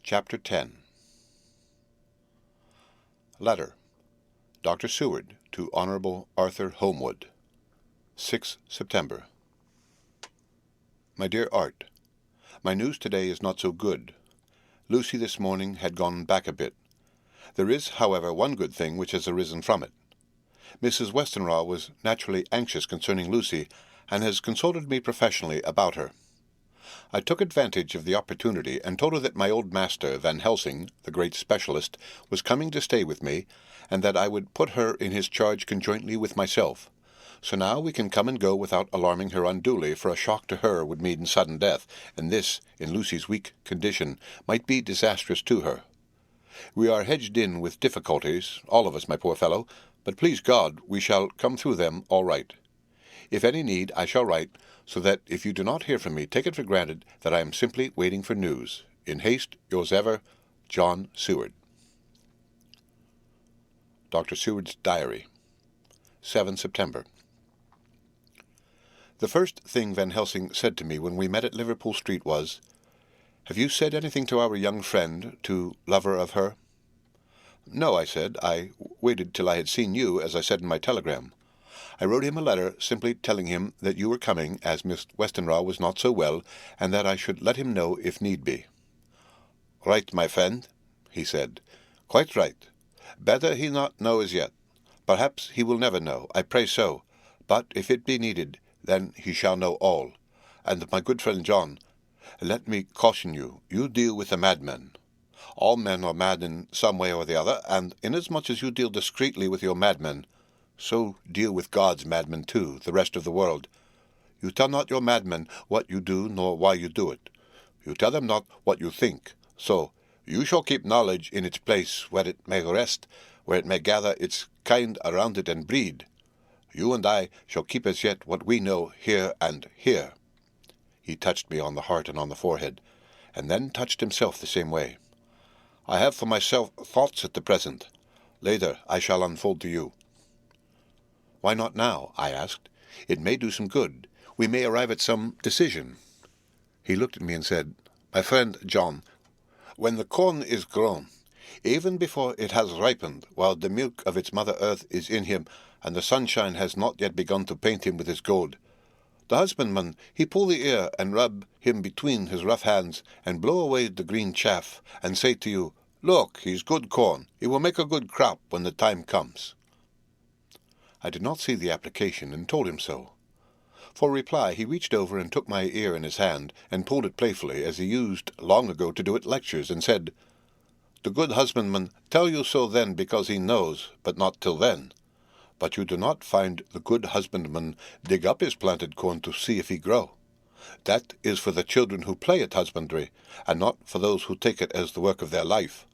Chapter 10. Letter. Dr. Seward to Honorable Arthur Holmwood. 6 September. My dear Art, my news today is not so good. Lucy this morning had gone back a bit. There is, however, one good thing which has arisen from it. Mrs. Westenra was naturally anxious concerning Lucy, and has consulted me professionally about her. I took advantage of the opportunity and told her that my old master, Van Helsing, the great specialist, was coming to stay with me, and that I would put her in his charge conjointly with myself. So now we can come and go without alarming her unduly, for a shock to her would mean sudden death, and this, in Lucy's weak condition, might be disastrous to her. We are hedged in with difficulties, all of us, my poor fellow, but please God, we shall come through them all right. If any need, I shall write, so that if you do not hear from me, take it for granted that I am simply waiting for news. In haste, yours ever, John Seward. Dr. Seward's Diary. 7 September. The first thing Van Helsing said to me when we met at Liverpool Street was, "Have you said anything to our young friend, to lover of her?" "No," I said. "I waited till I had seen you, as I said in my telegram. I wrote him a letter simply telling him that you were coming, as Miss Westenra was not so well, and that I should let him know if need be." "Right, my friend," he said. "Quite right. Better he not know as yet. Perhaps he will never know, I pray so. But if it be needed, then he shall know all. And, my good friend John, let me caution you, you deal with a madman. All men are mad in some way or the other, and inasmuch as you deal discreetly with your madmen, so deal with God's madmen too, the rest of the world. You tell not your madmen what you do, nor why you do it. You tell them not what you think. So, you shall keep knowledge in its place where it may rest, where it may gather its kind around it and breed. You and I shall keep as yet what we know here and here." He touched me on the heart and on the forehead, and then touched himself the same way. "I have for myself thoughts at the present. Later I shall unfold to you." "Why not now?" I asked. "It may do some good. We may arrive at some decision." He looked at me and said, "My friend John, when the corn is grown, even before it has ripened, while the milk of its mother earth is in him, and the sunshine has not yet begun to paint him with his gold, the husbandman, he pull the ear and rub him between his rough hands, and blow away the green chaff, and say to you, 'Look, he's good corn. He will make a good crop when the time comes.'" I did not see the application, and told him so. For reply, he reached over and took my ear in his hand, and pulled it playfully, as he used long ago to do at lectures, and said, "The good husbandman tell you so then because he knows, but not till then. But you do not find the good husbandman dig up his planted corn to see if he grow. That is for the children who play at husbandry, and not for those who take it as the work of their life.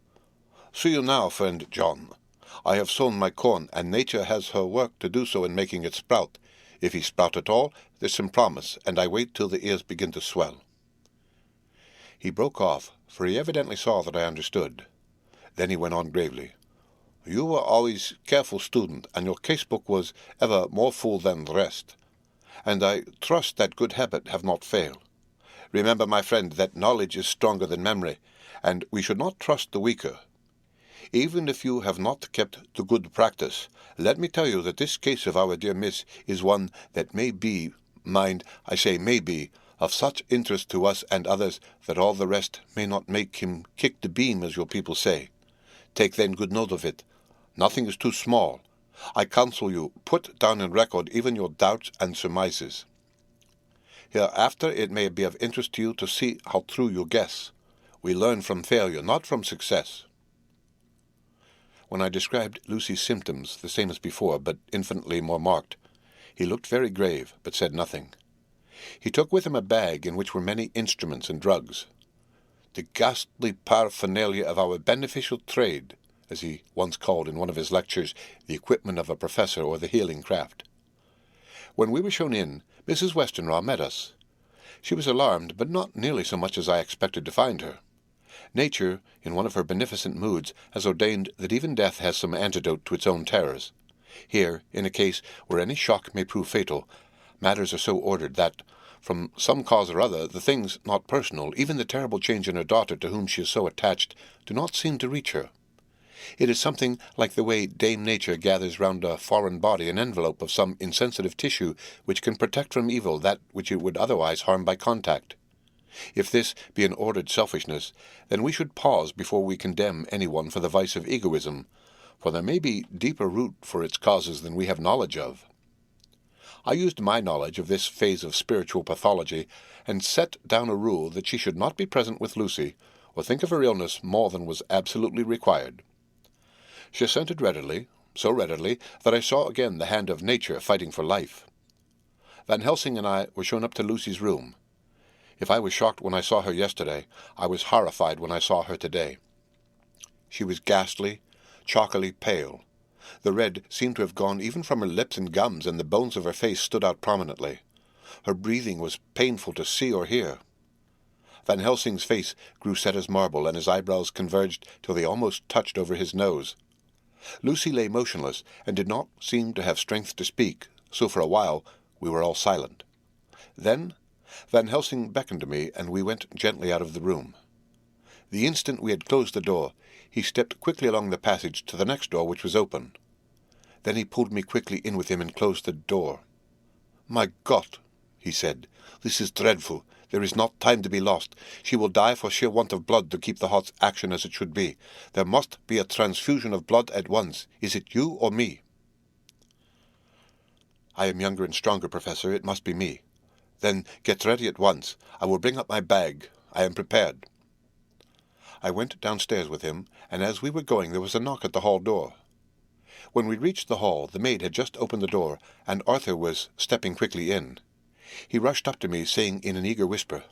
See you now, friend John. I have sown my corn, and nature has her work to do so in making it sprout. If he sprout at all, there's some promise, and I wait till the ears begin to swell." He broke off, for he evidently saw that I understood. Then he went on gravely, "You were always careful student, and your casebook was ever more full than the rest. And I trust that good habit have not failed. Remember, my friend, that knowledge is stronger than memory, and we should not trust the weaker. Even if you have not kept the good practice, let me tell you that this case of our dear Miss is one that may be, mind, I say may be, of such interest to us and others that all the rest may not make him kick the beam, as your people say. Take then good note of it. Nothing is too small. I counsel you, put down in record even your doubts and surmises. Hereafter it may be of interest to you to see how true you guess. We learn from failure, not from success." When I described Lucy's symptoms, the same as before, but infinitely more marked, he looked very grave, but said nothing. He took with him a bag in which were many instruments and drugs. "The ghastly paraphernalia of our beneficial trade," as he once called in one of his lectures the equipment of a professor or the healing craft. When we were shown in, Mrs. Westenra met us. She was alarmed, but not nearly so much as I expected to find her. Nature, in one of her beneficent moods, has ordained that even death has some antidote to its own terrors. Here, in a case where any shock may prove fatal, matters are so ordered that, From some cause or other, the things not personal, even the terrible change in her daughter to whom she is so attached, do not seem to reach her. It is something like the way Dame Nature gathers round a foreign body an envelope of some insensitive tissue which can protect from evil that which it would otherwise harm by contact. If this be an ordered selfishness, then we should pause before we condemn anyone for the vice of egoism, for there may be deeper root for its causes than we have knowledge of. I used my knowledge of this phase of spiritual pathology, and set down a rule that she should not be present with Lucy, or think of her illness more than was absolutely required. She assented readily, so readily that I saw again the hand of nature fighting for life. Van Helsing and I were shown up to Lucy's room. If I was shocked when I saw her yesterday, I was horrified when I saw her today. She was ghastly, chalkily pale. The red seemed to have gone even from her lips and gums, and the bones of her face stood out prominently. Her breathing was painful to see or hear. Van Helsing's face grew set as marble, and his eyebrows converged till they almost touched over his nose. Lucy lay motionless, and did not seem to have strength to speak, so for a while we were all silent. Then Van Helsing beckoned to me, and we went gently out of the room. The instant we had closed the door, he stepped quickly along the passage to the next door, which was open. Then he pulled me quickly in with him and closed the door. "My God," he said, "this is dreadful. There is not time to be lost. She will die for sheer want of blood to keep the heart's action as it should be. There must be a transfusion of blood at once. Is it you or me?" "I am younger and stronger, Professor. It must be me." "Then get ready at once. I will bring up my bag. I am prepared." I went downstairs with him, and as we were going there was a knock at the hall door. When we reached the hall, the maid had just opened the door, and Arthur was stepping quickly in. He rushed up to me, saying in an eager whisper,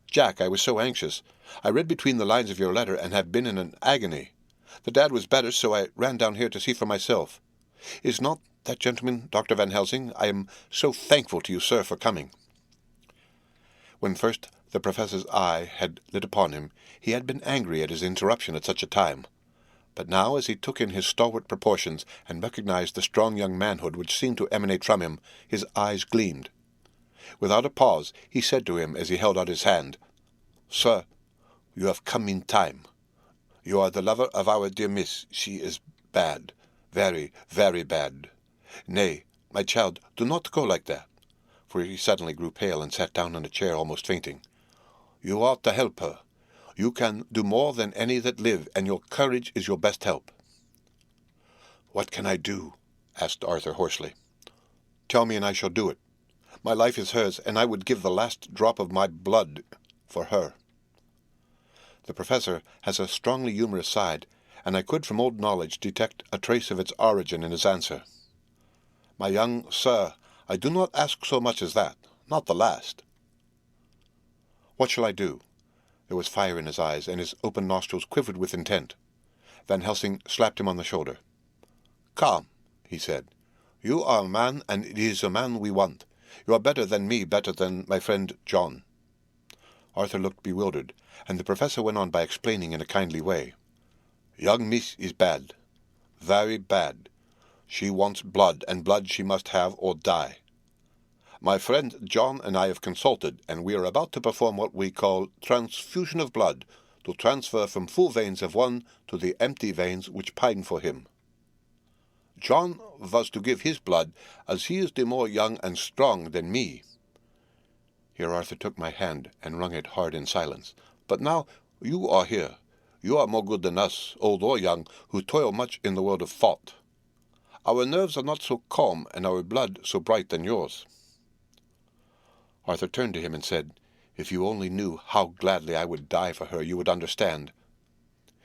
"Jack, I was so anxious. I read between the lines of your letter, and have been in an agony. The dad was better, so I ran down here to see for myself. Is not that gentleman Dr. Van Helsing? I am so thankful to you, sir, for coming." When first the professor's eye had lit upon him, he had been angry at his interruption at such a time. But now, as he took in his stalwart proportions and recognized the strong young manhood which seemed to emanate from him, his eyes gleamed. Without a pause, he said to him as he held out his hand, "Sir, you have come in time. You are the lover of our dear miss. She is bad, very, very bad. Nay, my child, do not go like that." For he suddenly grew pale and sat down on a chair, almost fainting. "You ought to help her. You can do more than any that live, and your courage is your best help." "What can I do?" asked Arthur hoarsely. "Tell me, and I shall do it. My life is hers, and I would give the last drop of my blood for her." The professor has a strongly humorous side, and I could from old knowledge detect a trace of its origin in his answer. "My young sir, I do not ask so much as that, not the last." "What shall I do?" There was fire in his eyes, and his open nostrils quivered with intent. Van Helsing slapped him on the shoulder. "Come," he said. "You are a man, and it is a man we want. You are better than me, better than my friend John." Arthur looked bewildered, and the professor went on by explaining in a kindly way. "Young miss is bad, very bad. She wants blood, and blood she must have or die. My friend John and I have consulted, and we are about to perform what we call transfusion of blood, to transfer from full veins of one to the empty veins which pine for him. John was to give his blood, as he is the more young and strong than me." Here Arthur took my hand and wrung it hard in silence. "But now you are here. You are more good than us, old or young, who toil much in the world of thought. Our nerves are not so calm, and our blood so bright than yours." Arthur turned to him and said, "If you only knew how gladly I would die for her, you would understand."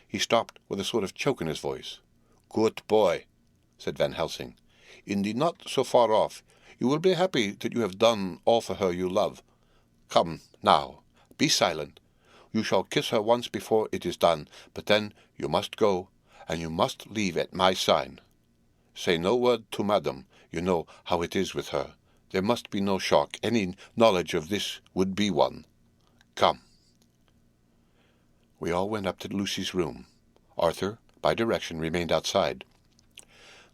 He stopped with a sort of choke in his voice. "Good boy," said Van Helsing. "In the not so far off, you will be happy that you have done all for her you love. Come, now, be silent. You shall kiss her once before it is done, but then you must go, and you must leave at my sign. Say no word to madam. You know how it is with her. There must be no shock. Any knowledge of this would be one. Come." We all went up to Lucy's room. Arthur, by direction, remained outside.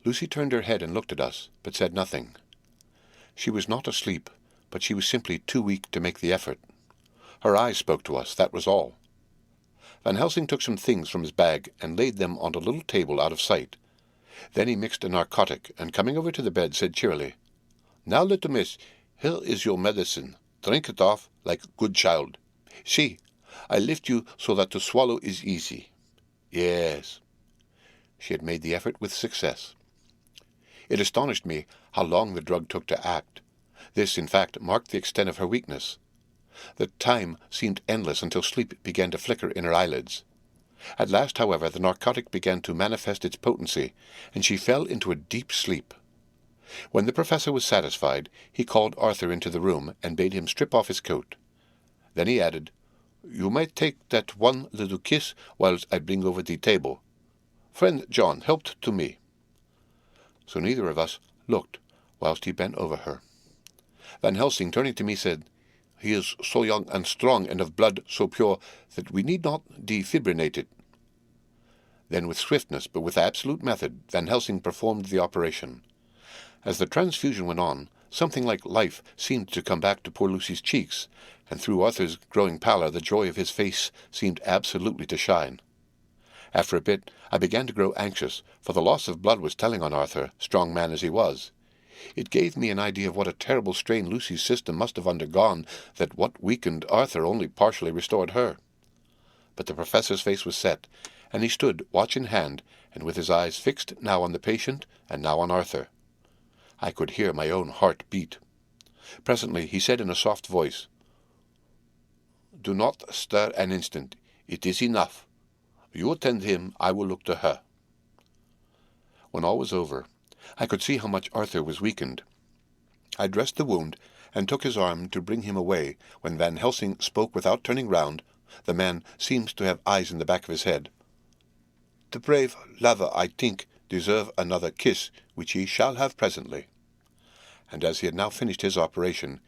Lucy turned her head and looked at us, but said nothing. She was not asleep, but she was simply too weak to make the effort. Her eyes spoke to us, that was all. Van Helsing took some things from his bag and laid them on a little table out of sight. Then he mixed a narcotic, and coming over to the bed, said cheerily, "Now, little miss, here is your medicine. Drink it off like a good child. See, I lift you so that to swallow is easy. Yes." She had made the effort with success. It astonished me how long the drug took to act. This, in fact, marked the extent of her weakness. The time seemed endless until sleep began to flicker in her eyelids. At last, however, the narcotic began to manifest its potency, and she fell into a deep sleep. When the professor was satisfied, he called Arthur into the room and bade him strip off his coat. Then he added, "You might take that one little kiss whilst I bring over the table. Friend John helped to me." So neither of us looked whilst he bent over her. Van Helsing, turning to me, said, "He is so young and strong, and of blood so pure, that we need not defibrillate it." Then with swiftness, but with absolute method, Van Helsing performed the operation. As the transfusion went on, something like life seemed to come back to poor Lucy's cheeks, and through Arthur's growing pallor the joy of his face seemed absolutely to shine. After a bit, I began to grow anxious, for the loss of blood was telling on Arthur, strong man as he was. It gave me an idea of what a terrible strain Lucy's system must have undergone, that what weakened Arthur only partially restored her. But the professor's face was set, and he stood, watch in hand, and with his eyes fixed now on the patient and now on Arthur. I could hear my own heart beat. Presently he said in a soft voice, "Do not stir an instant. It is enough. You attend him, I will look to her." When all was over, I could see how much Arthur was weakened. I dressed the wound, and took his arm to bring him away, when Van Helsing spoke without turning round. The man seems to have eyes in the back of his head. "The brave lover, I think, deserve another kiss, which he shall have presently." And as he had now finished his operation,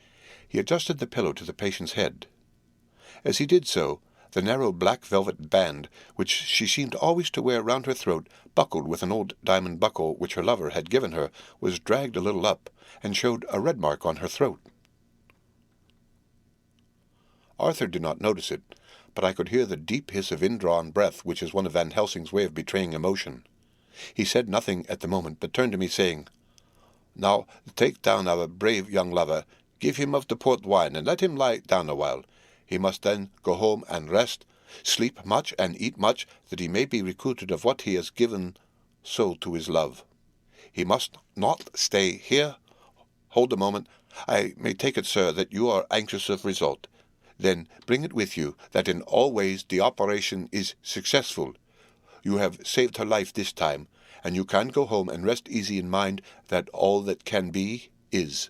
he adjusted the pillow to the patient's head. As he did so, the narrow black velvet band, which she seemed always to wear round her throat, buckled with an old diamond buckle which her lover had given her, was dragged a little up, and showed a red mark on her throat. Arthur did not notice it, but I could hear the deep hiss of indrawn breath, which is one of Van Helsing's way of betraying emotion. He said nothing at the moment, but turned to me, saying, "Now take down our brave young lover, give him of the port wine, and let him lie down a while. He must then go home and rest, sleep much and eat much, that he may be recruited of what he has given so to his love. He must not stay here. Hold a moment. I may take it, sir, that you are anxious of result. Then bring it with you, that in all ways the operation is successful. You have saved her life this time, and you can go home and rest easy in mind that all that can be is.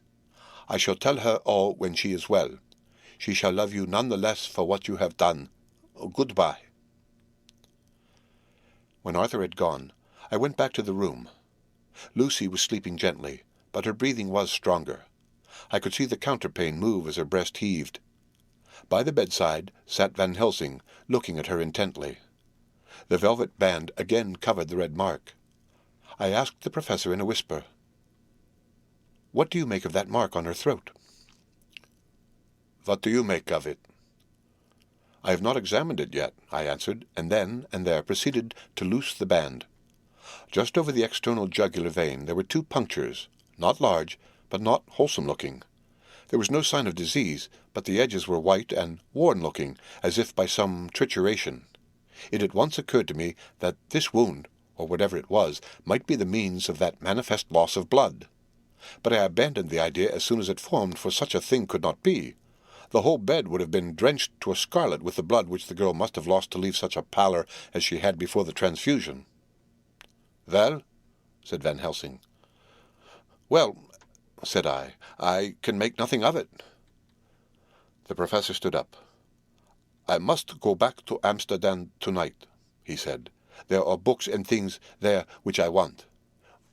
I shall tell her all when she is well. She shall love you none the less for what you have done. Goodbye." When Arthur had gone, I went back to the room. Lucy was sleeping gently, but her breathing was stronger. I could see the counterpane move as her breast heaved. By the bedside sat Van Helsing, looking at her intently. The velvet band again covered the red mark. I asked the professor in a whisper, "What do you make of that mark on her throat?" "What do you make of it?" "I have not examined it yet," I answered, and then and there proceeded to loose the band. Just over the external jugular vein there were 2 punctures, not large, but not wholesome-looking. There was no sign of disease, but the edges were white and worn-looking, as if by some trituration. It at once occurred to me that this wound, or whatever it was, might be the means of that manifest loss of blood. But I abandoned the idea as soon as it formed, for such a thing could not be. The whole bed would have been drenched to a scarlet with the blood which the girl must have lost to leave such a pallor as she had before the transfusion. "Well?" said Van Helsing. "Well," said I can make nothing of it." The professor stood up. "I must go back to Amsterdam tonight," he said. "There are books and things there which I want.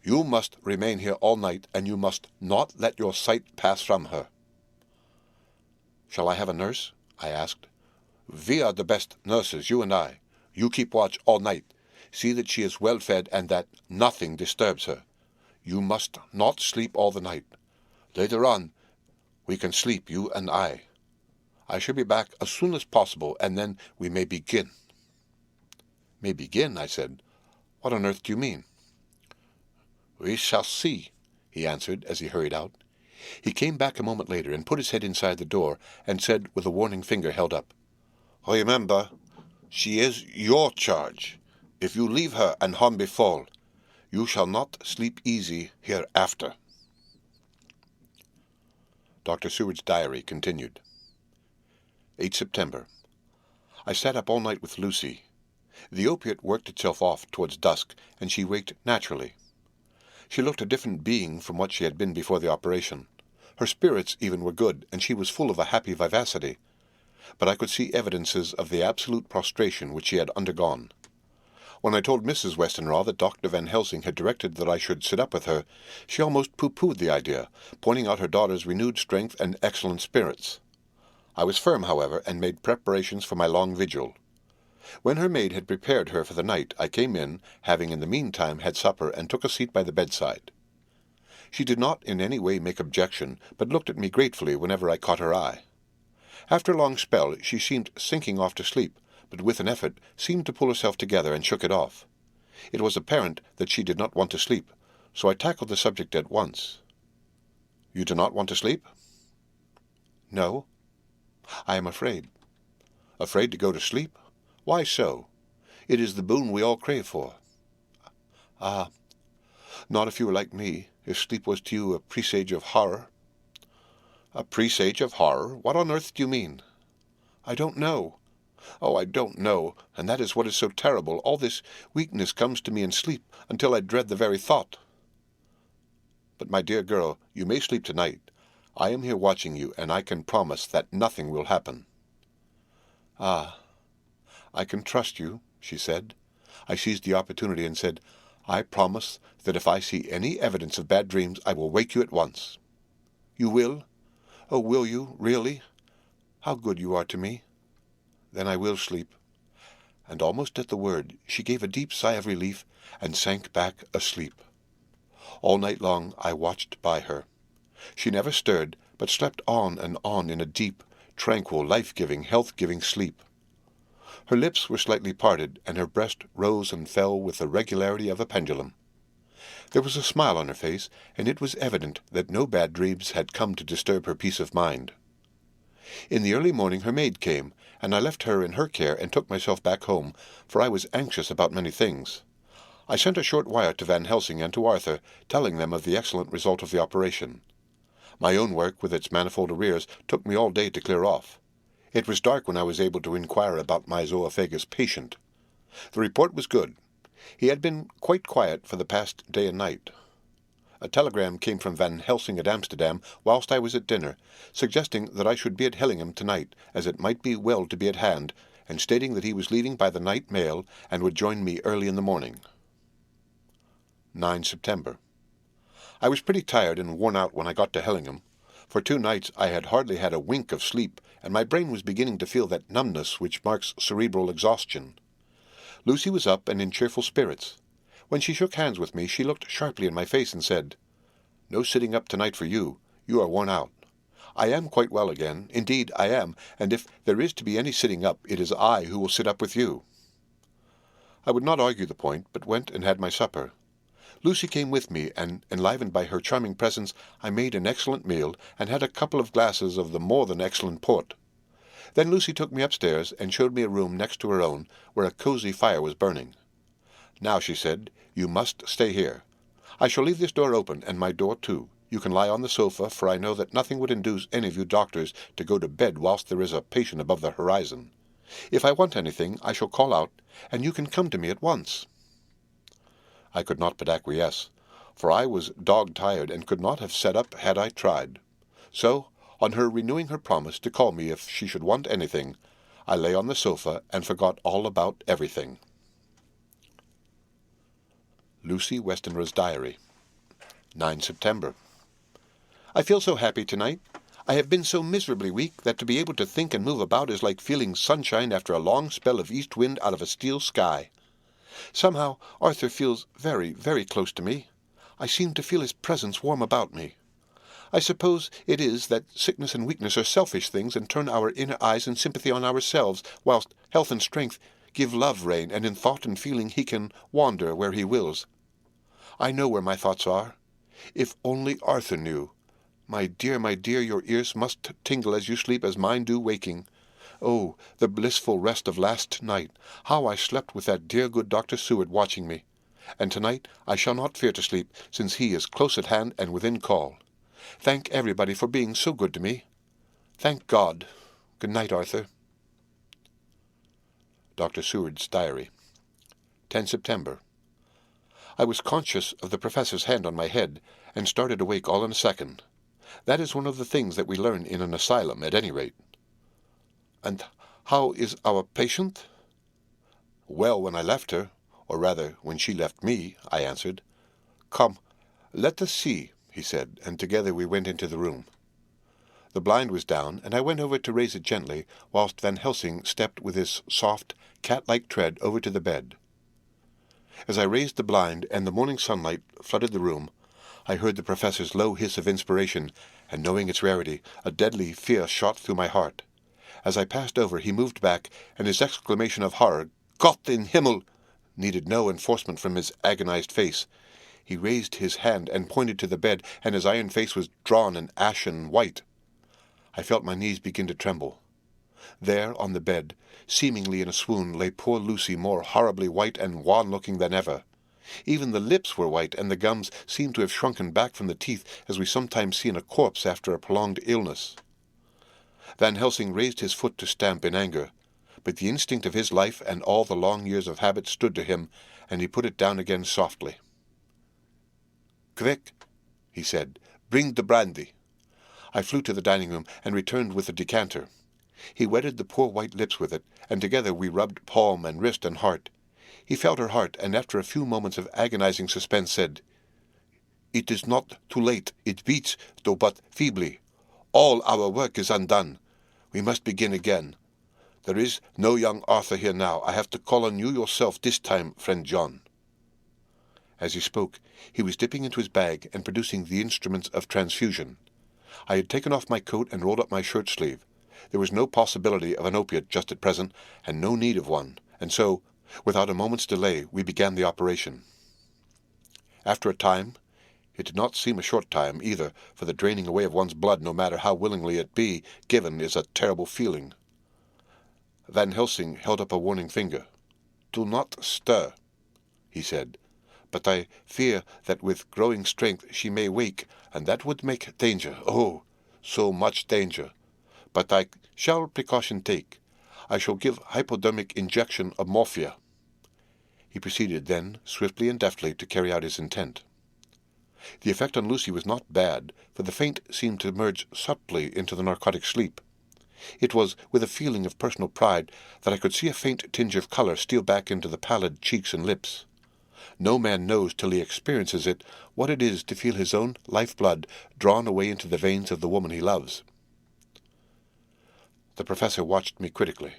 You must remain here all night, and you must not let your sight pass from her." "Shall I have a nurse?" I asked. "We are the best nurses, you and I. You keep watch all night. See that she is well fed, and that nothing disturbs her. You must not sleep all the night. Later on, We can sleep, you and I. I shall be back as soon as possible, and then we may begin." "May begin?" I said. "What on earth do you mean?" "We shall see," he answered as he hurried out. He came back a moment later and put his head inside the door and said with a warning finger held up, "Remember, she is your charge. If you leave her and harm befall, you shall not sleep easy hereafter." Dr. Seward's diary continued. 8 September. I sat up all night with Lucy. The opiate worked itself off towards dusk, and she waked naturally. She looked a different being from what she had been before the operation. Her spirits even were good, and she was full of a happy vivacity. But I could see evidences of the absolute prostration which she had undergone. When I told Mrs. Westenra that Dr. Van Helsing had directed that I should sit up with her, she almost pooh-poohed the idea, pointing out her daughter's renewed strength and excellent spirits. I was firm, however, and made preparations for my long vigil. When her maid had prepared her for the night, I came in, having in the meantime had supper, and took a seat by the bedside. She did not in any way make objection, but looked at me gratefully whenever I caught her eye. After a long spell she seemed sinking off to sleep, but with an effort seemed to pull herself together and shook it off. It was apparent that she did not want to sleep, so I tackled the subject at once. "You do not want to sleep?" "No. I am afraid." "Afraid to go to sleep? Why so? It is the boon we all crave for." "Ah, not if you were like me, if sleep was to you a presage of horror." "A presage of horror? What on earth do you mean?" "I don't know. Oh, I don't know, and that is what is so terrible. All this weakness comes to me in sleep, until I dread the very thought." "But, my dear girl, you may sleep tonight. I am here watching you, and I can promise that nothing will happen." "Ah, I can trust you," she said. I seized the opportunity and said, "I promise that if I see any evidence of bad dreams, I will wake you at once." "You will? Oh, will you, really? How good you are to me. Then I will sleep." And almost at the word she gave a deep sigh of relief and sank back asleep. All night long I watched by her. She never stirred, but slept on and on in a deep, tranquil, life-giving, health-giving sleep. Her lips were slightly parted, and her breast rose and fell with the regularity of a pendulum. There was a smile on her face, and it was evident that no bad dreams had come to disturb her peace of mind. In the early morning her maid came, and I left her in her care and took myself back home, for I was anxious about many things. I sent a short wire to Van Helsing and to Arthur, telling them of the excellent result of the operation. My own work, with its manifold arrears, took me all day to clear off. It was dark when I was able to inquire about my zoophagous patient. The report was good. He had been quite quiet for the past day and night. A telegram came from Van Helsing at Amsterdam whilst I was at dinner, suggesting that I should be at Hillingham tonight, as it might be well to be at hand, and stating that he was leaving by the night mail and would join me early in the morning. 9 September. I was pretty tired and worn out when I got to Hillingham. For 2 nights I had hardly had a wink of sleep, and my brain was beginning to feel that numbness which marks cerebral exhaustion. Lucy was up and in cheerful spirits. When she shook hands with me, she looked sharply in my face and said, "No sitting up tonight for you. You are worn out." "I am quite well again. Indeed, I am, and if there is to be any sitting up, it is I who will sit up with you." I would not argue the point, but went and had my supper. Lucy came with me, and, enlivened by her charming presence, I made an excellent meal, and had a couple of glasses of the more than excellent port. Then Lucy took me upstairs, and showed me a room next to her own, where a cosy fire was burning. "Now," she said, "you must stay here. I shall leave this door open, and my door too. You can lie on the sofa, for I know that nothing would induce any of you doctors to go to bed whilst there is a patient above the horizon. If I want anything, I shall call out, and you can come to me at once." I could not but acquiesce, for I was dog-tired and could not have sat up had I tried. So, on her renewing her promise to call me if she should want anything, I lay on the sofa and forgot all about everything. Lucy Westenra's Diary, 9 September. I feel so happy tonight. I have been so miserably weak that to be able to think and move about is like feeling sunshine after a long spell of east wind out of a steel sky. Somehow Arthur feels very, very close to me. I seem to feel his presence warm about me. I suppose it is that sickness and weakness are selfish things and turn our inner eyes in sympathy on ourselves, whilst health and strength give love rein, and in thought and feeling he can wander where he wills. I know where my thoughts are. If only Arthur knew. My dear, your ears must tingle as you sleep as mine do waking. Oh, the blissful rest of last night! How I slept with that dear good Dr. Seward watching me! And tonight I shall not fear to sleep, since he is close at hand and within call. Thank everybody for being so good to me. Thank God. Good night, Arthur. Dr. Seward's Diary. 10 September. I was conscious of the professor's hand on my head, and started awake all in a second. That is one of the things that we learn in an asylum, at any rate. And how is our patient? Well, when I left her, or rather, when she left me, I answered. Come, let us see, he said, and together we went into the room. The blind was down, and I went over to raise it gently, whilst Van Helsing stepped with his soft, cat-like tread over to the bed. As I raised the blind, and the morning sunlight flooded the room, I heard the professor's low hiss of inspiration, and knowing its rarity, a deadly fear shot through my heart. As I passed over, he moved back, and his exclamation of horror, Gott in Himmel, needed no enforcement from his agonized face. He raised his hand and pointed to the bed, and his iron face was drawn and ashen white. I felt my knees begin to tremble. There, on the bed, seemingly in a swoon, lay poor Lucy, more horribly white and wan-looking than ever. Even the lips were white, and the gums seemed to have shrunken back from the teeth, as we sometimes see in a corpse after a prolonged illness. Van Helsing raised his foot to stamp in anger, but the instinct of his life and all the long years of habit stood to him, and he put it down again softly. Quick, he said, bring the brandy. I flew to the dining room and returned with a decanter. He wetted the poor white lips with it, and together we rubbed palm and wrist and heart. He felt her heart, and after a few moments of agonizing suspense said, It is not too late. It beats, though but feebly. All our work is undone. We must begin again. There is no young Arthur here now. I have to call on you yourself this time, friend John. As he spoke, he was dipping into his bag and producing the instruments of transfusion. I had taken off my coat and rolled up my shirt-sleeve. There was no possibility of an opiate just at present, and no need of one, and so, without a moment's delay, we began the operation. After a time, it did not seem a short time either, for the draining away of one's blood, no matter how willingly it be given, is a terrible feeling. Van Helsing held up a warning finger. Do not stir, he said, but I fear that with growing strength she may wake, and that would make danger. Oh, so much danger. But I shall precaution take. I shall give hypodermic injection of morphia. He proceeded then, swiftly and deftly, to carry out his intent. The effect on Lucy was not bad, for the faint seemed to merge subtly into the narcotic sleep. It was with a feeling of personal pride that I could see a faint tinge of color steal back into the pallid cheeks and lips. No man knows till he experiences it what it is to feel his own life-blood drawn away into the veins of the woman he loves. The professor watched me critically.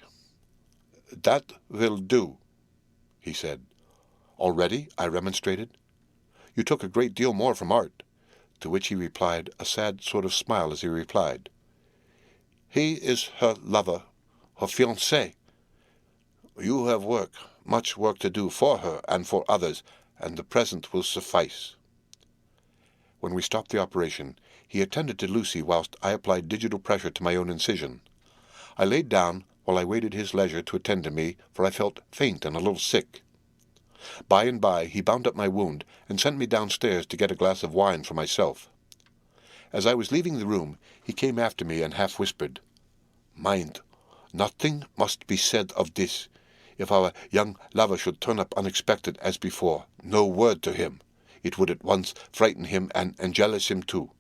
That will do, he said. Already? I remonstrated. You took a great deal more from Art. To which he replied, a sad sort of smile as he replied. He is her lover, her fiancé. You have work, much work to do for her and for others, and the present will suffice. When we stopped the operation, he attended to Lucy whilst I applied digital pressure to my own incision. I laid down while I waited his leisure to attend to me, for I felt faint and a little sick. By and by he bound up my wound and sent me downstairs to get a glass of wine for myself. As I was leaving the room, he came after me and half whispered, Mind, nothing must be said of this. If our young lover should turn up unexpected as before, no word to him. It would at once frighten him and jealous him too.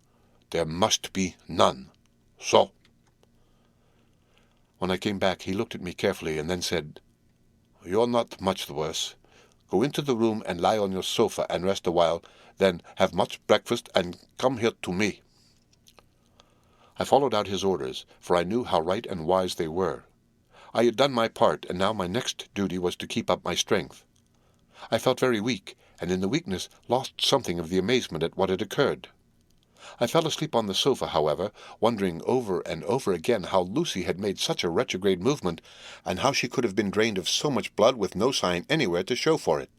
There must be none. So. When I came back, he looked at me carefully and then said, You're not much the worse. Go into the room and lie on your sofa and rest a while, then have much breakfast and come here to me. I followed out his orders, for I knew how right and wise they were. I had done my part, and now my next duty was to keep up my strength. I felt very weak, and in the weakness lost something of the amazement at what had occurred. I fell asleep on the sofa, however, wondering over and over again how Lucy had made such a retrograde movement, and how she could have been drained of so much blood with no sign anywhere to show for it.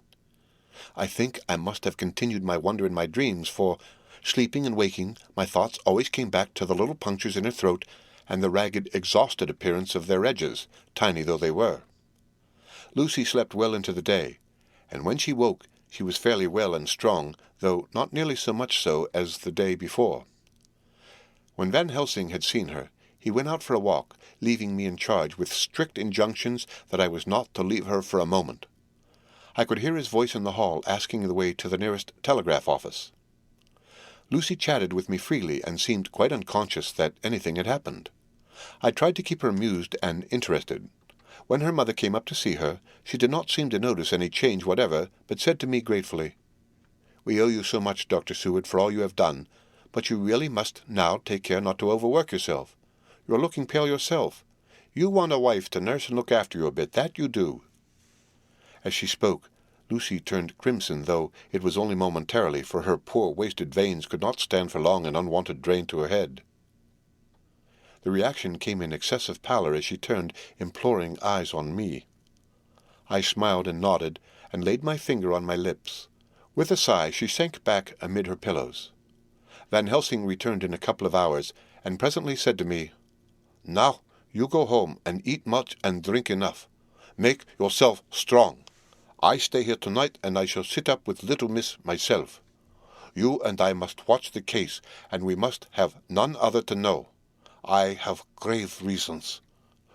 I think I must have continued my wonder in my dreams, for, sleeping and waking, my thoughts always came back to the little punctures in her throat and the ragged, exhausted appearance of their edges, tiny though they were. Lucy slept well into the day, and when she woke she was fairly well and strong, though not nearly so much so as the day before. When Van Helsing had seen her, he went out for a walk, leaving me in charge with strict injunctions that I was not to leave her for a moment. I could hear his voice in the hall asking the way to the nearest telegraph office. Lucy chatted with me freely and seemed quite unconscious that anything had happened. I tried to keep her amused and interested. When her mother came up to see her, she did not seem to notice any change whatever, but said to me gratefully, "We owe you so much, Dr. Seward, for all you have done, but you really must now take care not to overwork yourself. You are looking pale yourself. You want a wife to nurse and look after you a bit, that you do." As she spoke, Lucy turned crimson, though it was only momentarily, for her poor wasted veins could not stand for long an unwanted drain to her head. The reaction came in excessive pallor as she turned imploring eyes on me. I smiled and nodded, and laid my finger on my lips. With a sigh she sank back amid her pillows. Van Helsing returned in a couple of hours, and presently said to me, "Now you go home and eat much and drink enough. Make yourself strong. I stay here tonight, and I shall sit up with little miss myself. You and I must watch the case, and we must have none other to know. I have grave reasons.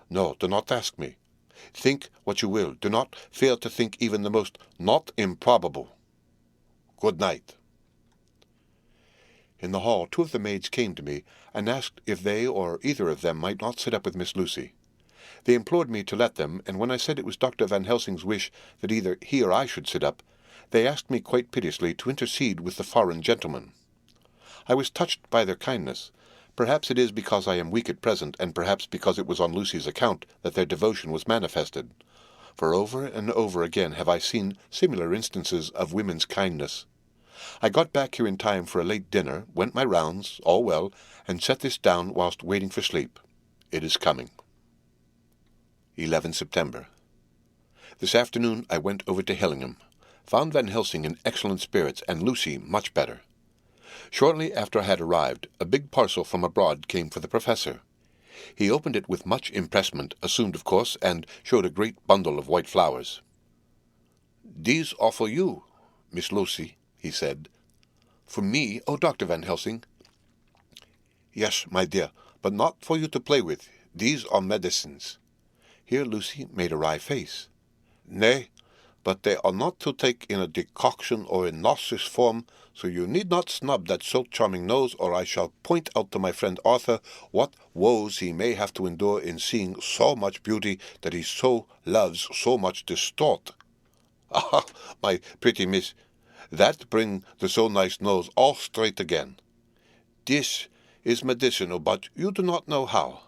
No, do not ask me. Think what you will. Do not fail to think even the most not improbable. Good night." In the hall, two of the maids came to me and asked if they or either of them might not sit up with Miss Lucy. They implored me to let them, and when I said it was Dr. Van Helsing's wish that either he or I should sit up, they asked me quite piteously to intercede with the foreign gentleman. I was touched by their kindness. Perhaps it is because I am weak at present, and perhaps because it was on Lucy's account that their devotion was manifested. For over and over again have I seen similar instances of women's kindness. I got back here in time for a late dinner, went my rounds, all well, and set this down whilst waiting for sleep. It is coming. 11 September. This afternoon I went over to Hillingham, found Van Helsing in excellent spirits, and Lucy much better. Shortly after I had arrived, a big parcel from abroad came for the professor. He opened it with much impressment, assumed of course, and showed a great bundle of white flowers. "These are for you, Miss Lucy," he said. "For me, oh, Dr. Van Helsing?" "Yes, my dear, but not for you to play with. These are medicines." Here Lucy made a wry face. "Nay, but they are not to take in a decoction or in nauseous form, so you need not snub that so charming nose, or I shall point out to my friend Arthur what woes he may have to endure in seeing so much beauty that he so loves so much distort. Ah, my pretty miss, that bring the so nice nose all straight again. This is medicinal, but you do not know how.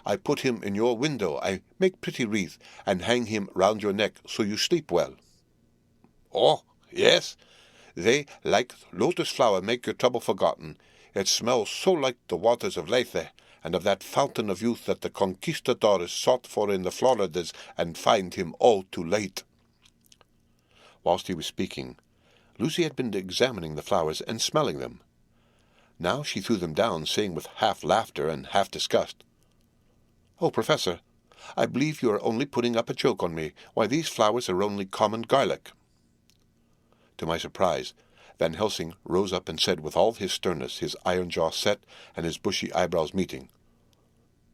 I put him in your window, I make pretty wreath, and hang him round your neck, so you sleep well." "Oh, yes, they, like lotus flower, make your trouble forgotten. It smells so like the waters of Lethe, and of that fountain of youth that the conquistadores sought for in the Floridas, and find him all too late." Whilst he was speaking, Lucy had been examining the flowers and smelling them. Now she threw them down, saying with half laughter and half disgust, "Oh, Professor, I believe you are only putting up a joke on me. Why, these flowers are only common garlic." To my surprise, Van Helsing rose up and said with all his sternness, his iron jaw set and his bushy eyebrows meeting,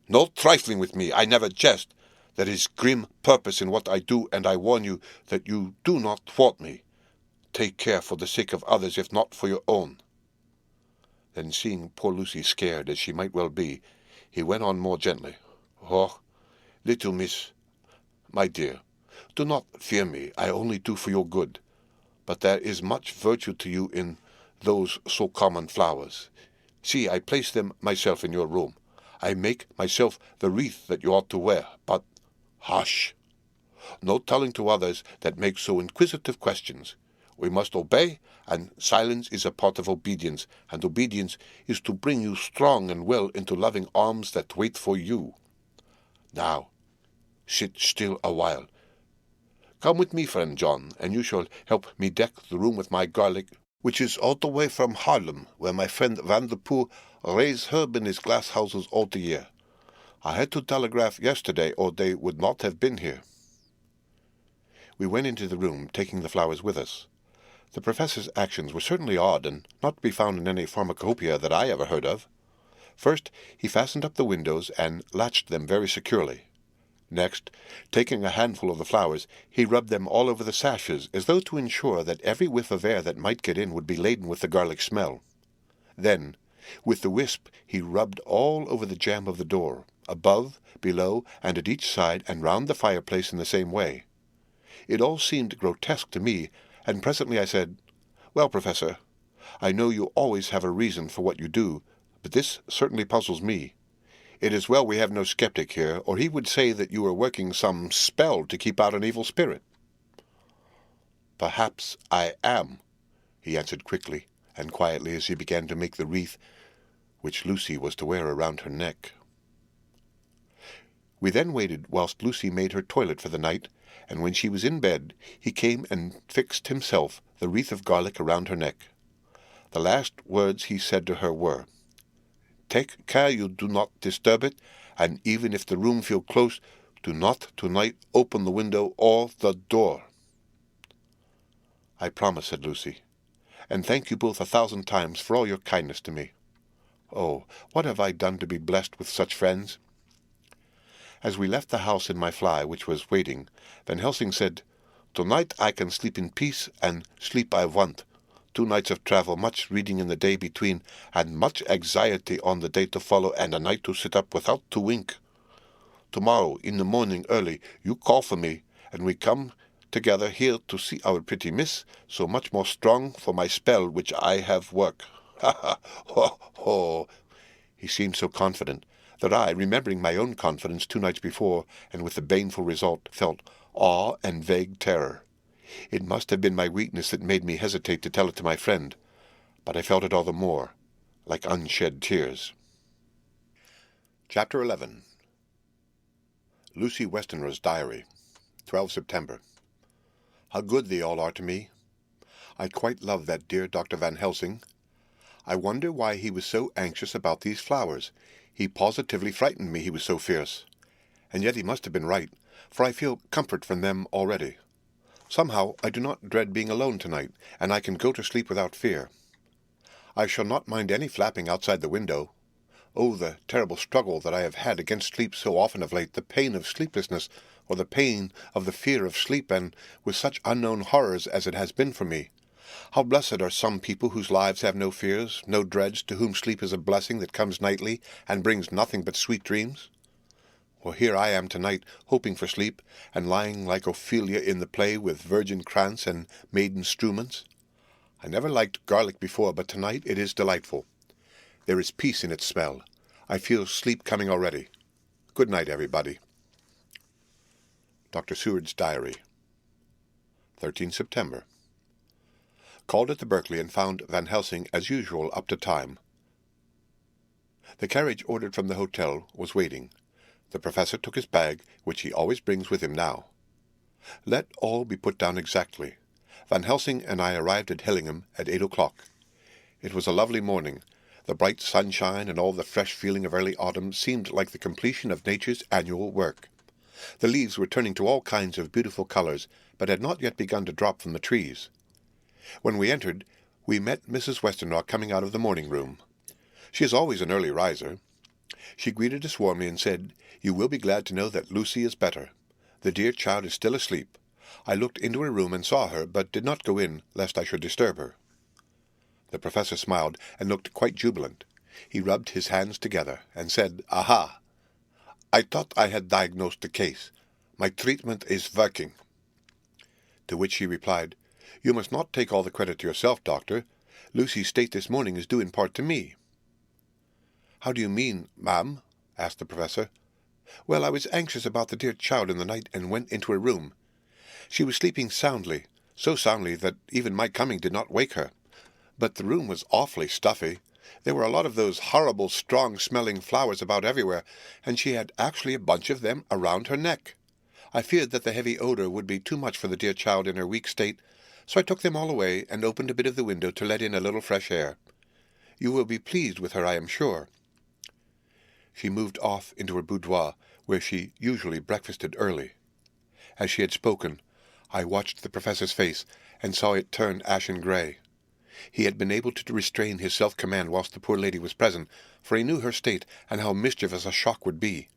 "No trifling with me, I never jest. There is grim purpose in what I do, and I warn you that you do not thwart me. Take care for the sake of others, if not for your own." Then, seeing poor Lucy scared, as she might well be, he went on more gently, "Oh, little miss, my dear, do not fear me, I only do for your good. But there is much virtue to you in those so common flowers. See, I place them myself in your room. I make myself the wreath that you ought to wear, but hush! No telling to others that make so inquisitive questions. We must obey, and silence is a part of obedience, and obedience is to bring you strong and well into loving arms that wait for you. Now, sit still a while. Come with me, friend John, and you shall help me deck the room with my garlic, which is all the way from Haarlem, where my friend Van der Poel raised herb in his glass houses all the year. I had to telegraph yesterday, or they would not have been here. We went into the room, taking the flowers with us. The professor's actions were certainly odd, and not to be found in any pharmacopoeia that I ever heard of. First, he fastened up the windows and latched them very securely. Next, taking a handful of the flowers, he rubbed them all over the sashes, as though to ensure that every whiff of air that might get in would be laden with the garlic smell. Then, with the wisp, he rubbed all over the jamb of the door, above, below, and at each side, and round the fireplace in the same way. It all seemed grotesque to me, and presently I said, "Well, Professor, I know you always have a reason for what you do, but this certainly puzzles me. It is well we have no skeptic here, or he would say that you are working some spell to keep out an evil spirit." "Perhaps I am," he answered quickly and quietly as he began to make the wreath which Lucy was to wear around her neck. We then waited whilst Lucy made her toilet for the night, and when she was in bed, he came and fixed himself the wreath of garlic around her neck. The last words he said to her were, "Take care you do not disturb it, and even if the room feel close, do not tonight open the window or the door." "I promise," said Lucy, "and thank you both 1,000 times for all your kindness to me. Oh, what have I done to be blessed with such friends?" As we left the house in my fly, which was waiting, Van Helsing said, "Tonight I can sleep in peace, and sleep I want. 2 nights of travel, much reading in the day between, and much anxiety on the day to follow, and a night to sit up without to wink. Tomorrow, in the morning early, you call for me, and we come together here to see our pretty miss, so much more strong for my spell which I have work. Ha ha, ho ho." He seemed so confident that I, remembering my own confidence 2 nights before, and with the baneful result, felt awe and vague terror. It must have been my weakness that made me hesitate to tell it to my friend, but I felt it all the more, like unshed tears. Chapter 11. Lucy Westenra's Diary, 12 September. How good they all are to me. I quite love that dear Dr. Van Helsing. I wonder why he was so anxious about these flowers. He positively frightened me, he was so fierce. And yet he must have been right, for I feel comfort from them already. Somehow I do not dread being alone tonight, and I can go to sleep without fear. I shall not mind any flapping outside the window. Oh, the terrible struggle that I have had against sleep so often of late, the pain of sleeplessness, or the pain of the fear of sleep, and with such unknown horrors as it has been for me. How blessed are some people whose lives have no fears, no dreads, to whom sleep is a blessing that comes nightly, and brings nothing but sweet dreams. Well, here I am tonight, hoping for sleep, and lying like Ophelia in the play with virgin krantz and maiden struments. I never liked garlic before, but tonight it is delightful. There is peace in its smell. I feel sleep coming already. Good night, everybody. Dr. Seward's Diary, 13 September. Called at the Berkeley and found Van Helsing as usual up to time. The carriage ordered from the hotel was waiting. The professor took his bag, which he always brings with him now. Let all be put down exactly. Van Helsing and I arrived at Hillingham at 8 o'clock. It was a lovely morning. The bright sunshine and all the fresh feeling of early autumn seemed like the completion of nature's annual work. The leaves were turning to all kinds of beautiful colors, but had not yet begun to drop from the trees. When we entered, we met Mrs. Westenra coming out of the morning-room. She is always an early riser. She greeted us warmly and said, "You will be glad to know that Lucy is better. The dear child is still asleep. I looked into her room and saw her, but did not go in, lest I should disturb her." The professor smiled and looked quite jubilant. He rubbed his hands together and said, "Aha! I thought I had diagnosed the case. My treatment is working." To which she replied, "You must not take all the credit to yourself, doctor. Lucy's state this morning is due in part to me." "How do you mean, ma'am?" asked the professor. "Well, I was anxious about the dear child in the night and went into her room. She was sleeping soundly, so soundly that even my coming did not wake her. But the room was awfully stuffy. There were a lot of those horrible, strong-smelling flowers about everywhere, and she had actually a bunch of them around her neck. I feared that the heavy odor would be too much for the dear child in her weak state, so I took them all away and opened a bit of the window to let in a little fresh air. You will be pleased with her, I am sure." She moved off into her boudoir, where she usually breakfasted early. As she had spoken, I watched the professor's face, and saw it turn ashen grey. He had been able to restrain his self-command whilst the poor lady was present, for he knew her state and how mischievous a shock would be.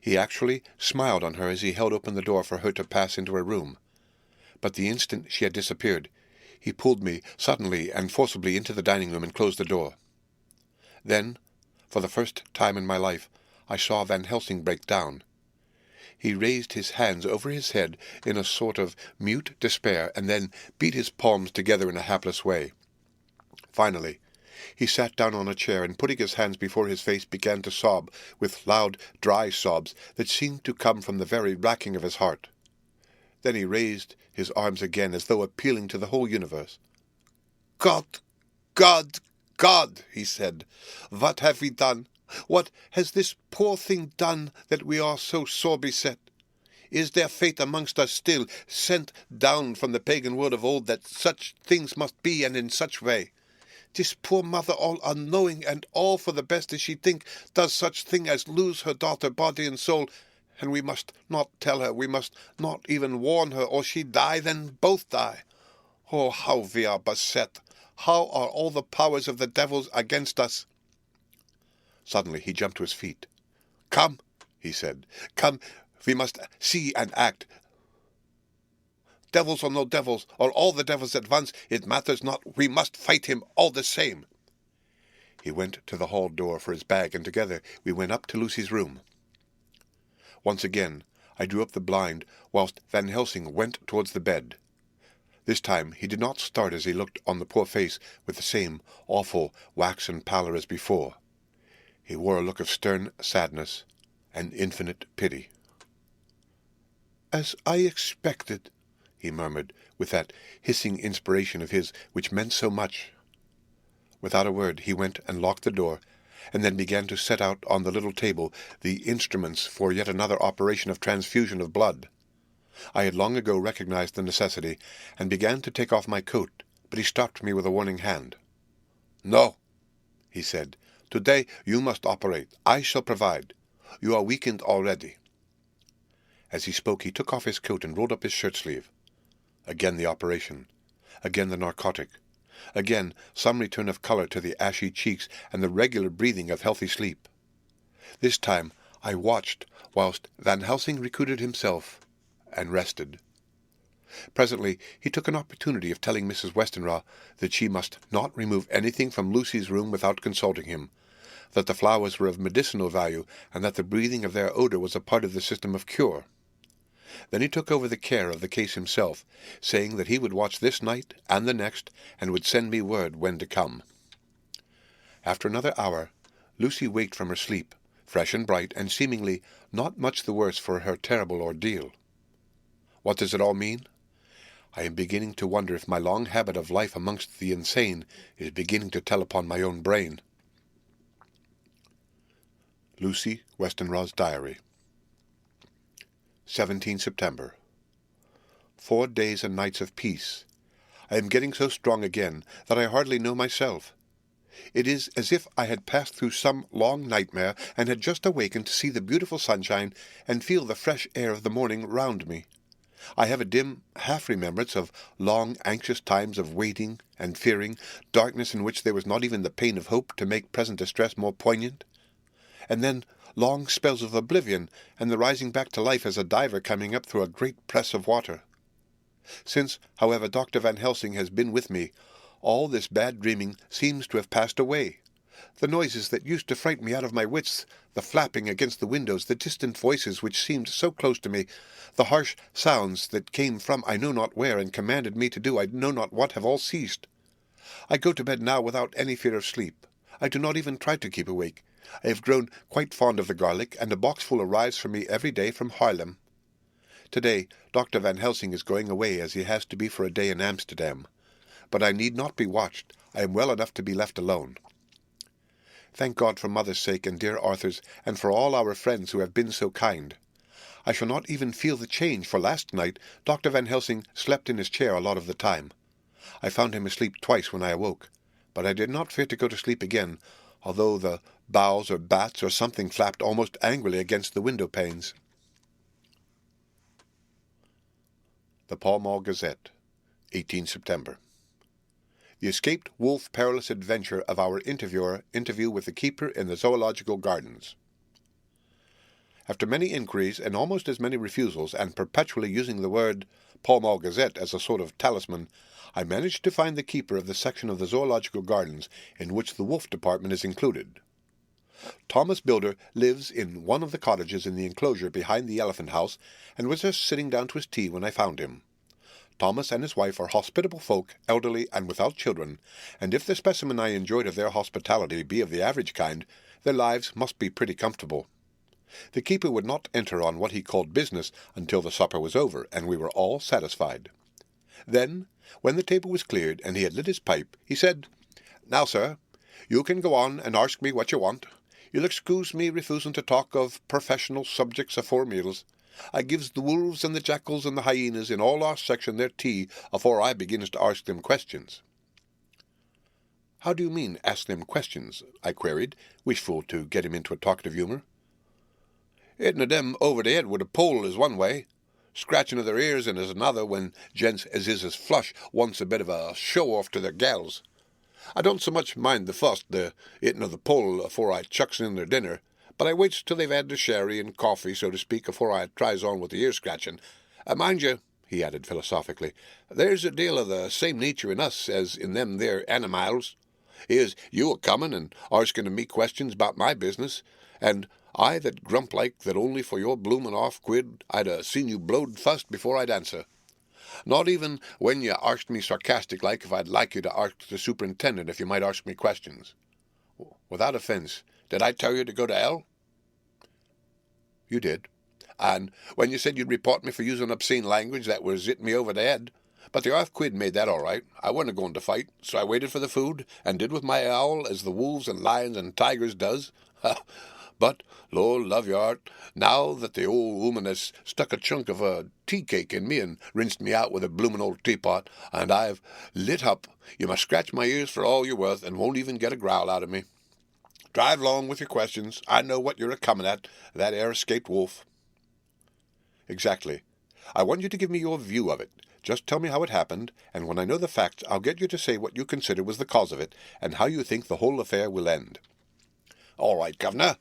He actually smiled on her as he held open the door for her to pass into her room. But the instant she had disappeared, he pulled me suddenly and forcibly into the dining-room and closed the door. Then, for the first time in my life, I saw Van Helsing break down. He raised his hands over his head in a sort of mute despair, and then beat his palms together in a hapless way. Finally, he sat down on a chair, and putting his hands before his face began to sob, with loud, dry sobs that seemed to come from the very racking of his heart. Then he raised his arms again, as though appealing to the whole universe. "God, God, God," he said, "what have we done? What has this poor thing done that we are so sore beset? Is there fate amongst us still, sent down from the pagan world of old, that such things must be, and in such way? This poor mother, all unknowing, and all for the best as she think, does such thing as lose her daughter body and soul, and we must not tell her, we must not even warn her, or she die, then both die. Oh, how we are beset! How are all the powers of the devils against us?" Suddenly he jumped to his feet. "Come," he said, "come, we must see and act. Devils or no devils, or all the devils at once, it matters not, we must fight him all the same." He went to the hall door for his bag, and together we went up to Lucy's room. Once again I drew up the blind, whilst Van Helsing went towards the bed. This time he did not start as he looked on the poor face with the same awful waxen pallor as before. He wore a look of stern sadness and infinite pity. "As I expected," he murmured, with that hissing inspiration of his which meant so much. Without a word he went and locked the door, and then began to set out on the little table the instruments for yet another operation of transfusion of blood. I had long ago recognized the necessity, and began to take off my coat, but he stopped me with a warning hand. "No," he said, "today you must operate. I shall provide. You are weakened already." As he spoke he took off his coat and rolled up his shirt-sleeve. Again the operation. Again the narcotic. Again some return of colour to the ashy cheeks and the regular breathing of healthy sleep. This time I watched whilst Van Helsing recruited himself and rested. Presently he took an opportunity of telling Mrs. Westenra that she must not remove anything from Lucy's room without consulting him, that the flowers were of medicinal value, and that the breathing of their odour was a part of the system of cure. Then he took over the care of the case himself, saying that he would watch this night and the next, and would send me word when to come. After another hour, Lucy waked from her sleep, fresh and bright, and seemingly not much the worse for her terrible ordeal. What does it all mean? I am beginning to wonder if my long habit of life amongst the insane is beginning to tell upon my own brain. Lucy Westenra's Diary. 17 September. 4 days and nights of peace. I am getting so strong again that I hardly know myself. It is as if I had passed through some long nightmare and had just awakened to see the beautiful sunshine and feel the fresh air of the morning round me. I have a dim half-remembrance of long, anxious times of waiting and fearing, darkness in which there was not even the pain of hope to make present distress more poignant. And then long spells of oblivion, and the rising back to life as a diver coming up through a great press of water. Since, however, Dr. Van Helsing has been with me, all this bad dreaming seems to have passed away. The noises that used to frighten me out of my wits, the flapping against the windows, the distant voices which seemed so close to me, the harsh sounds that came from I know not where and commanded me to do I know not what, have all ceased. I go to bed now without any fear of sleep. I do not even try to keep awake. I have grown quite fond of the garlic, and a boxful arrives for me every day from Haarlem. Today, Dr. Van Helsing is going away as he has to be for a day in Amsterdam. But I need not be watched. I am well enough to be left alone. Thank God for Mother's sake and dear Arthur's, and for all our friends who have been so kind. I shall not even feel the change, for last night Dr. Van Helsing slept in his chair a lot of the time. I found him asleep twice when I awoke, but I did not fear to go to sleep again, although the boughs or bats or something flapped almost angrily against the window panes. The Pall Mall Gazette, 18 September. The escaped wolf perilous adventure of our interview with the keeper in the Zoological Gardens. After many inquiries and almost as many refusals, and perpetually using the word Pall Mall Gazette as a sort of talisman, I managed to find the keeper of the section of the Zoological Gardens in which the wolf department is included. Thomas Builder lives in one of the cottages in the enclosure behind the elephant house, and was just sitting down to his tea when I found him. Thomas and his wife are hospitable folk, elderly and without children, and if the specimen I enjoyed of their hospitality be of the average kind, their lives must be pretty comfortable. The keeper would not enter on what he called business until the supper was over, and we were all satisfied. Then, when the table was cleared and he had lit his pipe, he said, "Now, sir, you can go on and ask me what you want. You'll excuse me refusing to talk of professional subjects afore meals. I gives the wolves and the jackals and the hyenas in all our section their tea afore I begins to ask them questions." "How do you mean, ask them questions?" I queried, wishful to get him into a talkative humour. "Hitting of them over the head with a pole is one way. Scratching of their ears and is another when gents as is as flush wants a bit of a show-off to their gals. I don't so much mind the first, the hitting of the pole afore I chucks in their dinner, but I waits till they've had their sherry and coffee, so to speak, afore I tries on with the ear-scratching. Mind you," he added philosophically, "there's a deal of the same nature in us as in them there animals. Here's you a-comin' and arsking of me questions about my business, and I that grump like that only for your bloomin' off quid I'd a seen you blowed fust before I'd answer. Not even when you arsked me sarcastic like if I'd like you to arsk the superintendent if you might arsk me questions. Without offence, did I tell you to go to hell?" "You did." "And when you said you'd report me for using obscene language, that was hitting me over the head. But the half quid made that all right. I wasn't going to fight, so I waited for the food, and did with my owl as the wolves and lions and tigers does. But, Lord love your heart, now that the old woman has stuck a chunk of a tea-cake in me and rinsed me out with a bloomin' old teapot, and I've lit up, you must scratch my ears for all you're worth, and won't even get a growl out of me. Drive along with your questions. I know what you're a-comin' at, that ere escaped wolf." "Exactly. I want you to give me your view of it. Just tell me how it happened, and when I know the facts, I'll get you to say what you consider was the cause of it, and how you think the whole affair will end." "All right, governor.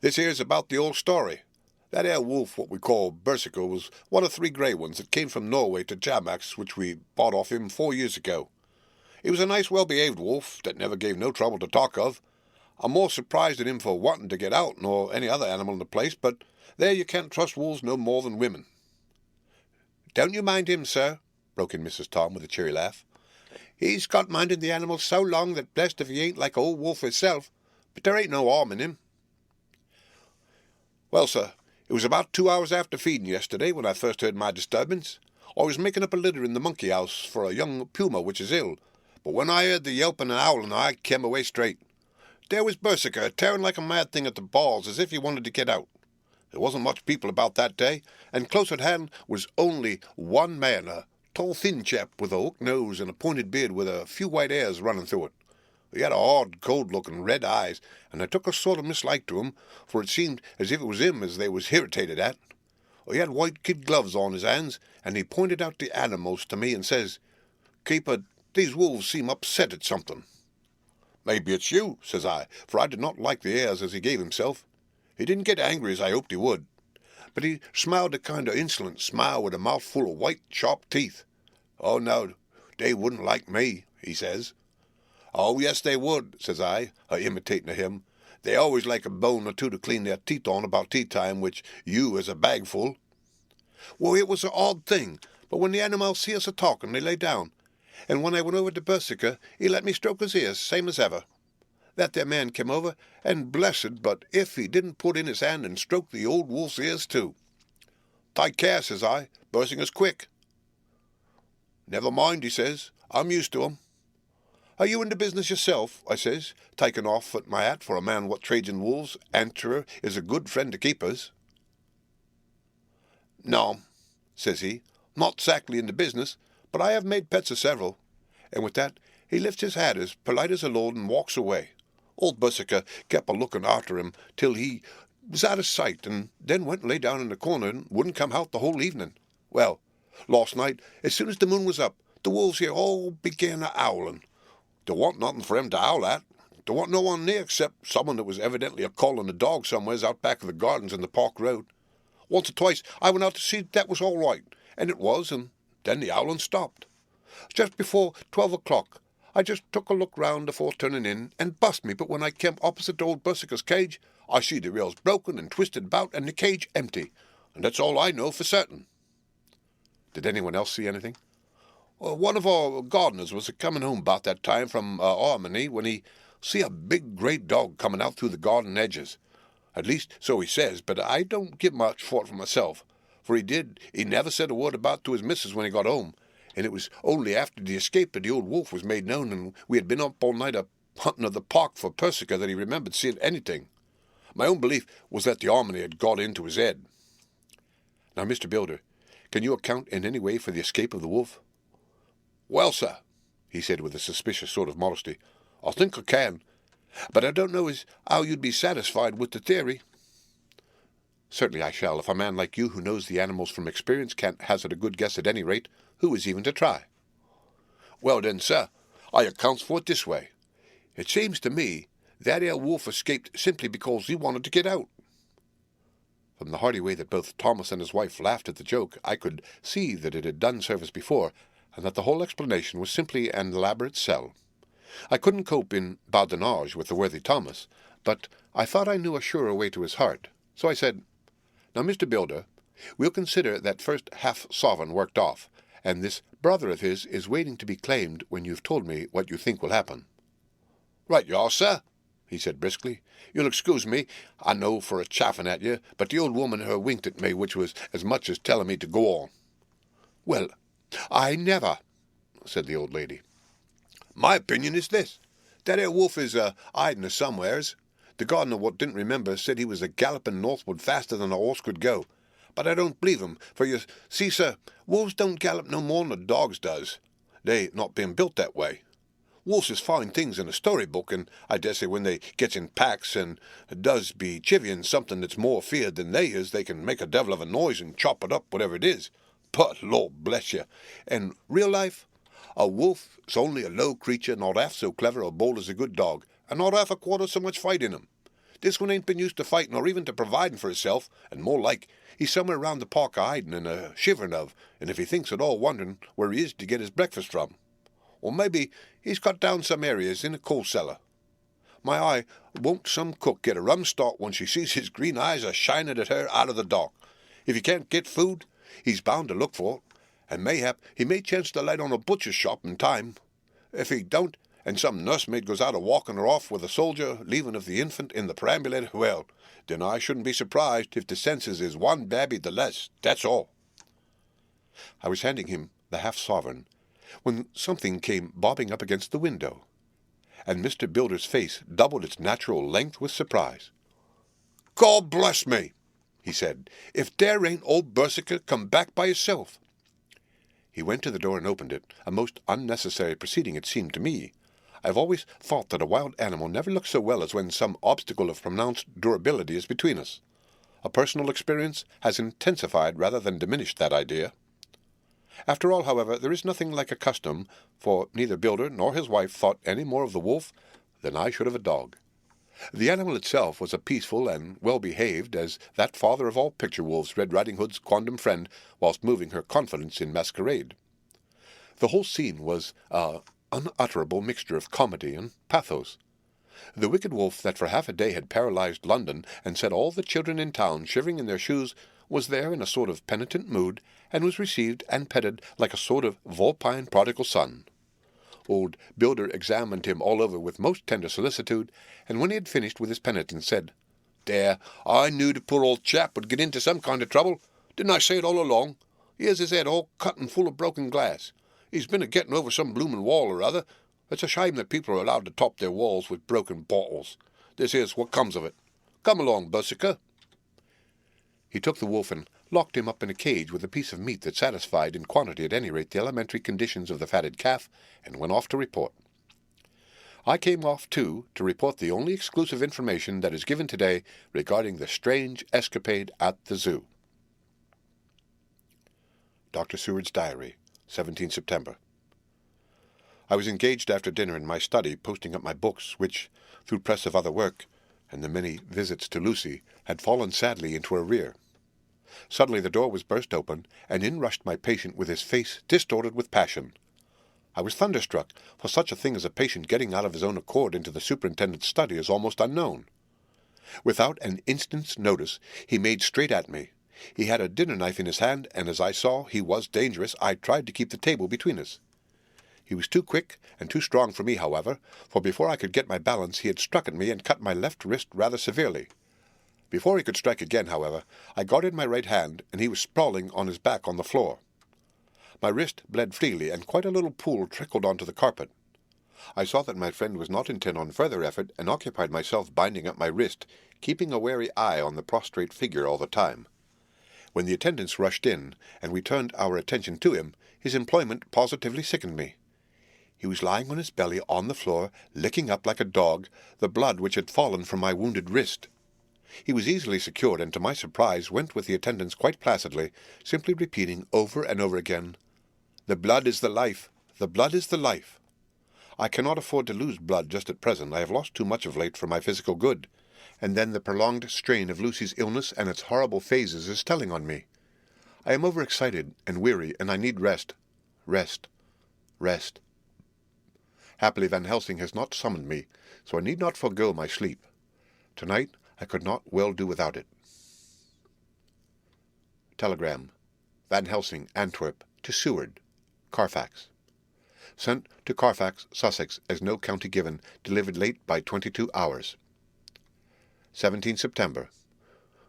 This here's about the old story. That 'ere wolf what we call Berserker was one of 3 grey ones that came from Norway to Jamax, which we bought off him 4 years ago. He was a nice well-behaved wolf that never gave no trouble to talk of. I'm more surprised at him for wanting to get out nor any other animal in the place, but there you can't trust wolves no more than women." "Don't you mind him, sir," broke in Mrs. Tom with a cheery laugh. "He's got minded the animals so long that blessed if he ain't like a old wolf himself, but there ain't no harm in him." "Well, sir, it was about 2 hours after feeding yesterday when I first heard my disturbance. I was making up a litter in the monkey house for a young puma which is ill, but when I heard the yelping and howling I came away straight. There was Berserker tearing like a mad thing at the balls as if he wanted to get out. There wasn't much people about that day, and close at hand was only one man, a tall thin chap with a hooked nose and a pointed beard with a few white hairs running through it. He had a hard, cold-looking red eyes, and I took a sort of mislike to him, for it seemed as if it was him as they was irritated at. He had white kid gloves on his hands, and he pointed out the animals to me and says, 'Keeper, these wolves seem upset at something.' 'Maybe it's you,' says I, for I did not like the airs as he gave himself. He didn't get angry as I hoped he would, but he smiled a kind of insolent smile with a mouth full of white, sharp teeth. 'Oh, no, they wouldn't like me,' he says. 'Oh, yes, they would,' says I, imitating of him. 'They always like a bone or two to clean their teeth on about tea-time, which you is a bagful.' Well, it was an odd thing, but when the animals see us a-talking, they lay down, and when I went over to Berserker, he let me stroke his ears, same as ever. That there man came over, and blessed but if he didn't put in his hand and stroke the old wolf's ears too. "Take care," says I. "Bursinger's quick." "Never mind," he says. "I'm used to 'em." "Are you in the business yourself?" I says, taking off at my hat for a man what trades in wolves. "Answerer is a good friend to keepers." "No," says he, "not exactly in the business, but I have made pets of several." And with that he lifts his hat as polite as a lord and walks away. Old Bursinger kept a-looking after him till he was out of sight, and then went and lay down in the corner and wouldn't come out the whole evening. Well, last night, as soon as the moon was up, the wolves here all began a-owling. There warn't nothing for 'em to owl at. There warn't no one near except someone that was evidently a-calling a dog somewheres out back of the gardens in the Park Road. Once or twice I went out to see that was all right, and it was, and then the owling stopped. Just before 12 o'clock, I just took a look round afore turning in, and bust me, but when I came opposite old Bursinger's cage, I see the rails broken and twisted about, and the cage empty, and that's all I know for certain. Did anyone else see anything? One of our gardeners was a-coming home about that time from Harmony, when he see a big great dog coming out through the garden edges. At least so he says, but I don't give much for it for myself, for he never said a word about to his missus when he got home, and it was only after the escape of the old wolf was made known, and we had been up all night hunting of the park for Persica, that he remembered seeing anything. My own belief was that the harmony had got into his head. Now, Mr. Builder, can you account in any way for the escape of the wolf? Well, sir, he said with a suspicious sort of modesty, I think I can, but I don't know as how you'd be satisfied with the theory. Certainly I shall, if a man like you who knows the animals from experience can't hazard a good guess at any rate, who is even to try? Well then, sir, I accounts for it this way. It seems to me that 'ere wolf escaped simply because he wanted to get out. From the hearty way that both Thomas and his wife laughed at the joke, I could see that it had done service before, and that the whole explanation was simply an elaborate sell. I couldn't cope in badinage with the worthy Thomas, but I thought I knew a surer way to his heart, so I said, Now, Mr. Builder, we'll consider that first half-sovereign worked off, and this brother of his is waiting to be claimed when you've told me what you think will happen. Right you are, sir, he said briskly. You'll excuse me, I know, for a chaffing at you, but the old woman her winked at me, which was as much as telling me to go on. Well, I never, said the old lady. My opinion is this. That 'ere wolf is hiding somewheres. The gardener what didn't remember said he was a-galloping northward faster than a horse could go. But I don't believe him, for you see, sir, wolves don't gallop no more than dogs does. They not being built that way. Wolves is fine things in a storybook, and I dessay when they gets in packs and does be chivying something that's more feared than they is, they can make a devil of a noise and chop it up, whatever it is. But, Lord bless you, in real life, a wolf is only a low creature, not half so clever or bold as a good dog, and not half a quarter so much fight in him. This one ain't been used to fighting or even to providing for himself, and more like he's somewhere round the park a-hiding and a-shivering of, and if he thinks at all wondering where he is to get his breakfast from. Or maybe he's got down some areas in a coal cellar. My eye, won't some cook get a rum start when she sees his green eyes a-shining at her out of the dark. If he can't get food, he's bound to look for it, and mayhap he may chance to light on a butcher's shop in time. If he don't, and some nursemaid goes out a-walking her off with a soldier, leaving of the infant in the perambulator, well, then I shouldn't be surprised if the census is one babby the less, that's all. I was handing him the half-sovereign, when something came bobbing up against the window, and Mr. Builder's face doubled its natural length with surprise. God bless me, he said, if there ain't old Bursinger come back by hisself. He went to the door and opened it, a most unnecessary proceeding it seemed to me. I've always thought that a wild animal never looks so well as when some obstacle of pronounced durability is between us. A personal experience has intensified rather than diminished that idea. After all, however, there is nothing like a custom, for neither Builder nor his wife thought any more of the wolf than I should of a dog. The animal itself was a peaceful and well-behaved as that father of all picture wolves, Red Riding Hood's quondam friend, whilst moving her confidence in masquerade. The whole scene was an unutterable mixture of comedy and pathos. The wicked wolf that for half a day had paralyzed London and set all the children in town shivering in their shoes was there in a sort of penitent mood, and was received and petted like a sort of vulpine prodigal son. Old Builder examined him all over with most tender solicitude, and when he had finished with his penitence said, There, I knew the poor old chap would get into some kind of trouble. Didn't I say it all along? He has his head all cut and full of broken glass. He's been a-getting over some bloomin' wall or other. It's a shame that people are allowed to top their walls with broken bottles. This here's what comes of it. Come along, Bussica." He took the wolf and locked him up in a cage with a piece of meat that satisfied, in quantity at any rate, the elementary conditions of the fatted calf, and went off to report. I came off, too, to report the only exclusive information that is given today regarding the strange escapade at the zoo. Dr. Seward's Diary, 17 September. I was engaged after dinner in my study posting up my books, which, through press of other work, and the many visits to Lucy, had fallen sadly into arrear. Suddenly the door was burst open, and in rushed my patient with his face distorted with passion. I was thunderstruck, for such a thing as a patient getting out of his own accord into the superintendent's study is almost unknown. Without an instant's notice, he made straight at me. He had a dinner knife in his hand, and as I saw he was dangerous, I tried to keep the table between us. He was too quick and too strong for me, however, for before I could get my balance he had struck at me and cut my left wrist rather severely. Before he could strike again, however, I guarded my right hand, and he was sprawling on his back on the floor. My wrist bled freely, and quite a little pool trickled onto the carpet. I saw that my friend was not intent on further effort, and occupied myself binding up my wrist, keeping a wary eye on the prostrate figure all the time. When the attendants rushed in, and we turned our attention to him, his employment positively sickened me. He was lying on his belly on the floor, licking up like a dog the blood which had fallen from my wounded wrist. He was easily secured, and to my surprise went with the attendants quite placidly, simply repeating over and over again, "The blood is the life! The blood is the life!" I cannot afford to lose blood just at present. I have lost too much of late for my physical good, and then the prolonged strain of Lucy's illness and its horrible phases is telling on me. I am overexcited and weary, and I need rest. Rest. Rest. Happily Van Helsing has not summoned me, so I need not forego my sleep. Tonight I could not well do without it. Telegram. Van Helsing, Antwerp, to Seward, Carfax. Sent to Carfax, Sussex, as no county given, delivered late by 22 hours. 17 September.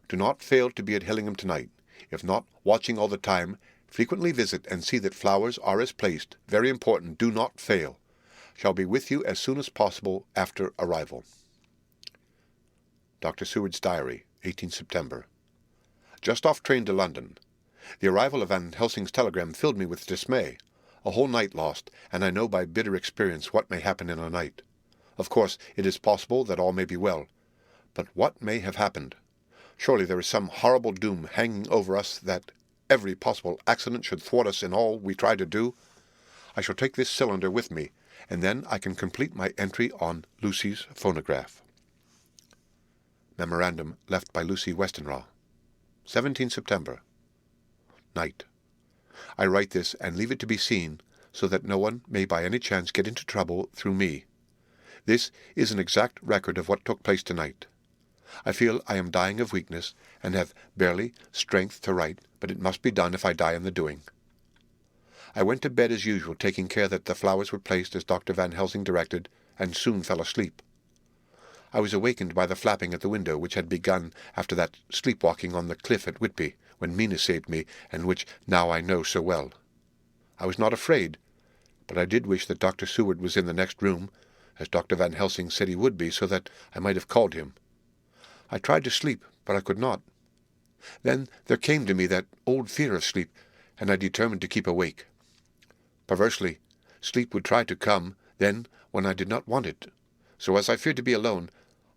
Do not fail to be at Hillingham tonight. If not watching all the time, frequently visit and see that flowers are as placed. Very important, do not fail. Shall be with you as soon as possible after arrival. Dr. Seward's Diary, 18 September. Just off train to London. The arrival of Van Helsing's telegram filled me with dismay. A whole night lost, and I know by bitter experience what may happen in a night. Of course, it is possible that all may be well. But what may have happened? Surely there is some horrible doom hanging over us that every possible accident should thwart us in all we try to do. I shall take this cylinder with me, and then I can complete my entry on Lucy's phonograph. Memorandum left by Lucy Westenra. 17 September. Night. I write this and leave it to be seen, so that no one may by any chance get into trouble through me. This is an exact record of what took place tonight. I feel I am dying of weakness, and have barely strength to write, but it must be done if I die in the doing. I went to bed as usual, taking care that the flowers were placed as Dr. Van Helsing directed, and soon fell asleep. I was awakened by the flapping at the window, which had begun after that sleepwalking on the cliff at Whitby, when Mina saved me, and which now I know so well. I was not afraid, but I did wish that Dr. Seward was in the next room, as Dr. Van Helsing said he would be, so that I might have called him. I tried to sleep, but I could not. Then there came to me that old fear of sleep, and I determined to keep awake. Perversely, sleep would try to come, then, when I did not want it. So as I feared to be alone,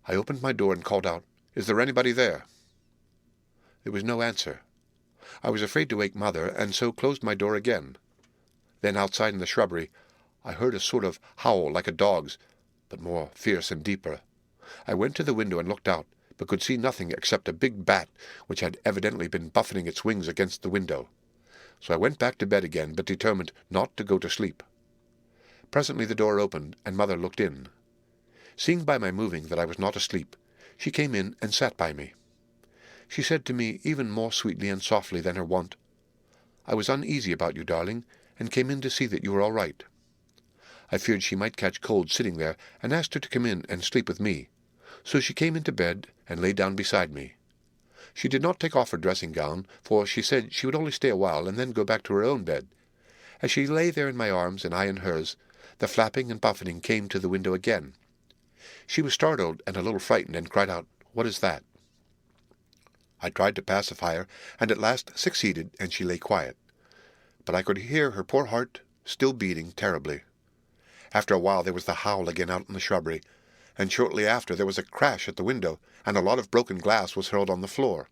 I opened my door and called out, "Is there anybody there?" There was no answer. I was afraid to wake Mother, and so closed my door again. Then outside in the shrubbery, I heard a sort of howl like a dog's, but more fierce and deeper. I went to the window and looked out, but could see nothing except a big bat, which had evidently been buffeting its wings against the window. So I went back to bed again, but determined not to go to sleep. Presently the door opened, and Mother looked in. Seeing by my moving that I was not asleep, she came in and sat by me. She said to me even more sweetly and softly than her wont, "I was uneasy about you, darling, and came in to see that you were all right." I feared she might catch cold sitting there, and asked her to come in and sleep with me. So she came into bed and lay down beside me. She did not take off her dressing-gown, for she said she would only stay a while and then go back to her own bed. As she lay there in my arms and I in hers, the flapping and buffeting came to the window again. She was startled and a little frightened, and cried out, "What is that?" I tried to pacify her, and at last succeeded, and she lay quiet. But I could hear her poor heart still beating terribly. After a while there was the howl again out in the shrubbery, and shortly after there was a crash at the window, and a lot of broken glass was hurled on the floor.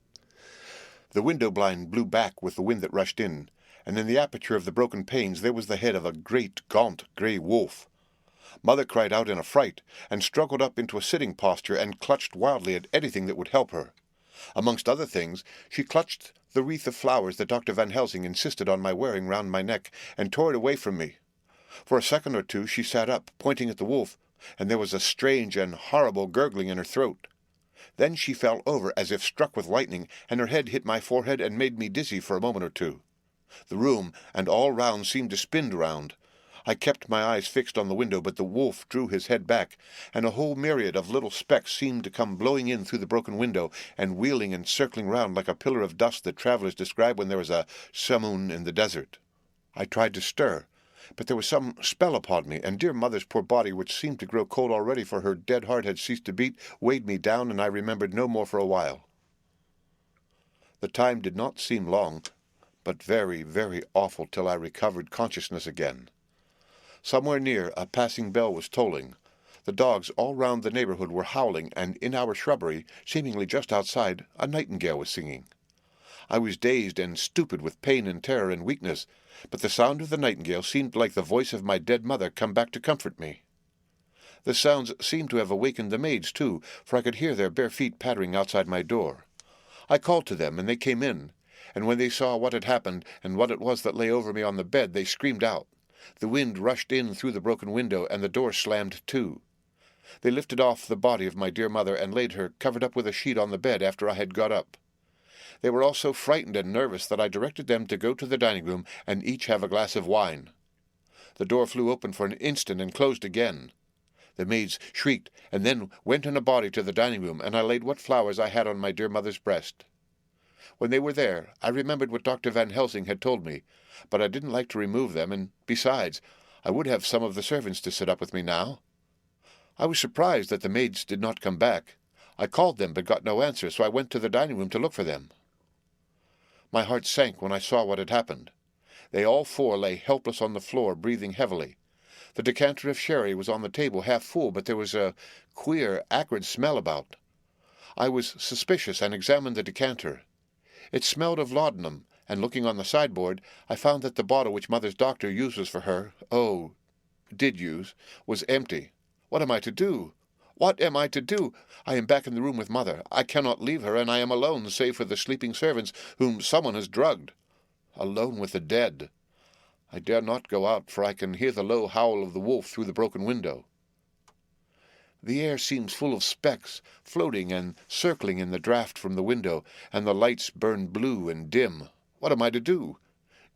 The window blind blew back with the wind that rushed in, and in the aperture of the broken panes there was the head of a great, gaunt, grey wolf. Mother cried out in a fright, and struggled up into a sitting posture, and clutched wildly at anything that would help her. Amongst other things, she clutched the wreath of flowers that Dr. Van Helsing insisted on my wearing round my neck, and tore it away from me. For a second or two she sat up, pointing at the wolf, and there was a strange and horrible gurgling in her throat. Then she fell over as if struck with lightning, and her head hit my forehead and made me dizzy for a moment or two. The room and all round seemed to spin round. I kept my eyes fixed on the window, but the wolf drew his head back, and a whole myriad of little specks seemed to come blowing in through the broken window, and wheeling and circling round like a pillar of dust that travellers describe when there is a simoon in the desert. I tried to stir, but there was some spell upon me, and dear mother's poor body, which seemed to grow cold already, for her dead heart had ceased to beat, weighed me down, and I remembered no more for a while. The time did not seem long, but very, very awful, till I recovered consciousness again. Somewhere near, a passing bell was tolling. The dogs all round the neighbourhood were howling, and in our shrubbery, seemingly just outside, a nightingale was singing. I was dazed and stupid with pain and terror and weakness, but the sound of the nightingale seemed like the voice of my dead mother come back to comfort me. The sounds seemed to have awakened the maids, too, for I could hear their bare feet pattering outside my door. I called to them, and they came in, and when they saw what had happened, and what it was that lay over me on the bed, they screamed out. The wind rushed in through the broken window, and the door slammed to. They lifted off the body of my dear mother, and laid her covered up with a sheet on the bed after I had got up. They were all so frightened and nervous that I directed them to go to the dining-room and each have a glass of wine. The door flew open for an instant and closed again. The maids shrieked, and then went in a body to the dining-room, and I laid what flowers I had on my dear mother's breast. When they were there, I remembered what Dr. Van Helsing had told me, but I didn't like to remove them, and besides, I would have some of the servants to sit up with me now. I was surprised that the maids did not come back. I called them, but got no answer, so I went to the dining-room to look for them. My heart sank when I saw what had happened. They all four lay helpless on the floor, breathing heavily. The decanter of sherry was on the table, half full, but there was a queer, acrid smell about. I was suspicious, and examined the decanter. It smelled of laudanum, and looking on the sideboard, I found that the bottle which mother's doctor uses for her, did use, was empty. What am I to do? What am I to do? I am back in the room with mother. I cannot leave her, and I am alone, save for the sleeping servants, whom someone has drugged. Alone with the dead. I dare not go out, for I can hear the low howl of the wolf through the broken window. The air seems full of specks, floating and circling in the draught from the window, and the lights burn blue and dim. What am I to do?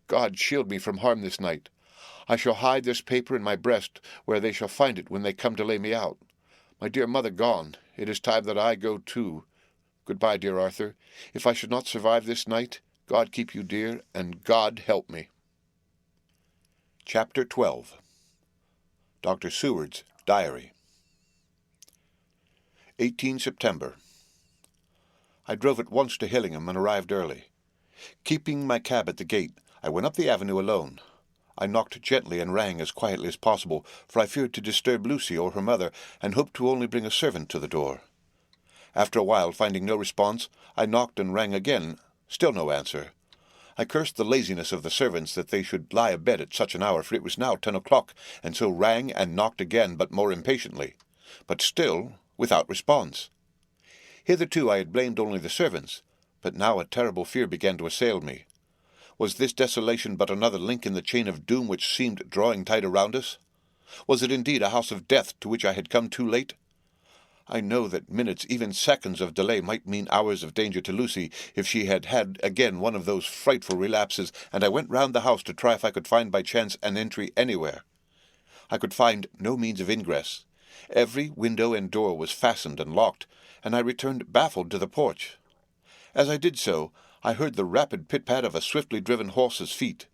God shield me from harm this night. I shall hide this paper in my breast, where they shall find it when they come to lay me out. My dear mother gone, it is time that I go too. Good-bye, dear Arthur. If I should not survive this night, God keep you dear, and God help me. Chapter 12. Dr. Seward's Diary. 18 September. I drove at once to Hillingham and arrived early. Keeping my cab at the gate, I went up the avenue alone. I knocked gently and rang as quietly as possible, for I feared to disturb Lucy or her mother, and hoped to only bring a servant to the door. After a while, finding no response, I knocked and rang again. Still no answer. I cursed the laziness of the servants that they should lie abed at such an hour, for it was now 10 o'clock, and so rang and knocked again, but more impatiently. But still without response. Hitherto I had blamed only the servants, but now a terrible fear began to assail me. Was this desolation but another link in the chain of doom which seemed drawing tight around us? Was it indeed a house of death to which I had come too late? I know that minutes, even seconds of delay might mean hours of danger to Lucy if she had had again one of those frightful relapses, and I went round the house to try if I could find by chance an entry anywhere. I could find no means of ingress. Every window and door was fastened and locked, and I returned baffled to the porch. As I did so, I heard the rapid pit-pat of a swiftly driven horse's feet.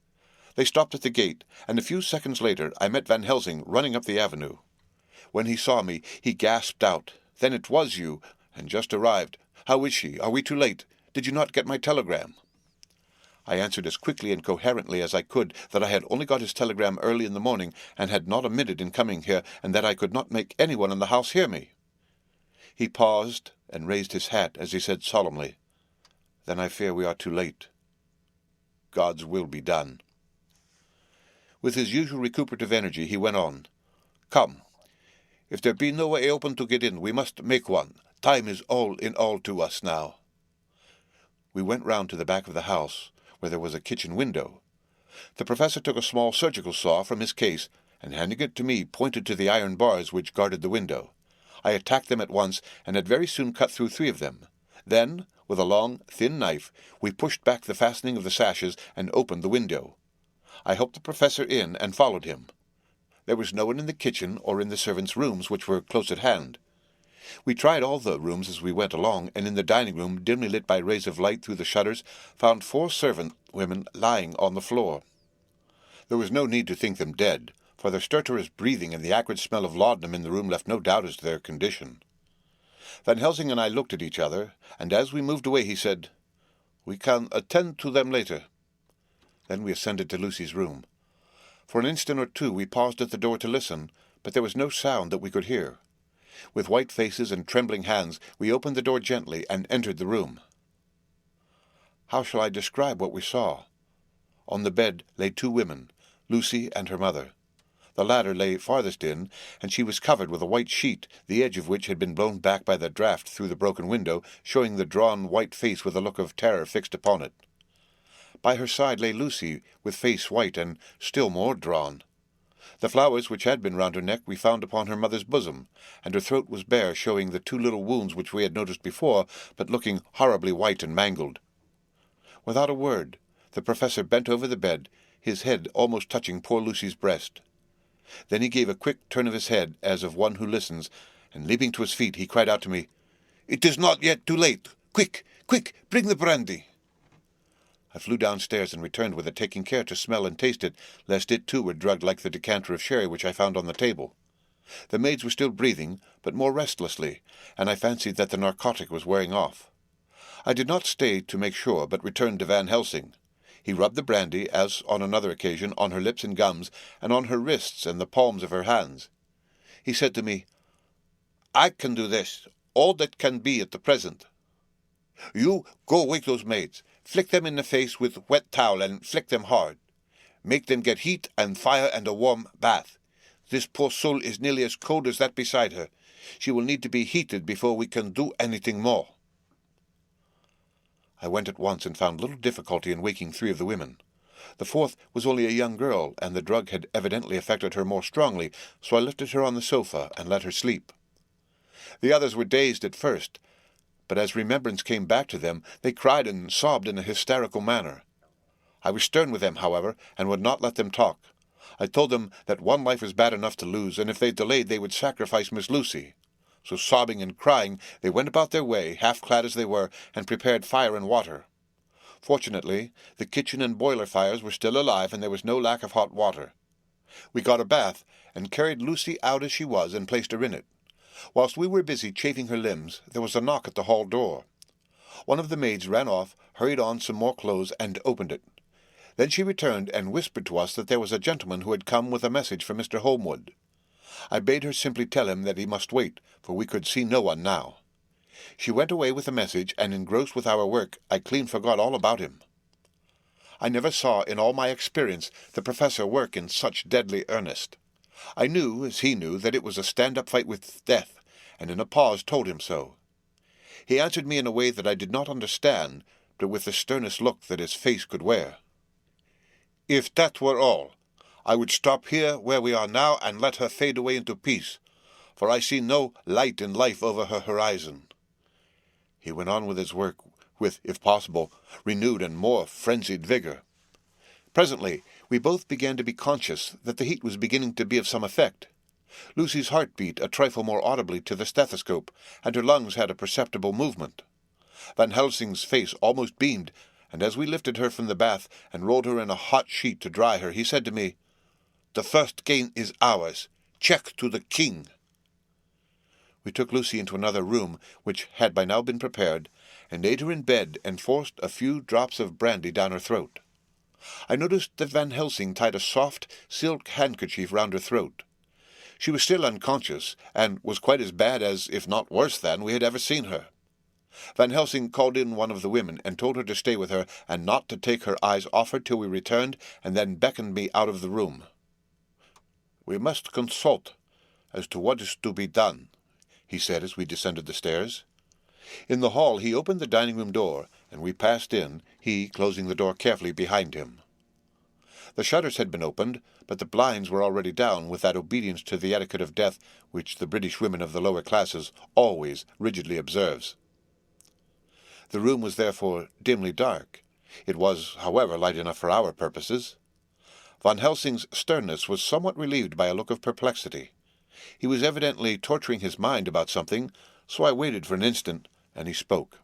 They stopped at the gate, and a few seconds later I met Van Helsing running up the avenue. When he saw me, he gasped out, "Then it was you, and just arrived. How is she? Are we too late? Did you not get my telegram?" I answered as quickly and coherently as I could that I had only got his telegram early in the morning, and had not omitted in coming here, and that I could not make anyone in the house hear me. He paused and raised his hat as he said solemnly, "Then I fear we are too late. God's will be done." With his usual recuperative energy, he went on, "Come. If there be no way open to get in, we must make one. Time is all in all to us now." We went round to the back of the house, where there was a kitchen window. The professor took a small surgical saw from his case, and handing it to me, pointed to the iron bars which guarded the window. I attacked them at once, and had very soon cut through 3 of them. Then, with a long, thin knife, we pushed back the fastening of the sashes and opened the window. I helped the professor in and followed him. There was no one in the kitchen or in the servants' rooms, which were close at hand. We tried all the rooms as we went along, and in the dining room, dimly lit by rays of light through the shutters, found 4 servant women lying on the floor. There was no need to think them dead, for their stertorous breathing and the acrid smell of laudanum in the room left no doubt as to their condition. Van Helsing and I looked at each other, and as we moved away he said, "We can attend to them later." Then we ascended to Lucy's room. For an instant or two we paused at the door to listen, but there was no sound that we could hear. With white faces and trembling hands, we opened the door gently and entered the room. How shall I describe what we saw? On the bed lay 2 women, Lucy and her mother. The latter lay farthest in, and she was covered with a white sheet, the edge of which had been blown back by the draught through the broken window, showing the drawn white face with a look of terror fixed upon it. By her side lay Lucy, with face white and still more drawn. The flowers which had been round her neck we found upon her mother's bosom, and her throat was bare, showing the 2 little wounds which we had noticed before, but looking horribly white and mangled. Without a word, the professor bent over the bed, his head almost touching poor Lucy's breast. Then he gave a quick turn of his head, as of one who listens, and leaping to his feet, he cried out to me, "It is not yet too late! Quick, quick, bring the brandy!" I flew downstairs and returned with it, taking care to smell and taste it, lest it too were drugged like the decanter of sherry which I found on the table. The maids were still breathing, but more restlessly, and I fancied that the narcotic was wearing off. I did not stay to make sure, but returned to Van Helsing. He rubbed the brandy, as on another occasion, on her lips and gums, and on her wrists and the palms of her hands. He said to me, "I can do this, all that can be at the present. You go wake those maids. Flick them in the face with wet towel and flick them hard. Make them get heat and fire and a warm bath. This poor soul is nearly as cold as that beside her. She will need to be heated before we can do anything more." I went at once and found little difficulty in waking 3 of the women. The 4th was only a young girl, and the drug had evidently affected her more strongly, so I lifted her on the sofa and let her sleep. The others were dazed at first, but as remembrance came back to them, they cried and sobbed in a hysterical manner. I was stern with them, however, and would not let them talk. I told them that 1 life was bad enough to lose, and if they delayed they would sacrifice Miss Lucy. So sobbing and crying, they went about their way, half-clad as they were, and prepared fire and water. Fortunately, the kitchen and boiler fires were still alive, and there was no lack of hot water. We got a bath, and carried Lucy out as she was, and placed her in it. Whilst we were busy chafing her limbs, there was a knock at the hall door. One of the maids ran off, hurried on some more clothes, and opened it. Then she returned and whispered to us that there was a gentleman who had come with a message for Mr. Holmwood. I bade her simply tell him that he must wait, for we could see no one now. She went away with the message, and engrossed with our work, I clean forgot all about him. I never saw in all my experience the professor work in such deadly earnest. I knew, as he knew, that it was a stand-up fight with death, and in a pause told him so. He answered me in a way that I did not understand, but with the sternest look that his face could wear. "If that were all, I would stop here where we are now and let her fade away into peace, for I see no light in life over her horizon." He went on with his work, with, if possible, renewed and more frenzied vigor. Presently, we both began to be conscious that the heat was beginning to be of some effect. Lucy's heart beat a trifle more audibly to the stethoscope, and her lungs had a perceptible movement. Van Helsing's face almost beamed, and as we lifted her from the bath and rolled her in a hot sheet to dry her, he said to me, "The first gain is ours. Check to the king." We took Lucy into another room, which had by now been prepared, and laid her in bed and forced a few drops of brandy down her throat. I noticed that Van Helsing tied a soft silk handkerchief round her throat. She was still unconscious, and was quite as bad as, if not worse than, we had ever seen her. Van Helsing called in one of the women, and told her to stay with her, and not to take her eyes off her till we returned, and then beckoned me out of the room. "We must consult as to what is to be done," he said as we descended the stairs. In the hall he opened the dining-room door, and we passed in, he closing the door carefully behind him. The shutters had been opened, but the blinds were already down, with that obedience to the etiquette of death which the British women of the lower classes always rigidly observes. The room was therefore dimly dark. It was, however, light enough for our purposes. Van Helsing's sternness was somewhat relieved by a look of perplexity. He was evidently torturing his mind about something, so I waited for an instant, and he spoke.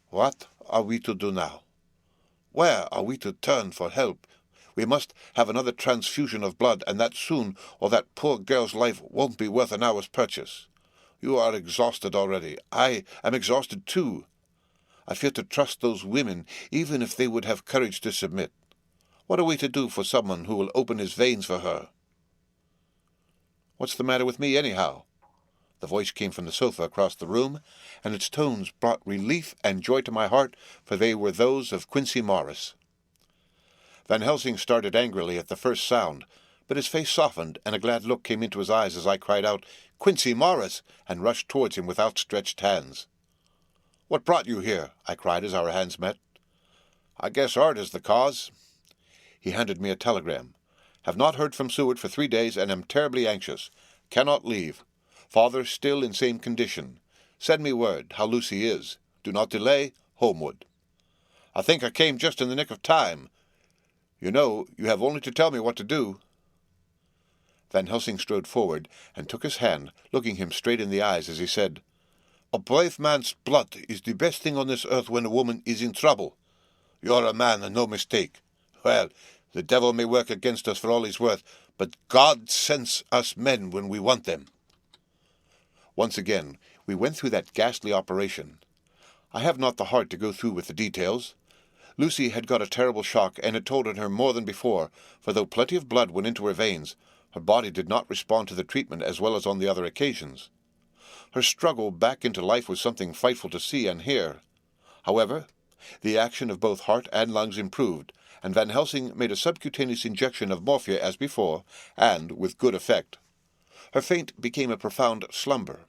"What are we to do now? Where are we to turn for help? We must have another transfusion of blood, and that soon, or that poor girl's life won't be worth an hour's purchase. You are exhausted already. I am exhausted too. I fear to trust those women, even if they would have courage to submit. What are we to do for someone who will open his veins for her?" "What's the matter with me, anyhow?" The voice came from the sofa across the room, and its tones brought relief and joy to my heart, for they were those of Quincy Morris. Van Helsing started angrily at the first sound, but his face softened, and a glad look came into his eyes as I cried out, "Quincy Morris!" and rushed towards him with outstretched hands. "What brought you here?" I cried as our hands met. "I guess art is the cause." He handed me a telegram. "Have not heard from Seward for 3 days, and am terribly anxious. Cannot leave. Father still in same condition. Send me word how Lucy is. Do not delay. Homeward." "I think I came just in the nick of time. You know, you have only to tell me what to do." Van Helsing strode forward and took his hand, looking him straight in the eyes as he said, "A brave man's blood is the best thing on this earth when a woman is in trouble. You're a man and no mistake. Well, the devil may work against us for all he's worth, but God sends us men when we want them." Once again we went through that ghastly operation. I have not the heart to go through with the details. Lucy had got a terrible shock, and it told on her more than before, for though plenty of blood went into her veins, her body did not respond to the treatment as well as on the other occasions. Her struggle back into life was something frightful to see and hear. However, the action of both heart and lungs improved, and Van Helsing made a subcutaneous injection of morphia as before, and with good effect. Her faint became a profound slumber.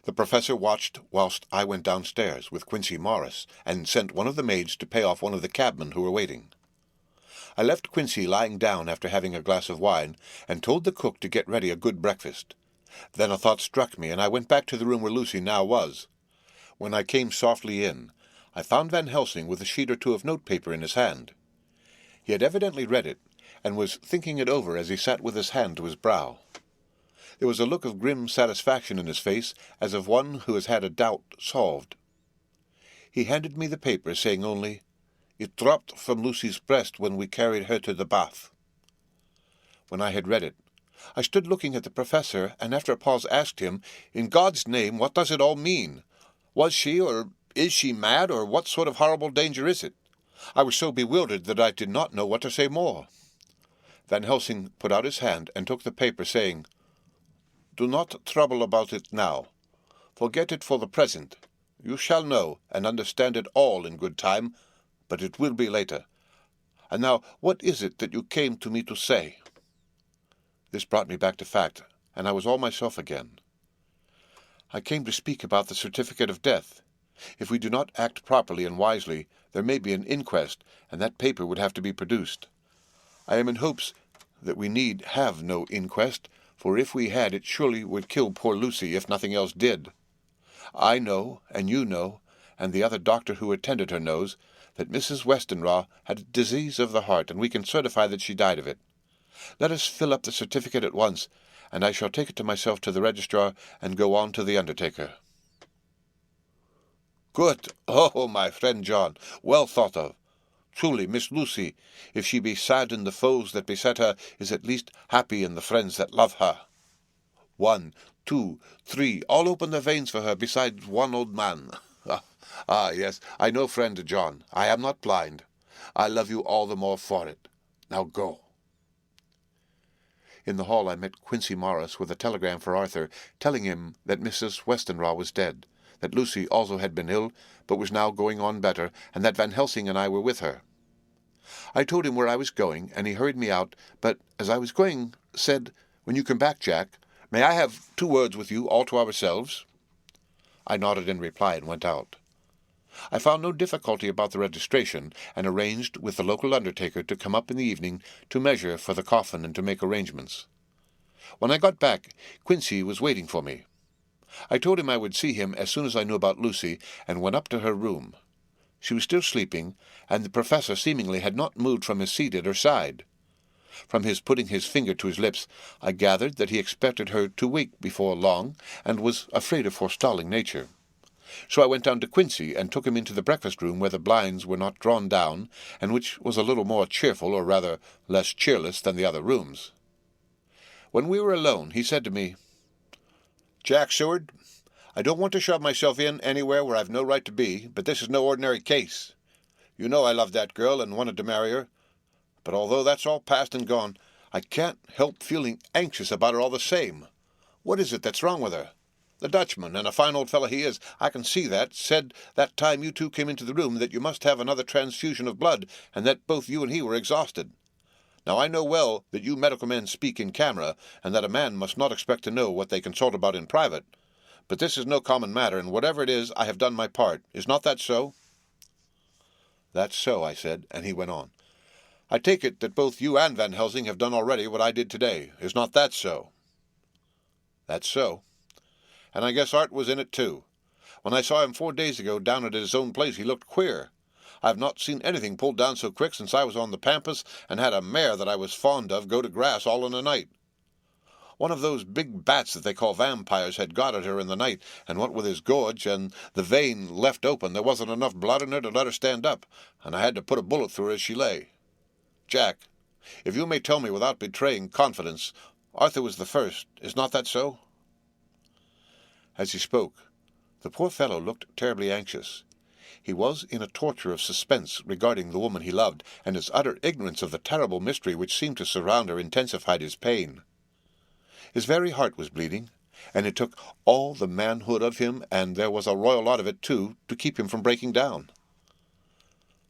The professor watched whilst I went downstairs with Quincy Morris, and sent one of the maids to pay off one of the cabmen who were waiting. I left Quincy lying down after having a glass of wine, and told the cook to get ready a good breakfast. Then a thought struck me, and I went back to the room where Lucy now was. When I came softly in, I found Van Helsing with a sheet or two of notepaper in his hand. He had evidently read it, and was thinking it over as he sat with his hand to his brow. There was a look of grim satisfaction in his face, as of one who has had a doubt solved. He handed me the paper, saying only, "It dropped from Lucy's breast when we carried her to the bath." When I had read it, I stood looking at the professor, and after a pause asked him, "In God's name, what does it all mean? Was she, or is she mad, or what sort of horrible danger is it?" I was so bewildered that I did not know what to say more. Van Helsing put out his hand and took the paper, saying, "Do not trouble about it now. Forget it for the present. You shall know and understand it all in good time, but it will be later. And now, what is it that you came to me to say?" This brought me back to fact, and I was all myself again. "I came to speak about the certificate of death. If we do not act properly and wisely, there may be an inquest, and that paper would have to be produced. I am in hopes that we need have no inquest, for if we had, it surely would kill poor Lucy, if nothing else did. I know, and you know, and the other doctor who attended her knows, that Mrs. Westenra had a disease of the heart, and we can certify that she died of it. Let us fill up the certificate at once, and I shall take it to myself to the registrar, and go on to the undertaker." Good. Oh, my friend John, well thought of. Truly, Miss Lucy, if she be sad in the foes that beset her, is at least happy in the friends that love her. 1, 2, 3, all open their veins for her, besides one old man. Yes, I know, friend John, I am not blind. I love you all the more for it. Now go. In the hall I met Quincy Morris with a telegram for Arthur, telling him that Mrs. Westenra was dead, that Lucy also had been ill, but was now going on better, and that Van Helsing and I were with her. I told him where I was going, and he hurried me out, but as I was going, said, "When you come back, Jack, may I have 2 words with you, all to ourselves?" I nodded in reply and went out. I found no difficulty about the registration, and arranged with the local undertaker to come up in the evening to measure for the coffin and to make arrangements. When I got back, Quincy was waiting for me. I told him I would see him as soon as I knew about Lucy, and went up to her room. She was still sleeping, and the professor seemingly had not moved from his seat at her side. From his putting his finger to his lips, I gathered that he expected her to wake before long, and was afraid of forestalling nature. So I went down to Quincy and took him into the breakfast-room where the blinds were not drawn down, and which was a little more cheerful, or rather less cheerless, than the other rooms. When we were alone, he said to me, "Jack Seward, I don't want to shove myself in anywhere where I've no right to be, but this is no ordinary case. You know I loved that girl and wanted to marry her, but although that's all past and gone, I can't help feeling anxious about her all the same. What is it that's wrong with her? The Dutchman, and a fine old fellow he is, I can see that, said that time you 2 came into the room that you must have another transfusion of blood, and that both you and he were exhausted. Now I know well that you medical men speak in camera, and that a man must not expect to know what they consult about in private. But this is no common matter, and whatever it is, I have done my part. Is not that so?" "That's so," I said, and he went on. "I take it that both you and Van Helsing have done already what I did today. Is not that so?" "That's so. And I guess Art was in it too. When I saw him 4 days ago down at his own place, he looked queer. I have not seen anything pulled down so quick since I was on the pampas and had a mare that I was fond of go to grass all in a night. One of those big bats that they call vampires had got at her in the night, and what with his gorge and the vein left open, there wasn't enough blood in her to let her stand up, and I had to put a bullet through her as she lay. Jack, if you may tell me without betraying confidence, Arthur was the first. Is not that so?" As he spoke, the poor fellow looked terribly anxious. He was in a torture of suspense regarding the woman he loved, and his utter ignorance of the terrible mystery which seemed to surround her intensified his pain. His very heart was bleeding, and it took all the manhood of him, and there was a royal lot of it too, to keep him from breaking down.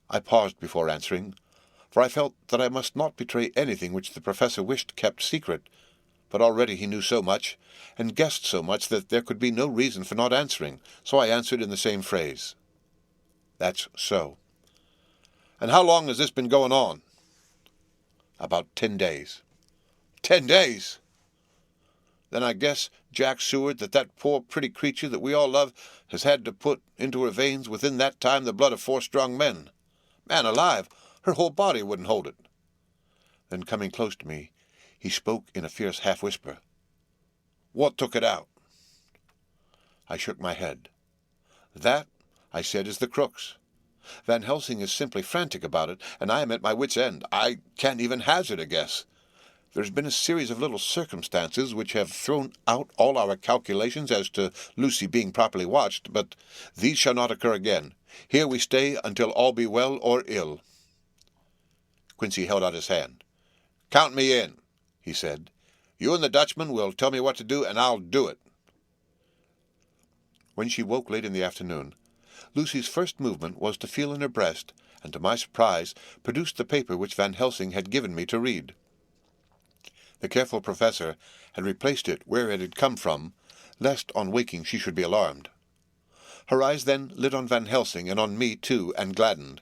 I paused before answering, for I felt that I must not betray anything which the professor wished kept secret, but already he knew so much, and guessed so much, that there could be no reason for not answering, so I answered in the same phrase. "That's so." "And how long has this been going on?" "About 10 days. 10 days! Then I guess, Jack Seward, that poor pretty creature that we all love has had to put into her veins within that time the blood of 4 strong men. Man alive, her whole body wouldn't hold it." Then coming close to me, he spoke in a fierce half-whisper. "What took it out?" I shook my head. "That," I said, "is the crux. Van Helsing is simply frantic about it, and I am at my wit's end. I can't even hazard a guess. There's been a series of little circumstances which have thrown out all our calculations as to Lucy being properly watched, but these shall not occur again. Here we stay until all be well or ill." Quincy held out his hand. "Count me in," he said. "You and the Dutchman will tell me what to do, and I'll do it." When she woke late in the afternoon, Lucy's first movement was to feel in her breast, and to my surprise produced the paper which Van Helsing had given me to read. The careful professor had replaced it where it had come from, lest on waking she should be alarmed. Her eyes then lit on Van Helsing, and on me too, and gladdened.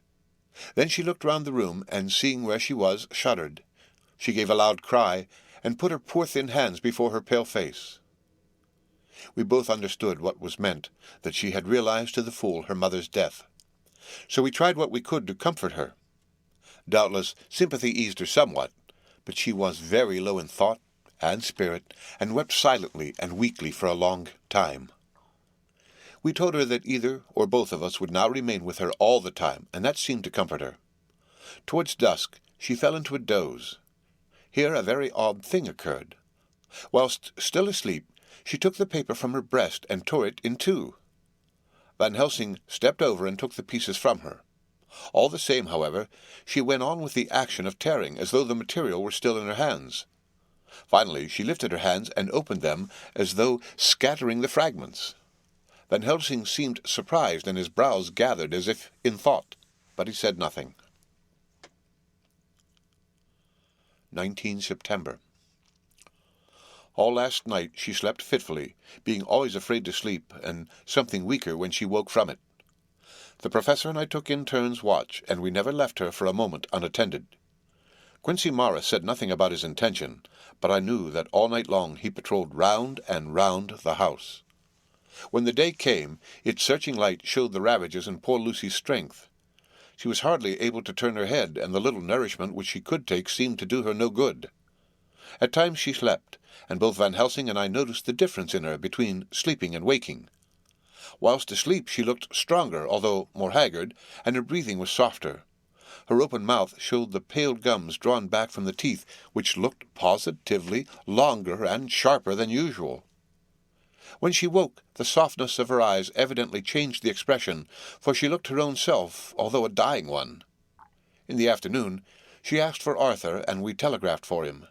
Then she looked round the room, and seeing where she was, shuddered. She gave a loud cry, and put her poor thin hands before her pale face. We both understood what was meant, that she had realized to the full her mother's death. So we tried what we could to comfort her. Doubtless sympathy eased her somewhat, but she was very low in thought and spirit, and wept silently and weakly for a long time. We told her that either or both of us would now remain with her all the time, and that seemed to comfort her. Towards dusk she fell into a doze. Here a very odd thing occurred. Whilst still asleep, she took the paper from her breast and tore it in two. Van Helsing stepped over and took the pieces from her. All the same, however, she went on with the action of tearing, as though the material were still in her hands. Finally she lifted her hands and opened them, as though scattering the fragments. Van Helsing seemed surprised, and his brows gathered as if in thought, but he said nothing. 19 September. All last night she slept fitfully, being always afraid to sleep, and something weaker when she woke from it. The professor and I took in turns watch, and we never left her for a moment unattended. Quincy Morris said nothing about his intention, but I knew that all night long he patrolled round and round the house. When the day came, its searching light showed the ravages in poor Lucy's strength. She was hardly able to turn her head, and the little nourishment which she could take seemed to do her no good. At times she slept, and both Van Helsing and I noticed the difference in her between sleeping and waking. Whilst asleep she looked stronger, although more haggard, and her breathing was softer. Her open mouth showed the pale gums drawn back from the teeth, which looked positively longer and sharper than usual. When she woke, the softness of her eyes evidently changed the expression, for she looked her own self, although a dying one. In the afternoon she asked for Arthur, and we telegraphed for him.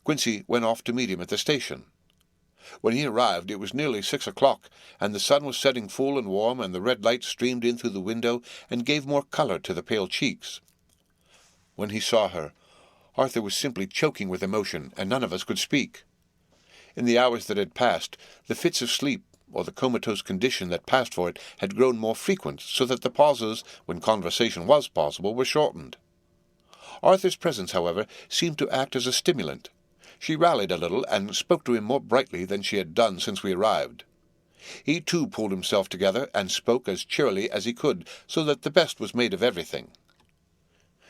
Quincy went off to meet him at the station. When he arrived it was nearly 6 o'clock, and the sun was setting full and warm, and the red light streamed in through the window and gave more colour to the pale cheeks. When he saw her, Arthur was simply choking with emotion, and none of us could speak. In the hours that had passed, the fits of sleep, or the comatose condition that passed for it, had grown more frequent, so that the pauses, when conversation was possible, were shortened. Arthur's presence, however, seemed to act as a stimulant. She rallied a little, and spoke to him more brightly than she had done since we arrived. He too pulled himself together, and spoke as cheerily as he could, so that the best was made of everything.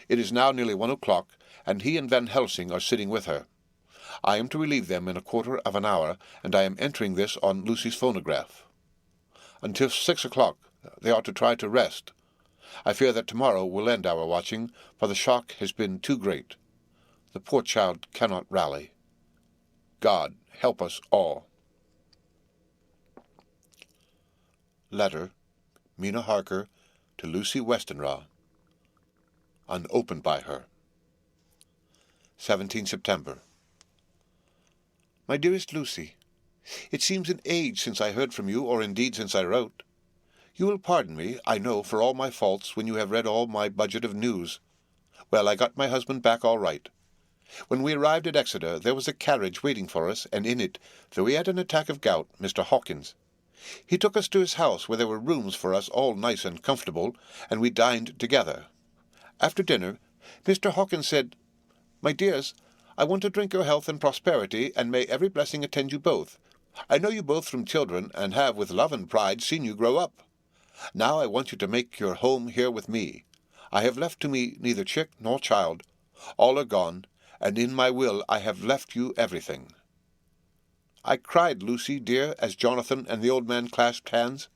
It is now nearly 1 o'clock, and he and Van Helsing are sitting with her. I am to relieve them in a quarter of an hour, and I am entering this on Lucy's phonograph. Until 6 o'clock they are to try to rest. I fear that tomorrow will end our watching, for the shock has been too great. The poor child cannot rally. God help us all. Letter, Mina Harker, to Lucy Westenra, unopened by her. 17 September. My dearest Lucy, it seems an age since I heard from you, or indeed since I wrote. You will pardon me, I know, for all my faults when you have read all my budget of news. Well, I got my husband back all right. When we arrived at Exeter, there was a carriage waiting for us, and in it, though he had an attack of gout, Mr. Hawkins. He took us to his house, where there were rooms for us all nice and comfortable, and we dined together. After dinner, Mr. Hawkins said, My dears, I want to drink your health and prosperity, and may every blessing attend you both. I know you both from children, and have with love and pride seen you grow up. Now I want you to make your home here with me. I have left to me neither chick nor child. All are gone, and in my will I have left you everything. I cried, Lucy, dear, as Jonathan and the old man clasped hands.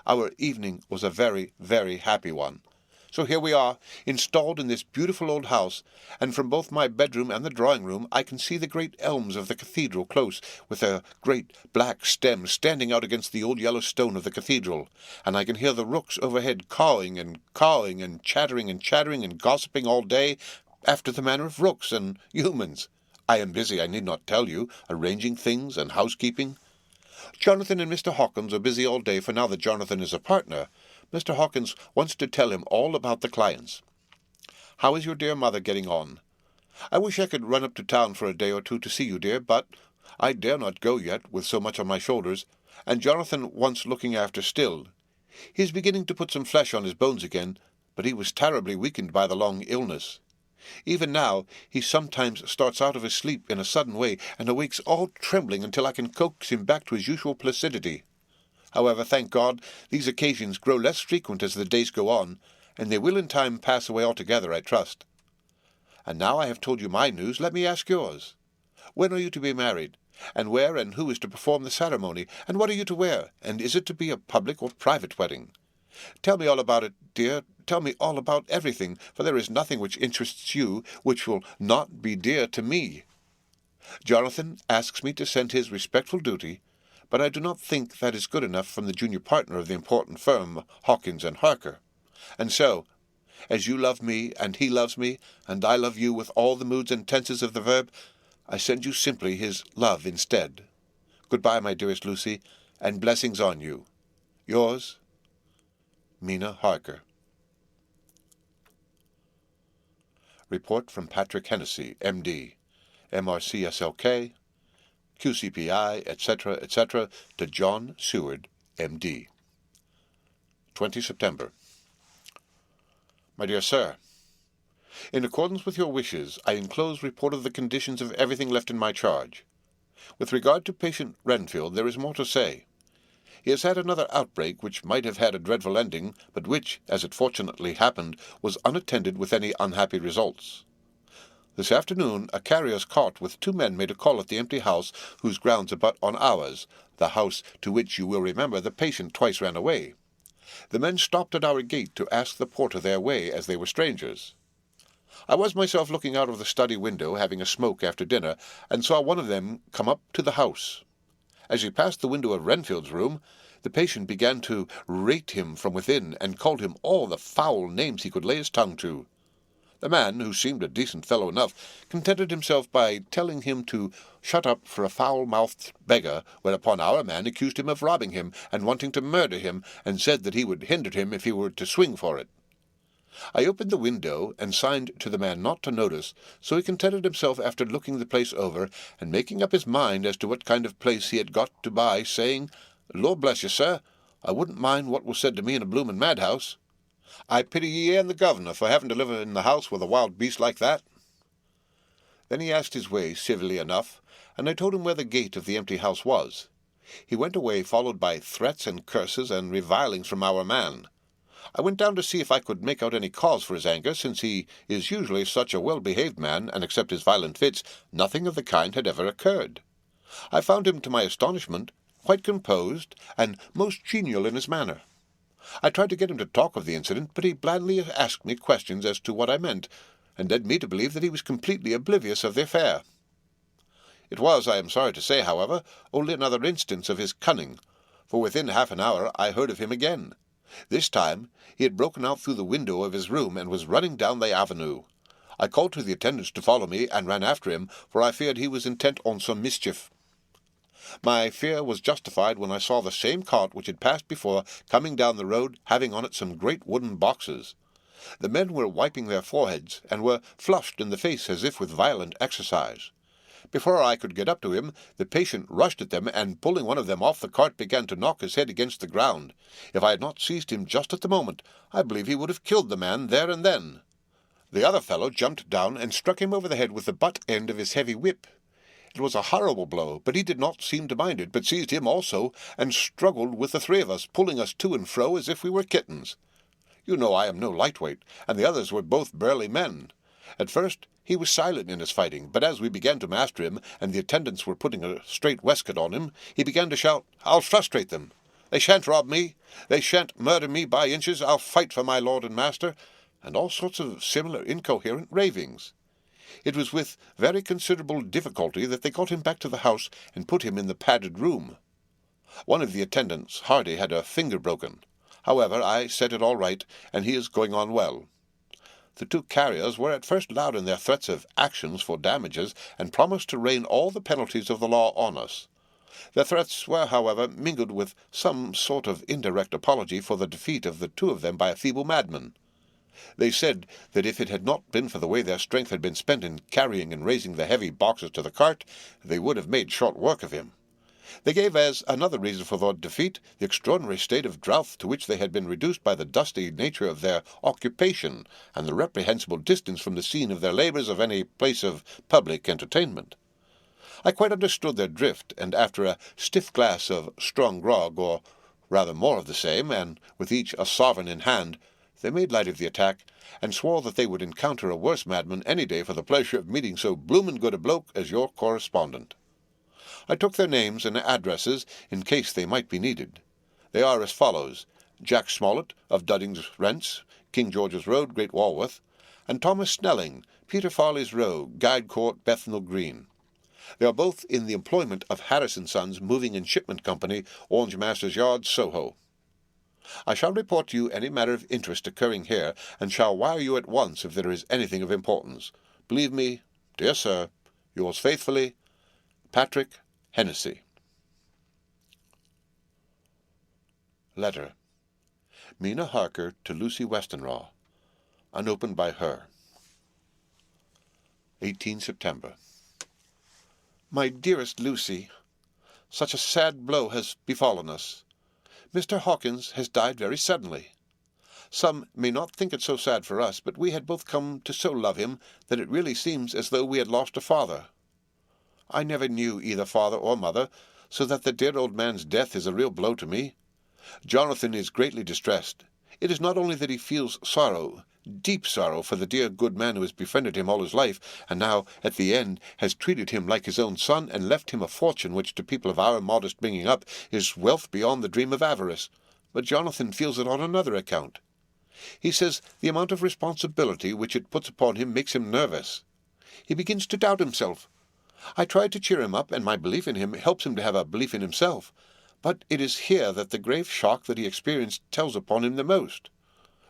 Our evening was a very, very happy one. So here we are, installed in this beautiful old house, and from both my bedroom and the drawing-room I can see the great elms of the cathedral close, with their great black stems standing out against the old yellow stone of the cathedral, and I can hear the rooks overhead cawing and chattering and gossiping all day, after the manner of rooks and humans. I am busy, I need not tell you, arranging things and housekeeping. Jonathan and Mr. Hawkins are busy all day, for now that Jonathan is a partner, Mr. Hawkins wants to tell him all about the clients. How is your dear mother getting on? I wish I could run up to town for a day or two to see you, dear, but I dare not go yet, with so much on my shoulders, and Jonathan wants looking after still. He is beginning to put some flesh on his bones again, but he was terribly weakened by the long illness. Even now he sometimes starts out of his sleep in a sudden way, and awakes all trembling until I can coax him back to his usual placidity. However, thank God, these occasions grow less frequent as the days go on, and they will in time pass away altogether, I trust. And now I have told you my news, let me ask yours. When are you to be married? And where and who is to perform the ceremony? And what are you to wear? And is it to be a public or private wedding? Tell me all about it, dear. Tell me all about everything, for there is nothing which interests you which will not be dear to me. Jonathan asks me to send his respectful duty, but I do not think that is good enough from the junior partner of the important firm, Hawkins and Harker. And so, as you love me, and he loves me, and I love you with all the moods and tenses of the verb, I send you simply his love instead. Goodbye, my dearest Lucy, and blessings on you. Yours, Mina Harker. Report from Patrick Hennessy, M.D., MRCSLK, QCPI, etc., etc., to John Seward, M.D. 20 September. My dear Sir, in accordance with your wishes, I enclose report of the conditions of everything left in my charge. With regard to patient Renfield, there is more to say. He has had another outbreak which might have had a dreadful ending, but which, as it fortunately happened, was unattended with any unhappy results. This afternoon a carrier's cart with 2 men made a call at the empty house whose grounds abut on ours, the house to which, you will remember, the patient twice ran away. The men stopped at our gate to ask the porter their way, as they were strangers. I was myself looking out of the study window, having a smoke after dinner, and saw one of them come up to the house. As he passed the window of Renfield's room, the patient began to rate him from within, and called him all the foul names he could lay his tongue to. The man, who seemed a decent fellow enough, contented himself by telling him to shut up for a foul-mouthed beggar, whereupon our man accused him of robbing him, and wanting to murder him, and said that he would hinder him if he were to swing for it. I opened the window, and signed to the man not to notice, so he contented himself after looking the place over, and making up his mind as to what kind of place he had got to buy, saying, "Lord bless you, sir, I wouldn't mind what was said to me in a bloomin' madhouse. I pity ye and the governor for having to live in the house with a wild beast like that." Then he asked his way civilly enough, and I told him where the gate of the empty house was. He went away, followed by threats and curses and revilings from our man. I went down to see if I could make out any cause for his anger, since he is usually such a well-behaved man, and except his violent fits, nothing of the kind had ever occurred. I found him, to my astonishment, quite composed, and most genial in his manner. I tried to get him to talk of the incident, but he blandly asked me questions as to what I meant, and led me to believe that he was completely oblivious of the affair. It was, I am sorry to say, however, only another instance of his cunning, for within half an hour I heard of him again. This time he had broken out through the window of his room, and was running down the avenue. I called to the attendants to follow me, and ran after him, for I feared he was intent on some mischief. My fear was justified when I saw the same cart which had passed before coming down the road, having on it some great wooden boxes. The men were wiping their foreheads, and were flushed in the face as if with violent exercise. Before I could get up to him, the patient rushed at them, and pulling one of them off the cart began to knock his head against the ground. If I had not seized him just at the moment, I believe he would have killed the man there and then. The other fellow jumped down and struck him over the head with the butt end of his heavy whip. It was a horrible blow, but he did not seem to mind it, but seized him also, and struggled with the 3 of us, pulling us to and fro as if we were kittens. You know I am no lightweight, and the others were both burly men. At first he was silent in his fighting, but as we began to master him, and the attendants were putting a strait waistcoat on him, he began to shout, "I'll frustrate them! They shan't rob me! They shan't murder me by inches! I'll fight for my lord and master!" and all sorts of similar incoherent ravings. It was with very considerable difficulty that they got him back to the house and put him in the padded room. One of the attendants, Hardy, had a finger broken. However, I set it all right, and he is going on well. The 2 carriers were at first loud in their threats of actions for damages, and promised to rain all the penalties of the law on us. Their threats were, however, mingled with some sort of indirect apology for the defeat of the 2 of them by a feeble madman. They said that if it had not been for the way their strength had been spent in carrying and raising the heavy boxes to the cart, they would have made short work of him. They gave as another reason for their defeat the extraordinary state of drought to which they had been reduced by the dusty nature of their occupation, and the reprehensible distance from the scene of their labours of any place of public entertainment. I quite understood their drift, and after a stiff glass of strong grog, or rather more of the same, and with each a sovereign in hand, they made light of the attack, and swore that they would encounter a worse madman any day for the pleasure of meeting so bloomin' good a bloke as your correspondent. I took their names and addresses in case they might be needed. They are as follows: Jack Smollett, of Dudding's Rents, King George's Road, Great Walworth, and Thomas Snelling, Peter Farley's Row, Guide Court, Bethnal Green. They are both in the employment of Harris and Sons Moving and Shipment Company, Orange Masters Yard, Soho. I shall report to you any matter of interest occurring here, and shall wire you at once if there is anything of importance. Believe me, dear sir, yours faithfully, Patrick Hennessy. Letter. Mina Harker to Lucy Westenra, unopened by her. 18 September. My dearest Lucy, such a sad blow has befallen us. Mr. Hawkins has died very suddenly. Some may not think it so sad for us, but we had both come to so love him that it really seems as though we had lost a father. I never knew either father or mother, so that the dear old man's death is a real blow to me. Jonathan is greatly distressed. It is not only that he feels sorrow, deep sorrow, for the dear good man who has befriended him all his life, and now, at the end, has treated him like his own son, and left him a fortune which, to people of our modest bringing up, is wealth beyond the dream of avarice, but Jonathan feels it on another account. He says the amount of responsibility which it puts upon him makes him nervous. He begins to doubt himself. I try to cheer him up, and my belief in him helps him to have a belief in himself, but it is here that the grave shock that he experienced tells upon him the most.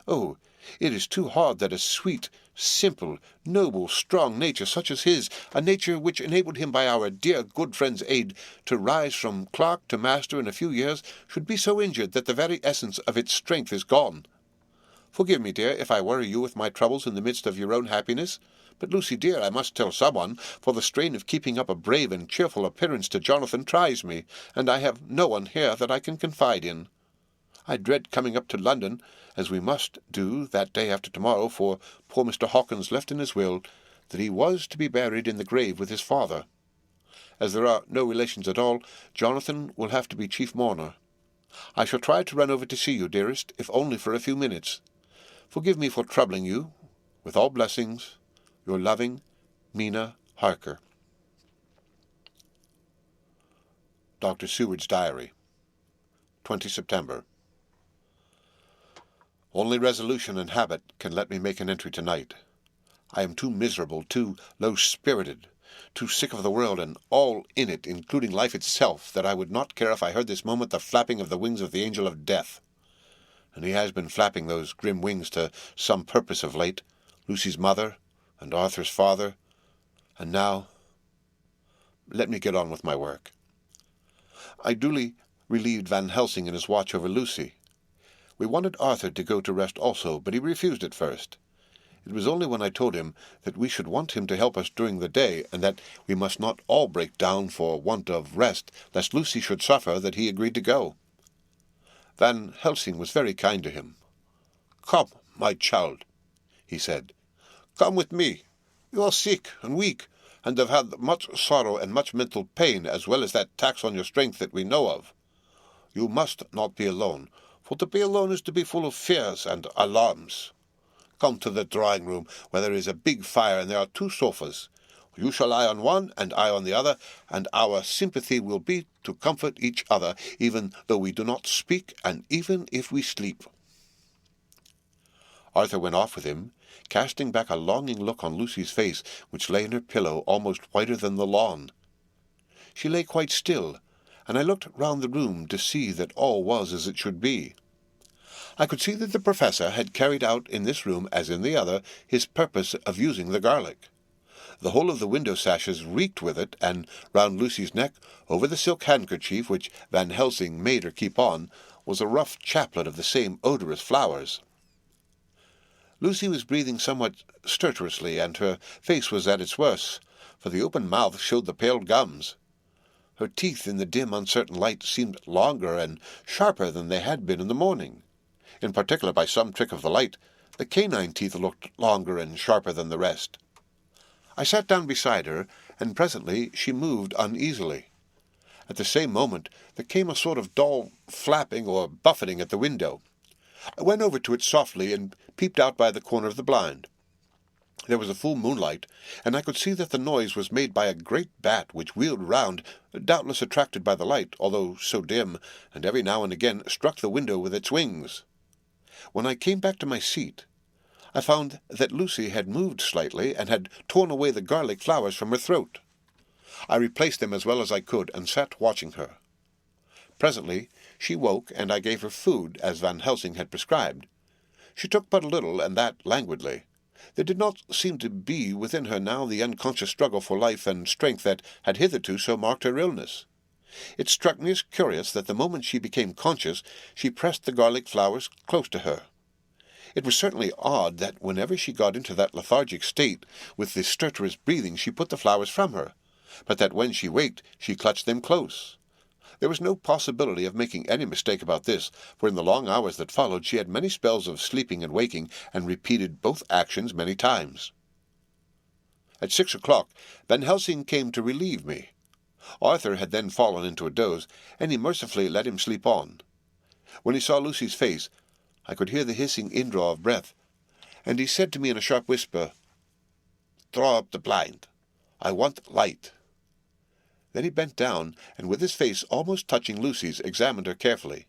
Oh, it is too hard that a sweet, simple, noble, strong nature such as his, a nature which enabled him by our dear good friend's aid to rise from clerk to master in a few years, should be so injured that the very essence of its strength is gone. Forgive me, dear, if I worry you with my troubles in the midst of your own happiness. But, Lucy, dear, I must tell someone, for the strain of keeping up a brave and cheerful appearance to Jonathan tries me, and I have no one here that I can confide in. I dread coming up to London, as we must do that day after tomorrow, for poor Mr. Hawkins left in his will that he was to be buried in the grave with his father. As there are no relations at all, Jonathan will have to be chief mourner. I shall try to run over to see you, dearest, if only for a few minutes. Forgive me for troubling you. With all blessings, your loving Mina Harker. Dr. Seward's Diary, 20 September. Only resolution and habit can let me make an entry tonight. I am too miserable, too low-spirited, too sick of the world and all in it, including life itself, that I would not care if I heard this moment the flapping of the wings of the angel of death. And he has been flapping those grim wings to some purpose of late, Lucy's mother, and Arthur's father, and now let me get on with my work. I duly relieved Van Helsing in his watch over Lucy. We wanted Arthur to go to rest also, but he refused at first. It was only when I told him that we should want him to help us during the day, and that we must not all break down for want of rest, lest Lucy should suffer, that he agreed to go. Van Helsing was very kind to him. "Come, my child," he said. "Come with me. You are sick and weak, and have had much sorrow and much mental pain, as well as that tax on your strength that we know of. You must not be alone, for to be alone is to be full of fears and alarms. Come to the drawing-room, where there is a big fire and there are 2 sofas. You shall lie on one and I on the other, and our sympathy will be to comfort each other, even though we do not speak and even if we sleep." Arthur went off with him, casting back a longing look on Lucy's face, which lay in her pillow almost whiter than the lawn. She lay quite still, and I looked round the room to see that all was as it should be. I could see that the professor had carried out in this room, as in the other, his purpose of using the garlic. The whole of the window sashes reeked with it, and round Lucy's neck, over the silk handkerchief which Van Helsing made her keep on, was a rough chaplet of the same odorous flowers. Lucy was breathing somewhat stertorously, and her face was at its worst, for the open mouth showed the pale gums. Her teeth in the dim, uncertain light seemed longer and sharper than they had been in the morning. In particular, by some trick of the light, the canine teeth looked longer and sharper than the rest. I sat down beside her, and presently she moved uneasily. At the same moment there came a sort of dull flapping or buffeting at the window. I went over to it softly and peeped out by the corner of the blind. There was a full moonlight, and I could see that the noise was made by a great bat which wheeled round, doubtless attracted by the light, although so dim, and every now and again struck the window with its wings. When I came back to my seat, I found that Lucy had moved slightly and had torn away the garlic flowers from her throat. I replaced them as well as I could and sat watching her. Presently she woke, and I gave her food, as Van Helsing had prescribed. She took but a little, and that languidly. There did not seem to be within her now the unconscious struggle for life and strength that had hitherto so marked her illness. It struck me as curious that the moment she became conscious, she pressed the garlic flowers close to her. It was certainly odd that whenever she got into that lethargic state, with the stertorous breathing, she put the flowers from her, but that when she waked, she clutched them close. There was no possibility of making any mistake about this, for in the long hours that followed she had many spells of sleeping and waking, and repeated both actions many times. At 6 o'clock, Van Helsing came to relieve me. Arthur had then fallen into a doze, and he mercifully let him sleep on. When he saw Lucy's face, I could hear the hissing indraw of breath, and he said to me in a sharp whisper, "Draw up the blind. I want light." Then he bent down, and with his face almost touching Lucy's, examined her carefully.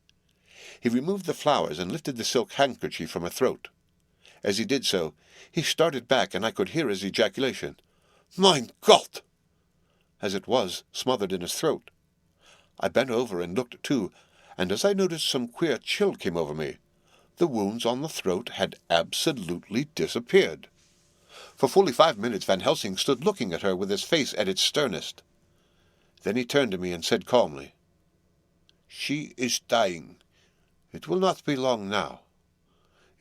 He removed the flowers and lifted the silk handkerchief from her throat. As he did so, he started back, and I could hear his ejaculation, "Mein Gott!" as it was smothered in his throat. I bent over and looked too, and as I noticed, some queer chill came over me. The wounds on the throat had absolutely disappeared. For fully 5 minutes Van Helsing stood looking at her with his face at its sternest. Then he turned to me and said calmly, "She is dying. It will not be long now.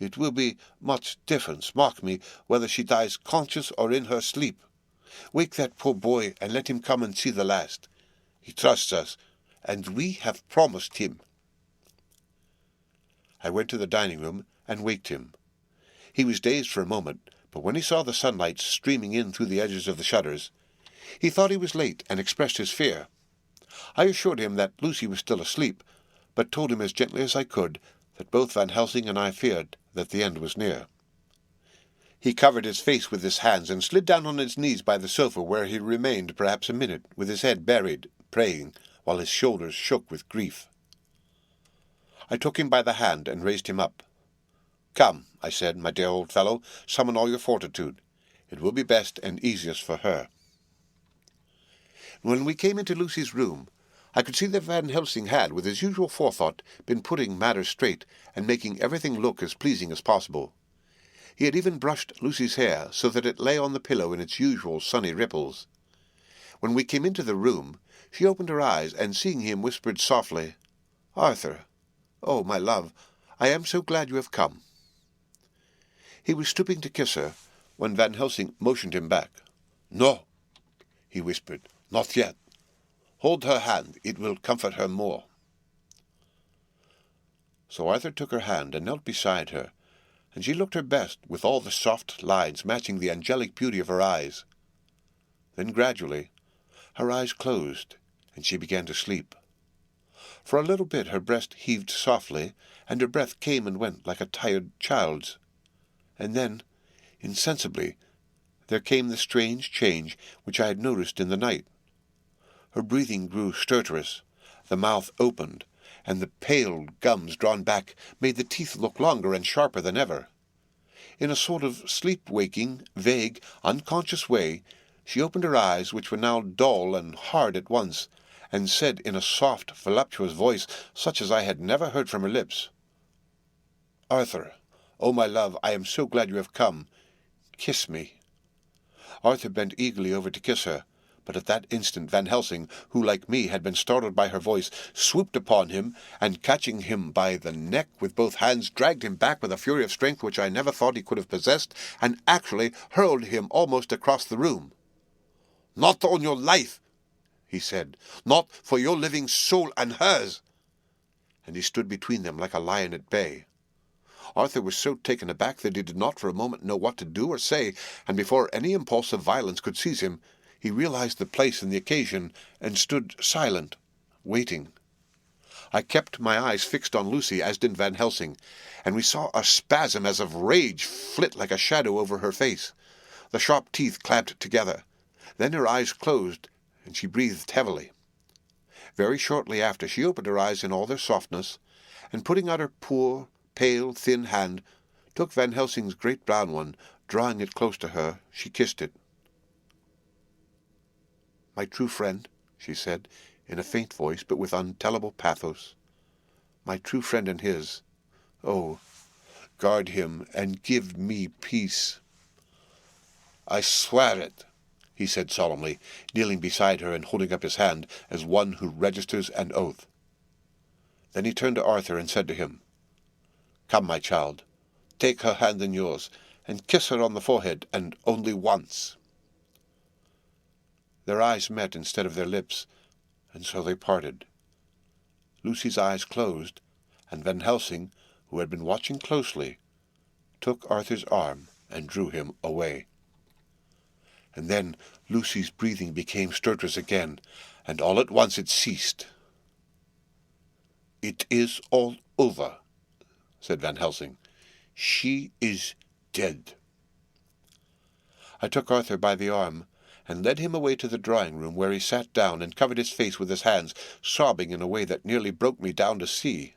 It will be much difference, mark me, whether she dies conscious or in her sleep. Wake that poor boy and let him come and see the last. He trusts us, and we have promised him." I went to the dining-room and waked him. He was dazed for a moment, but when he saw the sunlight streaming in through the edges of the shutters, he thought he was late and expressed his fear. I assured him that Lucy was still asleep, but told him as gently as I could that both Van Helsing and I feared that the end was near. He covered his face with his hands and slid down on his knees by the sofa, where he remained perhaps a minute, with his head buried, praying, while his shoulders shook with grief. I took him by the hand and raised him up. "Come," I said, "my dear old fellow, summon all your fortitude. It will be best and easiest for her." When we came into Lucy's room, I could see that Van Helsing had, with his usual forethought, been putting matters straight, and making everything look as pleasing as possible. He had even brushed Lucy's hair, so that it lay on the pillow in its usual sunny ripples. When we came into the room, she opened her eyes, and seeing him, whispered softly, "Arthur, oh, my love, I am so glad you have come." He was stooping to kiss her, when Van Helsing motioned him back. "No," he whispered, "not yet. Hold her hand, it will comfort her more." So Arthur took her hand and knelt beside her, and she looked her best, with all the soft lines matching the angelic beauty of her eyes. Then gradually her eyes closed, and she began to sleep. For a little bit her breast heaved softly, and her breath came and went like a tired child's. And then, insensibly, there came the strange change which I had noticed in the night. Her breathing grew stertorous, the mouth opened, and the pale gums drawn back made the teeth look longer and sharper than ever. In a sort of sleep-waking, vague, unconscious way, she opened her eyes, which were now dull and hard at once, and said in a soft, voluptuous voice, such as I had never heard from her lips, "Arthur, oh, my love, I am so glad you have come. Kiss me." Arthur bent eagerly over to kiss her, but at that instant Van Helsing, who, like me, had been startled by her voice, swooped upon him, and catching him by the neck with both hands, dragged him back with a fury of strength which I never thought he could have possessed, and actually hurled him almost across the room. "Not on your life," he said, "not for your living soul and hers." And he stood between them like a lion at bay. Arthur was so taken aback that he did not for a moment know what to do or say, and before any impulse of violence could seize him, he realized the place and the occasion, and stood silent, waiting. I kept my eyes fixed on Lucy, as did Van Helsing, and we saw a spasm as of rage flit like a shadow over her face. the sharp teeth clamped together. Then her eyes closed, and she breathed heavily. Very shortly after, she opened her eyes in all their softness, and putting out her poor, pale, thin hand, took Van Helsing's great brown one. Drawing it close to her, she kissed it. "My true friend," she said, in a faint voice, but with untellable pathos. "My true friend and his. Oh, guard him and give me peace." "I swear it," he said solemnly, kneeling beside her and holding up his hand as one who registers an oath. Then he turned to Arthur and said to him, "Come, my child, take her hand in yours, and kiss her on the forehead, and only once." Their eyes met instead of their lips, and so they parted. Lucy's eyes closed, and Van Helsing, who had been watching closely, took Arthur's arm and drew him away. And then Lucy's breathing became stertorous again, and all at once it ceased. "It is all over," said Van Helsing. "She is dead." I took Arthur by the arm, and led him away to the drawing-room, where he sat down and covered his face with his hands, sobbing in a way that nearly broke me down to see.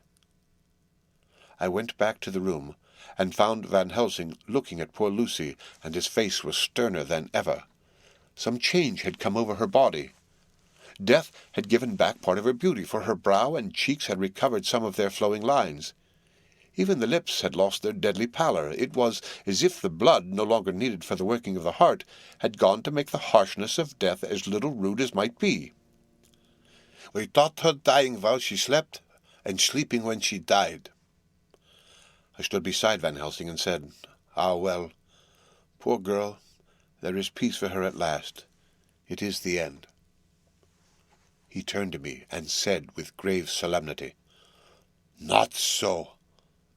I went back to the room, and found Van Helsing looking at poor Lucy, and his face was sterner than ever. Some change had come over her body. Death had given back part of her beauty, for her brow and cheeks had recovered some of their flowing lines. Even the lips had lost their deadly pallor. It was as if the blood, no longer needed for the working of the heart, had gone to make the harshness of death as little rude as might be. "We thought her dying while she slept, and sleeping when she died." I stood beside Van Helsing and said, "Ah, well, poor girl, there is peace for her at last. It is the end." He turned to me and said with grave solemnity, "Not so.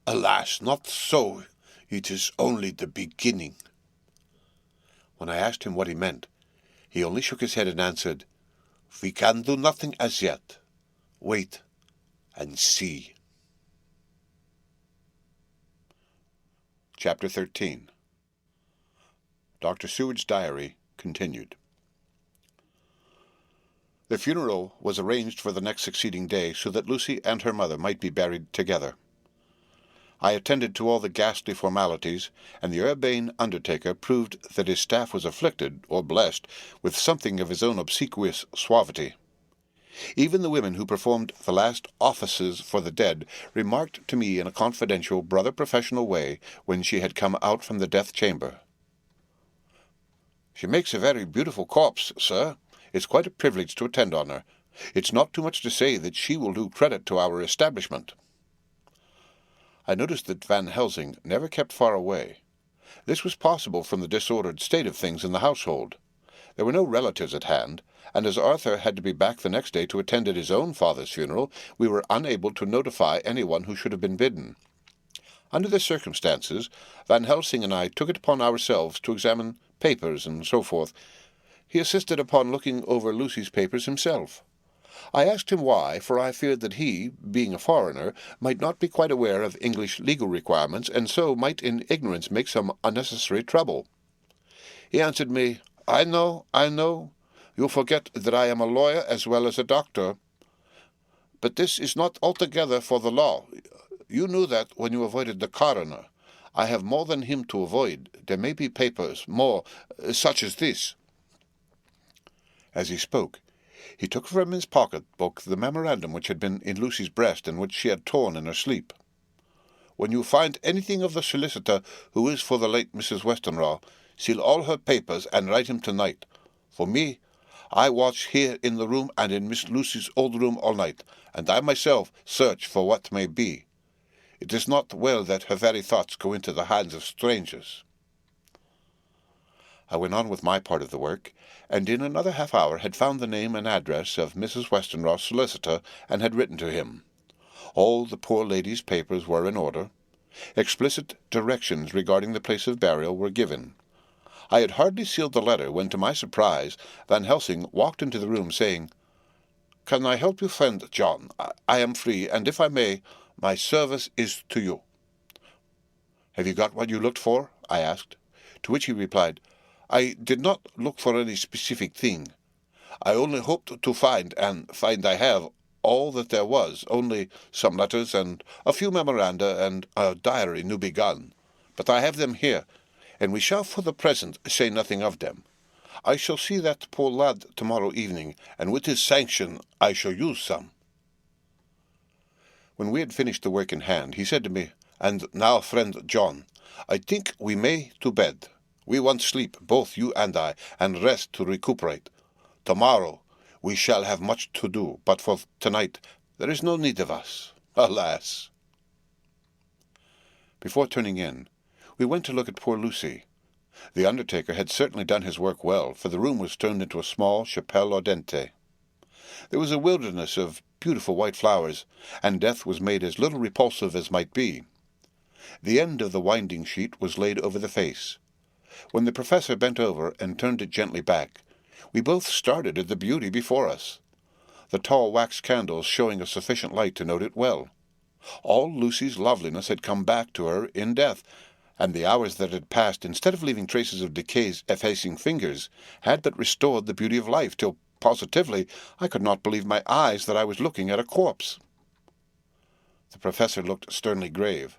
Alas, not so. It is only the beginning." When I asked him what he meant, he only shook his head and answered, "We can do nothing as yet. Wait and see." Chapter 13. Dr. Seward's Diary continued. The funeral was arranged for the next succeeding day, so that Lucy and her mother might be buried together. I attended to all the ghastly formalities, and the urbane undertaker proved that his staff was afflicted, or blessed, with something of his own obsequious suavity. Even the women who performed the last offices for the dead remarked to me in a confidential, brother-professional way, when she had come out from the death-chamber, "She makes a very beautiful corpse, sir. It's quite a privilege to attend on her. It's not too much to say that she will do credit to our establishment." I noticed that Van Helsing never kept far away. This was possible from the disordered state of things in the household. There were no relatives at hand, and as Arthur had to be back the next day to attend at his own father's funeral, we were unable to notify anyone who should have been bidden. Under the circumstances, Van Helsing and I took it upon ourselves to examine papers and so forth. He insisted upon looking over Lucy's papers himself. I asked him why, for I feared that he, being a foreigner, might not be quite aware of English legal requirements, and so might in ignorance make some unnecessary trouble. He answered me, I know. You forget that I am a lawyer as well as a doctor. But this is not altogether for the law. You knew that when you avoided the coroner. I have more than him to avoid. There may be papers, more, such as this." As he spoke, he took from his pocket-book the memorandum which had been in Lucy's breast and which she had torn in her sleep. "When you find anything of the solicitor who is for the late Mrs. Westenra, seal all her papers and write him tonight. For me, I watch here in the room and in Miss Lucy's old room all night, and I myself search for what may be. It is not well that her very thoughts go into the hands of strangers." I went on with my part of the work, and in another half-hour had found the name and address of Mrs. Westenra's solicitor, and had written to him. All the poor lady's papers were in order. Explicit directions regarding the place of burial were given. I had hardly sealed the letter when, to my surprise, Van Helsing walked into the room, saying, "Can I help you, friend John? I am free, and if I may, my service is to you." "Have you got what you looked for?" I asked, to which he replied, I did not look for any specific thing. I only hoped to find, and find I have, all that there was, only some letters and a few memoranda and a diary new begun. But I have them here, and we shall for the present say nothing of them. I shall see that poor lad tomorrow evening, and with his sanction I shall use some. When we had finished the work in hand, he said to me, "And now, friend John, I think we may to bed. We want sleep, both you and I, and rest to recuperate. Tomorrow we shall have much to do, but for tonight there is no need of us. Alas!" Before turning in, we went to look at poor Lucy. The undertaker had certainly done his work well, for the room was turned into a small chapelle ardente. There was a wilderness of beautiful white flowers, and death was made as little repulsive as might be. The end of the winding sheet was laid over the face. When the professor bent over and turned it gently back, we both started at the beauty before us, the tall wax candles showing a sufficient light to note it well. All Lucy's loveliness had come back to her in death, and the hours that had passed, instead of leaving traces of decay's effacing fingers, had but restored the beauty of life, till positively I could not believe my eyes that I was looking at a corpse. The professor looked sternly grave.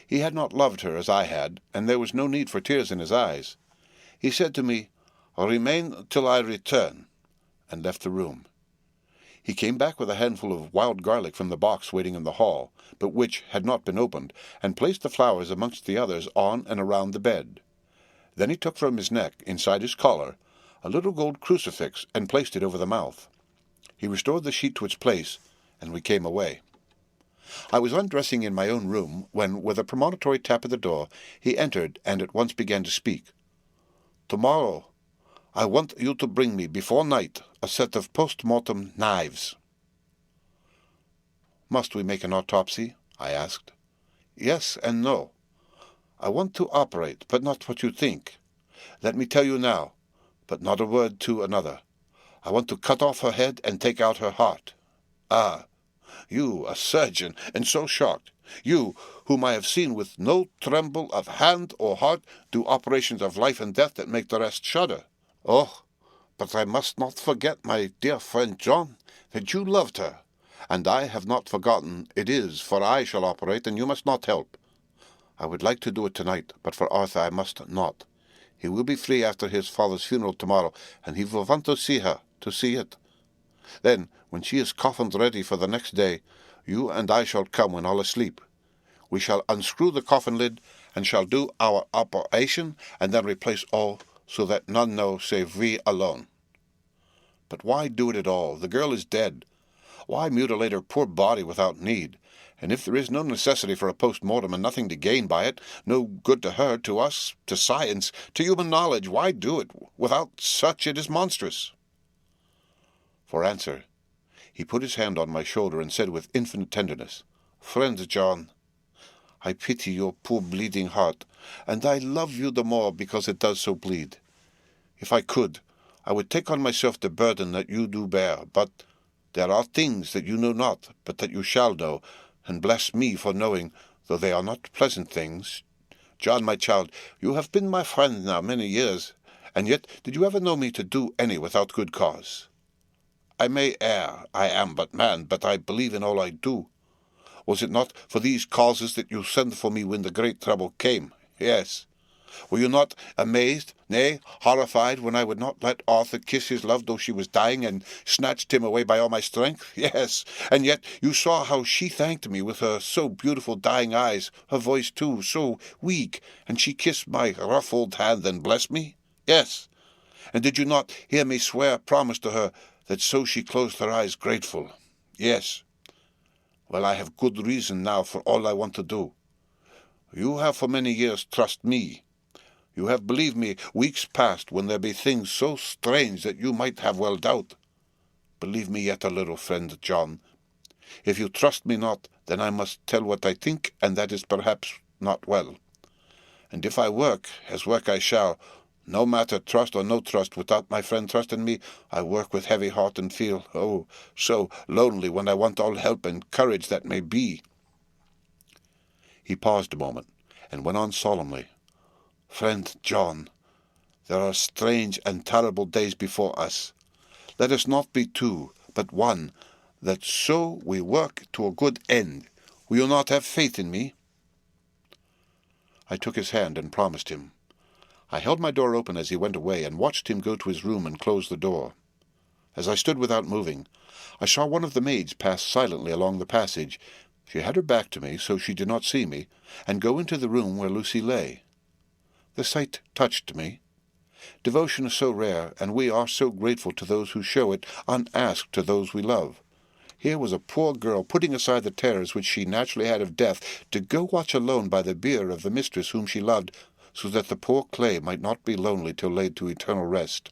He had not loved her as I had, and there was no need for tears in his eyes. He said to me, "Remain till I return," and left the room. He came back with a handful of wild garlic from the box waiting in the hall, but which had not been opened, and placed the flowers amongst the others on and around the bed. Then he took from his neck, inside his collar, a little gold crucifix, and placed it over the mouth. He restored the sheet to its place, and we came away. I was undressing in my own room, when, with a premonitory tap at the door, he entered, and at once began to speak. "Tomorrow I want you to bring me, before night, a set of post-mortem knives." "Must we make an autopsy?" I asked. "Yes and no. I want to operate, but not what you think. Let me tell you now, but not a word to another. I want to cut off her head and take out her heart. Ah, you, a surgeon, and so shocked, you, whom I have seen with no tremble of hand or heart do operations of life and death that make the rest shudder. Oh, but I must not forget, my dear friend John, that you loved her, and I have not forgotten it is, for I shall operate, and you must not help. I would like to do it tonight, but for Arthur I must not. He will be free after his father's funeral tomorrow, and he will want to see her, to see it. Then, when she is coffined ready for the next day, you and I shall come when all asleep. We shall unscrew the coffin lid, and shall do our operation, and then replace all, so that none know save we alone. But why do it at all? The girl is dead. Why mutilate her poor body without need? And if there is no necessity for a post-mortem, and nothing to gain by it, no good to her, to us, to science, to human knowledge, why do it? Without such it is monstrous." For answer, he put his hand on my shoulder and said with infinite tenderness, "Friend John, I pity your poor bleeding heart, and I love you the more because it does so bleed. If I could, I would take on myself the burden that you do bear, but there are things that you know not, but that you shall know, and bless me for knowing, though they are not pleasant things. John, my child, you have been my friend now many years, and yet did you ever know me to do any without good cause? I may err, I am but man, but I believe in all I do. Was it not for these causes that you sent for me when the great trouble came? Yes. Were you not amazed, nay, horrified, when I would not let Arthur kiss his love though she was dying, and snatched him away by all my strength? Yes, and yet you saw how she thanked me with her so beautiful dying eyes, her voice too, so weak, and she kissed my rough old hand and blessed me? Yes. And did you not hear me swear a promise to her, that so she closed her eyes grateful? Yes. Well, I have good reason now for all I want to do. You have for many years trusted me. You have believed me weeks past when there be things so strange that you might have well doubt. Believe me yet a little, friend John. If you trust me not, then I must tell what I think, and that is perhaps not well. And if I work, as work I shall, no matter trust or no trust, without my friend trusting me, I work with heavy heart and feel, oh, so lonely when I want all help and courage that may be." He paused a moment, and went on solemnly, "Friend John, There are strange and terrible days before us. Let us not be two, but one, that so we work to a good end. Will you not have faith in me?" I took his hand and promised him. I held my door open as he went away, and watched him go to his room and close the door. As I stood without moving, I saw one of the maids pass silently along the passage. She had her back to me, so she did not see me, and go into the room where Lucy lay. The sight touched me. Devotion is so rare, and we are so grateful to those who show it unasked to those we love. Here was a poor girl putting aside the terrors which she naturally had of death, to go watch alone by the bier of the mistress whom she loved, so that the poor clay might not be lonely till laid to eternal rest.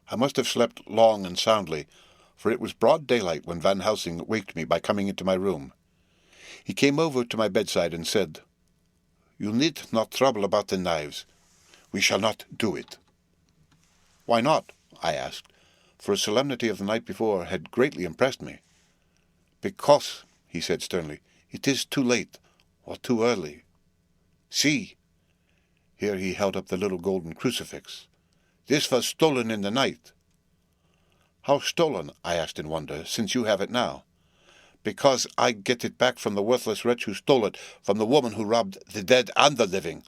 I must have slept long and soundly, for it was broad daylight when Van Helsing waked me by coming into my room. He came over to my bedside and said, "You need not trouble about the knives. We shall not do it." "Why not?" I asked, for a solemnity of the night before had greatly impressed me. "Because," he said sternly, "it is too late, or too early. See!" Here he held up the little golden crucifix. "This was stolen in the night." "How stolen?" I asked in wonder, "since you have it now?" "Because I get it back from the worthless wretch who stole it, from the woman who robbed the dead and the living.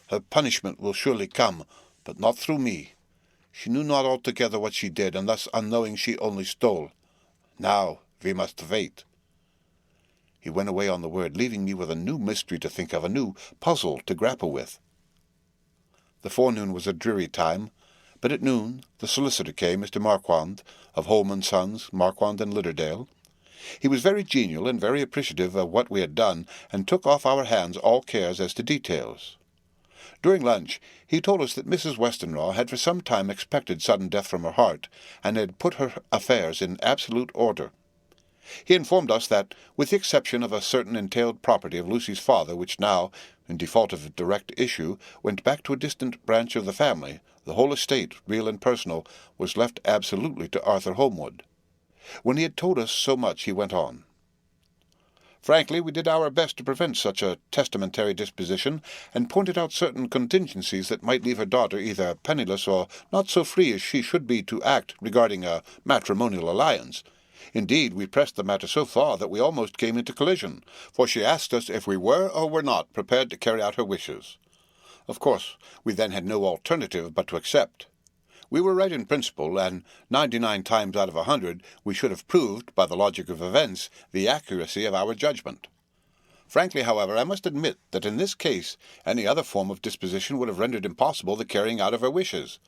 Her punishment will surely come, but not through me. She knew not altogether what she did, and thus unknowing she only stole. Now we must wait." He went away on the word, leaving me with a new mystery to think of, a new puzzle to grapple with. The forenoon was a dreary time, but at noon the solicitor came, Mr. Marquand, of Holman Sons, Marquand and Lidderdale. He was very genial and very appreciative of what we had done, and took off our hands all cares as to details. During lunch he told us that Mrs. Westenra had for some time expected sudden death from her heart, and had put her affairs in absolute order. He informed us that, with the exception of a certain entailed property of Lucy's father, which now, in default of direct issue, went back to a distant branch of the family, the whole estate, real and personal, was left absolutely to Arthur Holmwood. When he had told us so much, he went on. "Frankly, we did our best to prevent such a testamentary disposition, and pointed out certain contingencies that might leave her daughter either penniless or not so free as she should be to act regarding a matrimonial alliance. Indeed, we pressed the matter so far that we almost came into collision, for she asked us if we were or were not prepared to carry out her wishes. Of course, we then had no alternative but to accept. We were right in principle, and 99 times out of 100 we should have proved, by the logic of events, the accuracy of our judgment. Frankly, however, I must admit that in this case any other form of disposition would have rendered impossible the carrying out of her wishes.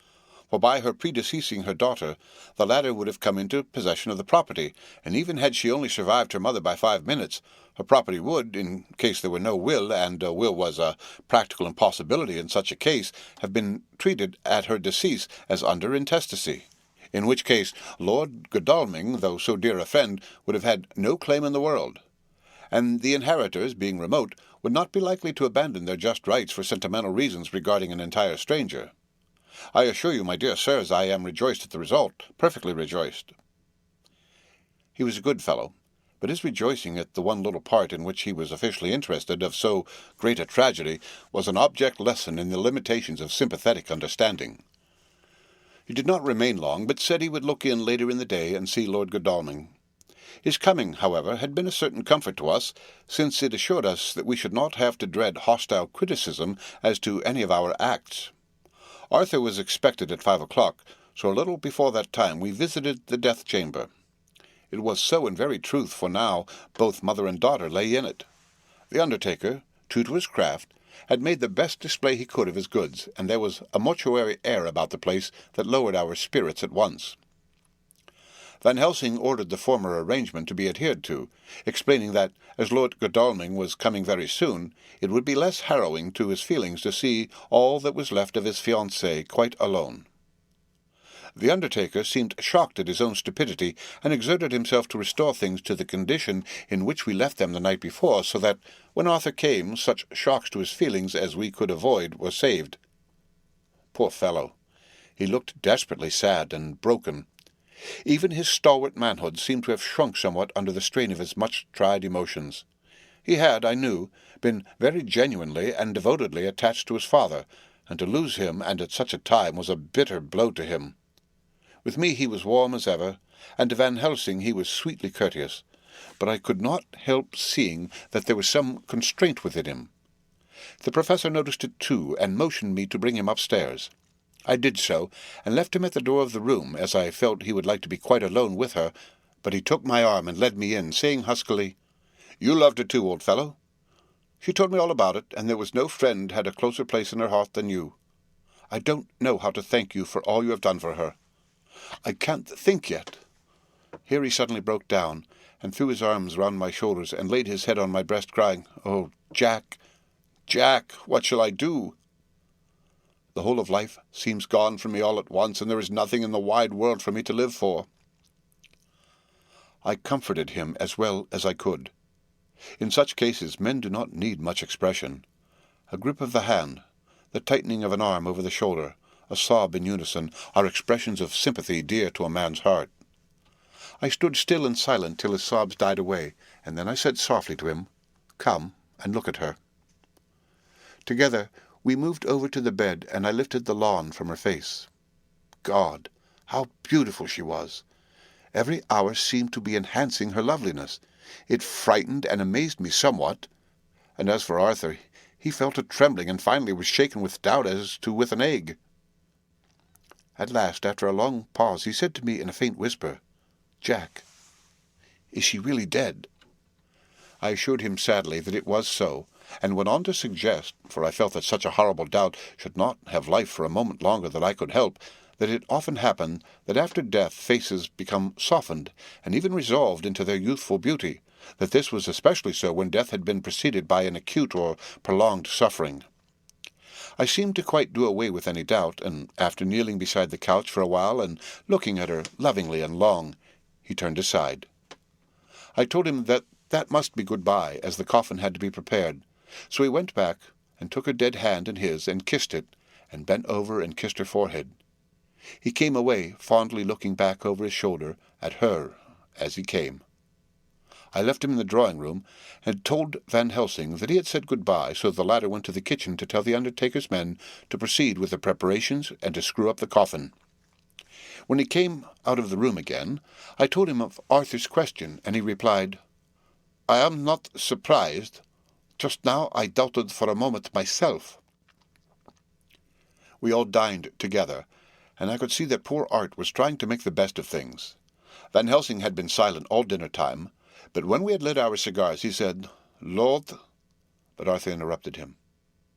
For by her predeceasing her daughter, the latter would have come into possession of the property, and even had she only survived her mother by 5 minutes, her property would, in case there were no will, and a will was a practical impossibility in such a case, have been treated at her decease as under intestacy, in which case Lord Godalming, though so dear a friend, would have had no claim in the world, and the inheritors, being remote, would not be likely to abandon their just rights for sentimental reasons regarding an entire stranger. I assure you, my dear sirs, I am rejoiced at the result, perfectly rejoiced." He was a good fellow, but his rejoicing at the one little part in which he was officially interested of so great a tragedy was an object lesson in the limitations of sympathetic understanding. He did not remain long, but said he would look in later in the day and see Lord Godalming. His coming, however, had been a certain comfort to us, since it assured us that we should not have to dread hostile criticism as to any of our acts. Arthur was expected at 5 o'clock, so a little before that time we visited the death-chamber. It was so in very truth, for now both mother and daughter lay in it. The undertaker, true to his craft, had made the best display he could of his goods, and there was a mortuary air about the place that lowered our spirits at once. Van Helsing ordered the former arrangement to be adhered to, explaining that, as Lord Godalming was coming very soon, it would be less harrowing to his feelings to see all that was left of his fiancée quite alone. The undertaker seemed shocked at his own stupidity, and exerted himself to restore things to the condition in which we left them the night before, so that, when Arthur came, such shocks to his feelings as we could avoid were saved. Poor fellow! He looked desperately sad and broken. Even his stalwart manhood seemed to have shrunk somewhat under the strain of his much-tried emotions. He had, I knew, been very genuinely and devotedly attached to his father, and to lose him, and at such a time, was a bitter blow to him. With me he was warm as ever, and to Van Helsing he was sweetly courteous, but I could not help seeing that there was some constraint within him. The Professor noticed it too, and motioned me to bring him upstairs. I did so, and left him at the door of the room, as I felt he would like to be quite alone with her, but he took my arm and led me in, saying huskily, "You loved her too, old fellow. She told me all about it, and there was no friend had a closer place in her heart than you. I don't know how to thank you for all you have done for her. I can't think yet." Here he suddenly broke down, and threw his arms round my shoulders, and laid his head on my breast, crying, "Oh, Jack, Jack, what shall I do? The whole of life seems gone from me all at once, and there is nothing in the wide world for me to live for." I comforted him as well as I could. In such cases men do not need much expression. A grip of the hand, the tightening of an arm over the shoulder, a sob in unison, are expressions of sympathy dear to a man's heart. I stood still and silent till his sobs died away, and then I said softly to him, "Come and look at her." Together we moved over to the bed, and I lifted the lawn from her face. God, how beautiful she was! Every hour seemed to be enhancing her loveliness. It frightened and amazed me somewhat. And as for Arthur, he fell to trembling, and finally was shaken with doubt as to with an egg. At last, after a long pause, he said to me in a faint whisper, "Jack, is she really dead?" I assured him sadly that it was so, and went on to suggest, for I felt that such a horrible doubt should not have life for a moment longer than I could help, that it often happened that after death faces become softened, and even resolved into their youthful beauty, that this was especially so when death had been preceded by an acute or prolonged suffering. I seemed to quite do away with any doubt, and after kneeling beside the couch for a while and looking at her lovingly and long, he turned aside. I told him that must be good-bye, as the coffin had to be prepared, so he went back and took her dead hand in his and kissed it, and bent over and kissed her forehead. He came away, fondly looking back over his shoulder at her as he came. I left him in the drawing-room, and told Van Helsing that he had said good-bye, so the latter went to the kitchen to tell the undertaker's men to proceed with the preparations and to screw up the coffin. When he came out of the room again, I told him of Arthur's question, and he replied, "I am not surprised. Just now I doubted for a moment myself." We all dined together, and I could see that poor Art was trying to make the best of things. Van Helsing had been silent all dinner-time, but when we had lit our cigars, he said, "Lord—" But Arthur interrupted him.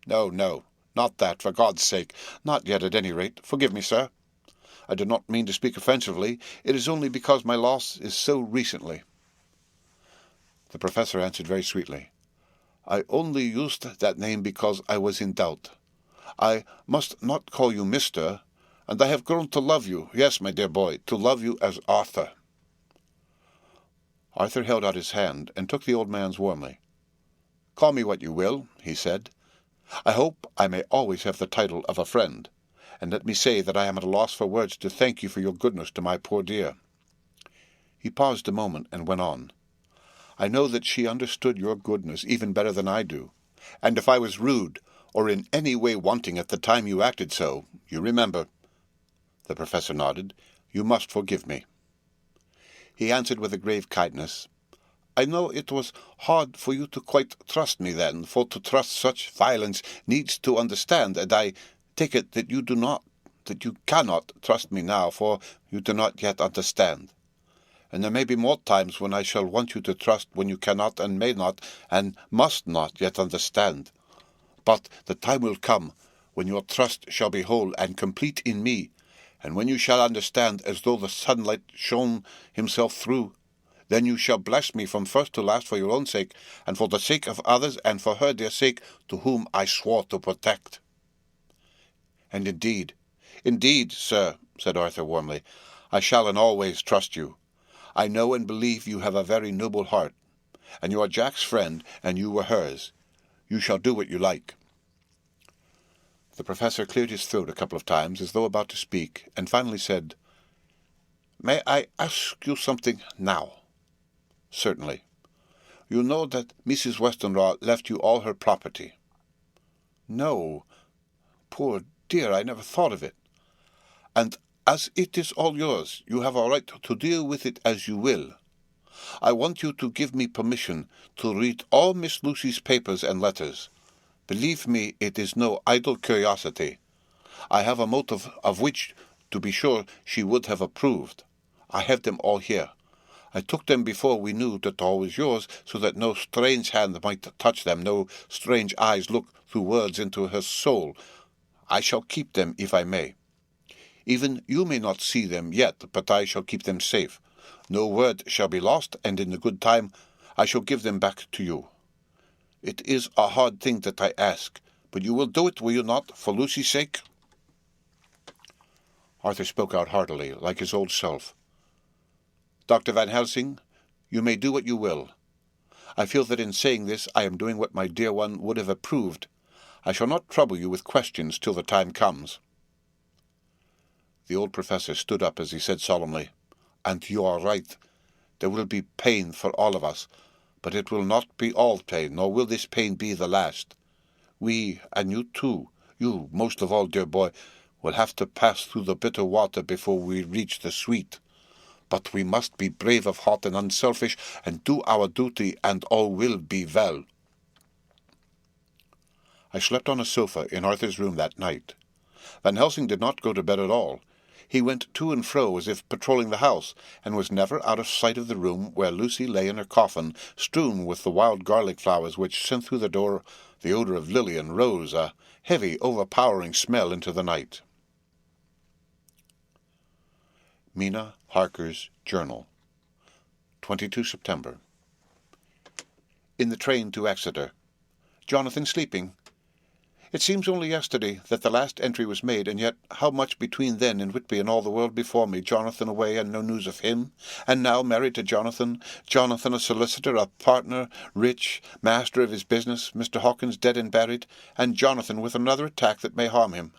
"No, no, not that, for God's sake. Not yet, at any rate. Forgive me, sir. I do not mean to speak offensively. It is only because my loss is so recently." The Professor answered very sweetly, "I only used that name because I was in doubt. I must not call you Mr., and I have grown to love you, yes, my dear boy, to love you as Arthur." Arthur held out his hand and took the old man's warmly. "Call me what you will," he said. "I hope I may always have the title of a friend, and let me say that I am at a loss for words to thank you for your goodness to my poor dear." He paused a moment and went on. "I know that she understood your goodness even better than I do, and if I was rude, or in any way wanting at the time you acted so, you remember—" The Professor nodded. "You must forgive me." He answered with a grave kindness, "I know it was hard for you to quite trust me then, for to trust such violence needs to understand, and I take it that you cannot trust me now, for you do not yet understand. And there may be more times when I shall want you to trust when you cannot and may not and must not yet understand. But the time will come when your trust shall be whole and complete in me, and when you shall understand as though the sunlight shone himself through, then you shall bless me from first to last for your own sake, and for the sake of others, and for her dear sake, to whom I swore to protect." "And indeed, sir," said Arthur warmly, "I shall and always trust you. I know and believe you have a very noble heart, and you are Jack's friend, and you were hers. You shall do what you like." The Professor cleared his throat a couple of times, as though about to speak, and finally said, "May I ask you something now?" "Certainly." "You know that Mrs. Westenra left you all her property?" "No. poor dear, I never thought of it. And as it is all yours, you have a right to deal with it as you will. I want you to give me permission to read all Miss Lucy's papers and letters. Believe me, it is no idle curiosity. I have a motive of which, to be sure, she would have approved. I have them all here. I took them before we knew that all was yours, so that no strange hand might touch them, no strange eyes look through words into her soul. I shall keep them if I may. Even you may not see them yet, but I shall keep them safe. No word shall be lost, and in the good time I shall give them back to you. It is a hard thing that I ask, but you will do it, will you not, for Lucy's sake?" Arthur spoke out heartily, like his old self. "Dr. Van Helsing, you may do what you will. I feel that in saying this I am doing what my dear one would have approved. I shall not trouble you with questions till the time comes." The old professor stood up as he said solemnly, "And you are right. There will be pain for all of us, but it will not be all pain, nor will this pain be the last. We, and you too, you most of all, dear boy, will have to pass through the bitter water before we reach the sweet. But we must be brave of heart and unselfish, and do our duty, and all will be well." I slept on a sofa in Arthur's room that night. Van Helsing did not go to bed at all. He went to and fro as if patrolling the house, and was never out of sight of the room where Lucy lay in her coffin, strewn with the wild garlic flowers which sent through the door the odour of lily and rose, a heavy, overpowering smell into the night. Mina Harker's Journal, 22 September. In the train to Exeter. Jonathan sleeping. It seems only yesterday that the last entry was made, and yet how much between then and Whitby and all the world before me, Jonathan away and no news of him, and now married to Jonathan, Jonathan a solicitor, a partner, rich, master of his business, Mr. Hawkins dead and buried, and Jonathan with another attack that may harm him.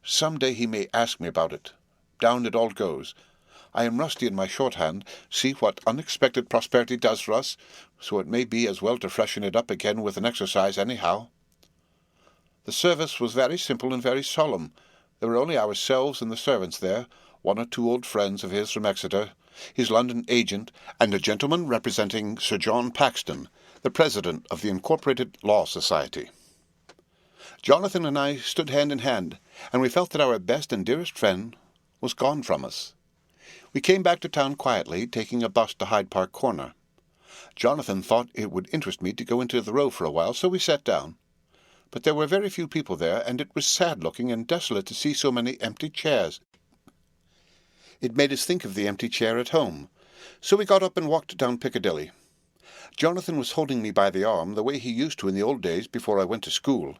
Some day he may ask me about it. Down it all goes. I am rusty in my shorthand. See what unexpected prosperity does for us, so it may be as well to freshen it up again with an exercise anyhow. The service was very simple and very solemn. There were only ourselves and the servants there, one or two old friends of his from Exeter, his London agent, and a gentleman representing Sir John Paxton, the president of the Incorporated Law Society. Jonathan and I stood hand in hand, and we felt that our best and dearest friend was gone from us. We came back to town quietly, taking a bus to Hyde Park Corner. Jonathan thought it would interest me to go into the Row for a while, so we sat down. But there were very few people there, and it was sad-looking and desolate to see so many empty chairs. It made us think of the empty chair at home, so we got up and walked down Piccadilly. Jonathan was holding me by the arm, the way he used to in the old days before I went to school.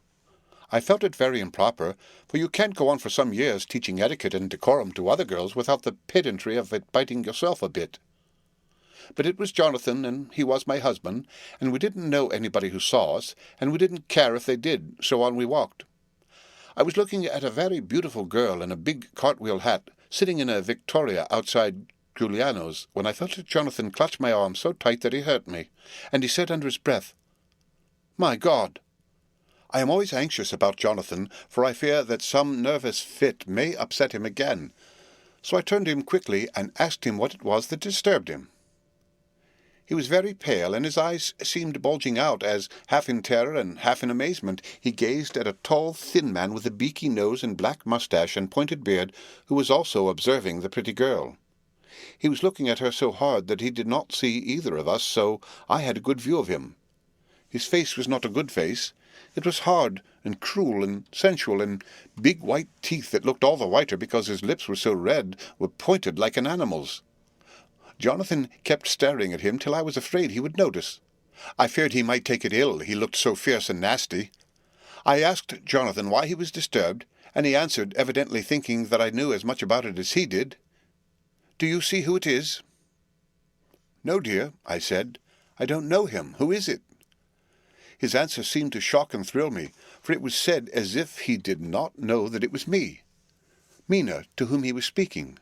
I felt it very improper, for you can't go on for some years teaching etiquette and decorum to other girls without the pedantry of it biting yourself a bit. But it was Jonathan, and he was my husband, and we didn't know anybody who saw us, and we didn't care if they did, so on we walked. I was looking at a very beautiful girl in a big cartwheel hat, sitting in a victoria outside Giuliano's, when I felt that Jonathan clutch my arm so tight that he hurt me, and he said under his breath, "My God!" I am always anxious about Jonathan, for I fear that some nervous fit may upset him again, so I turned to him quickly and asked him what it was that disturbed him. He was very pale, and his eyes seemed bulging out as, half in terror and half in amazement, he gazed at a tall, thin man with a beaky nose and black moustache and pointed beard, who was also observing the pretty girl. He was looking at her so hard that he did not see either of us, so I had a good view of him. His face was not a good face. It was hard and cruel and sensual, and big white teeth that looked all the whiter because his lips were so red were pointed like an animal's. Jonathan kept staring at him till I was afraid he would notice. I feared he might take it ill, he looked so fierce and nasty. I asked Jonathan why he was disturbed, and he answered, evidently thinking that I knew as much about it as he did, "Do you see who it is?" "No, dear," I said. "I don't know him. Who is it?" His answer seemed to shock and thrill me, for it was said as if he did not know that it was me, Mina, to whom he was speaking.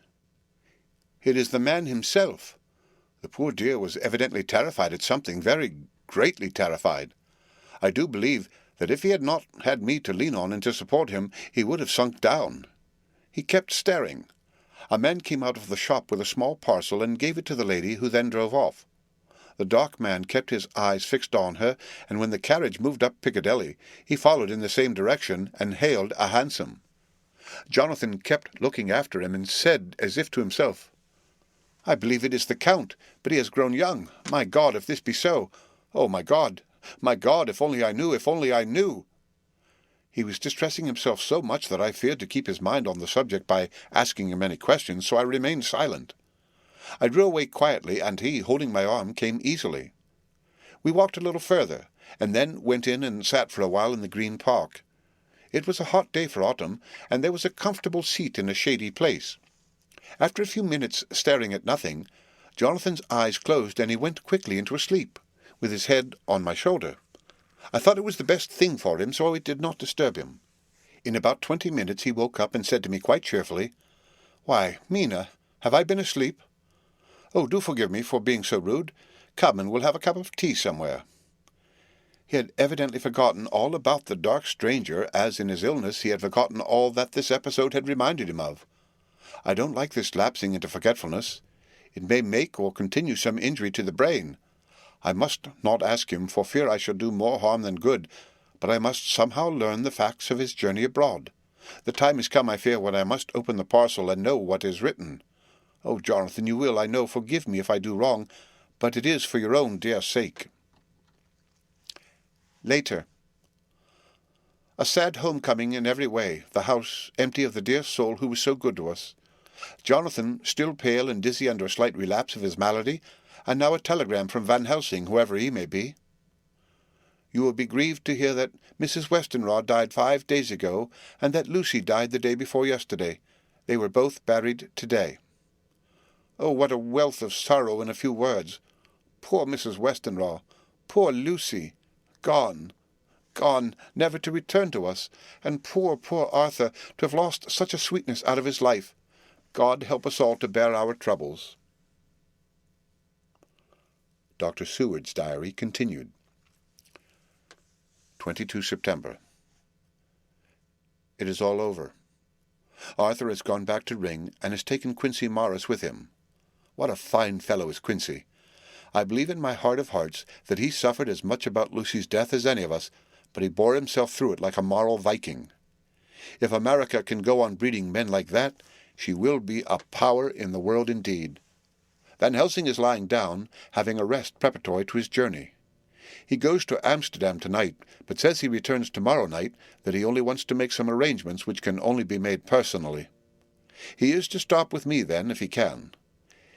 "It is the man himself." The poor dear was evidently terrified at something, very greatly terrified. I do believe that if he had not had me to lean on and to support him, he would have sunk down. He kept staring. A man came out of the shop with a small parcel and gave it to the lady, who then drove off. The dark man kept his eyes fixed on her, and when the carriage moved up Piccadilly, he followed in the same direction and hailed a hansom. Jonathan kept looking after him and said, as if to himself, "I believe it is the Count, but he has grown young. My God, if this be so! Oh, my God! My God, if only I knew, if only I knew!" He was distressing himself so much that I feared to keep his mind on the subject by asking him any questions, so I remained silent. I drew away quietly, and he, holding my arm, came easily. We walked a little further, and then went in and sat for a while in the Green Park. It was a hot day for autumn, and there was a comfortable seat in a shady place. After a few minutes staring at nothing, Jonathan's eyes closed, and he went quickly into a sleep, with his head on my shoulder. I thought it was the best thing for him, so it did not disturb him. In about 20 minutes he woke up and said to me quite cheerfully, "Why, Mina, have I been asleep? Oh, do forgive me for being so rude. Come, and we'll have a cup of tea somewhere." He had evidently forgotten all about the dark stranger, as in his illness he had forgotten all that this episode had reminded him of. I don't like this lapsing into forgetfulness. It may make or continue some injury to the brain. I must not ask him, for fear I shall do more harm than good, but I must somehow learn the facts of his journey abroad. The time is come, I fear, when I must open the parcel and know what is written. Oh, Jonathan, you will, I know, forgive me if I do wrong, but it is for your own dear sake. Later. A sad homecoming in every way, the house empty of the dear soul who was so good to us. Jonathan, still pale and dizzy under a slight relapse of his malady, and now a telegram from Van Helsing, whoever he may be. "You will be grieved to hear that Mrs. Westenra died 5 days ago, and that Lucy died the day before yesterday. They were both buried today." Oh, what a wealth of sorrow in a few words! Poor Mrs. Westenra! Poor Lucy! Gone! Gone, never to return to us! And poor, poor Arthur, to have lost such a sweetness out of his life! God help us all to bear our troubles. Dr. Seward's diary continued. 22 September. It is all over. Arthur has gone back to Ring, and has taken Quincy Morris with him. What a fine fellow is Quincy! I believe in my heart of hearts that he suffered as much about Lucy's death as any of us, but he bore himself through it like a moral Viking. If America can go on breeding men like that, she will be a power in the world indeed. Van Helsing is lying down, having a rest preparatory to his journey. He goes to Amsterdam tonight, but says he returns tomorrow night, that he only wants to make some arrangements which can only be made personally. He is to stop with me then, if he can.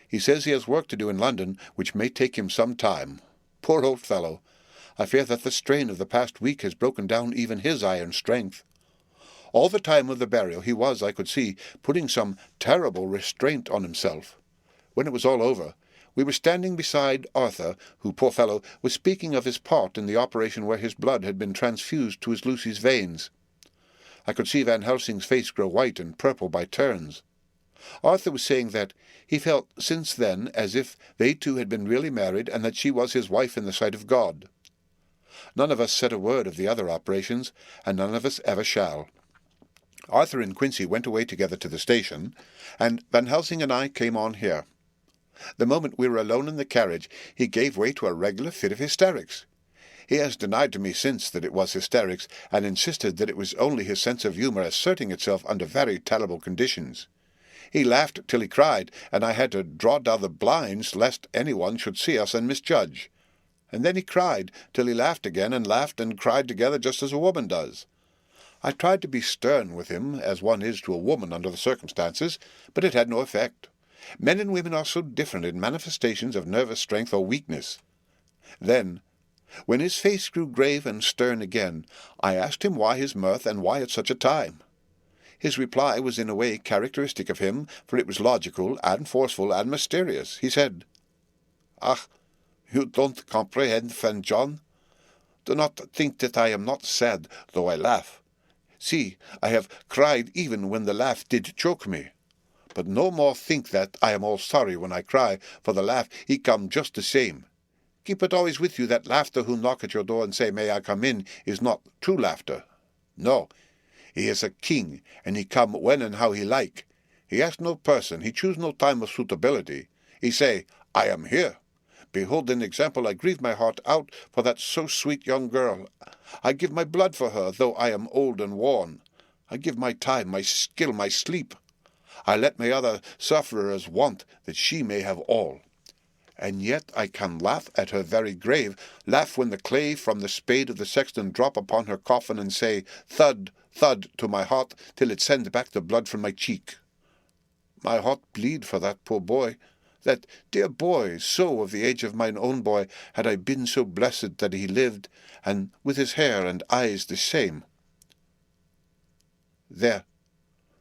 He says he has work to do in London, which may take him some time. Poor old fellow! I fear that the strain of the past week has broken down even his iron strength. All the time of the burial he was, I could see, putting some terrible restraint on himself. When it was all over, we were standing beside Arthur, who, poor fellow, was speaking of his part in the operation where his blood had been transfused to his Lucy's veins. I could see Van Helsing's face grow white and purple by turns. Arthur was saying that he felt since then as if they two had been really married, and that she was his wife in the sight of God. None of us said a word of the other operations, and none of us ever shall. Arthur and Quincy went away together to the station, and Van Helsing and I came on here. The moment we were alone in the carriage, he gave way to a regular fit of hysterics. He has denied to me since that it was hysterics, and insisted that it was only his sense of humour asserting itself under very terrible conditions. He laughed till he cried, and I had to draw down the blinds lest anyone should see us and misjudge. And then he cried till he laughed again, and laughed and cried together just as a woman does. I tried to be stern with him, as one is to a woman under the circumstances, but it had no effect. Men and women are so different in manifestations of nervous strength or weakness. Then, when his face grew grave and stern again, I asked him why his mirth, and why at such a time. His reply was in a way characteristic of him, for it was logical and forceful and mysterious. He said, "Ah, you don't comprehend, friend John. Do not think that I am not sad, though I laugh. See, I have cried even when the laugh did choke me. But no more think that I am all sorry when I cry, for the laugh he come just the same. keep it always with you that laughter who knock at your door and say, "May I come in?" is not true laughter. No, he is a king, and he come when and how he like. He ask no person, he choose no time of suitability. He say, "I am here. Behold an example, I grieve my heart out for that so sweet young girl. I give my blood for her, though I am old and worn. I give my time, my skill, my sleep. I let my other sufferers want, that she may have all. And yet I can laugh at her very grave, laugh when the clay from the spade of the sexton drop upon her coffin, and say, thud, thud, to my heart, till it send back the blood from my cheek. My heart bleed for that poor boy, that dear boy, so of the age of mine own boy, had I been so blessed that he lived, and with his hair and eyes the same. There,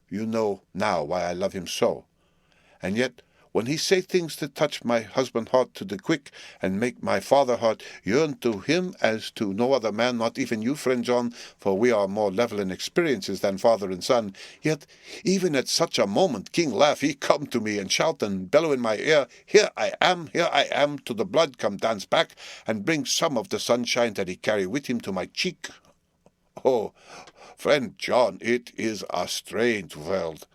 you know now why I love him so. And yet, when he say things that touch my husband heart to the quick, and make my father heart yearn to him as to no other man, not even you, friend John, for we are more level in experiences than father and son, yet even at such a moment King Laugh, he come to me and shout and bellow in my ear, here I am, to the blood come dance back, and bring some of the sunshine that he carry with him to my cheek. Oh, friend John, it is a strange world.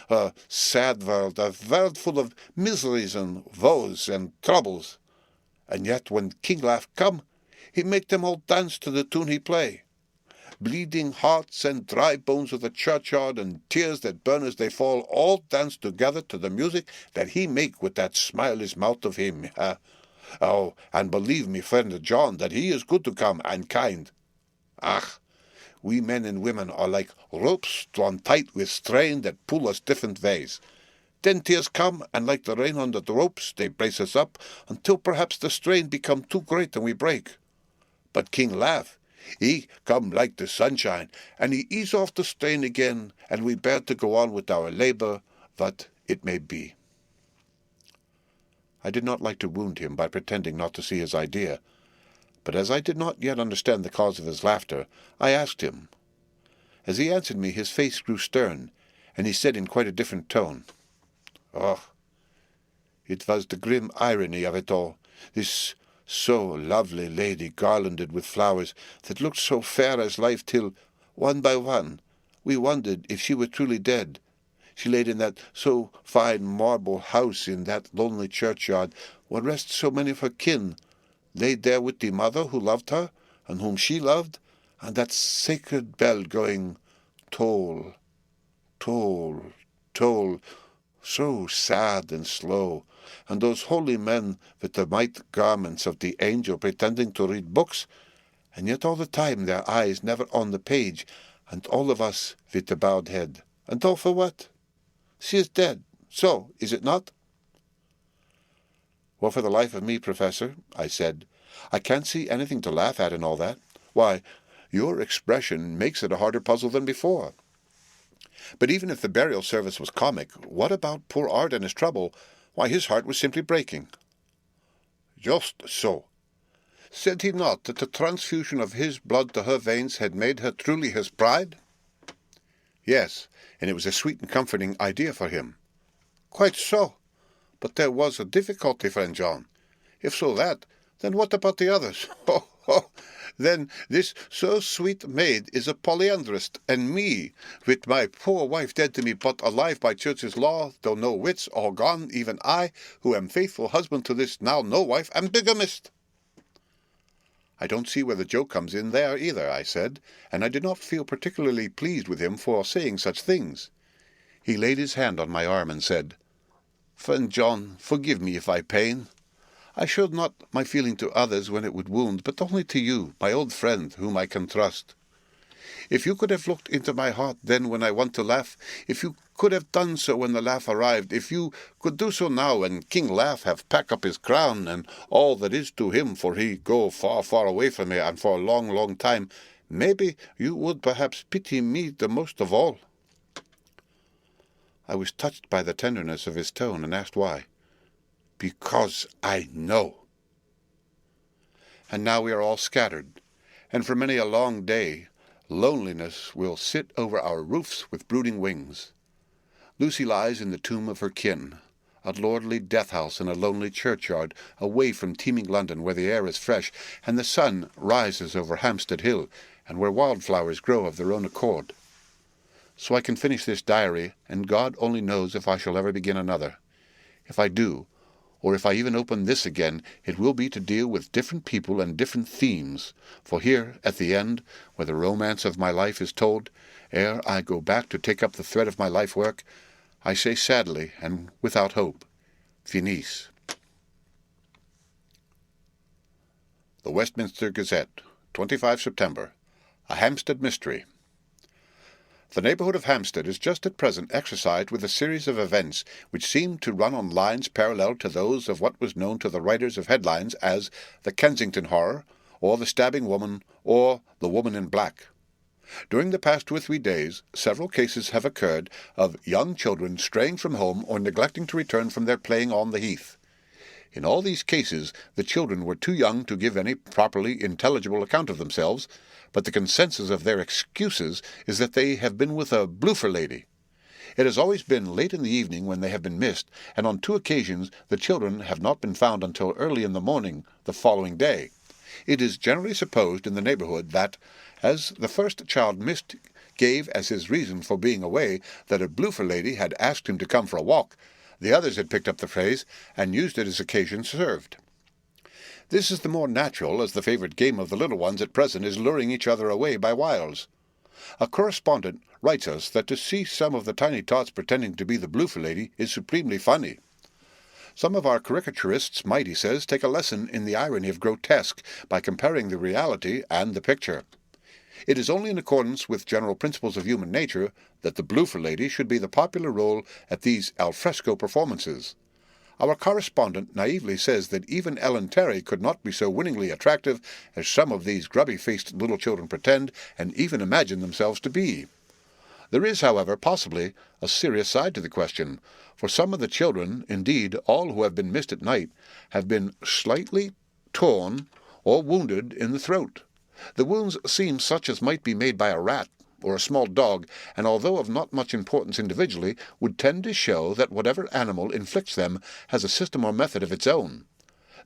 A sad world, a world full of miseries and woes and troubles. And yet when King Laugh come, he make them all dance to the tune he play. Bleeding hearts and dry bones of the churchyard and tears that burn as they fall, all dance together to the music that he make with that smileless mouth of him. Oh, and believe me, friend John, that he is good to come and kind. Ach, we men and women are like ropes drawn tight with strain that pull us different ways. Then tears come, and like the rain on the ropes, they brace us up, until perhaps the strain become too great and we break. But King Laugh, he come like the sunshine, and he ease off the strain again, and we bear to go on with our labor, what it may be. I did not like to wound him by pretending not to see his idea, but as I did not yet understand the cause of his laughter, I asked him. As he answered me, his face grew stern, and he said in quite a different tone, "Oh, it was the grim irony of it all, this so lovely lady garlanded with flowers, that looked so fair as life, till, one by one, we wondered if she were truly dead. She laid in that so fine marble house in that lonely churchyard, where rest so many of her kin, laid there with the mother who loved her, and whom she loved, and that sacred bell going toll, toll, toll, so sad and slow, and those holy men with the white garments of the angel pretending to read books, and yet all the time their eyes never on the page, and all of us with the bowed head. And all for what? She is dead, so, is it not?" "Well, for the life of me, Professor," I said, "I can't see anything to laugh at in all that. Why, your expression makes it a harder puzzle than before. But even if the burial service was comic, what about poor Art and his trouble? Why, his heart was simply breaking." "Just so. Said he not that the transfusion of his blood to her veins had made her truly his bride?" "Yes, and it was a sweet and comforting idea for him." "Quite so. But there was a difficulty, friend John. If so that, then what about the others? Ho, ho! Then this so sweet maid is a polyandrist, and me, with my poor wife dead to me but alive by church's law, though no wits, all gone, even I, who am faithful husband to this now no wife, am bigamist." "I don't see where the joke comes in there either," I said, and I did not feel particularly pleased with him for saying such things. He laid his hand on my arm and said, "Friend John, forgive me if I pain. I showed not my feeling to others when it would wound, but only to you, my old friend, whom I can trust. If you could have looked into my heart then when I want to laugh, if you could have done so when the laugh arrived, if you could do so now when King Laugh have packed up his crown and all that is to him, for he go far, far away from me, and for a long, long time, maybe you would perhaps pity me the most of all." I was touched by the tenderness of his tone, and asked why. "Because I know." And now we are all scattered, and for many a long day loneliness will sit over our roofs with brooding wings. Lucy lies in the tomb of her kin. a lordly death-house in a lonely churchyard, away from teeming London, where the air is fresh, and the sun rises over Hampstead Hill, and where wildflowers grow of their own accord. So I can finish this diary, and God only knows if I shall ever begin another. If I do, or if I even open this again, it will be to deal with different people and different themes, for here, at the end, where the romance of my life is told, ere I go back to take up the thread of my life work, I say sadly and without hope, finis. The Westminster Gazette, 25 September. A Hampstead Mystery. The neighbourhood of Hampstead is just at present exercised with a series of events which seem to run on lines parallel to those of what was known to the writers of headlines as the Kensington Horror, or the Stabbing Woman, or the Woman in Black. During the past 2 or 3 days, several cases have occurred of young children straying from home or neglecting to return from their playing on the heath. In all these cases, the children were too young to give any properly intelligible account of themselves, but the consensus of their excuses is that they have been with a bloofer lady. It has always been late in the evening when they have been missed, and on 2 occasions the children have not been found until early in the morning the following day. It is generally supposed in the neighbourhood that, as the first child missed gave as his reason for being away that a bloofer lady had asked him to come for a walk, the others had picked up the phrase and used it as occasion served. This is the more natural, as the favourite game of the little ones at present is luring each other away by wiles. A correspondent writes us that to see some of the tiny tots pretending to be the bloofer lady is supremely funny. Some of our caricaturists might, he says, take a lesson in the irony of grotesque by comparing the reality and the picture. It is only in accordance with general principles of human nature that the bloofer lady should be the popular role at these al fresco performances. Our correspondent naively says that even Ellen Terry could not be so winningly attractive as some of these grubby-faced little children pretend and even imagine themselves to be. There is, however, possibly a serious side to the question, for some of the children, indeed all who have been missed at night, have been slightly torn or wounded in the throat. The wounds seem such as might be made by a rat or a small dog, and although of not much importance individually, would tend to show that whatever animal inflicts them has a system or method of its own.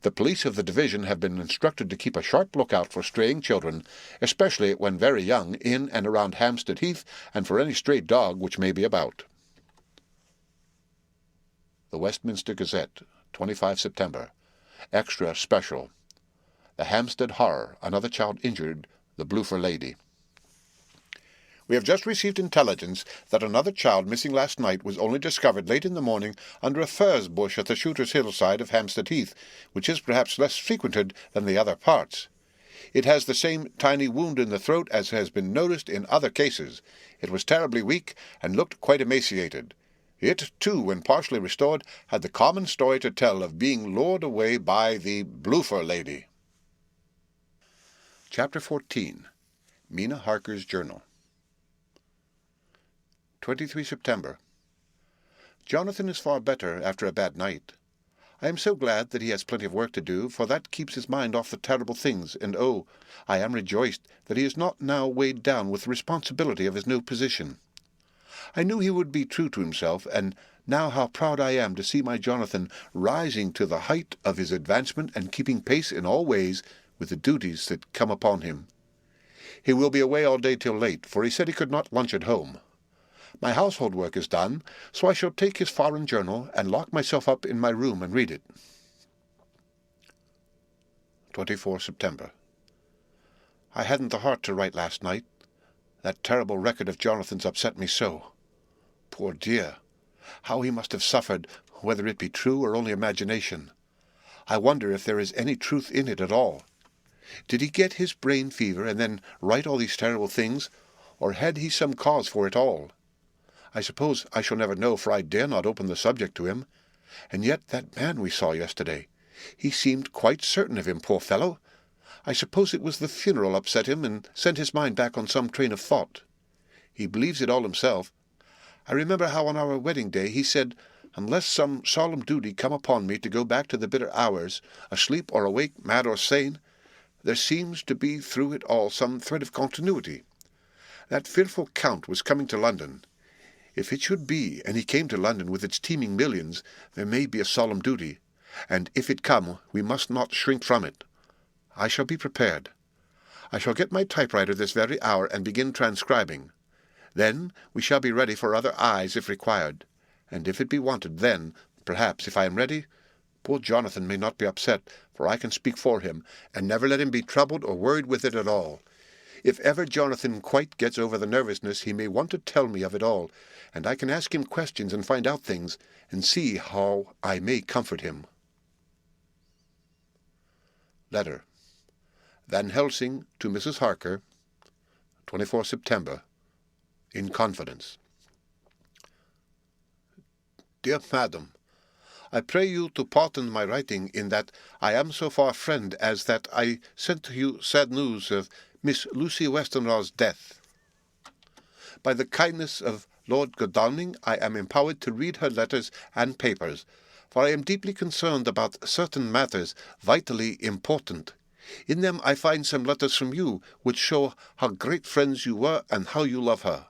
The police of the division have been instructed to keep a sharp lookout for straying children, especially when very young, in and around Hampstead Heath, and for any stray dog which may be about. The Westminster Gazette, 25 September. Extra Special. The Hampstead Horror, another child injured, the bloofer lady. We have just received intelligence that another child missing last night was only discovered late in the morning under a furze bush at the Shooter's Hill side of Hampstead Heath, which is perhaps less frequented than the other parts. It has the same tiny wound in the throat as has been noticed in other cases. It was terribly weak and looked quite emaciated. It, too, when partially restored, had the common story to tell of being lured away by the bloofer lady. Chapter 14. Mina Harker's Journal. 23 September. Jonathan is far better after a bad night. I am so glad that he has plenty of work to do, for that keeps his mind off the terrible things, and oh, I am rejoiced that he is not now weighed down with the responsibility of his new position. I knew he would be true to himself, and now how proud I am to see my Jonathan rising to the height of his advancement and keeping pace in all ways with the duties that come upon him. He will be away all day till late, for he said he could not lunch at home. My household work is done, so I shall take his foreign journal and lock myself up in my room and read it. 24 September. I hadn't the heart to write last night. That terrible record of Jonathan's upset me so. Poor dear! How he must have suffered, whether it be true or only imagination. I wonder if there is any truth in it at all. Did he get his brain fever and then write all these terrible things, or had he some cause for it all? I suppose I shall never know, for I dare not open the subject to him. And yet that man we saw yesterday, he seemed quite certain of him, poor fellow. I suppose it was the funeral upset him and sent his mind back on some train of thought. He believes it all himself. I remember how on our wedding day he said, unless some solemn duty come upon me to go back to the bitter hours, asleep or awake, mad or sane, there seems to be through it all some thread of continuity. That fearful Count was coming to London. If it should be, and he came to London with its teeming millions, there may be a solemn duty, and if it come, we must not shrink from it. I shall be prepared. I shall get my typewriter this very hour and begin transcribing. Then we shall be ready for other eyes if required, and if it be wanted, then, perhaps, if I am ready, poor Jonathan may not be upset, for I can speak for him, and never let him be troubled or worried with it at all. If ever Jonathan quite gets over the nervousness, he may want to tell me of it all, and I can ask him questions and find out things, and see how I may comfort him. Letter. Van Helsing to Mrs. Harker, 24 September, in confidence. Dear Madam, I pray you to pardon my writing in that I am so far friend as that I sent to you sad news of Miss Lucy Westenra's death. By the kindness of Lord Godalming, I am empowered to read her letters and papers, for I am deeply concerned about certain matters vitally important. In them I find some letters from you, which show how great friends you were and how you love her.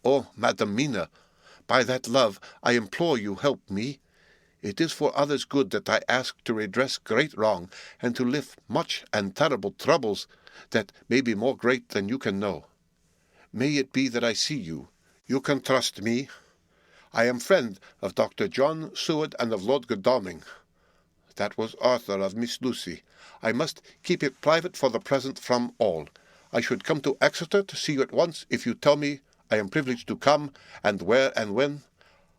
Oh, Madam Mina, by that love I implore you help me. It is for others' good that I ask to redress great wrong, and to lift much and terrible troubles that may be more great than you can know. May it be that I see you. You can trust me. I am friend of Dr. John Seward and of Lord Godalming. That was Arthur of Miss Lucy. I must keep it private for the present from all. I should come to Exeter to see you at once if you tell me I am privileged to come, and where and when.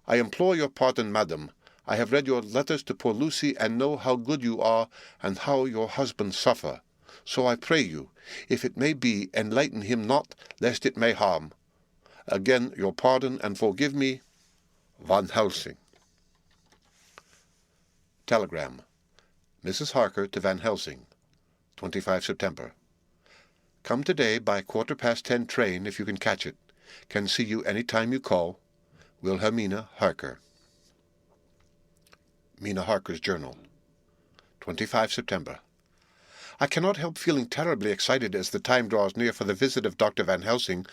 I implore your pardon, madam. I have read your letters to poor Lucy, and know how good you are, and how your husband suffer. So I pray you, if it may be, enlighten him not, lest it may harm. Again your pardon, and forgive me, Van Helsing. Telegram. Mrs. Harker to Van Helsing, 25 September. Come today by 10:15 train if you can catch it. Can see you any time you call. Wilhelmina Harker. Mina Harker's Journal, 25 September. I cannot help feeling terribly excited as the time draws near for the visit of Dr. Van Helsing,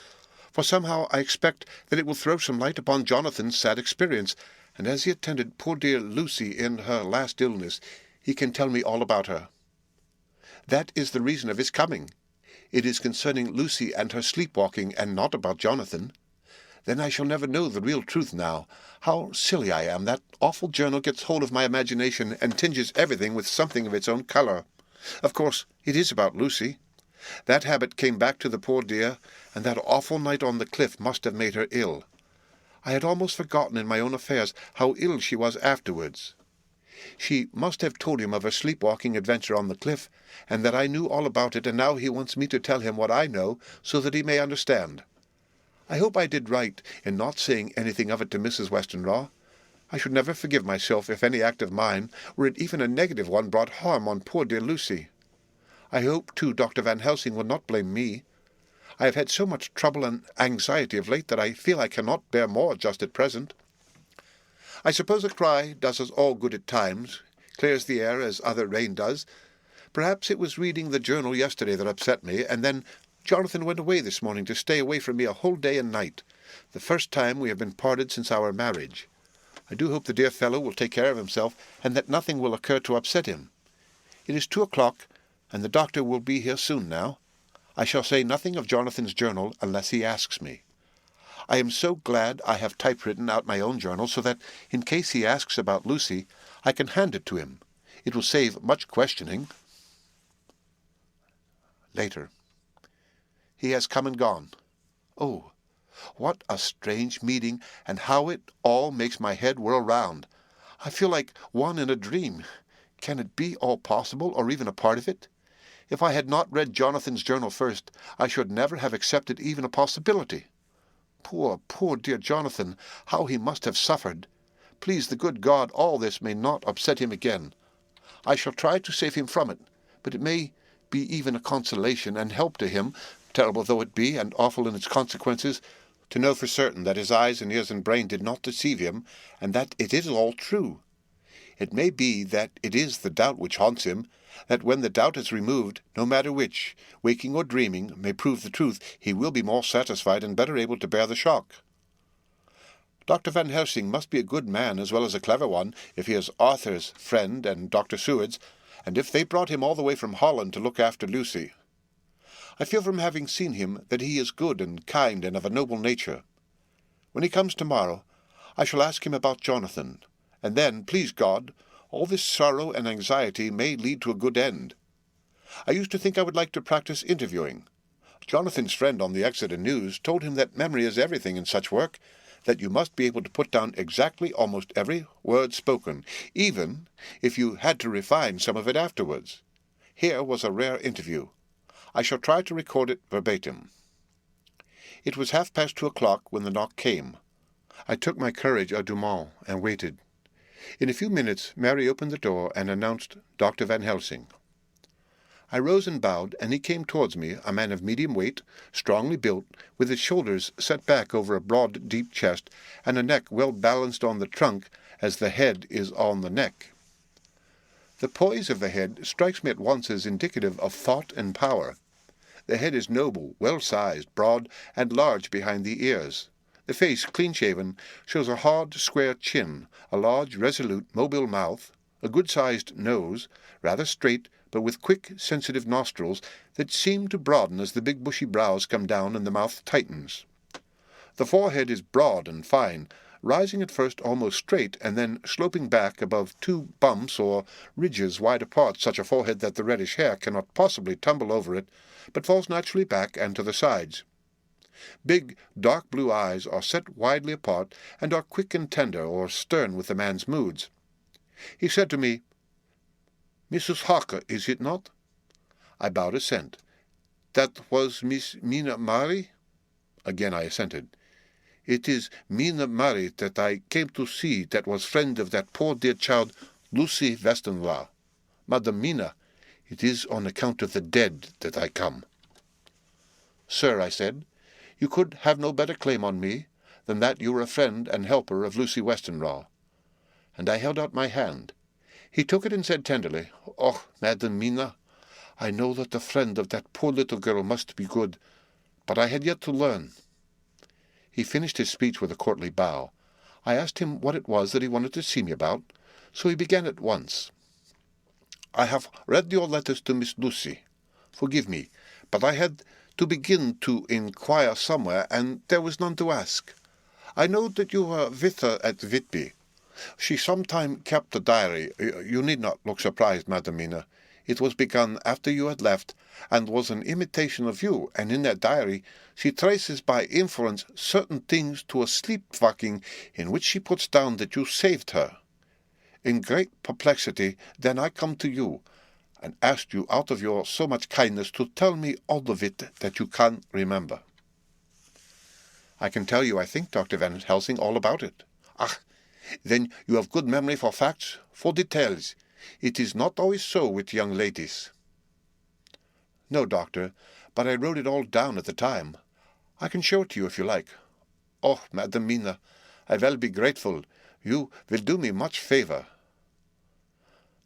for somehow I expect that it will throw some light upon Jonathan's sad experience, and as he attended poor dear Lucy in her last illness, he can tell me all about her. That is the reason of his coming. It is concerning Lucy and her sleepwalking, and not about Jonathan. Then I shall never know the real truth now. How silly I am! That awful journal gets hold of my imagination and tinges everything with something of its own colour. Of course, it is about Lucy. That habit came back to the poor dear, and that awful night on the cliff must have made her ill. I had almost forgotten in my own affairs how ill she was afterwards. She must have told him of her sleepwalking adventure on the cliff, and that I knew all about it, and now he wants me to tell him what I know, so that he may understand. I hope I did right in not saying anything of it to Mrs. Westenra. I should never forgive myself if any act of mine, were it even a negative one, brought harm on poor dear Lucy. I hope, too, Dr. Van Helsing will not blame me. I have had so much trouble and anxiety of late that I feel I cannot bear more just at present. I suppose a cry does us all good at times, clears the air as other rain does. Perhaps it was reading the journal yesterday that upset me, and then Jonathan went away this morning to stay away from me a whole day and night, the first time we have been parted since our marriage. I do hope the dear fellow will take care of himself, and that nothing will occur to upset him. It is 2:00, and the doctor will be here soon now. I shall say nothing of Jonathan's journal unless he asks me. I am so glad I have typewritten out my own journal, so that, in case he asks about Lucy, I can hand it to him. It will save much questioning. Later. He has come and gone. Oh, what a strange meeting, and how it all makes my head whirl round. I feel like one in a dream. Can it be all possible, or even a part of it? If I had not read Jonathan's journal first, I should never have accepted even a possibility. Poor, poor dear Jonathan, how he must have suffered. Please the good God, all this may not upset him again. I shall try to save him from it, but it may be even a consolation and help to him, terrible though it be, and awful in its consequences, to know for certain that his eyes and ears and brain did not deceive him, and that it is all true. It may be that it is the doubt which haunts him, that when the doubt is removed, no matter which, waking or dreaming, may prove the truth, he will be more satisfied and better able to bear the shock. Dr. Van Helsing must be a good man as well as a clever one, if he is Arthur's friend and Dr. Seward's, and if they brought him all the way from Holland to look after Lucy. I feel from having seen him that he is good and kind and of a noble nature. When he comes tomorrow, I shall ask him about Jonathan, and then, please God, all this sorrow and anxiety may lead to a good end. I used to think I would like to practice interviewing. Jonathan's friend on the Exeter News told him that memory is everything in such work, that you must be able to put down exactly almost every word spoken, even if you had to refine some of it afterwards. Here was a rare interview. I shall try to record it verbatim. It was 2:30 when the knock came. I took my courage à deux mains and waited. In a few minutes Mary opened the door and announced Dr. Van Helsing. I rose and bowed, and he came towards me, a man of medium weight, strongly built, with his shoulders set back over a broad, deep chest, and a neck well balanced on the trunk as the head is on the neck. The poise of the head strikes me at once as indicative of thought and power. The head is noble, well-sized, broad, and large behind the ears. The face, clean-shaven, shows a hard, square chin, a large, resolute, mobile mouth, a good-sized nose, rather straight, but with quick, sensitive nostrils that seem to broaden as the big bushy brows come down and the mouth tightens. The forehead is broad and fine, rising at first almost straight and then sloping back above two bumps or ridges wide apart, such a forehead that the reddish hair cannot possibly tumble over it, but falls naturally back and to the sides. Big, dark blue eyes are set widely apart and are quick and tender or stern with the man's moods. He said to me, "Mrs. Harker, is it not?" I bowed assent. "That was Miss Mina Murray?" Again I assented. "It is Mina Murray that I came to see, that was friend of that poor dear child, Lucy Westenra. Madam Mina, it is on account of the dead that I come." "Sir," I said, "you could have no better claim on me than that you were a friend and helper of Lucy Westenra." And I held out my hand. He took it and said tenderly, "Oh, Madam Mina, I know that the friend of that poor little girl must be good, but I had yet to learn." He finished his speech with a courtly bow. I asked him what it was that he wanted to see me about, so he began at once. "I have read your letters to Miss Lucy. Forgive me, but I had to begin to inquire somewhere, and there was none to ask. I know that you were with her at Whitby. She sometime kept a diary. You need not look surprised, Madam Mina. It was begun after you had left, and was an imitation of you, and in that diary she traces by inference certain things to a sleepwalking in which she puts down that you saved her. In great perplexity, then I come to you, and asked you out of your so much kindness to tell me all of it that you can remember." "I can tell you, I think, Dr. Van Helsing, all about it." "Ah, then you have good memory for facts, for details. It is not always so with young ladies." "No, doctor, but I wrote it all down at the time. I can show it to you if you like." "Oh, Madam Mina, I will be grateful. You will do me much favour."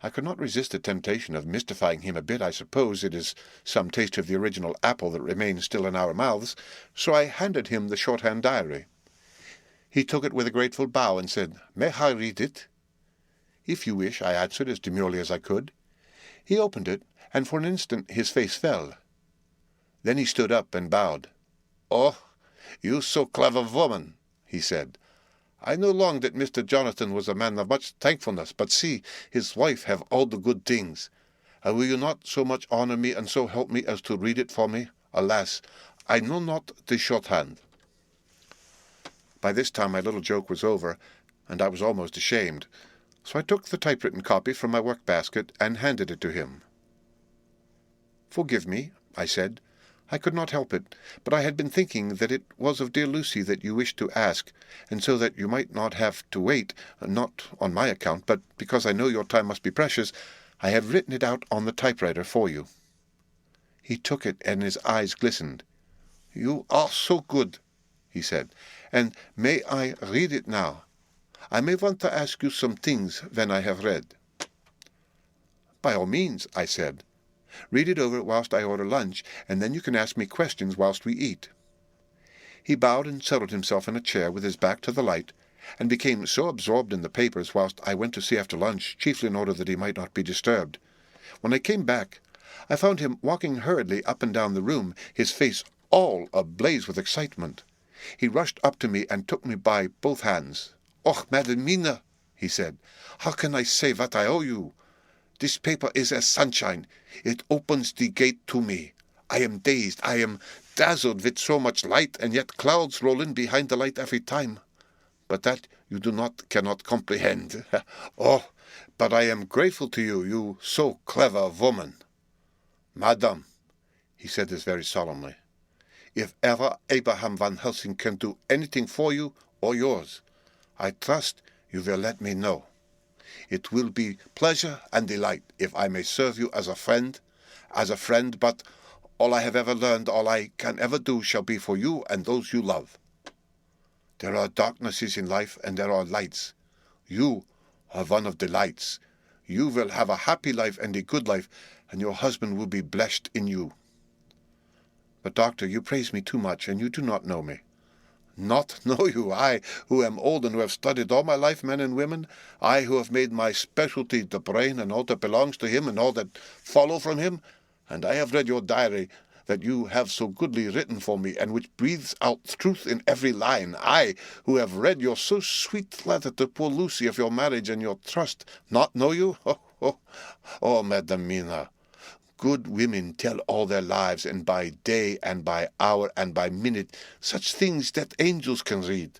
I could not resist the temptation of mystifying him a bit. I suppose it is some taste of the original apple that remains still in our mouths, so I handed him the shorthand diary. He took it with a grateful bow and said, "May I read it?" "If you wish," I answered as demurely as I could. He opened it, and for an instant his face fell. Then he stood up and bowed. "Oh, you so clever woman," he said. "I know long that Mr. Jonathan was a man of much thankfulness, but see, his wife have all the good things. And will you not so much honour me and so help me as to read it for me? Alas, I know not the shorthand." By this time my little joke was over, and I was almost ashamed, so I took the typewritten copy from my work-basket and handed it to him. "Forgive me," I said. "I could not help it, but I had been thinking that it was of dear Lucy that you wished to ask, and so that you might not have to wait, not on my account, but because I know your time must be precious, I have written it out on the typewriter for you." He took it, and his eyes glistened. "You are so good," he said, "and may I read it now? I may want to ask you some things when I have read." "By all means," I said. "Read it over whilst I order lunch, and then you can ask me questions whilst we eat." He bowed and settled himself in a chair with his back to the light, and became so absorbed in the papers whilst I went to see after lunch, chiefly in order that he might not be disturbed. When I came back, I found him walking hurriedly up and down the room, his face all ablaze with excitement. He rushed up to me and took me by both hands. "Och, Madam Mina," he said, "how can I say what I owe you? This paper is as sunshine. It opens the gate to me. I am dazed, I am dazzled with so much light, and yet clouds roll in behind the light every time. But that you cannot comprehend. Oh, but I am grateful to you, you so clever woman. Madam," he said this very solemnly, "if ever Abraham Van Helsing can do anything for you or yours, I trust you will let me know. It will be pleasure and delight if I may serve you as a friend, but all I have ever learned, all I can ever do, shall be for you and those you love. There are darknesses in life, and there are lights. You are one of the lights. You will have a happy life and a good life, and your husband will be blessed in you. But, doctor, you praise me too much, and you do not know me." "Not know you, I, who am old and who have studied all my life men and women, I who have made my specialty the brain and all that belongs to him and all that follow from him, and I have read your diary that you have so goodly written for me, and which breathes out truth in every line. I, who have read your so sweet letter to poor Lucy of your marriage and your trust, not know you? Oh, Madam Mina, good women tell all their lives, and by day and by hour and by minute, such things that angels can read,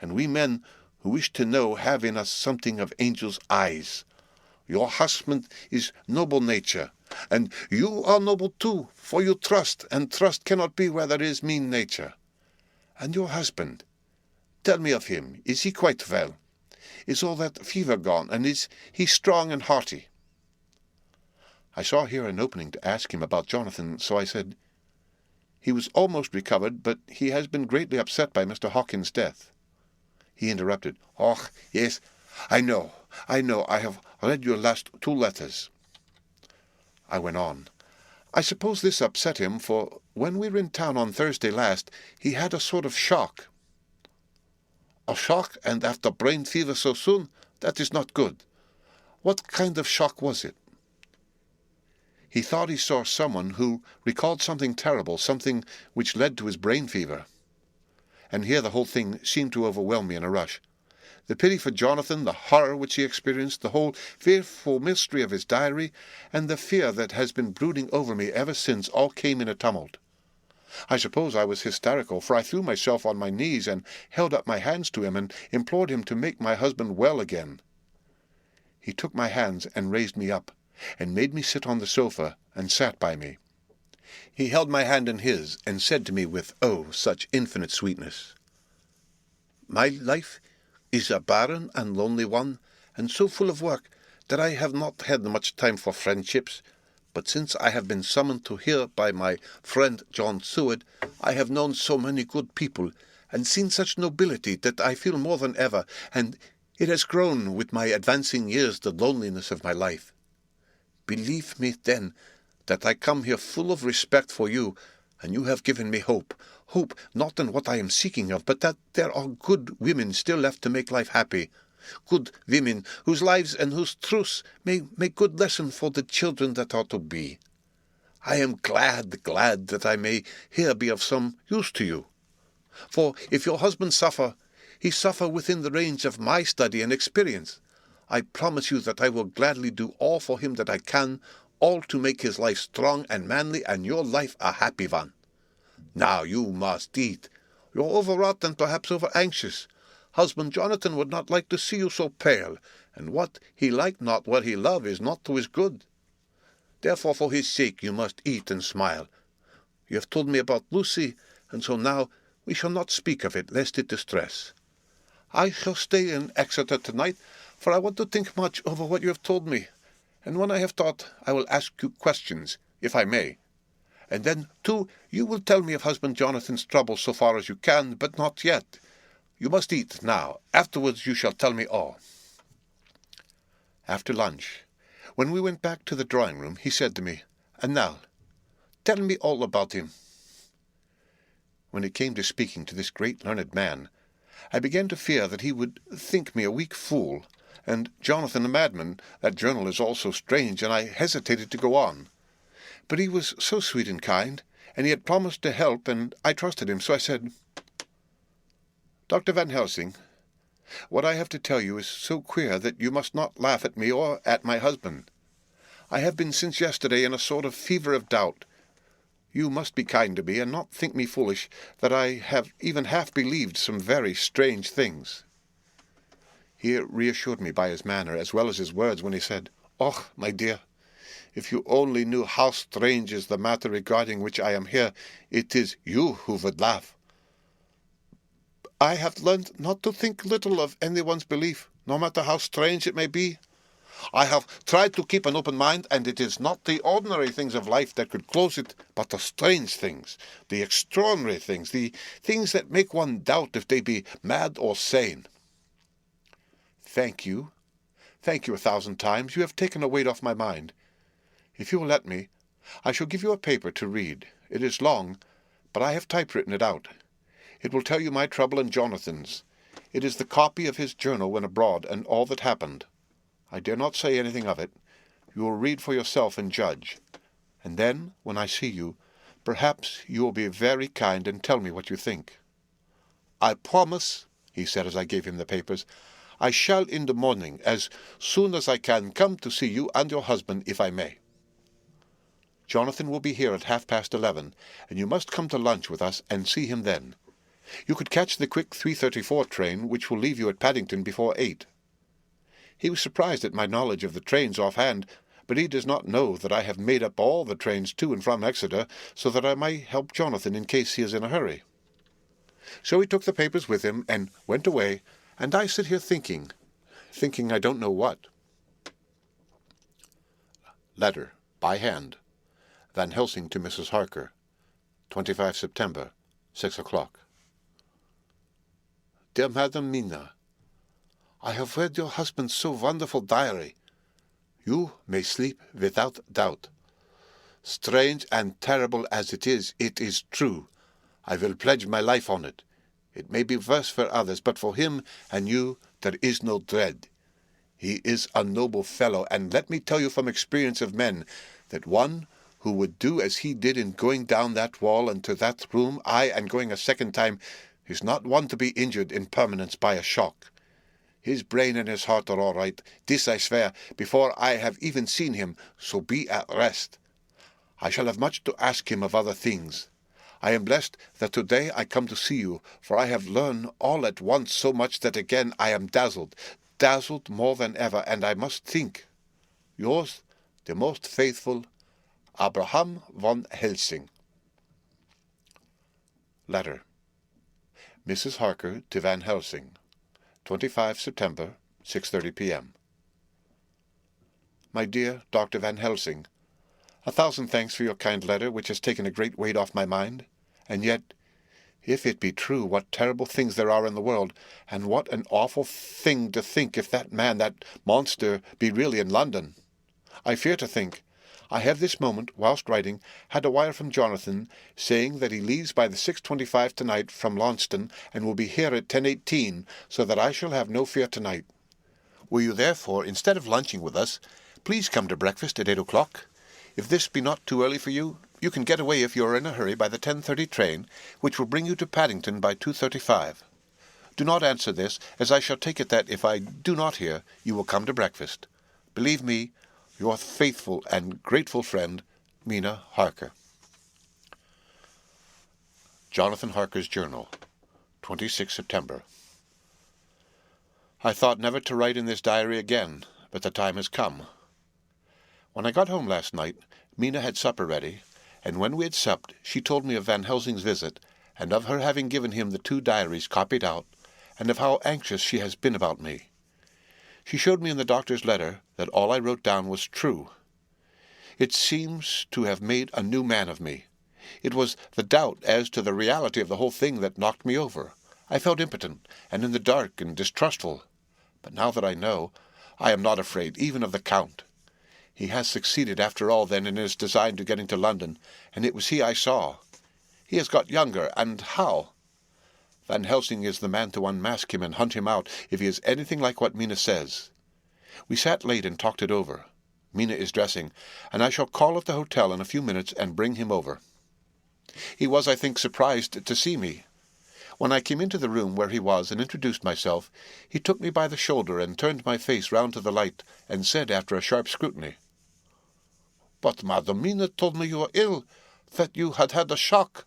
and we men who wish to know have in us something of angels' eyes. Your husband is noble nature, and you are noble too, for you trust, and trust cannot be where there is mean nature. And your husband, tell me of him. Is he quite well? Is all that fever gone, and is he strong and hearty?" I saw here an opening to ask him about Jonathan, so I said, "He was almost recovered, but he has been greatly upset by Mr. Hawkins' death." He interrupted. "Oh, yes, I know. I have read your last 2 letters. I went on. "I suppose this upset him, for when we were in town on Thursday last, he had a sort of shock." "A shock, and after brain fever so soon? That is not good. What kind of shock was it?" "He thought he saw someone who recalled something terrible, something which led to his brain fever." And here the whole thing seemed to overwhelm me in a rush. The pity for Jonathan, the horror which he experienced, the whole fearful mystery of his diary, and the fear that has been brooding over me ever since, all came in a tumult. I suppose I was hysterical, for I threw myself on my knees and held up my hands to him and implored him to make my husband well again. He took my hands and raised me up, and made me sit on the sofa, and sat by me. He held my hand in his, and said to me with, oh, such infinite sweetness, "My life is a barren and lonely one, and so full of work that I have not had much time for friendships, but since I have been summoned to here by my friend John Seward, I have known so many good people, and seen such nobility, that I feel more than ever, and it has grown with my advancing years, the loneliness of my life. Believe me, then, that I come here full of respect for you, and you have given me hope not in what I am seeking of, but that there are good women still left to make life happy, good women whose lives and whose truths may make good lesson for the children that are to be. I am glad that I may here be of some use to you. For if your husband suffer, he suffer within the range of my study and experience. I promise you that I will gladly do all for him that I can, all to make his life strong and manly, and your life a happy one. Now you must eat. You're overwrought and perhaps over-anxious. Husband Jonathan would not like to see you so pale, and what he like not, what he love, is not to his good. Therefore, for his sake, you must eat and smile. You have told me about Lucy, and so now we shall not speak of it, lest it distress. I shall stay in Exeter tonight, for I want to think much over what you have told me, and when I have thought, I will ask you questions, if I may. And then, too, you will tell me of husband Jonathan's trouble so far as you can, but not yet. You must eat now. Afterwards you shall tell me all." After lunch, when we went back to the drawing-room, he said to me, "And now, tell me all about him." When it came to speaking to this great learned man, I began to fear that he would think me a weak fool, and Jonathan a madman. That journal is all so strange, and I hesitated to go on. But he was so sweet and kind, and he had promised to help, and I trusted him, so I said, "Dr. Van Helsing, what I have to tell you is so queer that you must not laugh at me or at my husband. I have been since yesterday in a sort of fever of doubt. You must be kind to me, and not think me foolish, that I have even half believed some very strange things." He reassured me by his manner, as well as his words, when he said, "Oh, my dear, if you only knew how strange is the matter regarding which I am here, it is you who would laugh. I have learned not to think little of anyone's belief, no matter how strange it may be. I have tried to keep an open mind, and it is not the ordinary things of life that could close it, but the strange things, the extraordinary things, the things that make one doubt if they be mad or sane." Thank you 1,000 times. You have taken a weight off my mind. If you will let me, I shall give you a paper to read. It is long, but I have typewritten it out. It will tell you my trouble and Jonathan's. It is the copy of his journal when abroad, and all that happened. I dare not say anything of it. You will read for yourself and judge. And then, when I see you, perhaps you will be very kind and tell me what you think. "I promise," he said as I gave him the papers, "I shall in the morning, as soon as I can, come to see you and your husband, if I may. Jonathan will be here at 11:30, and you must come to lunch with us and see him then. You could catch the quick 3:34 train, which will leave you at Paddington before 8. He was surprised at my knowledge of the trains offhand, but he does not know that I have made up all the trains to and from Exeter, so that I might help Jonathan in case he is in a hurry. So he took the papers with him and went away, and I sit here thinking I don't know what. Letter, by hand. Van Helsing to Mrs. Harker, 25 September, 6 o'clock. Dear Madam Mina, I have read your husband's so wonderful diary. You may sleep without doubt. Strange and terrible as it is true. I will pledge my life on it. It may be worse for others, but for him and you there is no dread. He is a noble fellow, and let me tell you from experience of men, that one who would do as he did in going down that wall and to that room, aye, and going a second time, is not one to be injured in permanence by a shock. His brain and his heart are all right, this I swear, before I have even seen him, so be at rest. I shall have much to ask him of other things. I am blessed that today I come to see you, for I have learned all at once so much that again I am dazzled more than ever, and I must think. Yours, the most faithful, Abraham von Helsing. Letter. Mrs. Harker to Van Helsing, 25 September, 6:30 p.m. My dear Dr. Van Helsing, 1,000 thanks for your kind letter, which has taken a great weight off my mind. And yet, if it be true, what terrible things there are in the world, and what an awful thing to think if that man, that monster, be really in London. I fear to think. I have this moment, whilst writing, had a wire from Jonathan, saying that he leaves by the 6:25 tonight from Launceston, and will be here at 10:18, so that I shall have no fear tonight. Will you therefore, instead of lunching with us, please come to breakfast at 8 o'clock? If this be not too early for you, you can get away if you are in a hurry by the 10:30 train, which will bring you to Paddington by 2:35. Do not answer this, as I shall take it that if I do not hear, you will come to breakfast. Believe me, your faithful and grateful friend, Mina Harker. Jonathan Harker's Journal, 26 September. I thought never to write in this diary again, but the time has come. When I got home last night, Mina had supper ready, and when we had supped, she told me of Van Helsing's visit, and of her having given him the 2 diaries copied out, and of how anxious she has been about me. She showed me in the doctor's letter that all I wrote down was true. It seems to have made a new man of me. It was the doubt as to the reality of the whole thing that knocked me over. I felt impotent, and in the dark, and distrustful. But now that I know, I am not afraid, even of the Count. He has succeeded after all, then, in his design to getting to London, and it was he I saw. He has got younger, and how? Van Helsing is the man to unmask him and hunt him out if he is anything like what Mina says. We sat late and talked it over. Mina is dressing, and I shall call at the hotel in a few minutes and bring him over. He was, I think, surprised to see me. When I came into the room where he was and introduced myself, he took me by the shoulder and turned my face round to the light, and said after a sharp scrutiny, "But Madam Mina told me you were ill, that you had had a shock."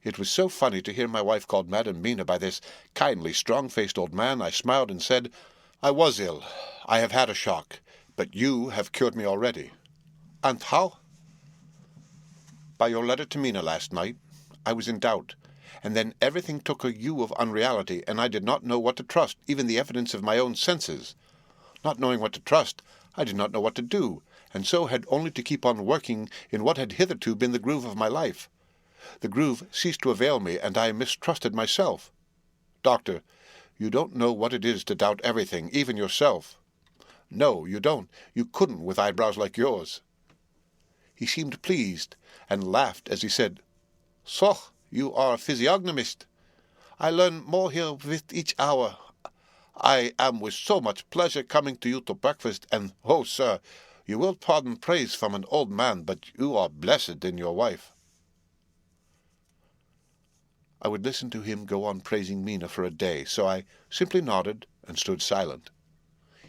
It was so funny to hear my wife called Madam Mina by this kindly, strong-faced old man. I smiled and said, "I was ill. I have had a shock, but you have cured me already." "And how?" "By your letter to Mina last night. I was in doubt, and then everything took a hue of unreality, and I did not know what to trust, even the evidence of my own senses. Not knowing what to trust, I did not know what to do, and so had only to keep on working in what had hitherto been the groove of my life. The groove ceased to avail me, and I mistrusted myself. Doctor, you don't know what it is to doubt everything, even yourself. No, you don't. You couldn't with eyebrows like yours." He seemed pleased, and laughed as he said, "So, you are a physiognomist. I learn more here with each hour. I am with so much pleasure coming to you to breakfast, and, oh, sir, you will pardon praise from an old man, but you are blessed in your wife." I would listen to him go on praising Mina for a day, so I simply nodded and stood silent.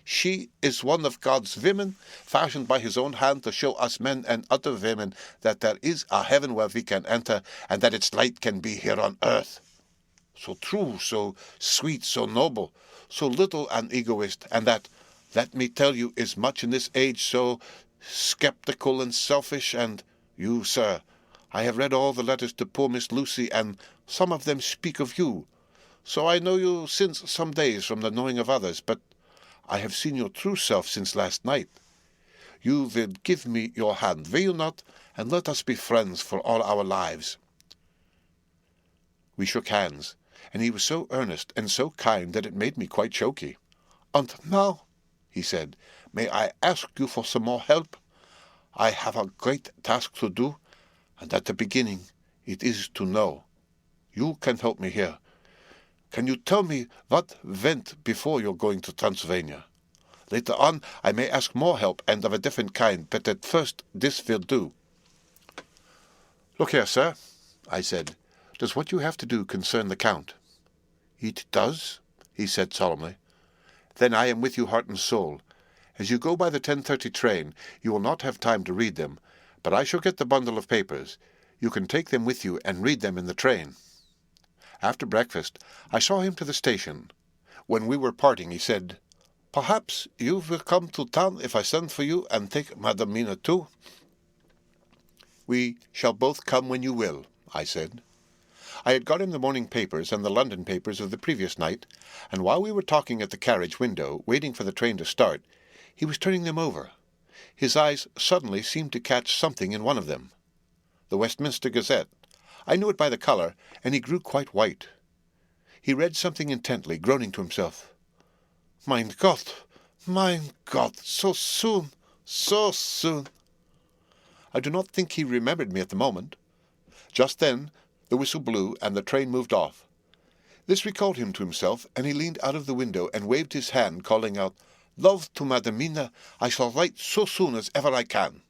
"She is one of God's women, fashioned by his own hand to show us men and other women that there is a heaven where we can enter, and that its light can be here on earth. So true, so sweet, so noble, so little an egoist, and that, let me tell you, is much in this age so skeptical and selfish, and you, sir, I have read all the letters to poor Miss Lucy, and some of them speak of you. So I know you since some days from the knowing of others, but I have seen your true self since last night. You will give me your hand, will you not, and let us be friends for all our lives." We shook hands, and he was so earnest and so kind that it made me quite choky. "And now," he said, "may I ask you for some more help? I have a great task to do, and at the beginning it is to know. You can help me here. Can you tell me what went before your going to Transylvania? Later on I may ask more help and of a different kind, but at first this will do." "Look here, sir," I said, "does what you have to do concern the Count?" "It does," he said solemnly. "Then I am with you heart and soul. As you go by the 10:30 train, you will not have time to read them, but I shall get the bundle of papers. You can take them with you and read them in the train." After breakfast, I saw him to the station. When we were parting, he said, "Perhaps you will come to town if I send for you and take Madam Mina too?" "We shall both come when you will," I said. I had got him the morning papers and the London papers of the previous night, and while we were talking at the carriage window, waiting for the train to start, he was turning them over. His eyes suddenly seemed to catch something in one of them. The Westminster Gazette. I knew it by the colour, and he grew quite white. He read something intently, groaning to himself. Mein Gott, so soon, so soon." I do not think he remembered me at the moment. Just then the whistle blew, and the train moved off. This recalled him to himself, and he leaned out of the window and waved his hand, calling out, "Love to Madam Mina. I shall write so soon as ever I can."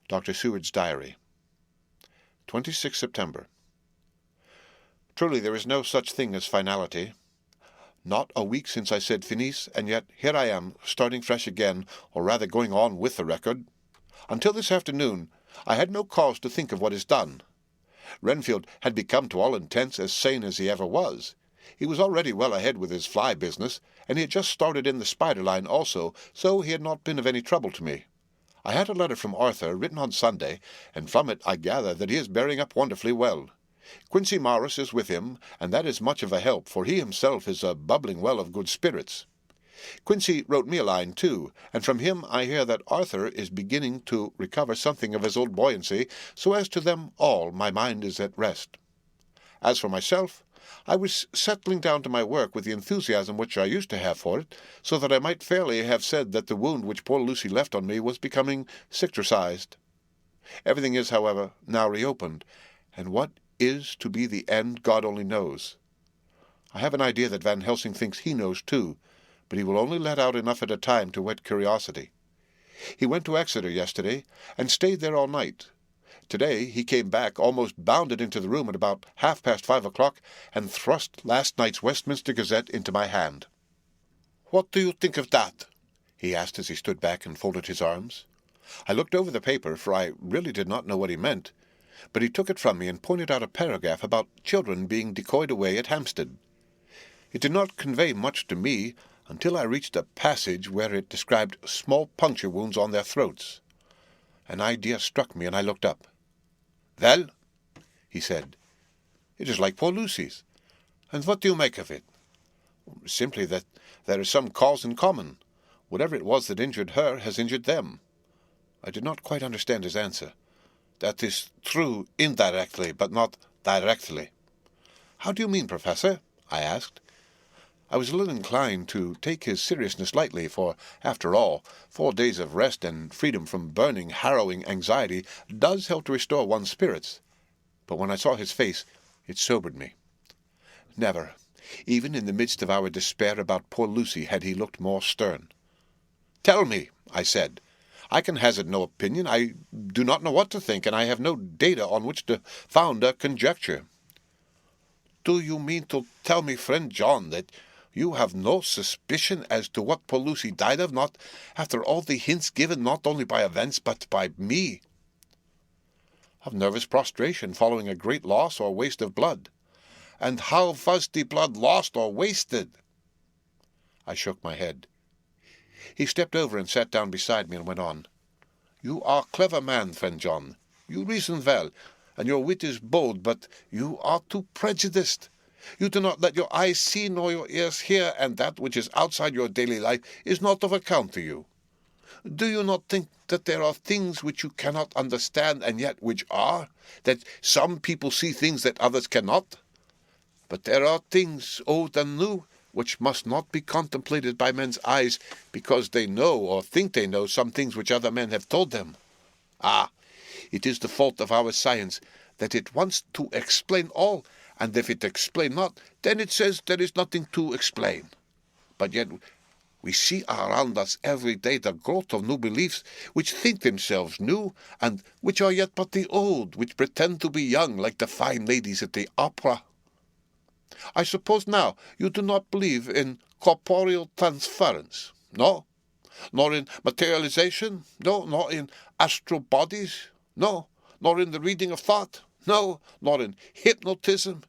Dr. Seward's Diary. 26 September. Truly there is no such thing as finality. Not a week since I said finis, and yet here I am, starting fresh again, or rather going on with the record. Until this afternoon, I had no cause to think of what is done. Renfield had become to all intents as sane as he ever was. He was already well ahead with his fly business, and he had just started in the spider line also, so he had not been of any trouble to me. I had a letter from Arthur, written on Sunday, and from it I gather that he is bearing up wonderfully well. Quincy Morris is with him, and that is much of a help, for he himself is a bubbling well of good spirits. Quincy wrote me a line, too, and from him I hear that Arthur is beginning to recover something of his old buoyancy, so as to them all my mind is at rest. As for myself, I was settling down to my work with the enthusiasm which I used to have for it, so that I might fairly have said that the wound which poor Lucy left on me was becoming cicatrized. Everything is, however, now reopened, and what is to be the end, God only knows. I have an idea that Van Helsing thinks he knows too, but he will only let out enough at a time to whet curiosity. He went to Exeter yesterday, and stayed there all night. Today he came back, almost bounded into the room at about 5:30, and thrust last night's Westminster Gazette into my hand. "What do you think of that?" he asked as he stood back and folded his arms. I looked over the paper, for I really did not know what he meant, but he took it from me and pointed out a paragraph about children being decoyed away at Hampstead. It did not convey much to me until I reached a passage where it described small puncture wounds on their throats. An idea struck me, and I looked up. "Well," he said, "it is like poor Lucy's. And what do you make of it?" "Simply that there is some cause in common. Whatever it was that injured her has injured them." I did not quite understand his answer. "That is true indirectly, but not directly." "How do you mean, Professor?" I asked. I was a little inclined to take his seriousness lightly, for, after all, 4 days of rest and freedom from burning, harrowing anxiety does help to restore one's spirits. But when I saw his face, it sobered me. Never, even in the midst of our despair about poor Lucy, had he looked more stern. "Tell me," I said. "I can hazard no opinion. I do not know what to think, and I have no data on which to found a conjecture." "Do you mean to tell me, friend John, that you have no suspicion as to what poor Lucy died of, not after all the hints given not only by events but by me?" "Of nervous prostration following a great loss or waste of blood." "And how was the blood lost or wasted?" I shook my head. He stepped over and sat down beside me and went on. "You are a clever man, friend John. You reason well, and your wit is bold, but you are too prejudiced. You do not let your eyes see nor your ears hear, and that which is outside your daily life is not of account to you. Do you not think that there are things which you cannot understand, and yet which are, that some people see things that others cannot? But there are things, old and new, which must not be contemplated by men's eyes, because they know or think they know some things which other men have told them. Ah, it is the fault of our science that it wants to explain all, and if it explain not, then it says there is nothing to explain. But yet we see around us every day the growth of new beliefs, which think themselves new, and which are yet but the old, which pretend to be young, like the fine ladies at the opera. I suppose now you do not believe in corporeal transference, no? Nor in materialization, no? Nor in astral bodies, no? Nor in the reading of thought, no? Nor in hypnotism?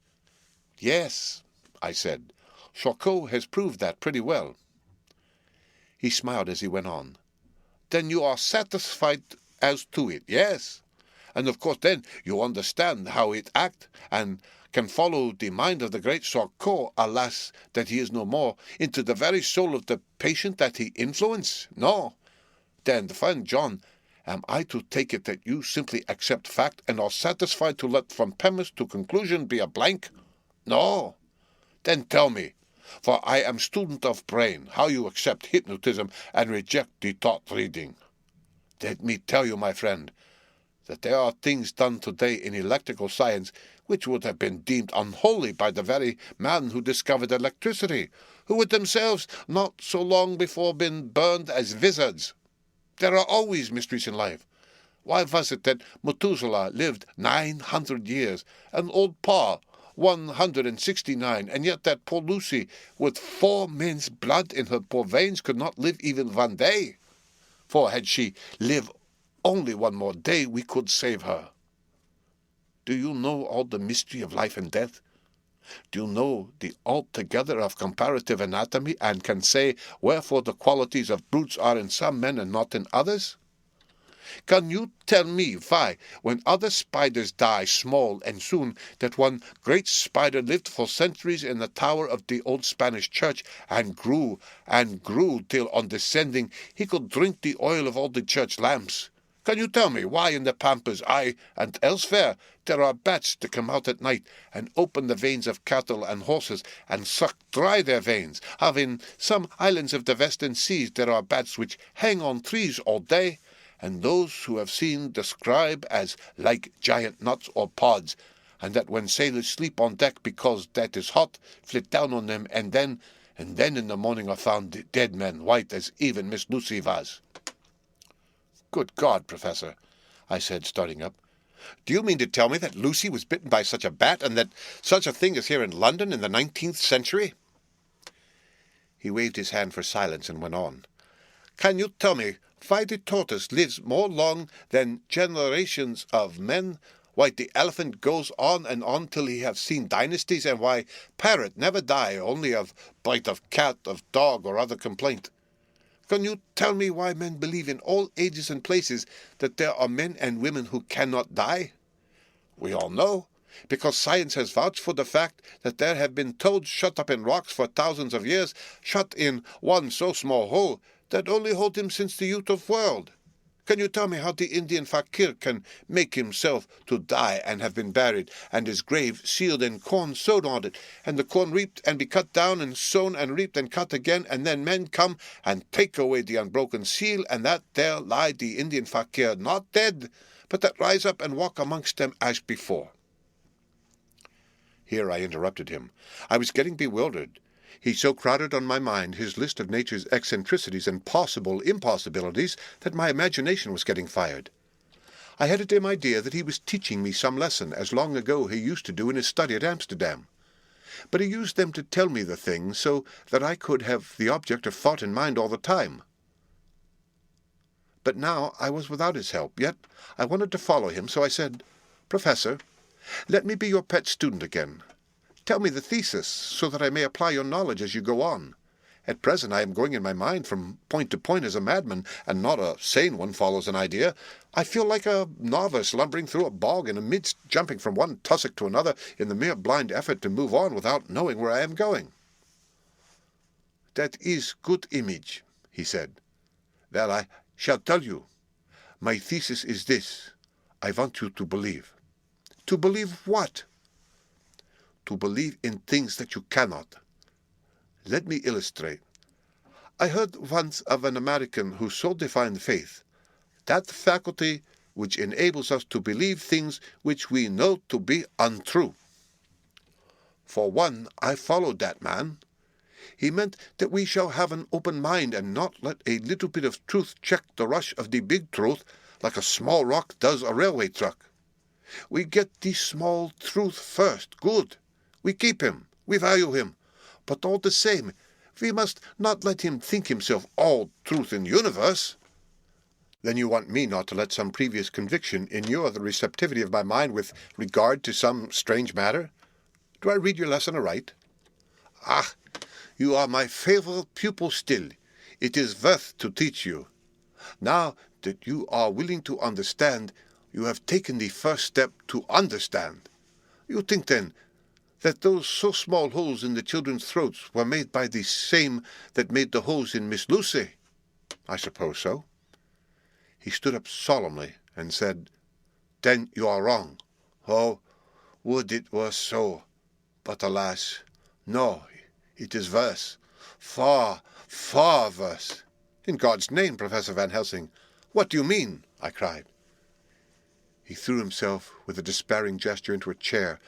Yes, I said. Charcot has proved that pretty well. He smiled as he went on. Then you are satisfied as to it, yes? And of course then you understand how it acts, and can follow the mind of the great Charcot, alas, that he is no more, into the very soul of the patient that he influenced? No. Then, friend John, am I to take it that you simply accept fact and are satisfied to let from premise to conclusion be a blank? No. Then tell me, for I am student of brain, how you accept hypnotism and reject the thought reading. Let me tell you, my friend, that there are things done today in electrical science which would have been deemed unholy by the very man who discovered electricity, who would themselves not so long before been burned as wizards. There are always mysteries in life. Why was it that Methuselah lived 900 years, and old Pa 169, and yet that poor Lucy, with 4 men's blood in her poor veins, could not live even 1 day? For had she lived only 1 more day, we could save her. Do you know all the mystery of life and death? Do you know the altogether of comparative anatomy, and can say wherefore the qualities of brutes are in some men and not in others? Can you tell me why, when other spiders die small and soon, that one great spider lived for centuries in the tower of the old Spanish church, and grew till on descending he could drink the oil of all the church lamps? Can you tell me why in the pampas, aye, and elsewhere, there are bats that come out at night and open the veins of cattle and horses and suck dry their veins? How in some islands of the western seas there are bats which hang on trees all day, and those who have seen describe as like giant nuts or pods, and that when sailors sleep on deck because that is hot, flit down on them, and then in the morning are found dead men, white as even Miss Lucy was." "Good God, Professor," I said, starting up. "Do you mean to tell me that Lucy was bitten by such a bat, and that such a thing is here in London in the 19th century?" He waved his hand for silence and went on. "Can you tell me why the tortoise lives more long than generations of men, why the elephant goes on and on till he have seen dynasties, and why parrot never die only of bite of cat, of dog, or other complaint? Can you tell me why men believe in all ages and places that there are men and women who cannot die? We all know, because science has vouched for the fact that there have been toads shut up in rocks for thousands of years, shut in one so small hole that only hold him since the youth of world. Can you tell me how the Indian fakir can make himself to die and have been buried, and his grave sealed and corn sowed on it, and the corn reaped and be cut down and sown and reaped and cut again, and then men come and take away the unbroken seal, and that there lie the Indian fakir, not dead, but that rise up and walk amongst them as before?" Here I interrupted him. I was getting bewildered. He so crowded on my mind his list of nature's eccentricities and possible impossibilities that my imagination was getting fired. I had a dim idea that he was teaching me some lesson, as long ago he used to do in his study at Amsterdam. But he used them to tell me the thing so that I could have the object of thought in mind all the time. But now I was without his help, yet I wanted to follow him, so I said, "Professor, let me be your pet student again. Tell me the thesis, so that I may apply your knowledge as you go on. At present I am going in my mind from point to point as a madman, and not a sane one follows an idea. I feel like a novice lumbering through a bog, and amidst jumping from one tussock to another in the mere blind effort to move on without knowing where I am going." "That is good image," he said. "Well, I shall tell you. My thesis is this. I want you to believe." "To believe what?" "To believe in things that you cannot. Let me illustrate. I heard once of an American who so defined faith, that faculty which enables us to believe things which we know to be untrue. For one, I followed that man. He meant that we shall have an open mind and not let a little bit of truth check the rush of the big truth like a small rock does a railway truck. We get the small truth first, good. We keep him, we value him, but all the same, we must not let him think himself all truth in universe." "Then you want me not to let some previous conviction inure the receptivity of my mind with regard to some strange matter? Do I read your lesson aright?" "Ah, you are my favorite pupil still. It is worth to teach you. Now that you are willing to understand, you have taken the first step to understand. You think, then, that those so small holes in the children's throats were made by the same that made the holes in Miss Lucy?" "I suppose so." He stood up solemnly and said, "Then you are wrong. Oh, would it were so! But alas, no, it is worse. Far, far worse." "In God's name, Professor Van Helsing, what do you mean?" I cried. He threw himself with a despairing gesture into a chair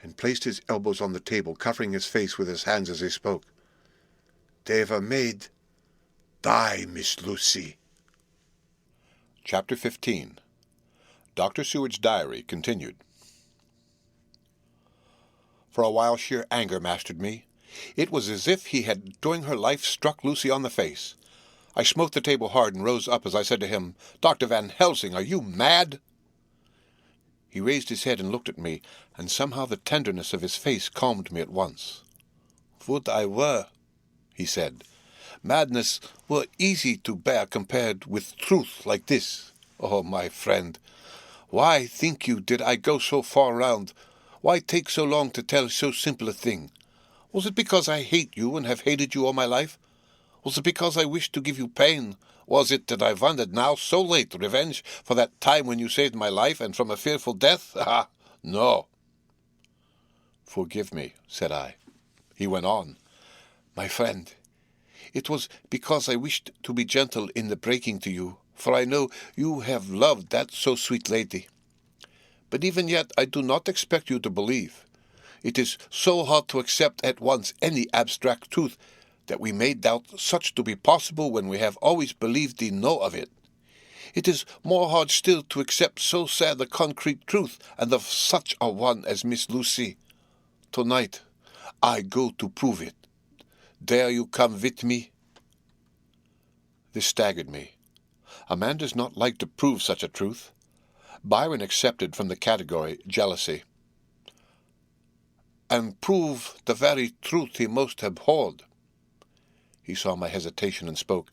and placed his elbows on the table, covering his face with his hands as he spoke. "They were made by Miss Lucy." Chapter 15. Dr. Seward's Diary continued. For a while sheer anger mastered me. It was as if he had, during her life, struck Lucy on the face. I smote the table hard and rose up as I said to him, "Dr. Van Helsing, are you mad?" He raised his head and looked at me, and somehow the tenderness of his face calmed me at once. "Would I were," he said. "Madness were easy to bear compared with truth like this. Oh, my friend, why, think you, did I go so far round? Why take so long to tell so simple a thing? Was it because I hate you and have hated you all my life? Was it because I wished to give you pain? Was it that I wanted now, so late, revenge for that time when you saved my life and from a fearful death? Ah, no." "Forgive me," said I. He went on, "My friend, it was because I wished to be gentle in the breaking to you, for I know you have loved that so sweet lady. But even yet I do not expect you to believe. It is so hard to accept at once any abstract truth that we may doubt such to be possible when we have always believed the know of it. It is more hard still to accept so sad a concrete truth, and of such a one as Miss Lucy. Tonight I go to prove it. Dare you come with me?" This staggered me. A man does not like to prove such a truth. Byron accepted from the category jealousy. "And prove the very truth he most abhorred." He saw my hesitation and spoke.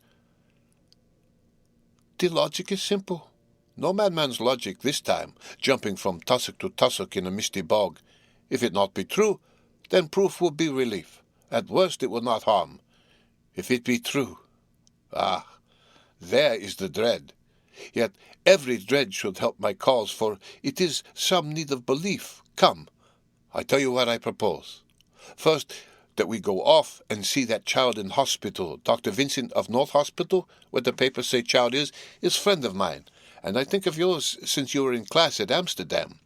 "The logic is simple. No madman's logic this time, jumping from tussock to tussock in a misty bog. If it not be true, then proof will be relief. At worst it will not harm. If it be true, there is the dread. Yet every dread should help my cause, for it is some need of belief. Come, I tell you what I propose. First, that we go off and see that child in hospital. Dr. Vincent of North Hospital, where the papers say child is friend of mine, and I think of yours since you were in class at Amsterdam.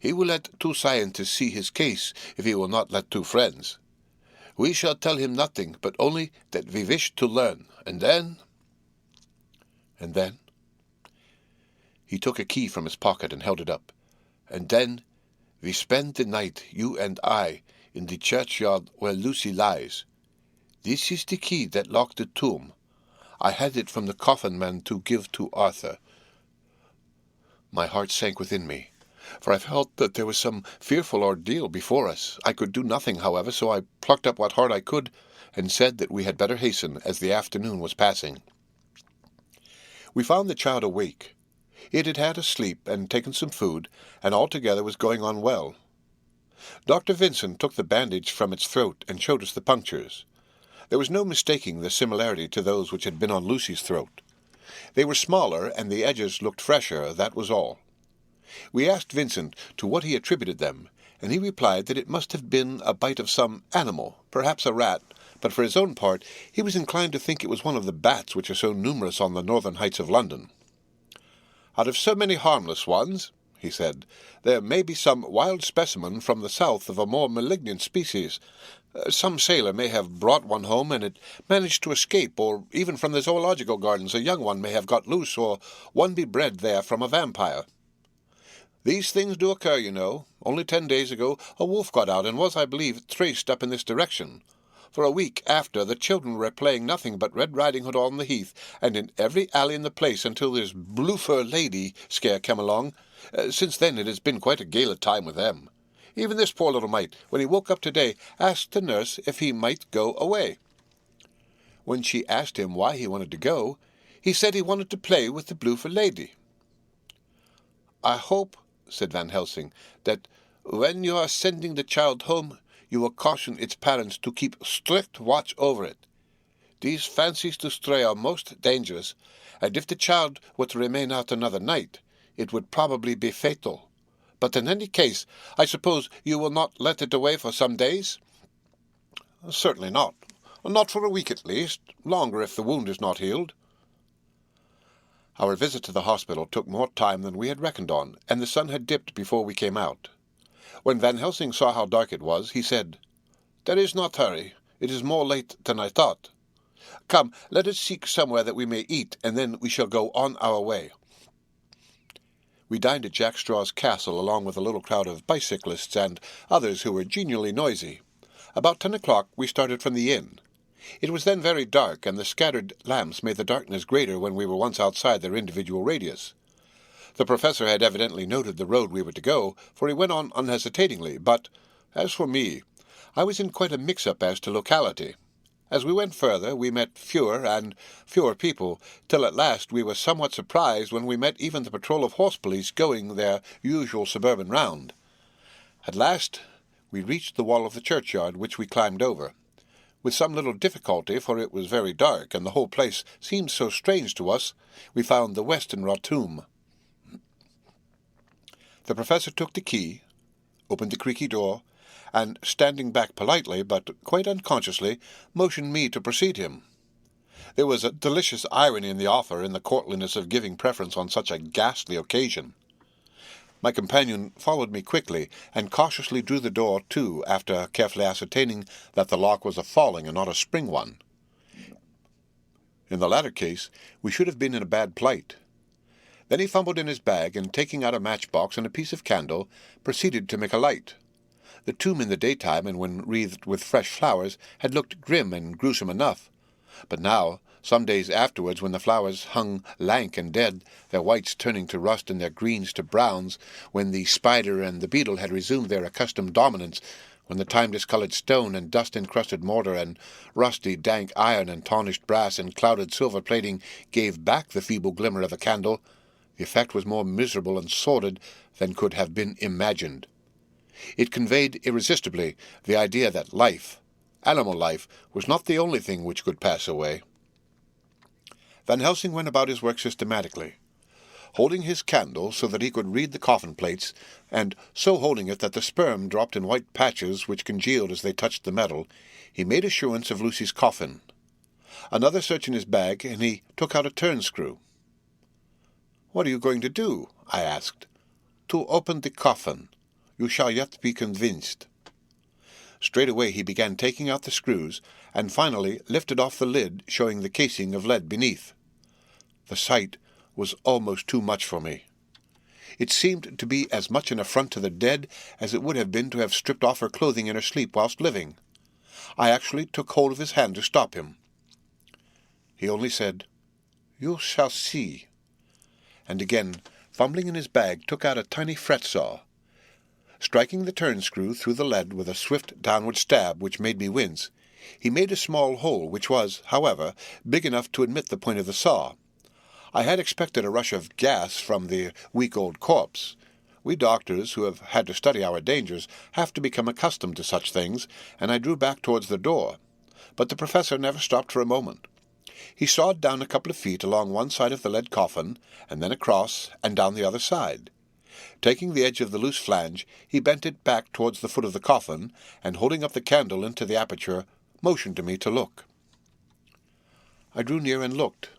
He will let 2 scientists see his case, if he will not let 2 friends. We shall tell him nothing, but only that we wish to learn, and then... And then? He took a key from his pocket and held it up. And then we spend the night, you and I, in the churchyard where Lucy lies. This is the key that locked the tomb. I had it from the coffin man to give to Arthur. My heart sank within me, for I felt that there was some fearful ordeal before us. I could do nothing, however, so I plucked up what heart I could, and said that we had better hasten, as the afternoon was passing. We found the child awake. It had had a sleep and taken some food, and altogether was going on well. Dr. Vincent took the bandage from its throat and showed us the punctures. There was no mistaking the similarity to those which had been on Lucy's throat. They were smaller, and the edges looked fresher, that was all. We asked Vincent to what he attributed them, and he replied that it must have been a bite of some animal, perhaps a rat, but for his own part he was inclined to think it was one of the bats which are so numerous on the northern heights of London. "Out of so many harmless ones," he said, "there may be some wild specimen from the south of a more malignant species. Some sailor may have brought one home, and it managed to escape, or even from the zoological gardens a young one may have got loose, or one be bred there from a vampire. These things do occur, you know. Only 10 days ago a wolf got out, and was, I believe, traced up in this direction. For a week after, the children were playing nothing but Red Riding Hood on the heath, and in every alley in the place, until this Blue Fur lady scare came along. Since then it has been quite a gala time with them. Even this poor little mite, when he woke up today, asked the nurse if he might go away. When she asked him why he wanted to go, he said he wanted to play with the Blue Fur lady." "I hope," said Van Helsing, "that when you are sending the child home, you will caution its parents to keep strict watch over it. These fancies to stray are most dangerous, and if the child were to remain out another night, it would probably be fatal. But in any case, I suppose you will not let it away for some days?" "Certainly not. Not for a week at least. Longer if the wound is not healed." Our visit to the hospital took more time than we had reckoned on, and the sun had dipped before we came out. When Van Helsing saw how dark it was, he said, "There is not hurry. It is more late than I thought. Come, let us seek somewhere that we may eat, and then we shall go on our way." We dined at Jack Straw's castle along with a little crowd of bicyclists and others who were genially noisy. About 10 o'clock we started from the inn. It was then very dark, and the scattered lamps made the darkness greater when we were once outside their individual radius. The professor had evidently noted the road we were to go, for he went on unhesitatingly, but, as for me, I was in quite a mix-up as to locality. As we went further, we met fewer and fewer people, till at last we were somewhat surprised when we met even the patrol of horse police going their usual suburban round. At last we reached the wall of the churchyard, which we climbed over. With some little difficulty, for it was very dark, and the whole place seemed so strange to us, we found the western rottum. The professor took the key, opened the creaky door, and, standing back politely, but quite unconsciously, motioned me to precede him. There was a delicious irony in the offer, in the courtliness of giving preference on such a ghastly occasion. My companion followed me quickly, and cautiously drew the door to after carefully ascertaining that the lock was a falling and not a spring one. In the latter case, we should have been in a bad plight. Then he fumbled in his bag, and taking out a matchbox and a piece of candle, proceeded to make a light. The tomb in the daytime, and when wreathed with fresh flowers, had looked grim and gruesome enough. But now, some days afterwards, when the flowers hung lank and dead, their whites turning to rust and their greens to browns, when the spider and the beetle had resumed their accustomed dominance, when the time-discoloured stone and dust-encrusted mortar and rusty, dank iron and tarnished brass and clouded silver plating gave back the feeble glimmer of a candle, the effect was more miserable and sordid than could have been imagined. It conveyed irresistibly the idea that life, animal life, was not the only thing which could pass away. Van Helsing went about his work systematically, holding his candle so that he could read the coffin plates, and so holding it that the sperm dropped in white patches which congealed as they touched the metal. He made assurance of Lucy's coffin. Another search in his bag, and he took out a turn-screw. "What are you going to do?" I asked. "To open the coffin. You shall yet be convinced." Straightway he began taking out the screws, and finally lifted off the lid, showing the casing of lead beneath. The sight was almost too much for me. It seemed to be as much an affront to the dead as it would have been to have stripped off her clothing in her sleep whilst living. I actually took hold of his hand to stop him. He only said, "You shall see," and again, fumbling in his bag, took out a tiny fret-saw. Striking the turn-screw through the lead with a swift downward stab which made me wince, he made a small hole, which was, however, big enough to admit the point of the saw. I had expected a rush of gas from the week-old corpse. We doctors, who have had to study our dangers, have to become accustomed to such things, and I drew back towards the door. But the professor never stopped for a moment. He sawed down a couple of feet along one side of the lead coffin, and then across and down the other side. Taking the edge of the loose flange, he bent it back towards the foot of the coffin, and holding up the candle into the aperture, motioned to me to look. I drew near and looked.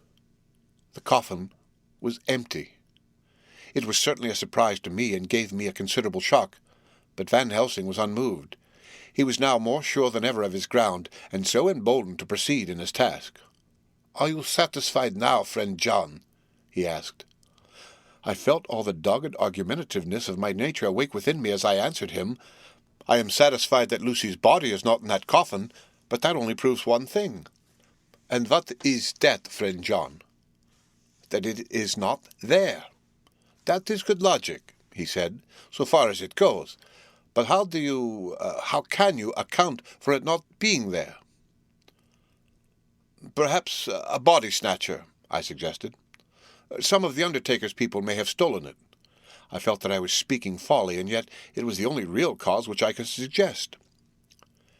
The coffin was empty. It was certainly a surprise to me, and gave me a considerable shock, but Van Helsing was unmoved. He was now more sure than ever of his ground, and so emboldened to proceed in his task. "Are you satisfied now, friend John?" he asked. I felt all the dogged argumentativeness of my nature awake within me as I answered him. "I am satisfied that Lucy's body is not in that coffin, but that only proves one thing." "And what is that, friend John?" "That it is not there." "That is good logic," he said, "so far as it goes. But how can you account for it not being there?" "Perhaps a body-snatcher," I suggested. "Some of the undertaker's people may have stolen it." I felt that I was speaking folly, and yet it was the only real cause which I could suggest.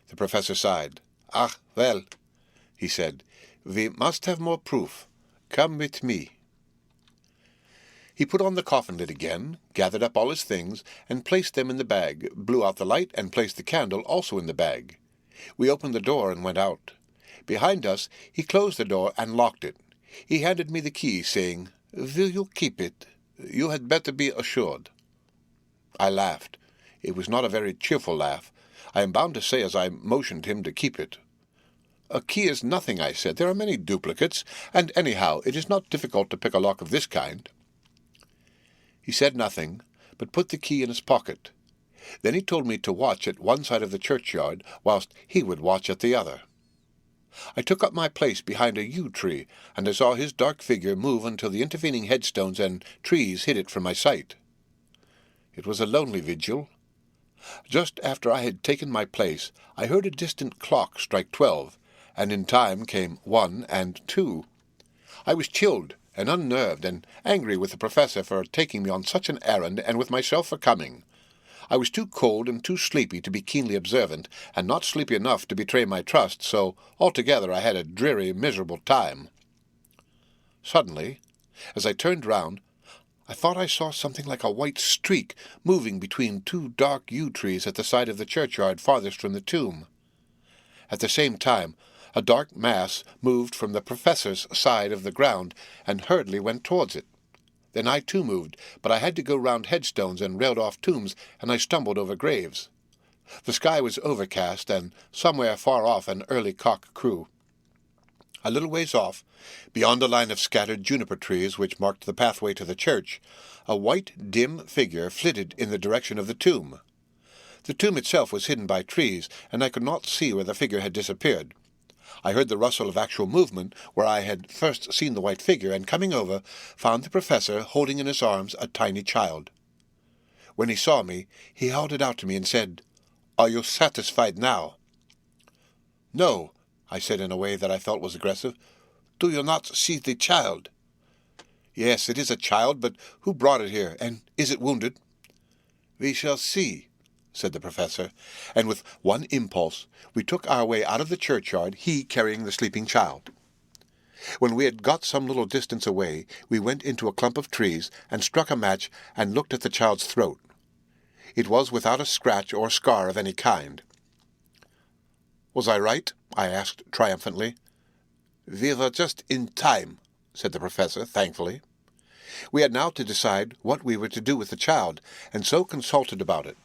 The professor sighed. "Ah, well," he said, "we must have more proof. Come with me." He put on the coffin lid again, gathered up all his things, and placed them in the bag, blew out the light, and placed the candle also in the bag. We opened the door and went out. Behind us he closed the door and locked it. He handed me the key, saying, "Will you keep it? You had better be assured." I laughed. It was not a very cheerful laugh, I am bound to say, as I motioned him to keep it. "A key is nothing," I said. "There are many duplicates, and anyhow it is not difficult to pick a lock of this kind." He said nothing, but put the key in his pocket. Then he told me to watch at one side of the churchyard, whilst he would watch at the other. I took up my place behind a yew tree, and I saw his dark figure move until the intervening headstones and trees hid it from my sight. It was a lonely vigil. Just after I had taken my place, I heard a distant clock strike 12, and in time came 1 and 2. I was chilled and unnerved, and angry with the professor for taking me on such an errand, and with myself for coming. I was too cold and too sleepy to be keenly observant, and not sleepy enough to betray my trust, so altogether I had a dreary, miserable time. Suddenly, as I turned round, I thought I saw something like a white streak moving between two dark yew trees at the side of the churchyard farthest from the tomb. At the same time, a dark mass moved from the professor's side of the ground, and hurriedly went towards it. Then I too moved, but I had to go round headstones and railed off tombs, and I stumbled over graves. The sky was overcast, and somewhere far off an early cock crew. A little ways off, beyond a line of scattered juniper trees which marked the pathway to the church, a white, dim figure flitted in the direction of the tomb. The tomb itself was hidden by trees, and I could not see where the figure had disappeared. I heard the rustle of actual movement where I had first seen the white figure, and coming over, found the professor holding in his arms a tiny child. When he saw me, he held it out to me and said, "Are you satisfied now?" "No," I said in a way that I felt was aggressive. "Do you not see the child?" "Yes, it is a child, but who brought it here, and is it wounded?" "We shall see," said the professor, and with one impulse we took our way out of the churchyard, he carrying the sleeping child. When we had got some little distance away, we went into a clump of trees and struck a match and looked at the child's throat. It was without a scratch or scar of any kind. "Was I right?" I asked triumphantly. "We were just in time," said the professor thankfully. We had now to decide what we were to do with the child, and so consulted about it.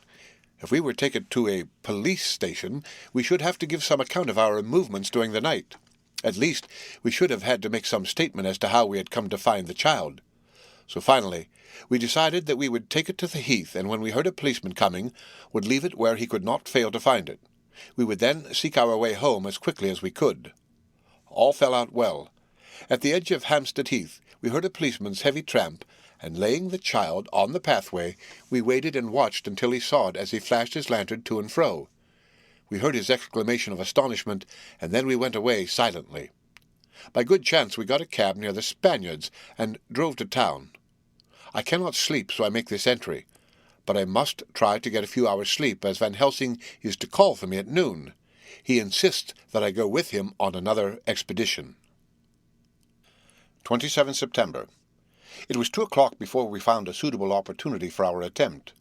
If we were to take it to a police station, we should have to give some account of our movements during the night. At least, we should have had to make some statement as to how we had come to find the child. So finally, we decided that we would take it to the heath, and when we heard a policeman coming, would leave it where he could not fail to find it. We would then seek our way home as quickly as we could. All fell out well. At the edge of Hampstead Heath, we heard a policeman's heavy tramp, and laying the child on the pathway, we waited and watched until he saw it as he flashed his lantern to and fro. We heard his exclamation of astonishment, and then we went away silently. By good chance we got a cab near the Spaniards, and drove to town. I cannot sleep, so I make this entry, but I must try to get a few hours' sleep, as Van Helsing is to call for me at noon. He insists that I go with him on another expedition. 27 September. It was 2 o'clock before we found a suitable opportunity for our attempt.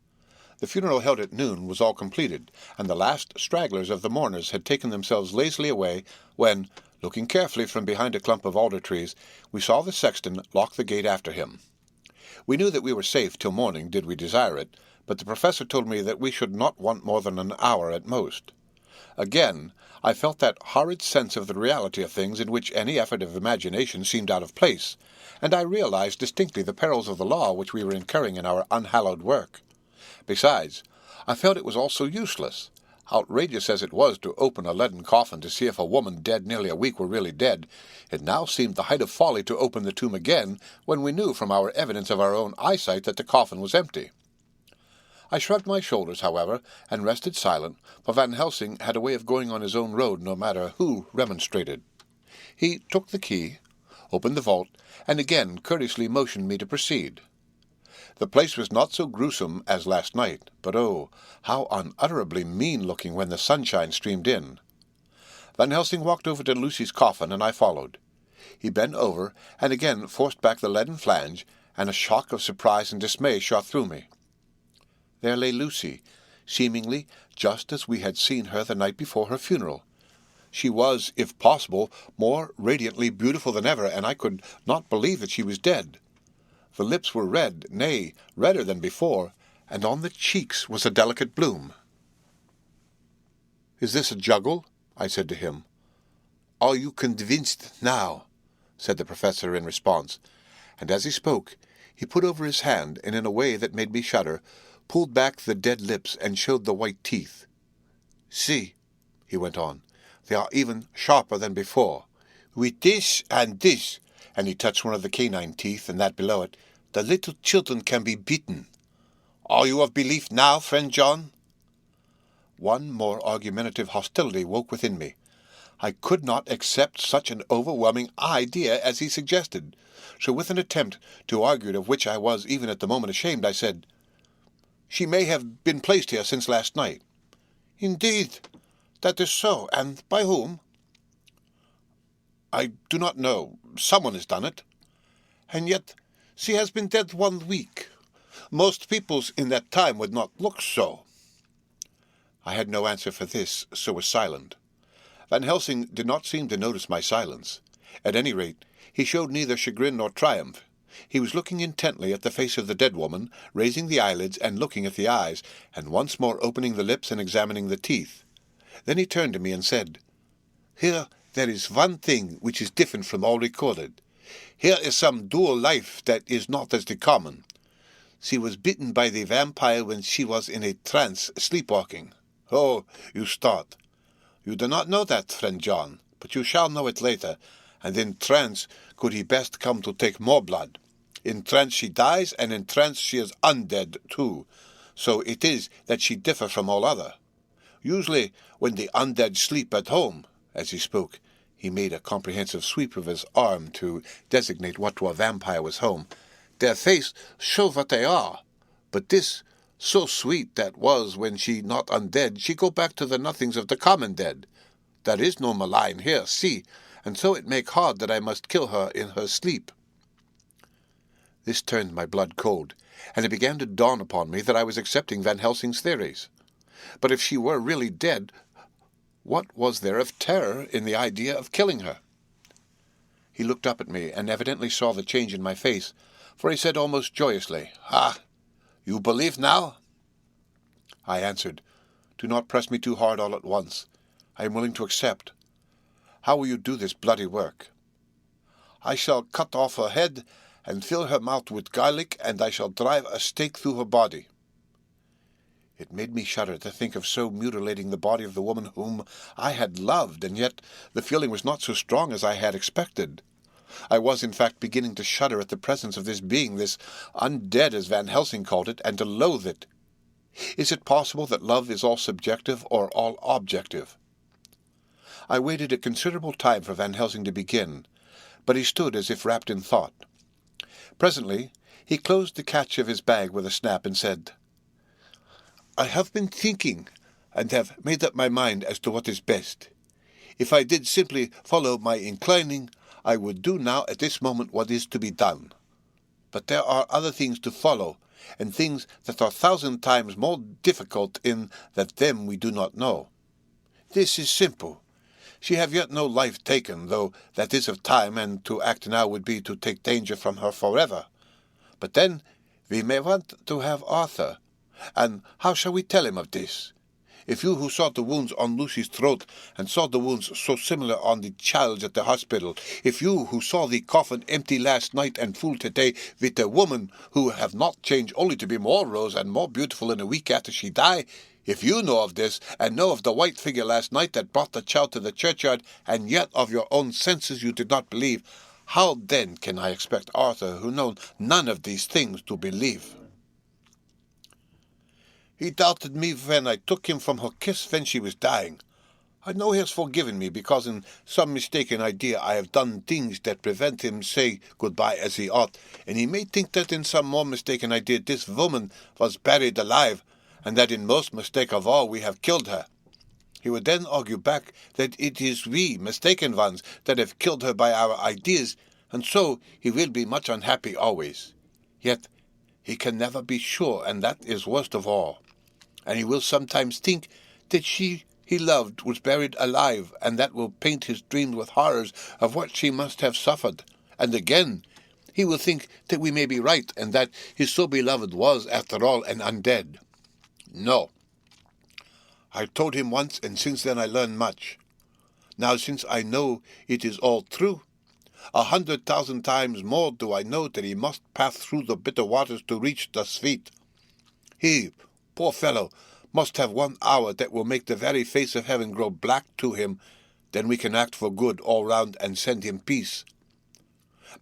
The funeral held at noon was all completed, and the last stragglers of the mourners had taken themselves lazily away, when, looking carefully from behind a clump of alder trees, we saw the sexton lock the gate after him. We knew that we were safe till morning, did we desire it, but the professor told me that we should not want more than an hour at most. Again, I felt that horrid sense of the reality of things in which any effort of imagination seemed out of place, and I realized distinctly the perils of the law which we were incurring in our unhallowed work. Besides, I felt it was all so useless. Outrageous as it was to open a leaden coffin to see if a woman dead nearly a week were really dead, it now seemed the height of folly to open the tomb again when we knew from our evidence of our own eyesight that the coffin was empty. I shrugged my shoulders, however, and rested silent, for Van Helsing had a way of going on his own road no matter who remonstrated. He took the key, opened the vault, and again courteously motioned me to proceed. The place was not so gruesome as last night, but oh, how unutterably mean-looking when the sunshine streamed in. Van Helsing walked over to Lucy's coffin, and I followed. He bent over, and again forced back the leaden flange, and a shock of surprise and dismay shot through me. There lay Lucy, seemingly just as we had seen her the night before her funeral. She was, if possible, more radiantly beautiful than ever, and I could not believe that she was dead. The lips were red, nay, redder than before, and on the cheeks was a delicate bloom. "Is this a juggle?" I said to him. "Are you convinced now?" said the professor in response, and as he spoke, he put over his hand, and in a way that made me shudder, pulled back the dead lips and showed the white teeth. "See," he went on, "they are even sharper than before. With this and this," and he touched one of the canine teeth and that below it, "the little children can be beaten. Are you of belief now, friend John?" One more argumentative hostility woke within me. I could not accept such an overwhelming idea as he suggested, so with an attempt to argue of which I was even at the moment ashamed, I said, "She may have been placed here since last night." "Indeed, that is so, and by whom?" "I do not know. Someone has done it." "And yet she has been dead 1 week. Most peoples in that time would not look so." I had no answer for this, so was silent. Van Helsing did not seem to notice my silence. At any rate, he showed neither chagrin nor triumph. He was looking intently at the face of the dead woman, raising the eyelids and looking at the eyes, and once more opening the lips and examining the teeth. Then he turned to me and said, "Here there is one thing which is different from all recorded. Here is some dual life that is not as the common. She was bitten by the vampire when she was in a trance, sleepwalking." Oh, you start. You do not know that, friend John, but you shall know it later, and in trance could he best come to take more blood. In trance she dies, and in trance she is undead too. So it is that she differ from all other. Usually when the undead sleep at home, as he spoke, he made a comprehensive sweep of his arm to designate what to a vampire was home, their face show what they are. But this, so sweet that was when she not undead, she go back to the nothings of the common dead. There is no malign here, see, and so it make hard that I must kill her in her sleep. This turned my blood cold, and it began to dawn upon me that I was accepting Van Helsing's theories. But if she were really dead, what was there of terror in the idea of killing her? He looked up at me, and evidently saw the change in my face, for he said almost joyously, "Ah, you believe now?" I answered, "Do not press me too hard all at once. I am willing to accept. How will you do this bloody work?" "I shall cut off her head, and fill her mouth with garlic, and I shall drive a stake through her body." It made me shudder to think of so mutilating the body of the woman whom I had loved, and yet the feeling was not so strong as I had expected. I was, in fact, beginning to shudder at the presence of this being, this undead as Van Helsing called it, and to loathe it. Is it possible that love is all subjective or all objective? I waited a considerable time for Van Helsing to begin, but he stood as if wrapped in thought. Presently he closed the catch of his bag with a snap and said, "I have been thinking, and have made up my mind as to what is best. If I did simply follow my inclining, I would do now at this moment what is to be done. But there are other things to follow, and things that are 1,000 times more difficult in that them we do not know. This is simple. She have yet no life taken, though that is of time, and to act now would be to take danger from her forever. But then we may want to have Arthur, and how shall we tell him of this? If you who saw the wounds on Lucy's throat, and saw the wounds so similar on the child's at the hospital, if you who saw the coffin empty last night and full today with a woman who have not changed only to be more rose and more beautiful in a week after she die, if you know of this, and know of the white figure last night that brought the child to the churchyard, and yet of your own senses you did not believe, how then can I expect Arthur, who knows none of these things, to believe?" "He doubted me when I took him from her kiss when she was dying. I know he has forgiven me, because in some mistaken idea I have done things that prevent him say goodbye as he ought, and he may think that in some more mistaken idea this woman was buried alive, and that in most mistake of all we have killed her. He would then argue back that it is we, mistaken ones, that have killed her by our ideas, and so he will be much unhappy always. Yet he can never be sure, and that is worst of all. And he will sometimes think that she he loved was buried alive, and that will paint his dreams with horrors of what she must have suffered. And again, he will think that we may be right, and that his so beloved was, after all, an undead. No. I told him once, and since then I learned much. Now, since I know it is all true, 100,000 times more do I know that he must pass through the bitter waters to reach the sweet. He, poor fellow, must have 1 hour that will make the very face of heaven grow black to him. Then we can act for good all round and send him peace.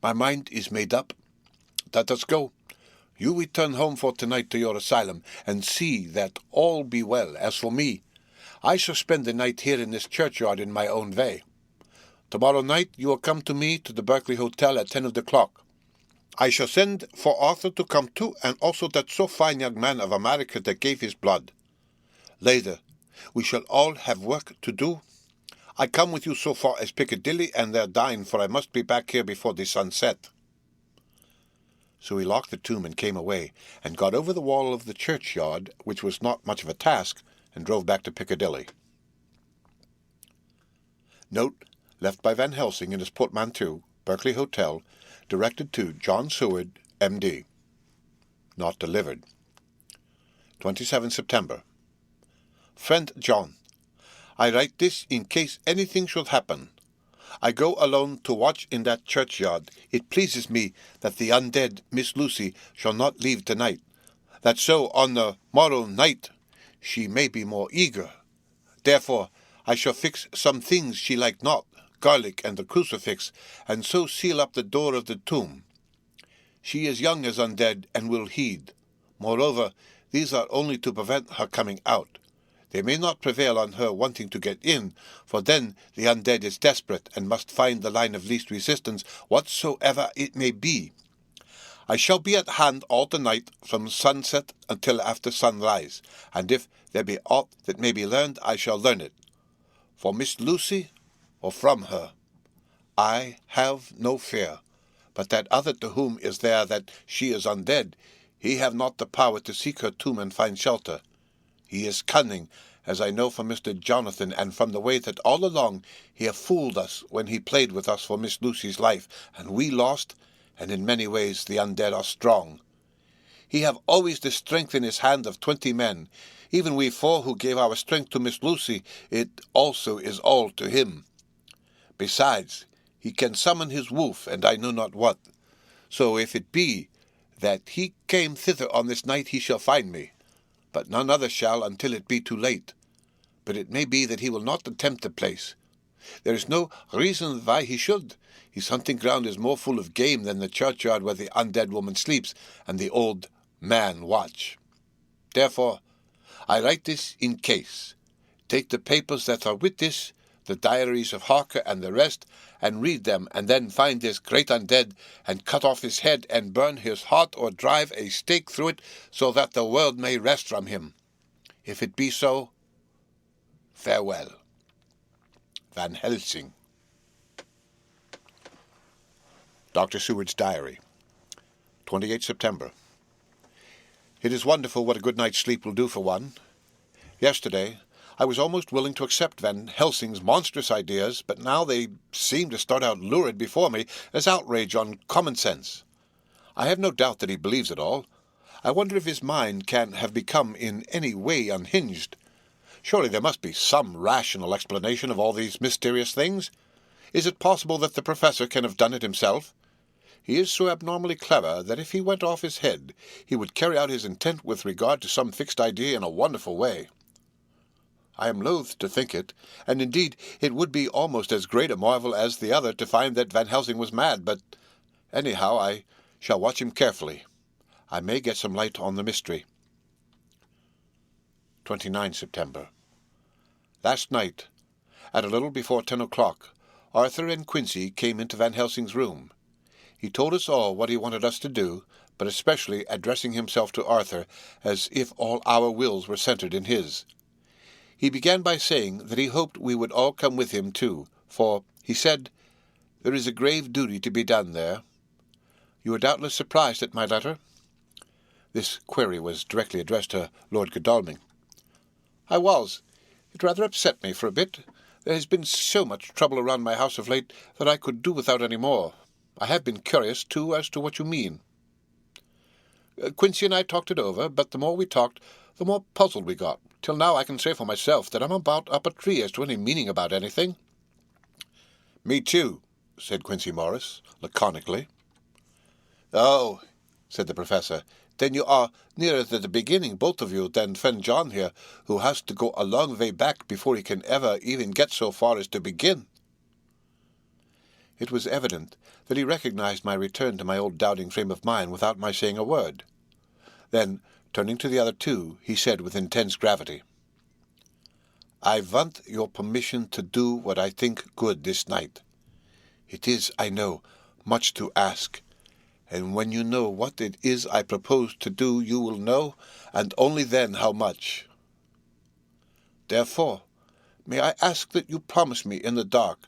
My mind is made up. Let us go. You return home for tonight to your asylum, and see that all be well. As for me, I shall spend the night here in this churchyard in my own way. Tomorrow night you will come to me to the Berkeley Hotel at 10 of the clock. I shall send for Arthur to come too, and also that so fine young man of America that gave his blood. Later, we shall all have work to do. I come with you so far as Piccadilly and there dine, for I must be back here before the sun set." So he locked the tomb and came away, and got over the wall of the churchyard, which was not much of a task, and drove back to Piccadilly. Note, left by Van Helsing in his portmanteau, Berkeley Hotel, directed to John Seward, M.D. Not delivered. 27 September. Friend John, I write this in case anything should happen. I go alone to watch in that churchyard. It pleases me that the undead Miss Lucy shall not leave tonight, that so on the morrow night she may be more eager. Therefore I shall fix some things she like not, garlic and the crucifix, and so seal up the door of the tomb. She is young as undead, and will heed. Moreover, these are only to prevent her coming out. They may not prevail on her wanting to get in, for then the undead is desperate, and must find the line of least resistance, whatsoever it may be. I shall be at hand all the night, from sunset until after sunrise, and if there be aught that may be learned, I shall learn it. For Miss Lucy, or from her, I have no fear, but that other to whom is there that she is undead, he have not the power to seek her tomb and find shelter. He is cunning, as I know from Mr. Jonathan, and from the way that all along he have fooled us when he played with us for Miss Lucy's life, and we lost, and in many ways the undead are strong. He have always the strength in his hand of 20 men. Even we 4 who gave our strength to Miss Lucy, it also is all to him. Besides, he can summon his wolf, and I know not what. So if it be that he came thither on this night, he shall find me. But none other shall until it be too late. But it may be that he will not attempt the place. There is no reason why he should. His hunting ground is more full of game than the churchyard where the undead woman sleeps, and the old man watch. Therefore, I write this in case. Take the papers that are with this, the diaries of Harker and the rest, and read them, and then find this great undead, and cut off his head, and burn his heart, or drive a stake through it, so that the world may rest from him. If it be so, farewell. Van Helsing. Dr. Seward's Diary. 28 September. It is wonderful what a good night's sleep will do for one. Yesterday, I was almost willing to accept Van Helsing's monstrous ideas, but now they seem to start out lurid before me as outrage on common sense. I have no doubt that he believes it all. I wonder if his mind can have become in any way unhinged. Surely there must be some rational explanation of all these mysterious things. Is it possible that the professor can have done it himself? He is so abnormally clever that if he went off his head, he would carry out his intent with regard to some fixed idea in a wonderful way. I am loath to think it, and indeed it would be almost as great a marvel as the other to find that Van Helsing was mad, but anyhow I shall watch him carefully. I may get some light on the mystery. 29 September. Last night, at a little before 10 o'clock, Arthur and Quincy came into Van Helsing's room. He told us all what he wanted us to do, but especially addressing himself to Arthur, as if all our wills were centered in his. He began by saying that he hoped we would all come with him too, for, he said, there is a grave duty to be done there. You are doubtless surprised at my letter? This query was directly addressed to Lord Godalming. I was. It rather upset me for a bit. There has been so much trouble around my house of late that I could do without any more. I have been curious, too, as to what you mean. Quincy and I talked it over, but the more we talked, the more puzzled we got. Till now I can say for myself that I'm about up a tree as to any meaning about anything. Me too, said Quincy Morris, laconically. Oh, said the professor, then you are nearer to the beginning, both of you, than friend John here, who has to go a long way back before he can ever even get so far as to begin. It was evident that he recognized my return to my old doubting frame of mind without my saying a word. Then, turning to the other two, he said with intense gravity, I want your permission to do what I think good this night. It is, I know, much to ask, and when you know what it is I propose to do, you will know, and only then how much. Therefore, may I ask that you promise me in the dark,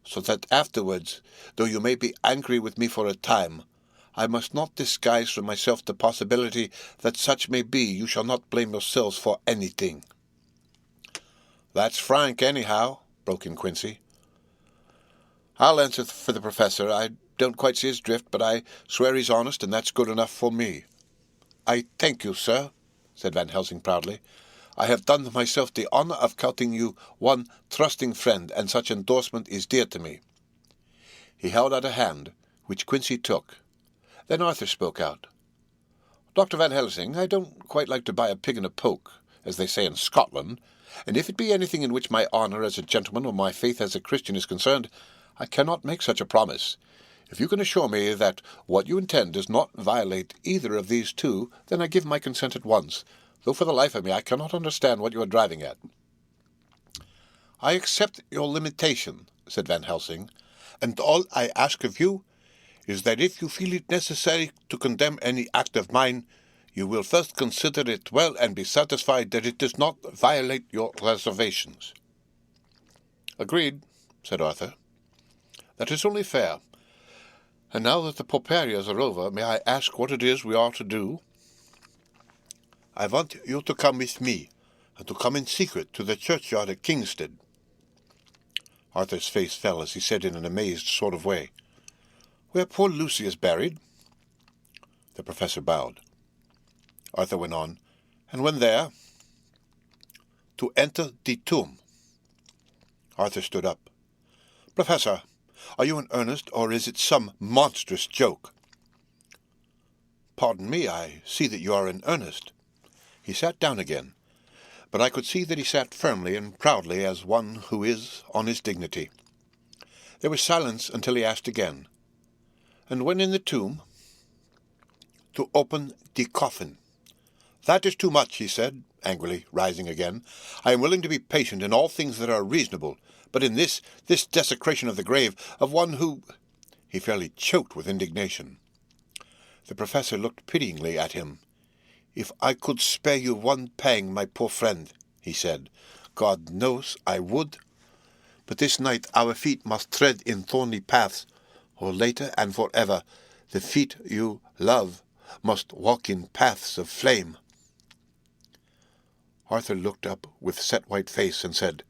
so that afterwards, though you may be angry with me for a time, I must not disguise from myself the possibility that such may be you shall not blame yourselves for anything. That's frank, anyhow, broke in Quincy. I'll answer for the professor. I don't quite see his drift, but I swear he's honest, and that's good enough for me." "I thank you, sir," said Van Helsing proudly. "I have done myself the honour of counting you one trusting friend, and such endorsement is dear to me." He held out a hand, which Quincy took. Then Arthur spoke out. "Dr. Van Helsing, I don't quite like to buy a pig in a poke, as they say in Scotland, and if it be anything in which my honour as a gentleman or my faith as a Christian is concerned, I cannot make such a promise. If you can assure me that what you intend does not violate either of these two, then I give my consent at once, though for the life of me I cannot understand what you are driving at." "I accept your limitation," said Van Helsing, "and all I ask of you is that if you feel it necessary to condemn any act of mine, you will first consider it well and be satisfied that it does not violate your reservations." "Agreed," said Arthur. "That is only fair. And now that the purperias are over, may I ask what it is we are to do?" "I want you to come with me, and to come in secret to the churchyard at Kingstead." Arthur's face fell as he said in an amazed sort of way, "Where poor Lucy is buried?" The professor bowed. Arthur went on, "And when there?" "To enter the tomb." Arthur stood up. "Professor, are you in earnest, or is it some monstrous joke?" "Pardon me, I see that you are in earnest." He sat down again, but I could see that he sat firmly and proudly as one who is on his dignity. There was silence until he asked again, "And when in the tomb?" "To open the coffin." "That is too much," he said, angrily, rising again. "I am willing to be patient in all things that are reasonable, but in this desecration of the grave of one who—" He fairly choked with indignation. The professor looked pityingly at him. "If I could spare you one pang, my poor friend," he said, "God knows I would. But this night our feet must tread in thorny paths, or later and forever the feet you love must walk in paths of flame." Arthur looked up with set white face and said,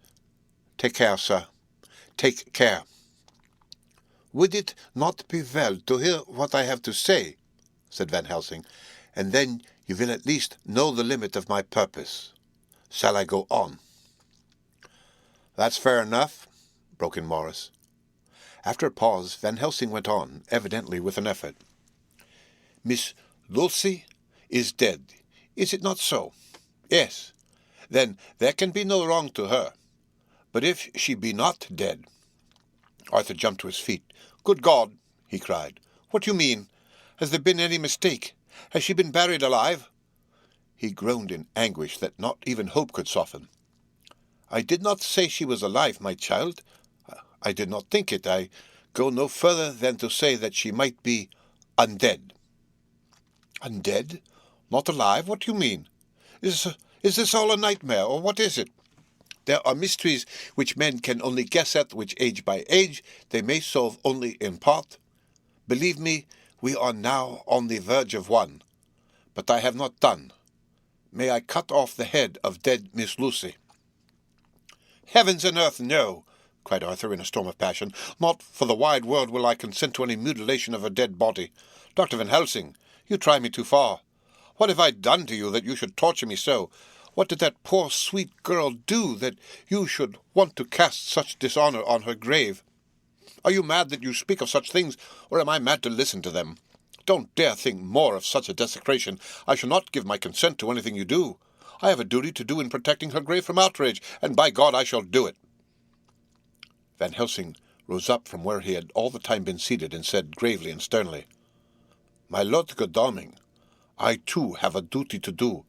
"Take care, sir. Take care." "Would it not be well to hear what I have to say?" said Van Helsing, "and then you will at least know the limit of my purpose. Shall I go on?" "That's fair enough," broke in Morris. After a pause, Van Helsing went on, evidently with an effort. "Miss Lucy is dead, is it not so?" "Yes." "Then there can be no wrong to her. But if she be not dead—" Arthur jumped to his feet. "Good God!" he cried. "What do you mean? Has there been any mistake? Has she been buried alive?" He groaned in anguish that not even hope could soften. "I did not say she was alive, my child. I did not think it. I go no further than to say that she might be undead." "Undead? Not alive? What do you mean? Is this all a nightmare, or what is it? There are mysteries which men can only guess at, which age by age they may solve only in part. Believe me, we are now on the verge of one. But I have not done. May I cut off the head of dead Miss Lucy?" "Heavens and earth, no!" cried Arthur in a storm of passion. "Not for the wide world will I consent to any mutilation of a dead body. Dr. Van Helsing, you try me too far. What have I done to you that you should torture me so? What did that poor sweet girl do that you should want to cast such dishonour on her grave? Are you mad that you speak of such things, or am I mad to listen to them? Don't dare think more of such a desecration. I shall not give my consent to anything you do. I have a duty to do in protecting her grave from outrage, and by God I shall do it." Van Helsing rose up from where he had all the time been seated and said gravely and sternly, "My Lord Godalming, I too have a duty to do,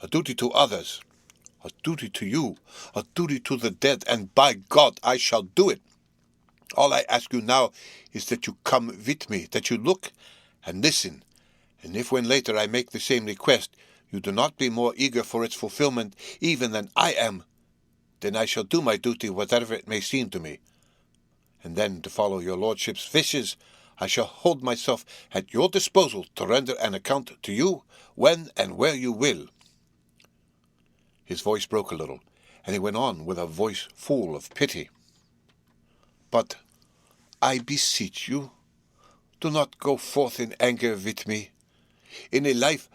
a duty to others, a duty to you, a duty to the dead, and by God I shall do it. All I ask you now is that you come with me, that you look and listen, and if when later I make the same request you do not be more eager for its fulfillment even than I am, then I shall do my duty whatever it may seem to me. And then, to follow your lordship's wishes, I shall hold myself at your disposal to render an account to you when and where you will." His voice broke a little, and he went on with a voice full of pity. "But I beseech you, do not go forth in anger with me. In a life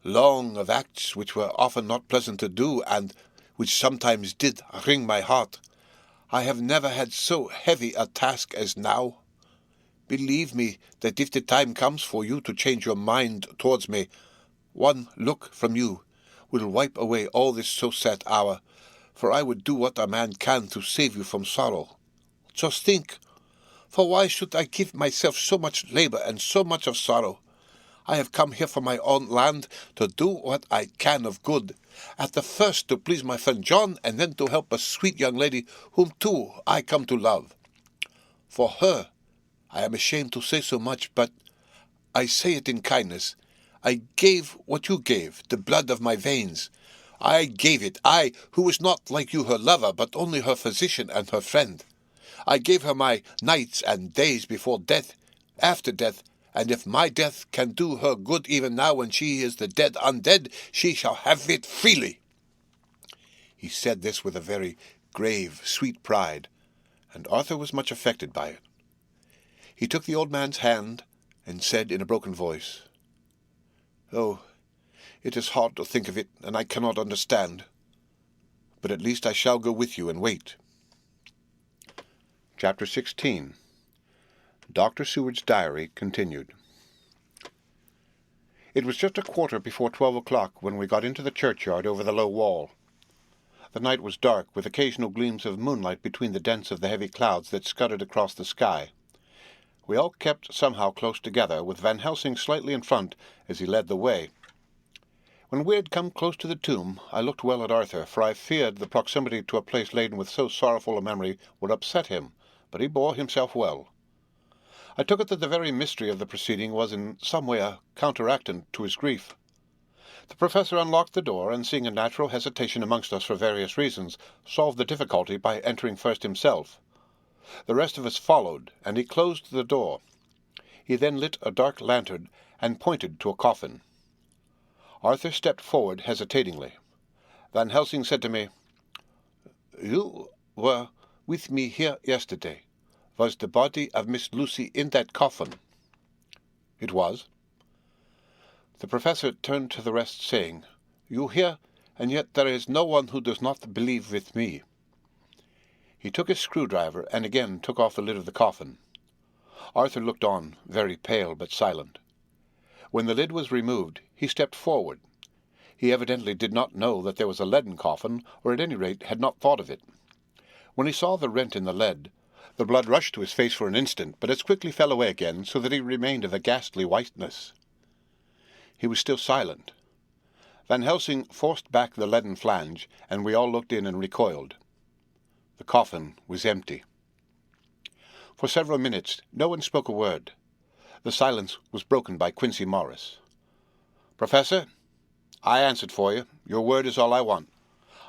long of acts which were often not pleasant to do, and which sometimes did wring my heart, I have never had so heavy a task as now. Believe me that if the time comes for you to change your mind towards me, one look from you will wipe away all this so sad hour, for I would do what a man can to save you from sorrow. Just think, for why should I give myself so much labour and so much of sorrow? I have come here from my own land to do what I can of good, at the first to please my friend John, and then to help a sweet young lady whom too I come to love. For her, I am ashamed to say so much, but I say it in kindness. I gave what you gave, the blood of my veins. I gave it, I, who was not like you her lover, but only her physician and her friend. I gave her my nights and days before death, after death, and if my death can do her good even now when she is the dead undead, she shall have it freely. He said this with a very grave, sweet pride, and Arthur was much affected by it. He took the old man's hand and said in a broken voice, "Oh, it is hard to think of it, and I cannot understand. But at least I shall go with you and wait." Chapter 16. Dr. Seward's Diary continued. It was just a quarter before 12 o'clock when we got into the churchyard over the low wall. The night was dark, with occasional gleams of moonlight between the dents of the heavy clouds that scudded across the sky. We all kept somehow close together, with Van Helsing slightly in front as he led the way. When we had come close to the tomb, I looked well at Arthur, for I feared the proximity to a place laden with so sorrowful a memory would upset him, but he bore himself well. I took it that the very mystery of the proceeding was in some way a counteractant to his grief. The professor unlocked the door, and seeing a natural hesitation amongst us for various reasons, solved the difficulty by entering first himself. The rest of us followed, and he closed the door. He then lit a dark lantern and pointed to a coffin. Arthur stepped forward hesitatingly. Van Helsing said to me, "You were with me here yesterday. Was the body of Miss Lucy in that coffin?" "It was." The professor turned to the rest, saying, "You hear, and yet there is no one who does not believe with me." He took his screwdriver and again took off the lid of the coffin. Arthur looked on, very pale but silent. When the lid was removed, he stepped forward. He evidently did not know that there was a leaden coffin, or at any rate had not thought of it. When he saw the rent in the lead, the blood rushed to his face for an instant, but as quickly fell away again, so that he remained of a ghastly whiteness. He was still silent. Van Helsing forced back the leaden flange, and we all looked in and recoiled. The coffin was empty. For several minutes no one spoke a word. The silence was broken by Quincy Morris. "Professor, I answered for you. Your word is all I want.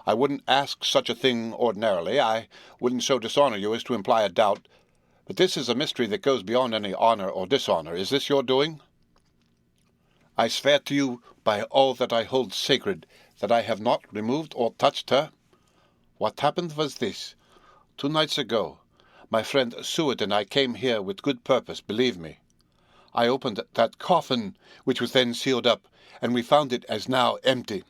I wouldn't ask such a thing ordinarily. I wouldn't so dishonor you as to imply a doubt. But this is a mystery that goes beyond any honor or dishonor. Is this your doing?" "I swear to you by all that I hold sacred that I have not removed or touched her. What happened was this. 2 nights ago, my friend Seward and I came here with good purpose, believe me. I opened that coffin, which was then sealed up, and we found it as now empty.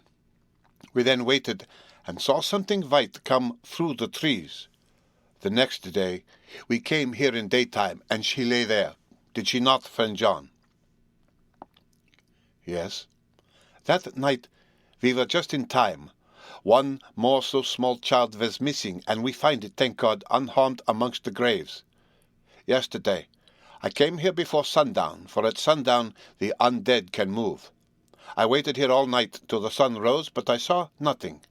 We then waited and saw something white come through the trees. The next day we came here in daytime, and she lay there. Did she not, friend John?" "Yes." "That night we were just in time. One more so small child was missing, and we find it, thank God, unharmed amongst the graves. Yesterday I came here before sundown, for at sundown the undead can move. I waited here all night till the sun rose, but I saw nothing.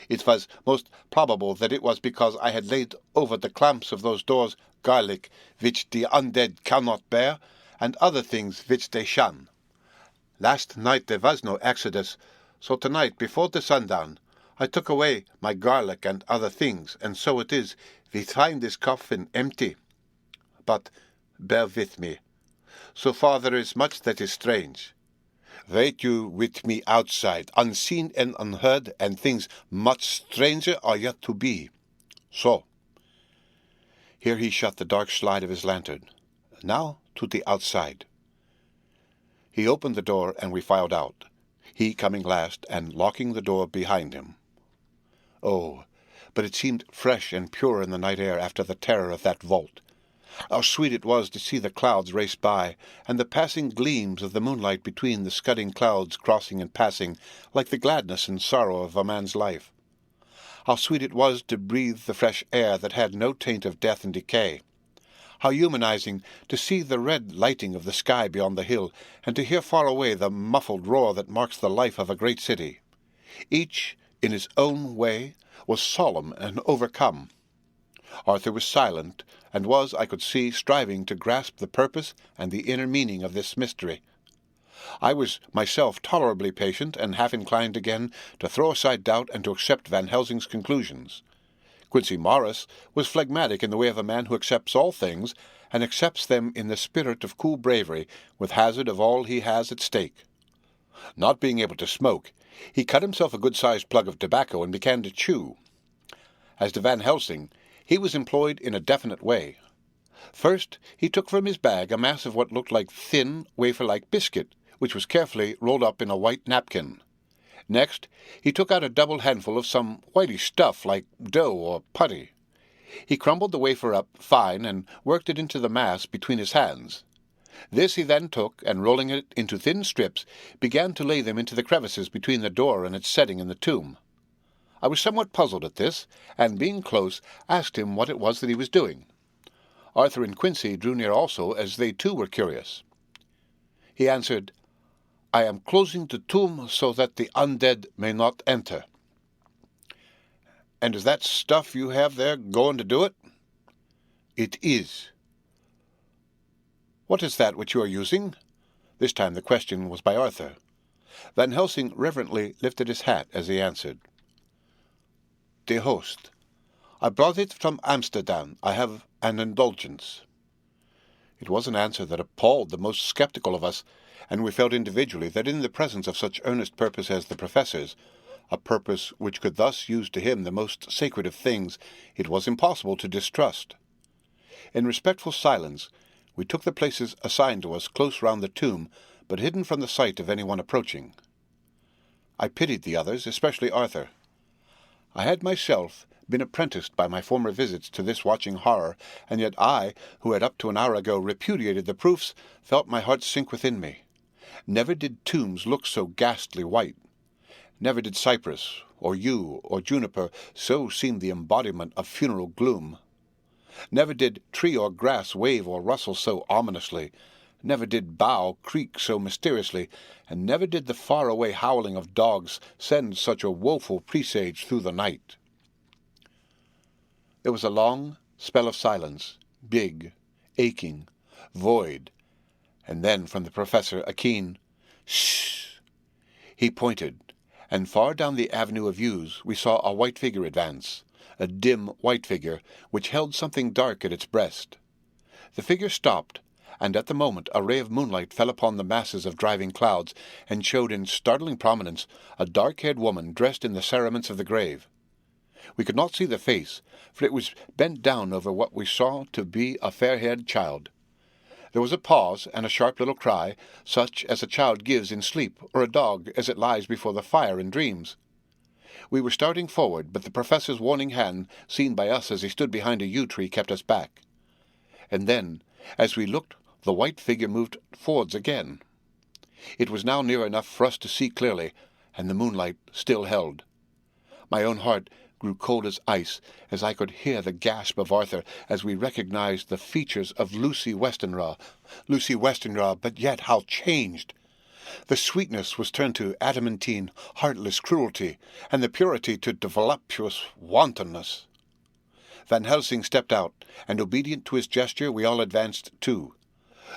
It was most probable that it was because I had laid over the clamps of those doors garlic, which the undead cannot bear, and other things which they shun. Last night there was no exodus, so tonight, before the sundown, I took away my garlic and other things, and so it is, we find this coffin empty. But bear with me. So far there is much that is strange. Wait you with me outside, unseen and unheard, and things much stranger are yet to be. So." Here he shut the dark slide of his lantern. now to the outside." He opened the door, and we filed out, he coming last and locking the door behind him. Oh, but it seemed fresh and pure in the night air after the terror of that vault. How sweet it was to see the clouds race by, and the passing gleams of the moonlight between the scudding clouds crossing and passing, like the gladness and sorrow of a man's life. How sweet it was to breathe the fresh air that had no taint of death and decay. How humanizing to see the red lighting of the sky beyond the hill, and to hear far away the muffled roar that marks the life of a great city. Each, in his own way, was solemn and overcome. Arthur was silent, and was, I could see, striving to grasp the purpose and the inner meaning of this mystery. I was myself tolerably patient, and half inclined again to throw aside doubt and to accept Van Helsing's conclusions. Quincey Morris was phlegmatic in the way of a man who accepts all things, and accepts them in the spirit of cool bravery, with hazard of all he has at stake. Not being able to smoke, he cut himself a good-sized plug of tobacco and began to chew. As to Van Helsing, he was employed in a definite way. First, he took from his bag a mass of what looked like thin, wafer-like biscuit, which was carefully rolled up in a white napkin. Next, he took out a double handful of some whitish stuff like dough or putty. He crumbled the wafer up fine and worked it into the mass between his hands. This he then took, and rolling it into thin strips, began to lay them into the crevices between the door and its setting in the tomb. I was somewhat puzzled at this, and being close, asked him what it was that he was doing. Arthur and Quincey drew near also, as they too were curious. He answered, "I am closing the tomb so that the undead may not enter." "And is that stuff you have there going to do it?" "It is." "What is that which you are using?" This time the question was by Arthur. Van Helsing reverently lifted his hat as he answered, "The host. I brought it from Amsterdam. I have an indulgence." It was an answer that appalled the most sceptical of us, and we felt individually that in the presence of such earnest purpose as the Professor's, a purpose which could thus use to him the most sacred of things, it was impossible to distrust. In respectful silence, we took the places assigned to us close round the tomb, but hidden from the sight of anyone approaching. I pitied the others, especially Arthur. I had myself been apprenticed by my former visits to this watching horror, and yet I, who had up to an hour ago repudiated the proofs, felt my heart sink within me. Never did tombs look so ghastly white. Never did cypress, or yew, or juniper so seem the embodiment of funeral gloom. Never did tree or grass wave or rustle so ominously. Never did bough creak so mysteriously, and never did the far-away howling of dogs send such a woeful presage through the night. There was a long spell of silence, big, aching, void, and then from the Professor a keen "Shh!" He pointed, and far down the avenue of yews we saw a white figure advance, a dim white figure which held something dark at its breast. The figure stopped, and at the moment a ray of moonlight fell upon the masses of driving clouds, and showed in startling prominence a dark-haired woman dressed in the cerements of the grave. We could not see the face, for it was bent down over what we saw to be a fair-haired child. There was a pause and a sharp little cry, such as a child gives in sleep, or a dog as it lies before the fire in dreams. We were starting forward, but the Professor's warning hand, seen by us as he stood behind a yew tree, kept us back. And then, as we looked, the white figure moved forwards again. It was now near enough for us to see clearly, and the moonlight still held. My own heart grew cold as ice, as I could hear the gasp of Arthur as we recognized the features of Lucy Westenra. Lucy Westenra, but yet how changed! The sweetness was turned to adamantine, heartless cruelty, and the purity to voluptuous wantonness. Van Helsing stepped out, and obedient to his gesture we all advanced too.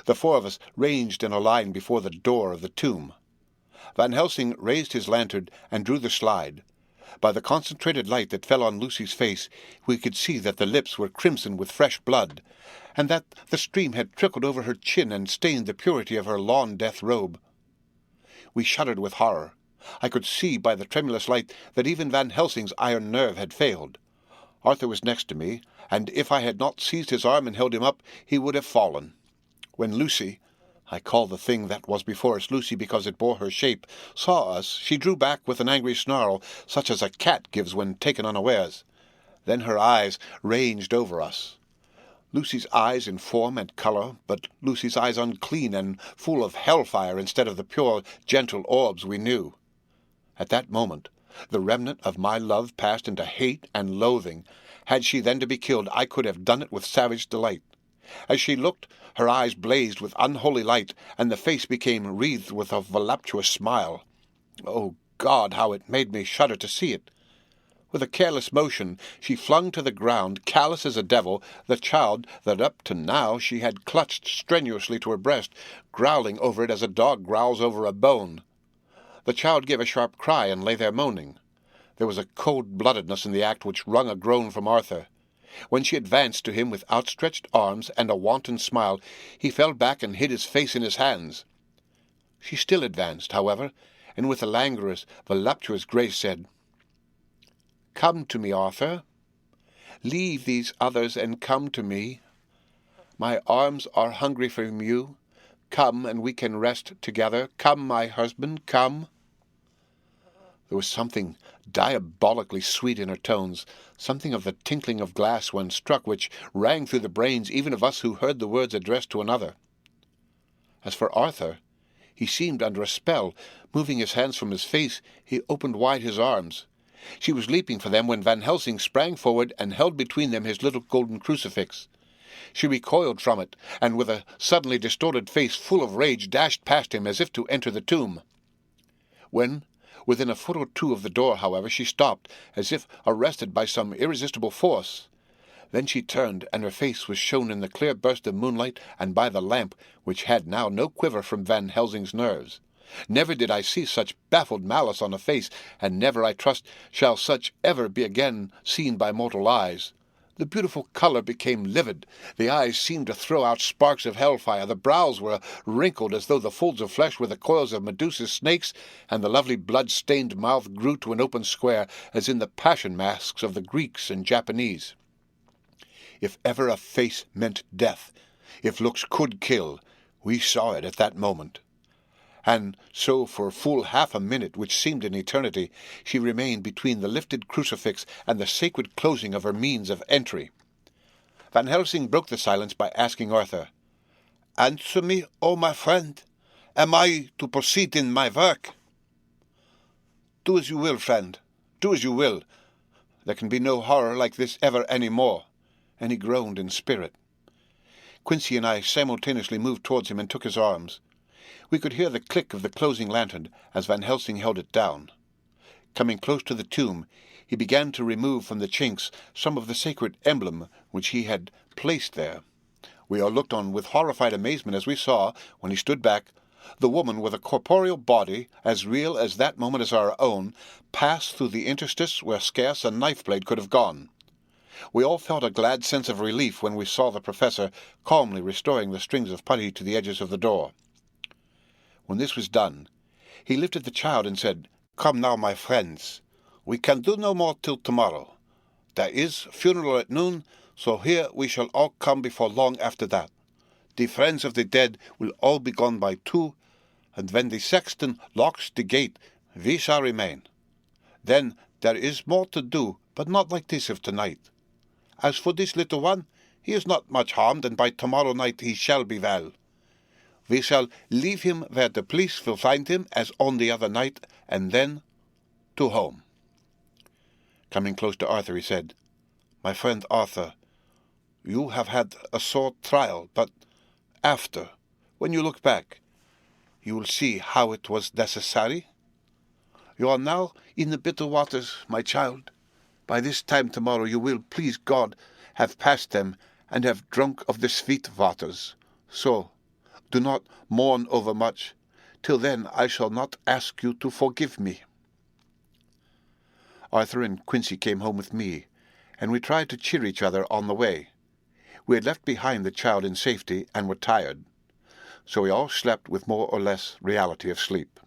The four of us ranged in a line before the door of the tomb. Van Helsing raised his lantern and drew the slide. By the concentrated light that fell on Lucy's face, we could see that the lips were crimson with fresh blood, and that the stream had trickled over her chin and stained the purity of her lawn death robe. We shuddered with horror. I could see by the tremulous light that even Van Helsing's iron nerve had failed. Arthur was next to me, and if I had not seized his arm and held him up, he would have fallen. When Lucy, I call the thing that was before us Lucy because it bore her shape, saw us, she drew back with an angry snarl, such as a cat gives when taken unawares. Then her eyes ranged over us. Lucy's eyes in form and colour, but Lucy's eyes unclean and full of hellfire instead of the pure, gentle orbs we knew. At that moment, the remnant of my love passed into hate and loathing. Had she then to be killed, I could have done it with savage delight. As she looked, her eyes blazed with unholy light, and the face became wreathed with a voluptuous smile. Oh God, how it made me shudder to see it! With a careless motion, she flung to the ground, callous as a devil, the child that up to now she had clutched strenuously to her breast, growling over it as a dog growls over a bone. The child gave a sharp cry and lay there moaning. There was a cold-bloodedness in the act which wrung a groan from Arthur. When she advanced to him with outstretched arms and a wanton smile, he fell back and hid his face in his hands. She still advanced, however, and with a languorous, voluptuous grace said, "Come to me, Arthur. Leave these others and come to me. My arms are hungry from you. Come, and we can rest together. Come, my husband, come." There was something diabolically sweet in her tones, something of the tinkling of glass when struck, which rang through the brains even of us who heard the words addressed to another. As for Arthur, he seemed under a spell. Moving his hands from his face, he opened wide his arms. She was leaping for them when Van Helsing sprang forward and held between them his little golden crucifix. She recoiled from it, and with a suddenly distorted face full of rage dashed past him as if to enter the tomb. When, within a foot or two of the door, however, she stopped, as if arrested by some irresistible force. Then she turned, and her face was shown in the clear burst of moonlight and by the lamp, which had now no quiver from Van Helsing's nerves. Never did I see such baffled malice on a face, and never, I trust, shall such ever be again seen by mortal eyes. The beautiful colour became livid, the eyes seemed to throw out sparks of hellfire, the brows were wrinkled as though the folds of flesh were the coils of Medusa's snakes, and the lovely blood-stained mouth grew to an open square, as in the passion masks of the Greeks and Japanese. If ever a face meant death, if looks could kill, we saw it at that moment. And so for full half a minute, which seemed an eternity, she remained between the lifted crucifix and the sacred closing of her means of entry. Van Helsing broke the silence by asking Arthur, "Answer me, O my friend. Am I to proceed in my work?" "Do as you will, friend. Do as you will. There can be no horror like this ever any more." And he groaned in spirit. Quincy and I simultaneously moved towards him and took his arms. We could hear the click of the closing lantern as Van Helsing held it down. Coming close to the tomb, he began to remove from the chinks some of the sacred emblem which he had placed there. We all looked on with horrified amazement as we saw, when he stood back, the woman with a corporeal body, as real as that moment as our own, pass through the interstice where scarce a knife-blade could have gone. We all felt a glad sense of relief when we saw the professor calmly restoring the strings of putty to the edges of the door. When this was done, he lifted the child and said, "Come now, my friends. We can do no more till tomorrow. There is funeral at noon, so here we shall all come before long after that. The friends of the dead will all be gone by 2, and when the sexton locks the gate, we shall remain. Then there is more to do, but not like this of tonight. As for this little one, he is not much harmed, and by tomorrow night he shall be well. We shall leave him where the police will find him, as on the other night, and then to home." Coming close to Arthur, he said, "My friend Arthur, you have had a sore trial, but after, when you look back, you will see how it was necessary. You are now in the bitter waters, my child. By this time tomorrow you will, please God, have passed them, and have drunk of the sweet waters. So, do not mourn overmuch. Till then I shall not ask you to forgive me." Arthur and Quincy came home with me, and we tried to cheer each other on the way. We had left behind the child in safety, and were tired, so we all slept with more or less reality of sleep.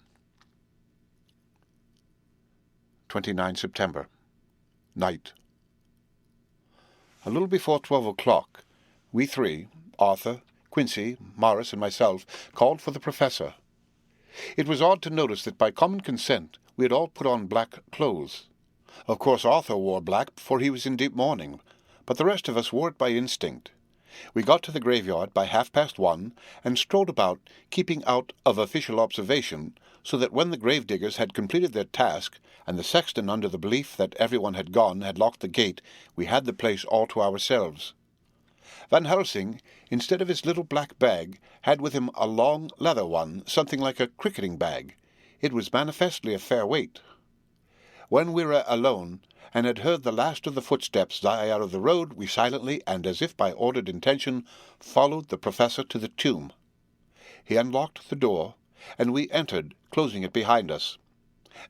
29 September. Night. A little before 12 o'clock, we three, Arthur, Quincy, Morris, and myself called for the professor. It was odd to notice that by common consent we had all put on black clothes. Of course Arthur wore black, for he was in deep mourning, but the rest of us wore it by instinct. We got to the graveyard by 1:30 and strolled about, keeping out of official observation, so that when the gravediggers had completed their task, and the sexton, under the belief that everyone had gone, had locked the gate, we had the place all to ourselves. Van Helsing, instead of his little black bag, had with him a long leather one, something like a cricketing bag. It was manifestly a fair weight. When we were alone, and had heard the last of the footsteps die out of the road, we silently, and as if by ordered intention, followed the professor to the tomb. He unlocked the door, and we entered, closing it behind us.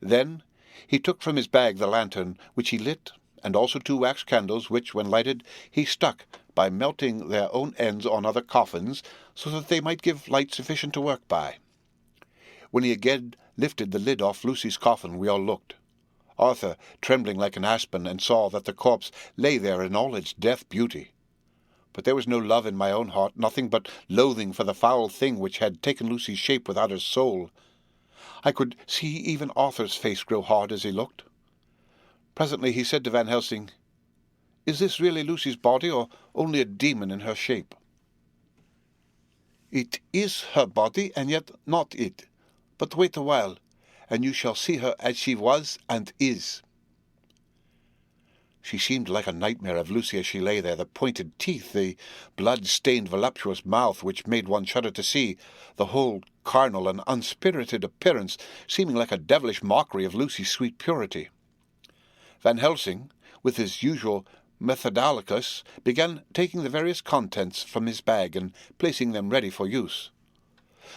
Then he took from his bag the lantern, which he lit, and also 2 wax candles, which, when lighted, he stuck by melting their own ends on other coffins, so that they might give light sufficient to work by. When he again lifted the lid off Lucy's coffin, we all looked. Arthur, trembling like an aspen, and saw that the corpse lay there in all its death beauty. But there was no love in my own heart, nothing but loathing for the foul thing which had taken Lucy's shape without her soul. I could see even Arthur's face grow hard as he looked. Presently he said to Van Helsing, "Is this really Lucy's body, or only a demon in her shape?" "It is her body, and yet not it. But wait a while, and you shall see her as she was and is." She seemed like a nightmare of Lucy as she lay there, the pointed teeth, the blood-stained voluptuous mouth which made one shudder to see, the whole carnal and unspirited appearance seeming like a devilish mockery of Lucy's sweet purity. Van Helsing, with his usual methodicalness, began taking the various contents from his bag and placing them ready for use.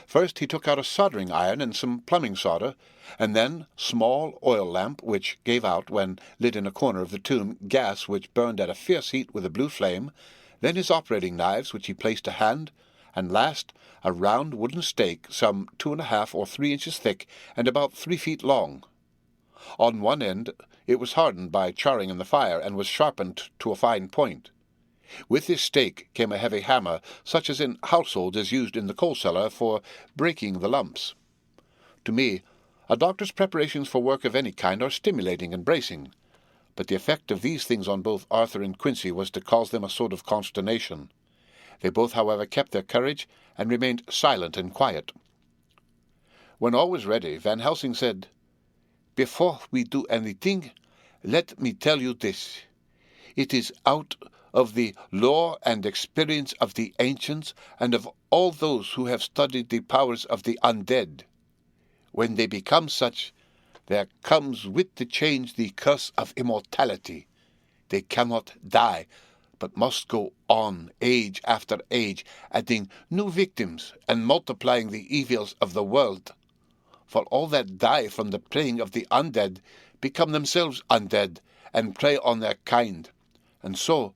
First he took out a soldering iron and some plumbing solder, and then small oil lamp, which gave out, when lit in a corner of the tomb, gas which burned at a fierce heat with a blue flame, then his operating knives, which he placed to hand, and last a round wooden stake, some 2½ or 3 inches thick, and about 3 feet long. On one end it was hardened by charring in the fire, and was sharpened to a fine point. With this stake came a heavy hammer, such as in households is used in the coal cellar for breaking the lumps. To me, a doctor's preparations for work of any kind are stimulating and bracing, but the effect of these things on both Arthur and Quincy was to cause them a sort of consternation. They both, however, kept their courage, and remained silent and quiet. When all was ready, Van Helsing said, "Before we do anything, let me tell you this. It is out of the lore and experience of the ancients, and of all those who have studied the powers of the undead. When they become such, there comes with the change the curse of immortality. They cannot die, but must go on, age after age, adding new victims and multiplying the evils of the world. For all that die from the preying of the undead become themselves undead, and prey on their kind, and so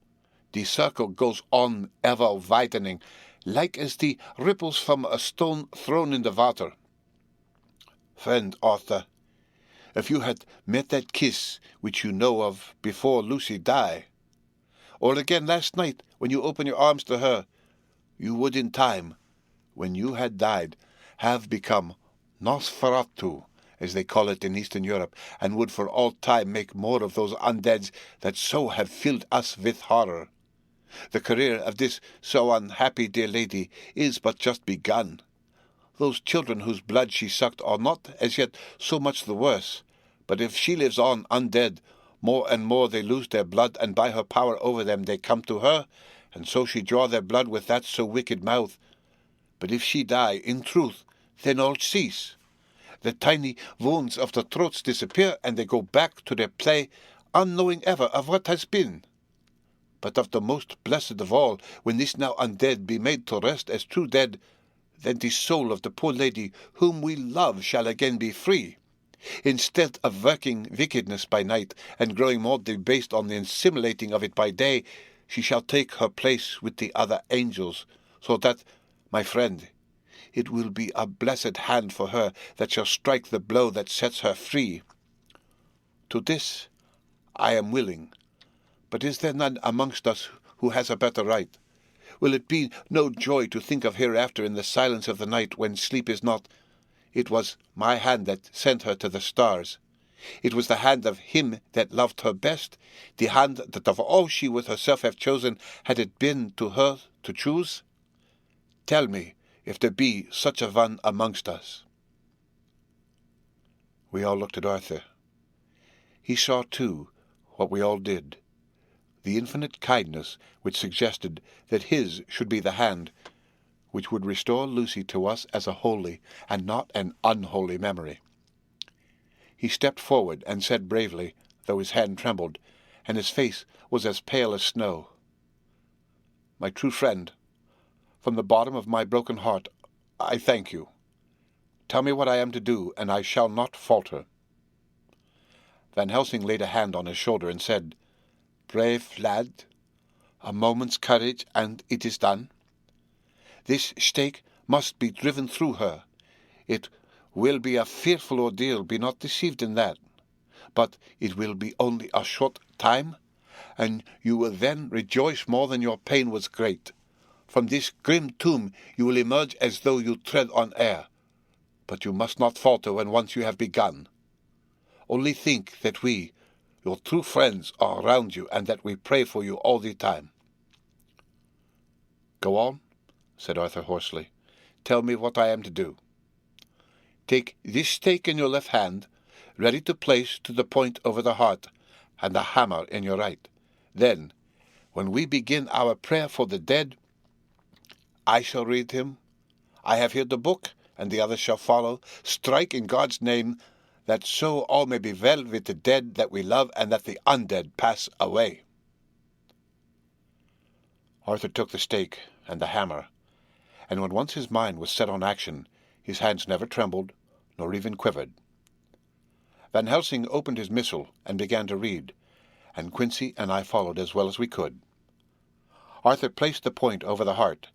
the circle goes on ever widening, like as the ripples from a stone thrown in the water. Friend Arthur, if you had met that kiss which you know of before Lucy died, or again last night when you opened your arms to her, you would in time, when you had died, have become Nosferatu, as they call it in Eastern Europe, and would for all time make more of those undeads that so have filled us with horror. The career of this so unhappy dear lady is but just begun. Those children whose blood she sucked are not as yet so much the worse, but if she lives on undead, more and more they lose their blood, and by her power over them they come to her, and so she draw their blood with that so wicked mouth. But if she die, in truth, then all cease. The tiny wounds of the throats disappear, and they go back to their play, unknowing ever of what has been. But of the most blessed of all, when this now undead be made to rest as true dead, then the soul of the poor lady whom we love shall again be free. Instead of working wickedness by night, and growing more debased on the assimilating of it by day, she shall take her place with the other angels, so that, my friend, it will be a blessed hand for her that shall strike the blow that sets her free. To this I am willing. But is there none amongst us who has a better right? Will it be no joy to think of hereafter in the silence of the night when sleep is not? It was my hand that sent her to the stars. It was the hand of him that loved her best, the hand that of all she would herself have chosen, had it been to her to choose. Tell me if there be such a one amongst us. We all looked at Arthur. He saw, too, what we all did, the infinite kindness which suggested that his should be the hand which would restore Lucy to us as a holy and not an unholy memory. He stepped forward and said bravely, though his hand trembled, and his face was as pale as snow, "My true friend, from the bottom of my broken heart, I thank you. Tell me what I am to do, and I shall not falter." Van Helsing laid a hand on his shoulder and said, "Brave lad, a moment's courage, and it is done. This stake must be driven through her. It will be a fearful ordeal, be not deceived in that. But it will be only a short time, and you will then rejoice more than your pain was great. From this grim tomb you will emerge as though you tread on air. But you must not falter when once you have begun. Only think that we, your true friends, are around you, and that we pray for you all the time." "Go on," said Arthur hoarsely. "Tell me what I am to do." "Take this stake in your left hand, ready to place to the point over the heart, and the hammer in your right. Then, when we begin our prayer for the dead, I shall read him. I have here the book, and the others shall follow. Strike in God's name, that so all may be well with the dead that we love, and that the undead pass away." Arthur took the stake and the hammer, and when once his mind was set on action, his hands never trembled, nor even quivered. Van Helsing opened his missal and began to read, and Quincy and I followed as well as we could. Arthur placed the point over the heart,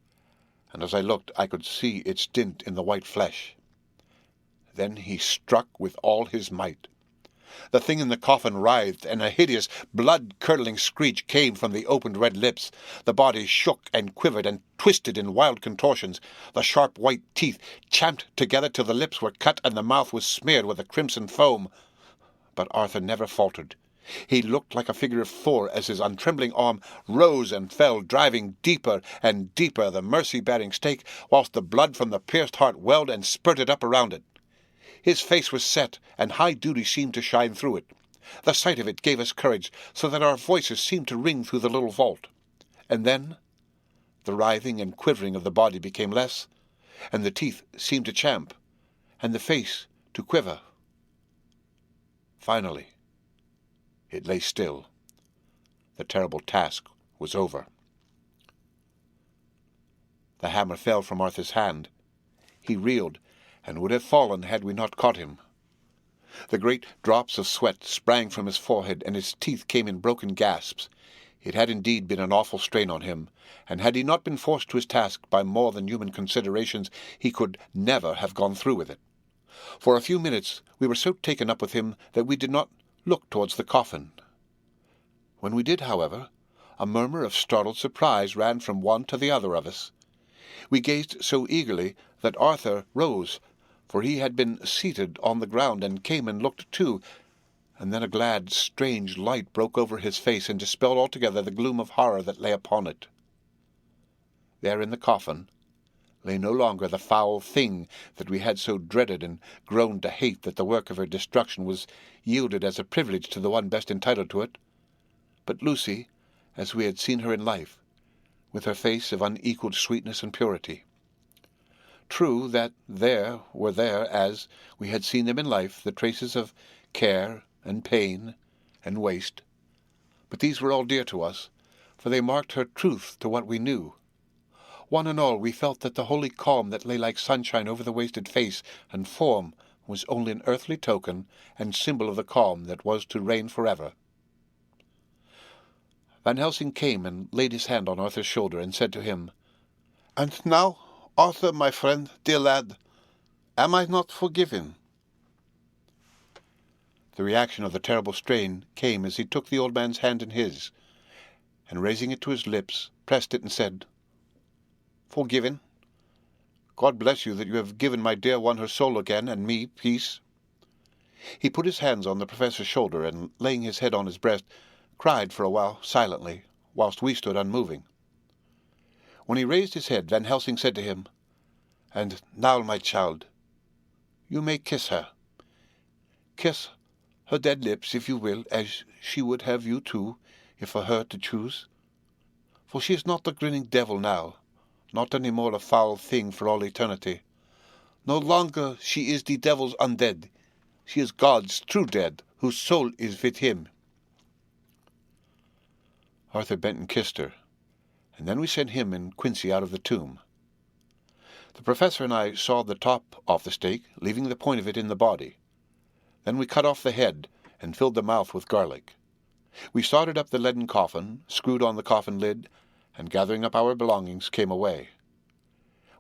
and as I looked I could see its dint in the white flesh. Then he struck with all his might. The thing in the coffin writhed, and a hideous, blood-curdling screech came from the opened red lips. The body shook and quivered and twisted in wild contortions. The sharp white teeth champed together till the lips were cut and the mouth was smeared with a crimson foam. But Arthur never faltered. He looked like a figure of 4 as his untrembling arm rose and fell, driving deeper and deeper the mercy-bearing stake, whilst the blood from the pierced heart welled and spurted up around it. His face was set, and high duty seemed to shine through it. The sight of it gave us courage, so that our voices seemed to ring through the little vault. And then the writhing and quivering of the body became less, and the teeth seemed to champ, and the face to quiver. Finally, it lay still. The terrible task was over. The hammer fell from Arthur's hand. He reeled, and would have fallen had we not caught him. The great drops of sweat sprang from his forehead, and his teeth came in broken gasps. It had indeed been an awful strain on him, and had he not been forced to his task by more than human considerations, he could never have gone through with it. For a few minutes we were so taken up with him that we did not look towards the coffin. When we did, however, a murmur of startled surprise ran from one to the other of us. We gazed so eagerly that Arthur rose, for he had been seated on the ground, and came and looked too, and then a glad, strange light broke over his face and dispelled altogether the gloom of horror that lay upon it. There in the coffin lay no longer the foul thing that we had so dreaded and groaned to hate, that the work of her destruction was yielded as a privilege to the one best entitled to it, but Lucy, as we had seen her in life, with her face of unequalled sweetness and purity. True that there were as we had seen them in life, the traces of care and pain and waste, but these were all dear to us, for they marked her truth to what we knew. One and all we felt that the holy calm that lay like sunshine over the wasted face and form was only an earthly token and symbol of the calm that was to reign forever. Van Helsing came and laid his hand on Arthur's shoulder and said to him, "And now, Arthur, my friend, dear lad, am I not forgiven?" The reaction of the terrible strain came as he took the old man's hand in his, and raising it to his lips, pressed it and said, forgiven. God bless you that you have given my dear one her soul again, and me peace." He put his hands on the professor's shoulder, and, laying his head on his breast, cried for a while silently, whilst we stood unmoving. When he raised his head, Van Helsing said to him, "And now, my child, you may kiss her. Kiss her dead lips, if you will, as she would have you too, if for her to choose. For she is not the grinning devil now, not any more a foul thing for all eternity. No longer she is the devil's undead. She is God's true dead, whose soul is with him." Arthur bent and kissed her, and then we sent him and Quincy out of the tomb. The professor and I sawed the top off the stake, leaving the point of it in the body. Then we cut off the head and filled the mouth with garlic. We soldered up the leaden coffin, screwed on the coffin lid, and gathering up our belongings, came away.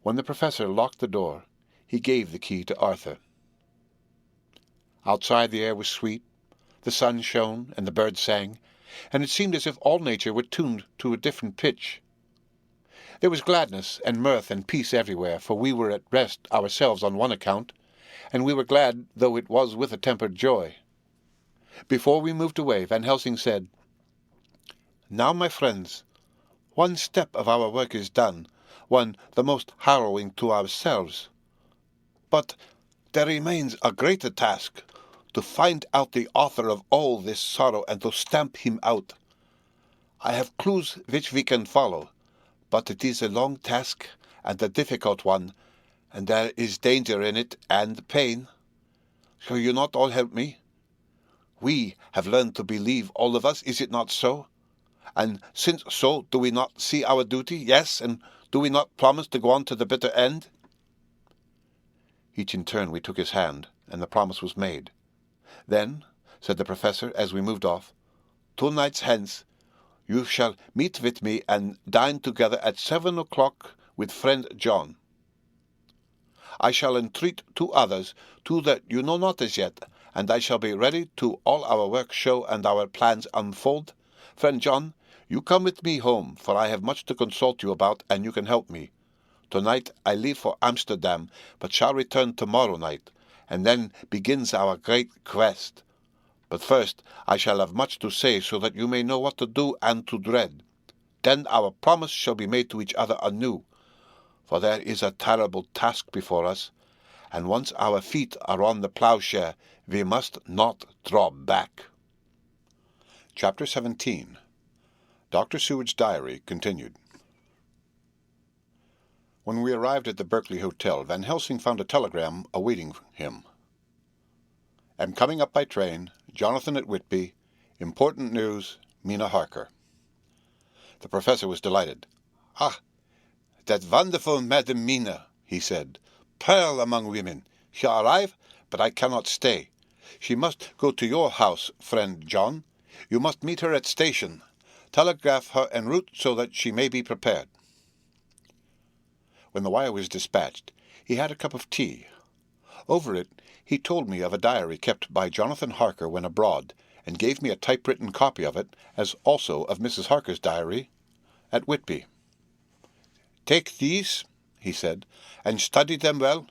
When the professor locked the door, he gave the key to Arthur. Outside the air was sweet, the sun shone, and the birds sang, and it seemed as if all nature were tuned to a different pitch. There was gladness and mirth and peace everywhere, for we were at rest ourselves on one account, and we were glad, though it was with a tempered joy. Before we moved away, Van Helsing said, "Now, my friends, one step of our work is done, one the most harrowing to ourselves. But there remains a greater task, to find out the author of all this sorrow and to stamp him out. I have clues which we can follow, but it is a long task and a difficult one, and there is danger in it and pain. Shall you not all help me? We have learned to believe, all of us, is it not so? And since so, do we not see our duty? Yes, and do we not promise to go on to the bitter end?" Each in turn we took his hand, and the promise was made. "Then," said the professor as we moved off, "2 nights hence, you shall meet with me and dine together at 7 o'clock with friend John. I shall entreat 2 others, 2 that you know not as yet, and I shall be ready to all our work show and our plans unfold. Friend John, you come with me home, for I have much to consult you about, and you can help me. Tonight I leave for Amsterdam, but shall return tomorrow night, and then begins our great quest. But first I shall have much to say, so that you may know what to do and to dread. Then our promise shall be made to each other anew, for there is a terrible task before us, and once our feet are on the ploughshare, we must not draw back." Chapter 17. Dr. Seward's Diary continued. When we arrived at the Berkeley Hotel, Van Helsing found a telegram awaiting him. "Am coming up by train. Jonathan at Whitby. Important news. Mina Harker." The professor was delighted. "Ah, that wonderful Madam Mina," he said. "Pearl among women. She'll arrive, but I cannot stay. She must go to your house, friend John. You must meet her at station. Telegraph her en route so that she may be prepared." When the wire was dispatched, he had a cup of tea. Over it he told me of a diary kept by Jonathan Harker when abroad, and gave me a typewritten copy of it, as also of Mrs. Harker's diary at Whitby. "Take these," he said, "and study them well.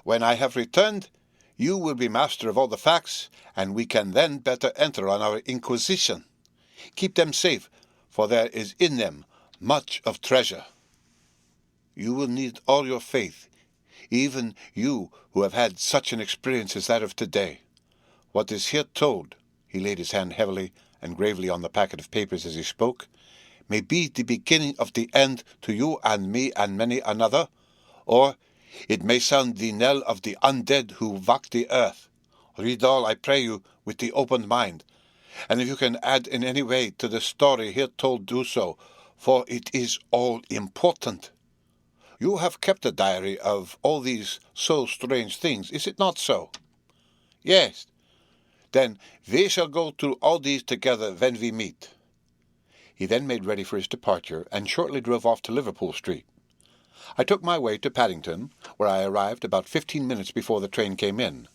When I have returned, you will be master of all the facts, and we can then better enter on our inquisition. Keep them safe, for there is in them much of treasure. You will need all your faith, even you who have had such an experience as that of today. What is here told," he laid his hand heavily and gravely on the packet of papers as he spoke, "may be the beginning of the end to you and me and many another, or it may sound the knell of the undead who walk the earth. Read all, I pray you, with the open mind, and if you can add in any way to the story here told, do so, for it is all important. You have kept a diary of all these so strange things, is it not so?" "Yes." "Then we shall go through all these together when we meet." He then made ready for his departure, and shortly drove off to Liverpool Street. I took my way to Paddington, where I arrived about 15 minutes before the train came in.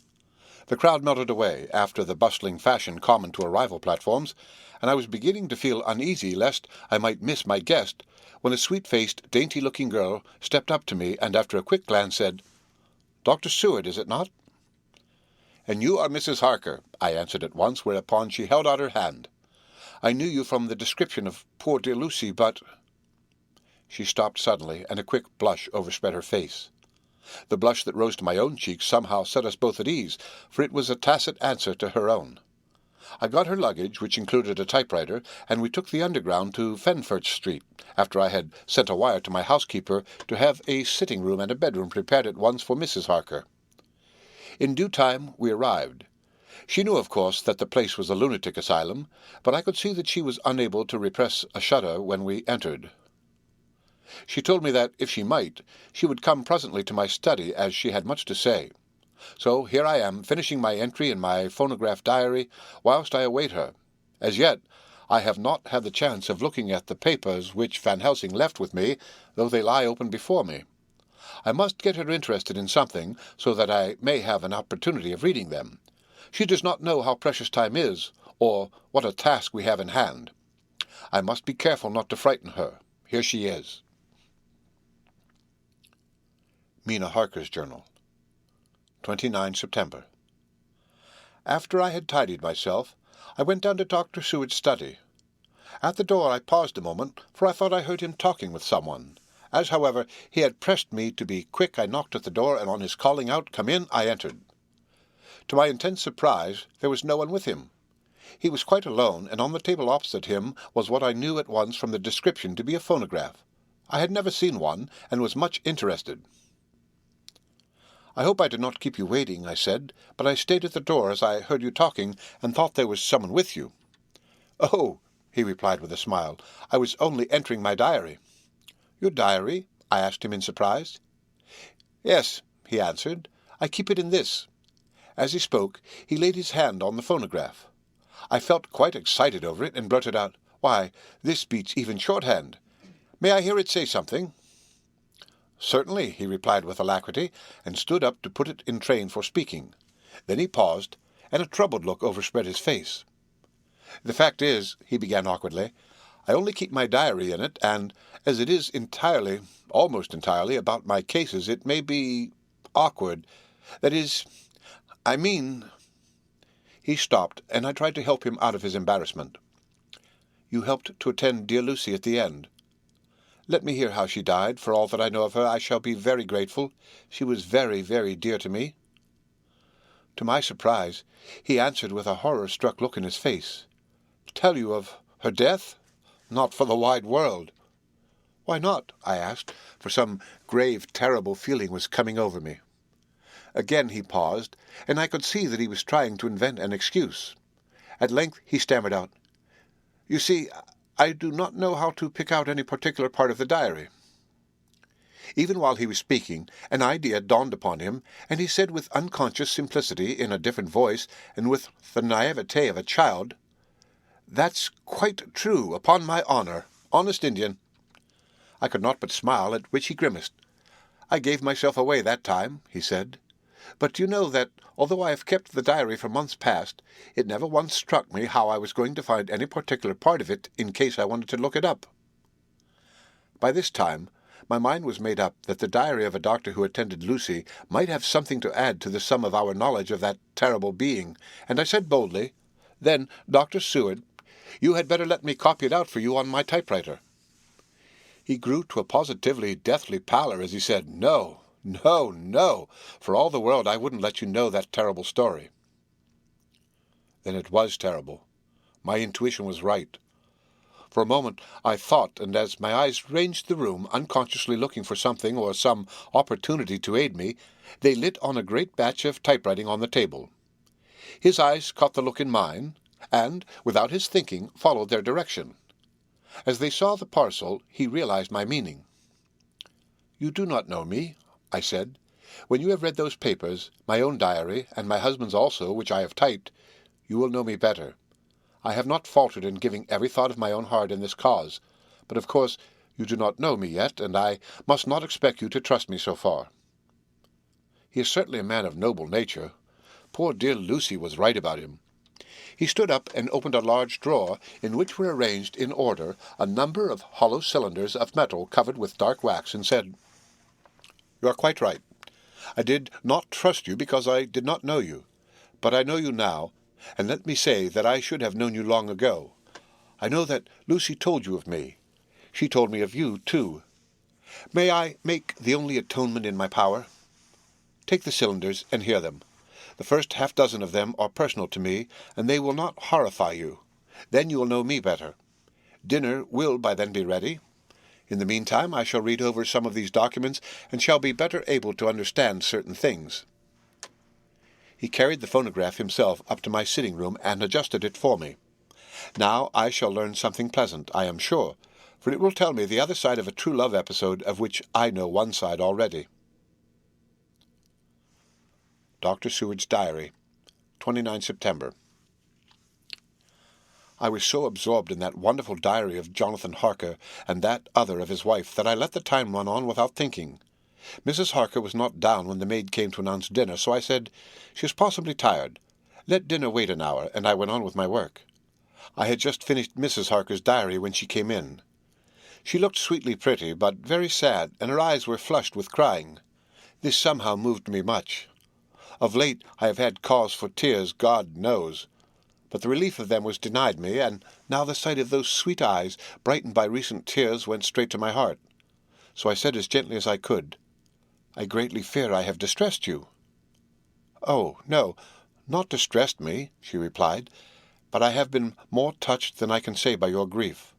The crowd melted away after the bustling fashion common to arrival platforms, and I was beginning to feel uneasy lest I might miss my guest, when a sweet-faced, dainty-looking girl stepped up to me and after a quick glance said, "Dr. Seward, is it not?" "And you are Mrs. Harker," I answered at once, whereupon she held out her hand. "I knew you from the description of poor dear Lucy, but—" She stopped suddenly, and a quick blush overspread her face. The blush that rose to my own cheeks somehow set us both at ease, for it was a tacit answer to her own. I got her luggage, which included a typewriter, and we took the Underground to Fenford Street, after I had sent a wire to my housekeeper to have a sitting-room and a bedroom prepared at once for Mrs. Harker. In due time we arrived. She knew, of course, that the place was a lunatic asylum, but I could see that she was unable to repress a shudder when we entered. She told me that, if she might, she would come presently to my study, as she had much to say. So here I am, finishing my entry in my phonograph diary, whilst I await her. As yet, I have not had the chance of looking at the papers which Van Helsing left with me, though they lie open before me. I must get her interested in something, so that I may have an opportunity of reading them. She does not know how precious time is, or what a task we have in hand. I must be careful not to frighten her. Here she is. Mina Harker's Journal, 29 September. After I had tidied myself, I went down to Dr. Seward's study. At the door I paused a moment, for I thought I heard him talking with someone. As, however, he had pressed me to be quick, I knocked at the door, and on his calling out, "Come in," I entered. To my intense surprise, there was no one with him. He was quite alone, and on the table opposite him was what I knew at once from the description to be a phonograph. I had never seen one, and was much interested. "I hope I did not keep you waiting," I said, "but I stayed at the door as I heard you talking, and thought there was someone with you." "Oh," he replied with a smile, "I was only entering my diary." "Your diary?" I asked him in surprise. "Yes," he answered, "I keep it in this." As he spoke, he laid his hand on the phonograph. I felt quite excited over it, and blurted out, "Why, this beats even shorthand. May I hear it say something?" "Certainly," he replied with alacrity, and stood up to put it in train for speaking. Then he paused, and a troubled look overspread his face. "The fact is," he began awkwardly, "I only keep my diary in it, and, as it is entirely, almost entirely, about my cases, it may be awkward. That is, I mean—" He stopped, and I tried to help him out of his embarrassment. "You helped to attend dear Lucy at the end. Let me hear how she died. For all that I know of her, I shall be very grateful. She was very, very dear to me." To my surprise, he answered with a horror-struck look in his face, "Tell you of her death? Not for the wide world." "Why not?" I asked, for some grave, terrible feeling was coming over me. Again he paused, and I could see that he was trying to invent an excuse. At length he stammered out, "You see, I do not know how to pick out any particular part of the diary." Even while he was speaking, an idea dawned upon him, and he said with unconscious simplicity, in a different voice, and with the naivete of a child, "That's quite true, upon my honour. Honest Indian." I could not but smile, at which he grimaced. "I gave myself away that time," he said. "But you know that, although I have kept the diary for months past, it never once struck me how I was going to find any particular part of it in case I wanted to look it up." By this time, my mind was made up that the diary of a doctor who attended Lucy might have something to add to the sum of our knowledge of that terrible being, and I said boldly, "Then, Dr. Seward, you had better let me copy it out for you on my typewriter." He grew to a positively deathly pallor as he said, "No, no, no! For all the world I wouldn't let you know that terrible story." Then it was terrible. My intuition was right. For a moment I thought, and as my eyes ranged the room, unconsciously looking for something or some opportunity to aid me, they lit on a great batch of typewriting on the table. His eyes caught the look in mine, and, without his thinking, followed their direction. As they saw the parcel, he realized my meaning. "You do not know me," I said. "When you have read those papers, my own diary, and my husband's also, which I have typed, you will know me better. I have not faltered in giving every thought of my own heart in this cause, but of course you do not know me yet, and I must not expect you to trust me so far." He is certainly a man of noble nature. poor dear Lucy was right about him. He stood up and opened a large drawer in which were arranged in order a number of hollow cylinders of metal covered with dark wax, and said, "You are quite right. I did not trust you because I did not know you. But I know you now, and let me say that I should have known you long ago. I know that Lucy told you of me. She told me of you, too. May I make the only atonement in my power? Take the cylinders and hear them. The first half-dozen of them are personal to me, and they will not horrify you. Then you will know me better. Dinner will by then be ready. In the meantime I shall read over some of these documents, and shall be better able to understand certain things." He carried the phonograph himself up to my sitting-room and adjusted it for me. Now I shall learn something pleasant, I am sure, for it will tell me the other side of a true love episode of which I know one side already. Dr. Seward's Diary, 29 September. I was so absorbed in that wonderful diary of Jonathan Harker and that other of his wife that I let the time run on without thinking. Mrs. Harker was not down when the maid came to announce dinner, so I said, "She is possibly tired. Let dinner wait an hour," and I went on with my work. I had just finished Mrs. Harker's diary when she came in. She looked sweetly pretty, but very sad, and her eyes were flushed with crying. This somehow moved me much. Of late I have had cause for tears, God knows, but the relief of them was denied me, and now the sight of those sweet eyes, brightened by recent tears, went straight to my heart. So I said as gently as I could, "I greatly fear I have distressed you." "Oh, no, not distressed me," she replied, "but I have been more touched than I can say by your grief.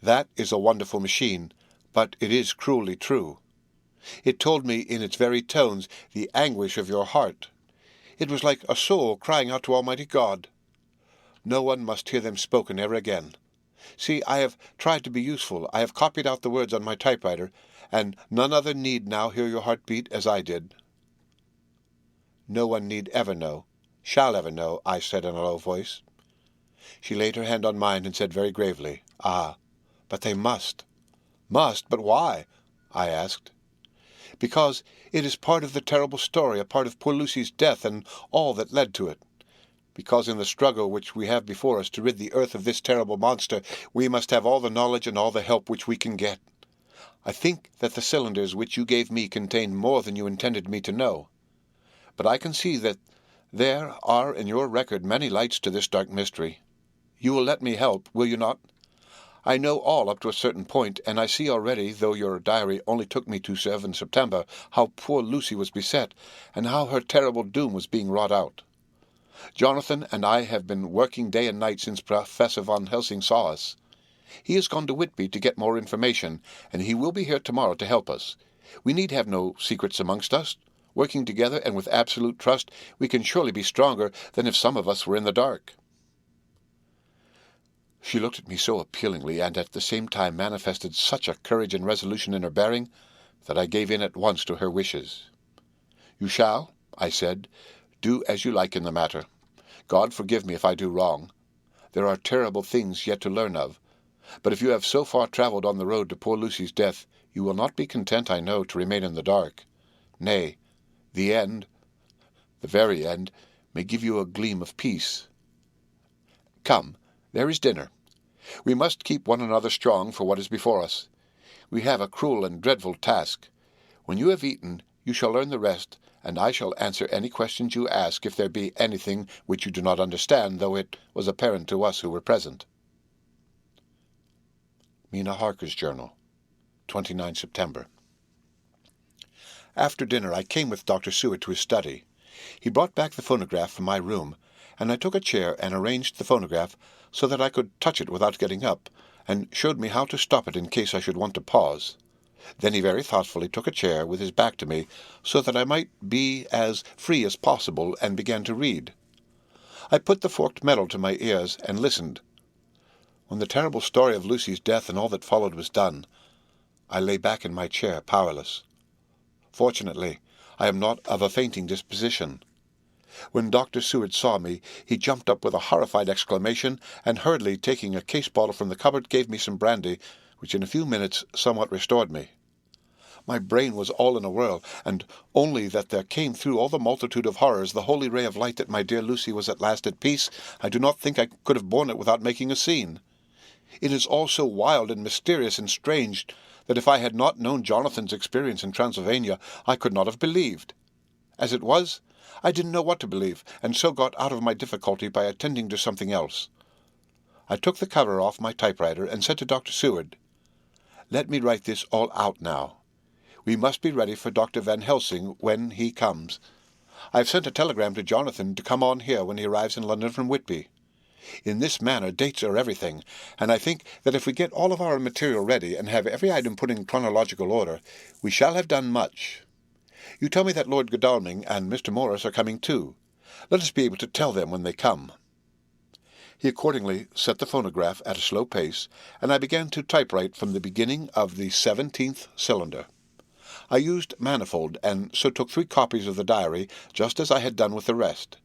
That is a wonderful machine, but it is cruelly true. It told me in its very tones the anguish of your heart. It was like a soul crying out to Almighty God. No one must hear them spoken ever again. See, I have tried to be useful. I have copied out the words on my typewriter, and none other need now hear your heart beat as I did." "No one need ever know, shall ever know," I said in a low voice. She laid her hand on mine and said very gravely, "Ah, but they must." "Must? But why?" I asked. "Because it is part of the terrible story, a part of poor Lucy's death and all that led to it. Because in the struggle which we have before us to rid the earth of this terrible monster, we must have all the knowledge and all the help which we can get. I think that the cylinders which you gave me contained more than you intended me to know. But I can see that there are in your record many lights to this dark mystery. You will let me help, will you not? I know all up to a certain point, and I see already, though your diary only took me to 7 September, how poor Lucy was beset, and how her terrible doom was being wrought out. Jonathan and I have been working day and night since Professor Van Helsing saw us. He has gone to Whitby to get more information, and he will be here tomorrow to help us. We need have no secrets amongst us. Working together and with absolute trust, we can surely be stronger than if some of us were in the dark." She looked at me so appealingly, and at the same time manifested such a courage and resolution in her bearing, that I gave in at once to her wishes. "You shall," I said, "do as you like in the matter. God forgive me if I do wrong. There are terrible things yet to learn of. But if you have so far travelled on the road to poor Lucy's death, you will not be content, I know, to remain in the dark. Nay, the end, the very end, may give you a gleam of peace. Come, there is dinner. We must keep one another strong for what is before us. We have a cruel and dreadful task. When you have eaten, you shall learn the rest, and I shall answer any questions you ask if there be anything which you do not understand, though it was apparent to us who were present." Mina Harker's Journal, 29 September. After dinner I came with Dr. Seward to his study. He brought back the phonograph from my room, and I took a chair and arranged the phonograph so that I could touch it without getting up, and showed me how to stop it in case I should want to pause. Then he very thoughtfully took a chair with his back to me, so that I might be as free as possible, and began to read. I put the forked metal to my ears and listened. When the terrible story of Lucy's death and all that followed was done, I lay back in my chair, powerless. Fortunately, I am not of a fainting disposition. When Dr. Seward saw me, he jumped up with a horrified exclamation, and hurriedly taking a case bottle from the cupboard, gave me some brandy, which in a few minutes somewhat restored me. My brain was all in a whirl, and only that there came through all the multitude of horrors the holy ray of light that my dear Lucy was at last at peace. I do not think I could have borne it without making a scene. It is all so wild and mysterious and strange that if I had not known Jonathan's experience in Transylvania, I could not have believed. As it was, I didn't know what to believe, and so got out of my difficulty by attending to something else. I took the cover off my typewriter and said to Dr. Seward, "Let me write this all out now. We must be ready for Dr. Van Helsing when he comes. I have sent a telegram to Jonathan to come on here when he arrives in London from Whitby. In this manner dates are everything, and I think that if we get all of our material ready and have every item put in chronological order, we shall have done much. You tell me that Lord Godalming and Mr. Morris are coming too. Let us be able to tell them when they come." He accordingly set the phonograph at a slow pace, and I began to typewrite from the beginning of the 17th cylinder. I used manifold, and so took 3 copies of the diary, just as I had done with the rest.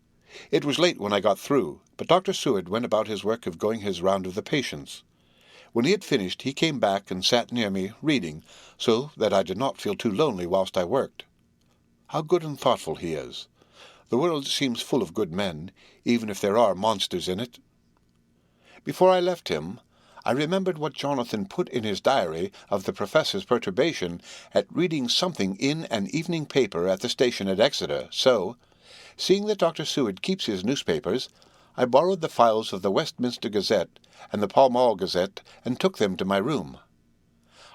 It was late when I got through, but Dr. Seward went about his work of going his round of the patients. When he had finished, he came back and sat near me, reading, so that I did not feel too lonely whilst I worked. How good and thoughtful he is! The world seems full of good men, even if there are monsters in it. Before I left him, I remembered what Jonathan put in his diary of the professor's perturbation at reading something in an evening paper at the station at Exeter, so, seeing that Dr. Seward keeps his newspapers, I borrowed the files of the Westminster Gazette and the Pall Mall Gazette and took them to my room.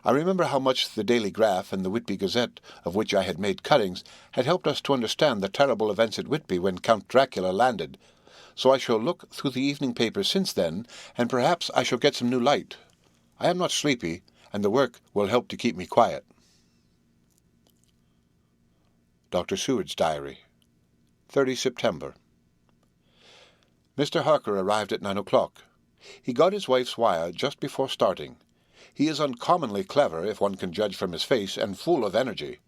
I remember how much the Daily Graph and the Whitby Gazette, of which I had made cuttings, had helped us to understand the terrible events at Whitby when Count Dracula landed, so I shall look through the evening papers since then, and perhaps I shall get some new light. I am not sleepy, and the work will help to keep me quiet. Dr. Seward's Diary, 30 September. Mr. Harker arrived at 9 o'clock. He got his wife's wire just before starting. He is uncommonly clever, if one can judge from his face, and full of energy.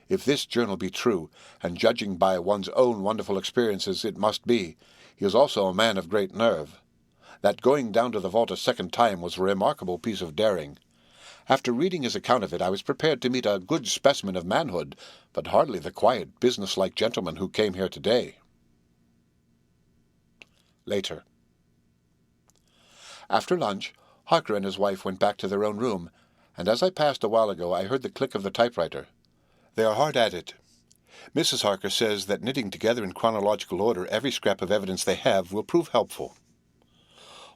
If this journal be true, and judging by one's own wonderful experiences it must be, he is also a man of great nerve. That going down to the vault a second time was a remarkable piece of daring. After reading his account of it, I was prepared to meet a good specimen of manhood, but hardly the quiet, business-like gentleman who came here today. Later. After lunch, Harker and his wife went back to their own room, and as I passed a while ago I heard the click of the typewriter. They are hard at it. Mrs. Harker says that knitting together in chronological order every scrap of evidence they have will prove helpful.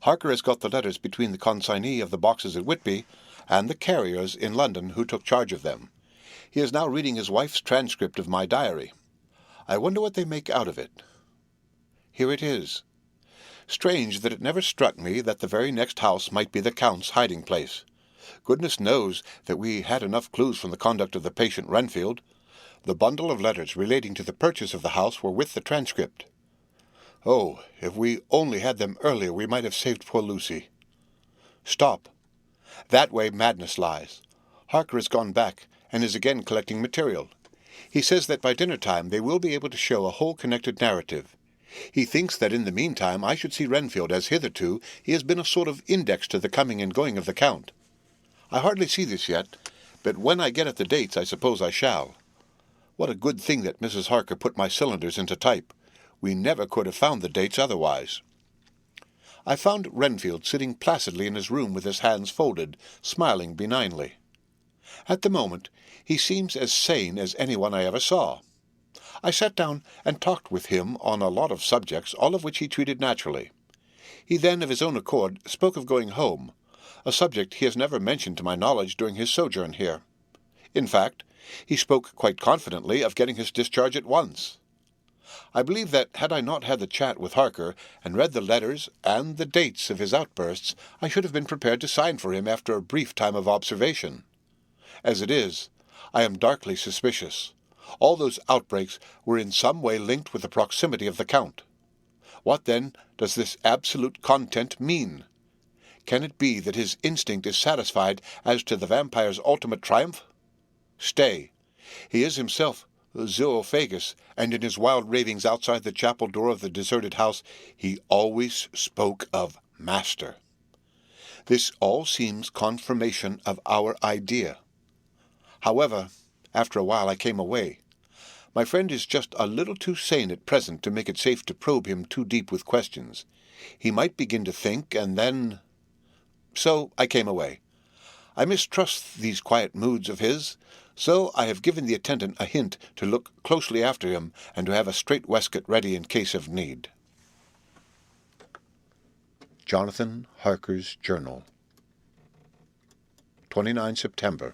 Harker has got the letters between the consignee of the boxes at Whitby and the carriers in London who took charge of them. He is now reading his wife's transcript of my diary. I wonder what they make out of it. Here it is. Strange that it never struck me that the very next house might be the Count's hiding-place. Goodness knows that we had enough clues from the conduct of the patient Renfield. The bundle of letters relating to the purchase of the house were with the transcript. Oh, if we only had them earlier, we might have saved poor Lucy. Stop. That way madness lies. Harker has gone back, and is again collecting material. He says that by dinner-time they will be able to show a whole connected narrative. He thinks that in the meantime I should see Renfield, as hitherto he has been a sort of index to the coming and going of the Count. I hardly see this yet, but when I get at the dates I suppose I shall. What a good thing that Mrs. Harker put my cylinders into type. We never could have found the dates otherwise. I found Renfield sitting placidly in his room with his hands folded, smiling benignly. At the moment he seems as sane as anyone I ever saw. I sat down and talked with him on a lot of subjects, all of which he treated naturally. He then, of his own accord, spoke of going home, a subject he has never mentioned to my knowledge during his sojourn here. In fact, he spoke quite confidently of getting his discharge at once. I believe that had I not had the chat with Harker and read the letters and the dates of his outbursts, I should have been prepared to sign for him after a brief time of observation. As it is, I am darkly suspicious. All those outbreaks were in some way linked with the proximity of the Count. What, then, does this absolute content mean? Can it be that his instinct is satisfied as to the vampire's ultimate triumph? Stay. He is himself zoophagus, and in his wild ravings outside the chapel door of the deserted house he always spoke of Master. This all seems confirmation of our idea. However, after a while I came away. My friend is just a little too sane at present to make it safe to probe him too deep with questions. He might begin to think, and then... So I came away. I mistrust these quiet moods of his, so I have given the attendant a hint to look closely after him and to have a strait waistcoat ready in case of need. Jonathan Harker's Journal, 29 September.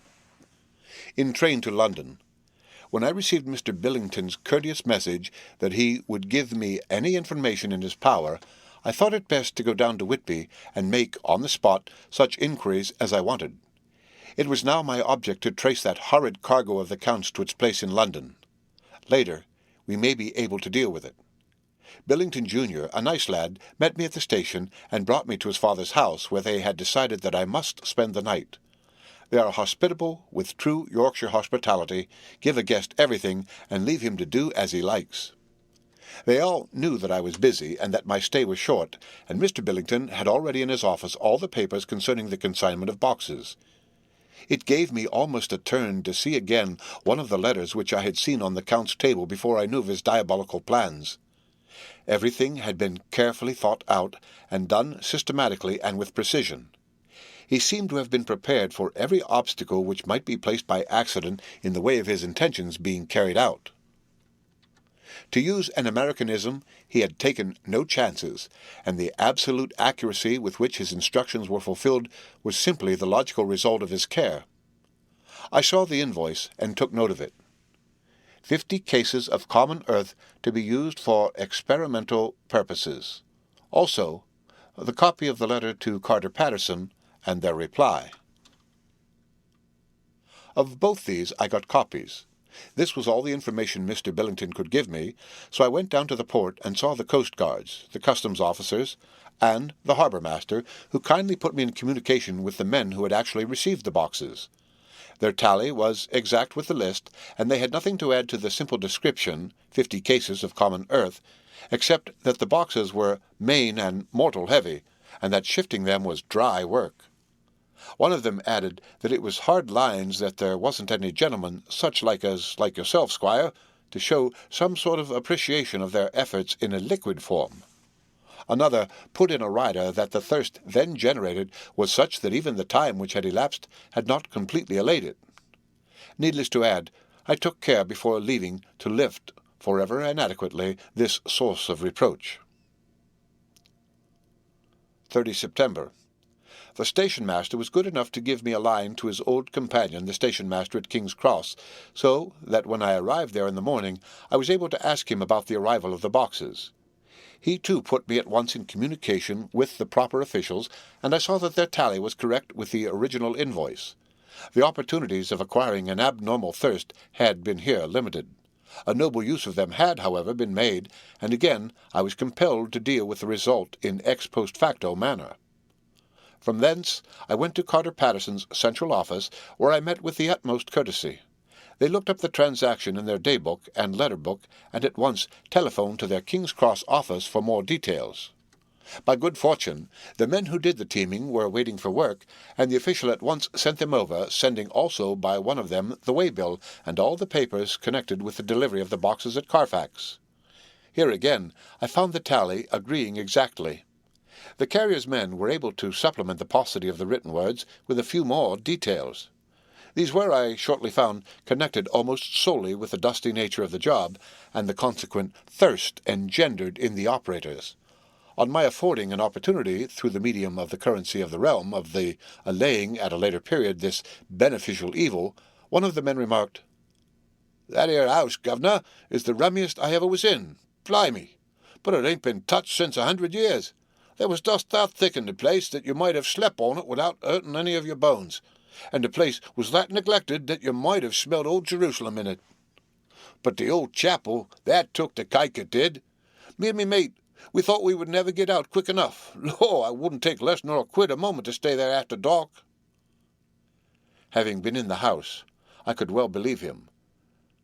In train to London. When I received Mr. Billington's courteous message that he would give me any information in his power, I thought it best to go down to Whitby and make, on the spot, such inquiries as I wanted. It was now my object to trace that horrid cargo of the Count's to its place in London. Later, we may be able to deal with it. Billington Jr., a nice lad, met me at the station and brought me to his father's house, where they had decided that I must spend the night. They are hospitable, with true Yorkshire hospitality, give a guest everything, and leave him to do as he likes. They all knew that I was busy, and that my stay was short, and Mr. Billington had already in his office all the papers concerning the consignment of boxes. It gave me almost a turn to see again one of the letters which I had seen on the Count's table before I knew of his diabolical plans. Everything had been carefully thought out, and done systematically and with precision. He seemed to have been prepared for every obstacle which might be placed by accident in the way of his intentions being carried out. To use an Americanism, he had taken no chances, and the absolute accuracy with which his instructions were fulfilled was simply the logical result of his care. I saw the invoice and took note of it. 50 cases of common earth to be used for experimental purposes. Also, the copy of the letter to Carter Patterson and their reply. Of both these I got copies. This was all the information Mr. Billington could give me, so I went down to the port and saw the coast guards, the customs officers, and the harbour master, who kindly put me in communication with the men who had actually received the boxes. Their tally was exact with the list, and they had nothing to add to the simple description, 50 cases of common earth, except that the boxes were main and mortal heavy, and that shifting them was dry work. One of them added that it was hard lines that there wasn't any gentleman, such like yourself, Squire, to show some sort of appreciation of their efforts in a liquid form. Another put in a rider that the thirst then generated was such that even the time which had elapsed had not completely allayed it. Needless to add, I took care before leaving to lift, forever and adequately, this source of reproach. 30 September. The station-master was good enough to give me a line to his old companion, the station-master at King's Cross, so that when I arrived there in the morning I was able to ask him about the arrival of the boxes. He, too, put me at once in communication with the proper officials, and I saw that their tally was correct with the original invoice. The opportunities of acquiring an abnormal thirst had been here limited. A noble use of them had, however, been made, and again I was compelled to deal with the result in ex post facto manner. From thence I went to Carter Patterson's central office, where I met with the utmost courtesy. They looked up the transaction in their day-book and letter-book, and at once telephoned to their King's Cross office for more details. By good fortune, the men who did the teaming were waiting for work, and the official at once sent them over, sending also by one of them the waybill and all the papers connected with the delivery of the boxes at Carfax. Here again I found the tally agreeing exactly. The carrier's men were able to supplement the paucity of the written words with a few more details. These were, I shortly found, connected almost solely with the dusty nature of the job, and the consequent thirst engendered in the operators. On my affording an opportunity, through the medium of the currency of the realm, of the allaying at a later period this beneficial evil, one of the men remarked, "That 'ere house, governor, is the rummiest I ever was in. Blimey! But it ain't been touched since 100 years. There was dust that thick in the place that you might have slept on it without hurting any of your bones, and the place was that neglected that you might have smelled old Jerusalem in it. But the old chapel, that took the kike, it did. Me and me mate, we thought we would never get out quick enough. Lor, I wouldn't take less nor a quid a moment to stay there after dark." Having been in the house, I could well believe him.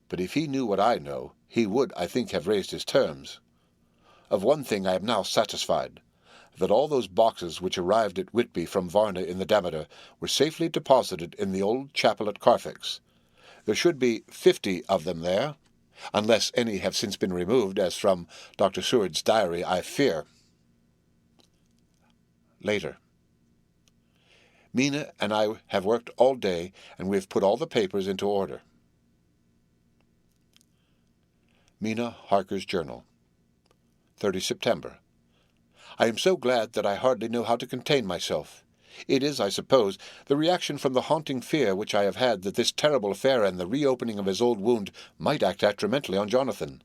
But if he knew what I know, he would, I think, have raised his terms. Of one thing I am now satisfied, that all those boxes which arrived at Whitby from Varna in the Demeter were safely deposited in the old chapel at Carfax. There should be 50 of them there, unless any have since been removed, as from Dr. Seward's diary I fear. Later. Mina and I have worked all day, and we have put all the papers into order. Mina Harker's Journal, 30 September. I am so glad that I hardly know how to contain myself. It is, I suppose, the reaction from the haunting fear which I have had that this terrible affair and the reopening of his old wound might act detrimentally on Jonathan.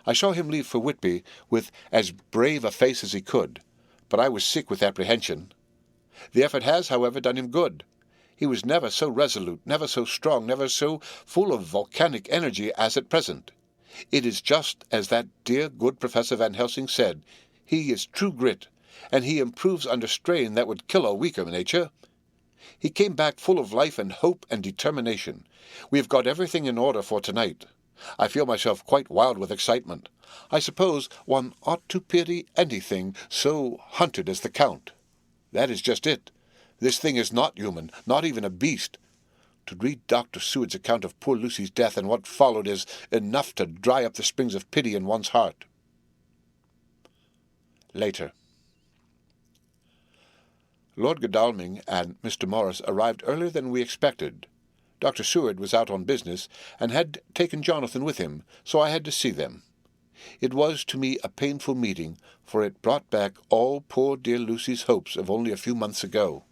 I saw him leave for Whitby with as brave a face as he could, but I was sick with apprehension. The effort has, however, done him good. He was never so resolute, never so strong, never so full of volcanic energy as at present. It is just as that dear good Professor Van Helsing said, he is true grit, and he improves under strain that would kill a weaker nature. He came back full of life and hope and determination. We have got everything in order for tonight. I feel myself quite wild with excitement. I suppose one ought to pity anything so hunted as the Count. That is just it. This thing is not human, not even a beast. To read Dr. Seward's account of poor Lucy's death and what followed is enough to dry up the springs of pity in one's heart. Later. Lord Godalming and Mr. Morris arrived earlier than we expected. Dr. Seward was out on business, and had taken Jonathan with him, so I had to see them. It was to me a painful meeting, for it brought back all poor dear Lucy's hopes of only a few months ago.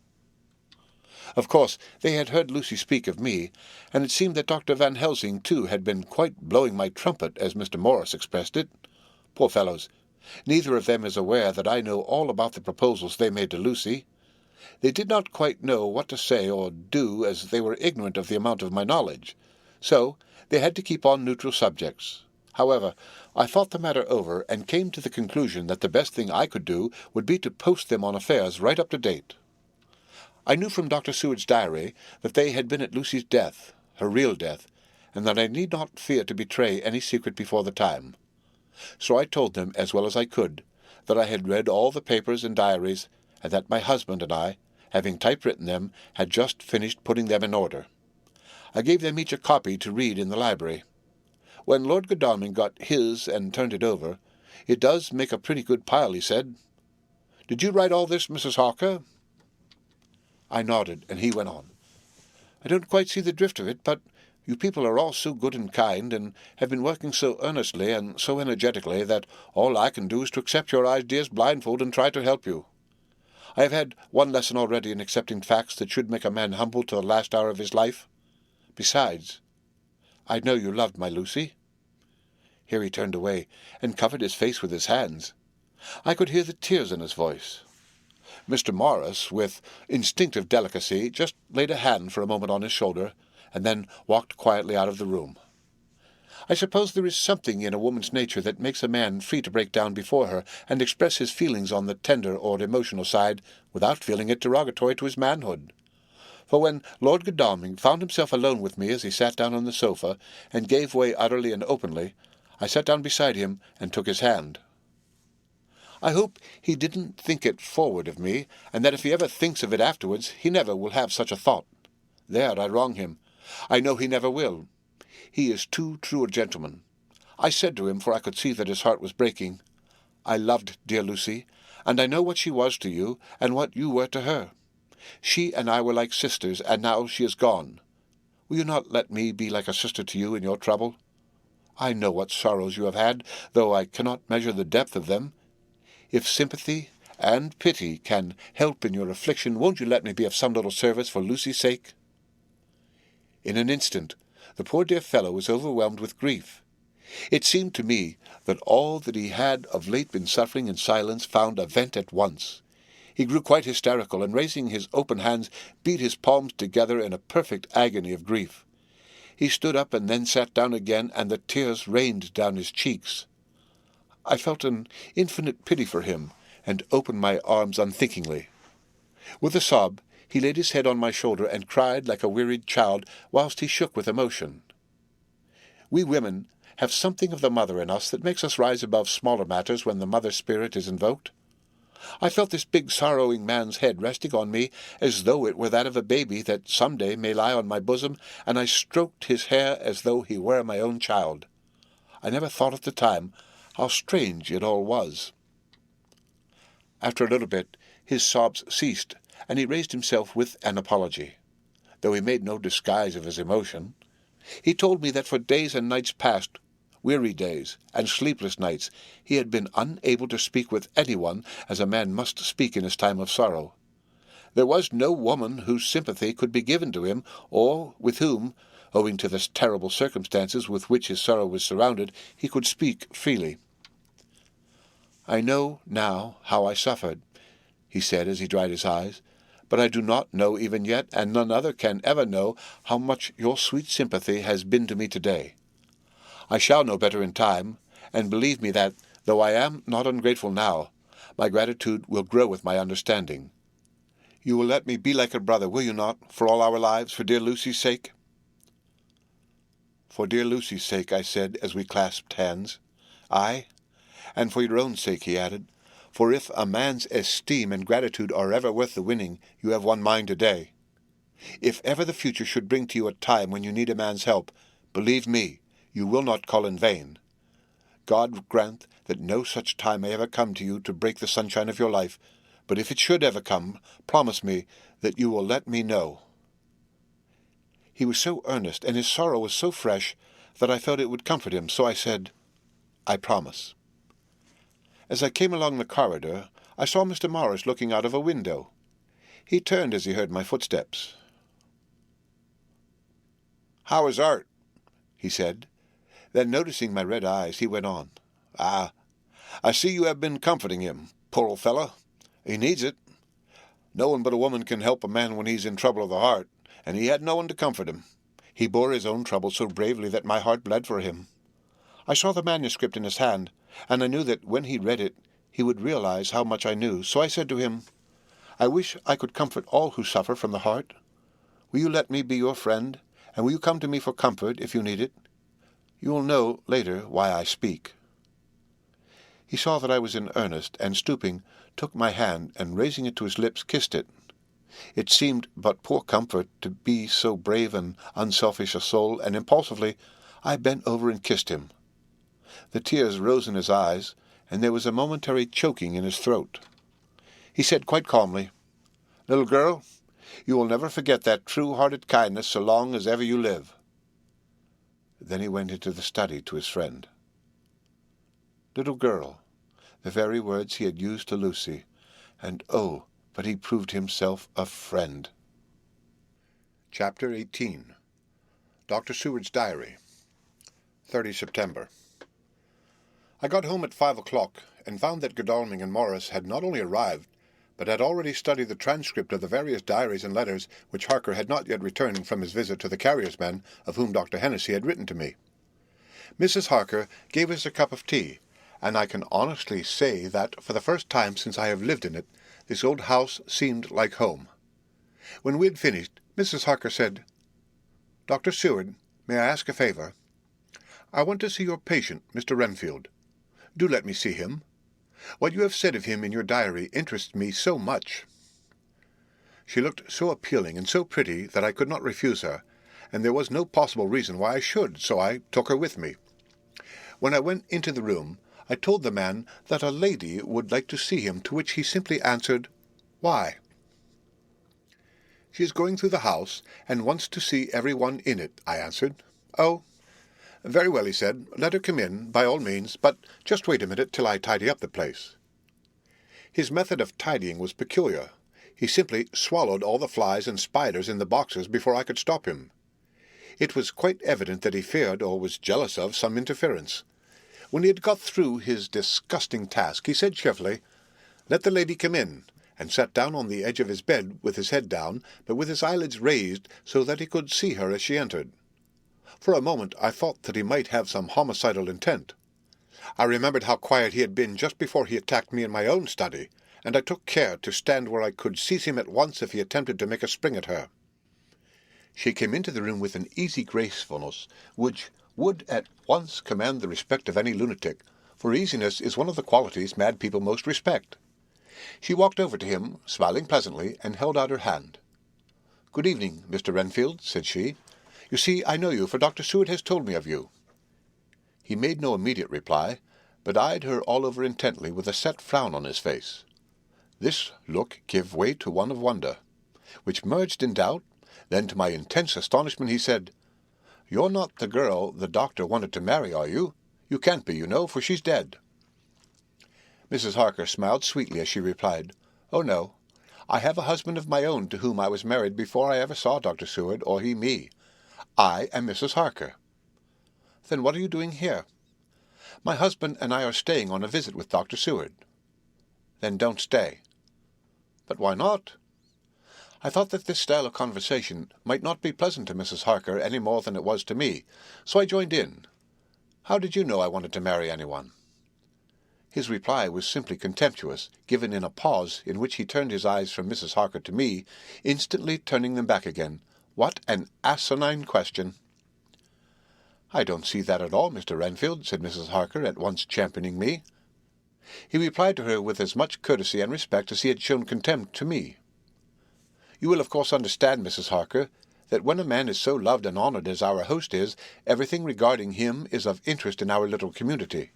Of course, they had heard Lucy speak of me, and it seemed that Dr. Van Helsing, too, had been quite blowing my trumpet, as Mr. Morris expressed it. Poor fellows! Neither of them is aware that I know all about the proposals they made to Lucy. They did not quite know what to say or do, as they were ignorant of the amount of my knowledge. So they had to keep on neutral subjects. However, I thought the matter over, and came to the conclusion that the best thing I could do would be to post them on affairs right up to date. I knew from Dr. Seward's diary that they had been at Lucy's death, her real death, and that I need not fear to betray any secret before the time. So I told them, as well as I could, that I had read all the papers and diaries, and that my husband and I, having typewritten them, had just finished putting them in order. I gave them each a copy to read in the library. When Lord Godalming got his and turned it over, "It does make a pretty good pile," he said. "Did you write all this, Mrs. Harker?" I nodded, and he went on. "I don't quite see the drift of it, but you people are all so good and kind, and have been working so earnestly and so energetically, that all I can do is to accept your ideas blindfold and try to help you. I have had one lesson already in accepting facts that should make a man humble to the last hour of his life. Besides, I know you loved my Lucy." Here he turned away, and covered his face with his hands. I could hear the tears in his voice. Mr. Morris, with instinctive delicacy, just laid a hand for a moment on his shoulder, and then walked quietly out of the room. I suppose there is something in a woman's nature that makes a man free to break down before her and express his feelings on the tender or emotional side without feeling it derogatory to his manhood. For when Lord Godalming found himself alone with me as he sat down on the sofa, and gave way utterly and openly, I sat down beside him and took his hand. I hope he didn't think it forward of me, and that if he ever thinks of it afterwards, he never will have such a thought. There I wrong him. I know he never will. He is too true a gentleman. I said to him, for I could see that his heart was breaking, "I loved dear Lucy, and I know what she was to you, and what you were to her. She and I were like sisters, and now she is gone. Will you not let me be like a sister to you in your trouble? I know what sorrows you have had, though I cannot measure the depth of them. If sympathy and pity can help in your affliction, won't you let me be of some little service for Lucy's sake?" In an instant, the poor dear fellow was overwhelmed with grief. It seemed to me that all that he had of late been suffering in silence found a vent at once. He grew quite hysterical, and raising his open hands, beat his palms together in a perfect agony of grief. He stood up and then sat down again, and the tears rained down his cheeks. I felt an infinite pity for him, and opened my arms unthinkingly. With a sob, he laid his head on my shoulder and cried like a wearied child, whilst he shook with emotion. We women have something of the mother in us that makes us rise above smaller matters when the mother spirit is invoked. I felt this big sorrowing man's head resting on me as though it were that of a baby that some day may lie on my bosom, and I stroked his hair as though he were my own child. I never thought at the time how strange it all was. After a little bit his sobs ceased, and he raised himself with an apology, though he made no disguise of his emotion. He told me that for days and nights past, weary days and sleepless nights, he had been unable to speak with anyone as a man must speak in his time of sorrow. There was no woman whose sympathy could be given to him, or with whom, owing to the terrible circumstances with which his sorrow was surrounded, he could speak freely. "I know now how I suffered," he said as he dried his eyes, "but I do not know even yet, and none other can ever know, how much your sweet sympathy has been to me today. I shall know better in time, and believe me that, though I am not ungrateful now, my gratitude will grow with my understanding. You will let me be like a brother, will you not, for all our lives, for dear Lucy's sake?" "For dear Lucy's sake," I said, as we clasped hands. "Aye, and for your own sake," he added, "for if a man's esteem and gratitude are ever worth the winning, you have won mine today. If ever the future should bring to you a time when you need a man's help, believe me, you will not call in vain. God grant that no such time may ever come to you to break the sunshine of your life, but if it should ever come, promise me that you will let me know." He was so earnest, and his sorrow was so fresh, that I felt it would comfort him, so I said, "I promise." As I came along the corridor, I saw Mr. Morris looking out of a window. He turned as he heard my footsteps. "How is Art?" he said. Then, noticing my red eyes, he went on, "Ah, I see you have been comforting him, poor old fellow. He needs it. No one but a woman can help a man when he's in trouble of the heart, and he had no one to comfort him. He bore his own trouble so bravely that my heart bled for him." I saw the manuscript in his hand, and I knew that when he read it he would realize how much I knew, so I said to him, "I wish I could comfort all who suffer from the heart. Will you let me be your friend, and will you come to me for comfort if you need it? You will know later why I speak." He saw that I was in earnest, and stooping, took my hand, and raising it to his lips, kissed it. It seemed but poor comfort to be so brave and unselfish a soul, and impulsively I bent over and kissed him. The tears rose in his eyes, and there was a momentary choking in his throat. He said quite calmly, "Little girl, you will never forget that true-hearted kindness so long as ever you live." Then he went into the study to his friend. Little girl, the very words he had used to Lucy, and oh, but he proved himself a friend. Chapter 18. Dr. Seward's Diary. 30 September. I got home at 5 o'clock, and found that Godalming and Morris had not only arrived, but had already studied the transcript of the various diaries and letters which Harker had not yet returned from his visit to the carrier's men, of whom Dr. Hennessy had written to me. Mrs. Harker gave us a cup of tea, and I can honestly say that, for the first time since I have lived in it, this old house seemed like home. When we had finished, Mrs. Harker said, "Dr. Seward, may I ask a favour? I want to see your patient, Mr. Renfield. Do let me see him. What you have said of him in your diary interests me so much." She looked so appealing and so pretty that I could not refuse her, and there was no possible reason why I should, so I took her with me. When I went into the room, I told the man that a lady would like to see him, to which he simply answered, "Why?" "She is going through the house, and wants to see every one in it," I answered. "Oh, very well," he said. "Let her come in, by all means, but just wait a minute till I tidy up the place." His method of tidying was peculiar. He simply swallowed all the flies and spiders in the boxes before I could stop him. It was quite evident that he feared, or was jealous of, some interference. When he had got through his disgusting task, he said cheerfully, "Let the lady come in," and sat down on the edge of his bed with his head down, but with his eyelids raised so that he could see her as she entered. For a moment I thought that he might have some homicidal intent. I remembered how quiet he had been just before he attacked me in my own study, and I took care to stand where I could seize him at once if he attempted to make a spring at her. She came into the room with an easy gracefulness which would at once command the respect of any lunatic, for easiness is one of the qualities mad people most respect. She walked over to him, smiling pleasantly, and held out her hand. "Good evening, Mr. Renfield," said she. "You see, I know you, for Dr. Seward has told me of you." He made no immediate reply, but eyed her all over intently with a set frown on his face. This look gave way to one of wonder, which merged in doubt. Then, to my intense astonishment, he said, "You're not the girl the doctor wanted to marry, are you? You can't be, you know, for she's dead." Mrs. Harker smiled sweetly as she replied, "Oh, no. I have a husband of my own to whom I was married before I ever saw Dr. Seward, or he me. I am Mrs. Harker." "Then what are you doing here?" "My husband and I are staying on a visit with Dr. Seward." "Then don't stay." "But why not?" I thought that this style of conversation might not be pleasant to Mrs. Harker any more than it was to me, so I joined in. "How did you know I wanted to marry anyone?" His reply was simply contemptuous, given in a pause in which he turned his eyes from Mrs. Harker to me, instantly turning them back again. What an asinine question! "I don't see that at all, Mr. Renfield," said Mrs. Harker, at once championing me. He replied to her with as much courtesy and respect as he had shown contempt to me. "You will of course understand, Mrs. Harker, that when a man is so loved and honoured as our host is, everything regarding him is of interest in our little community.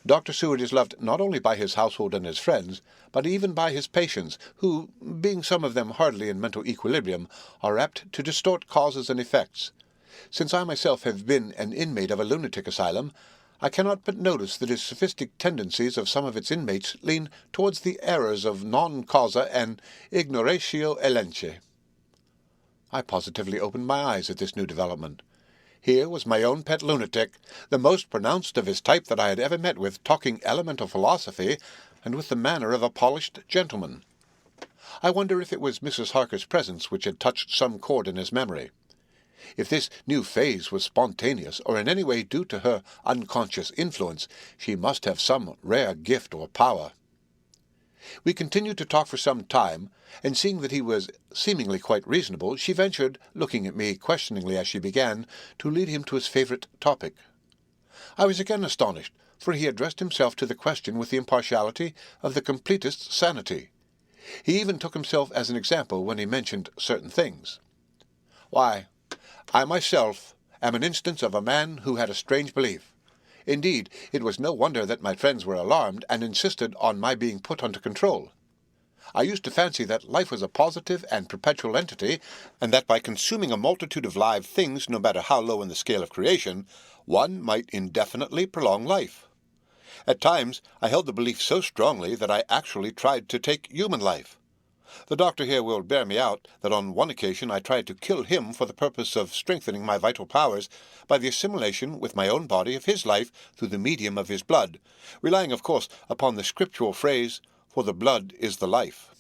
Dr. Seward is loved not only by his household and his friends, but even by his patients, who, being some of them hardly in mental equilibrium, are apt to distort causes and effects. Since I myself have been an inmate of a lunatic asylum, I cannot but notice that the sophistic tendencies of some of its inmates lean towards the errors of non causa and ignoratio elenchi." I positively opened my eyes at this new development. Here was my own pet lunatic, the most pronounced of his type that I had ever met with, talking elemental philosophy, and with the manner of a polished gentleman. I wonder if it was Mrs. Harker's presence which had touched some chord in his memory. If this new phase was spontaneous, or in any way due to her unconscious influence, she must have some rare gift or power. We continued to talk for some time, and seeing that he was seemingly quite reasonable, she ventured, looking at me questioningly as she began, to lead him to his favourite topic. I was again astonished, for he addressed himself to the question with the impartiality of the completest sanity. He even took himself as an example when he mentioned certain things. "Why, I myself am an instance of a man who had a strange belief. Indeed, it was no wonder that my friends were alarmed and insisted on my being put under control. I used to fancy that life was a positive and perpetual entity, and that by consuming a multitude of live things, no matter how low in the scale of creation, one might indefinitely prolong life. At times I held the belief so strongly that I actually tried to take human life. The doctor here will bear me out that on one occasion I tried to kill him for the purpose of strengthening my vital powers by the assimilation with my own body of his life through the medium of his blood, relying, of course, upon the scriptural phrase, 'For the blood is the life.'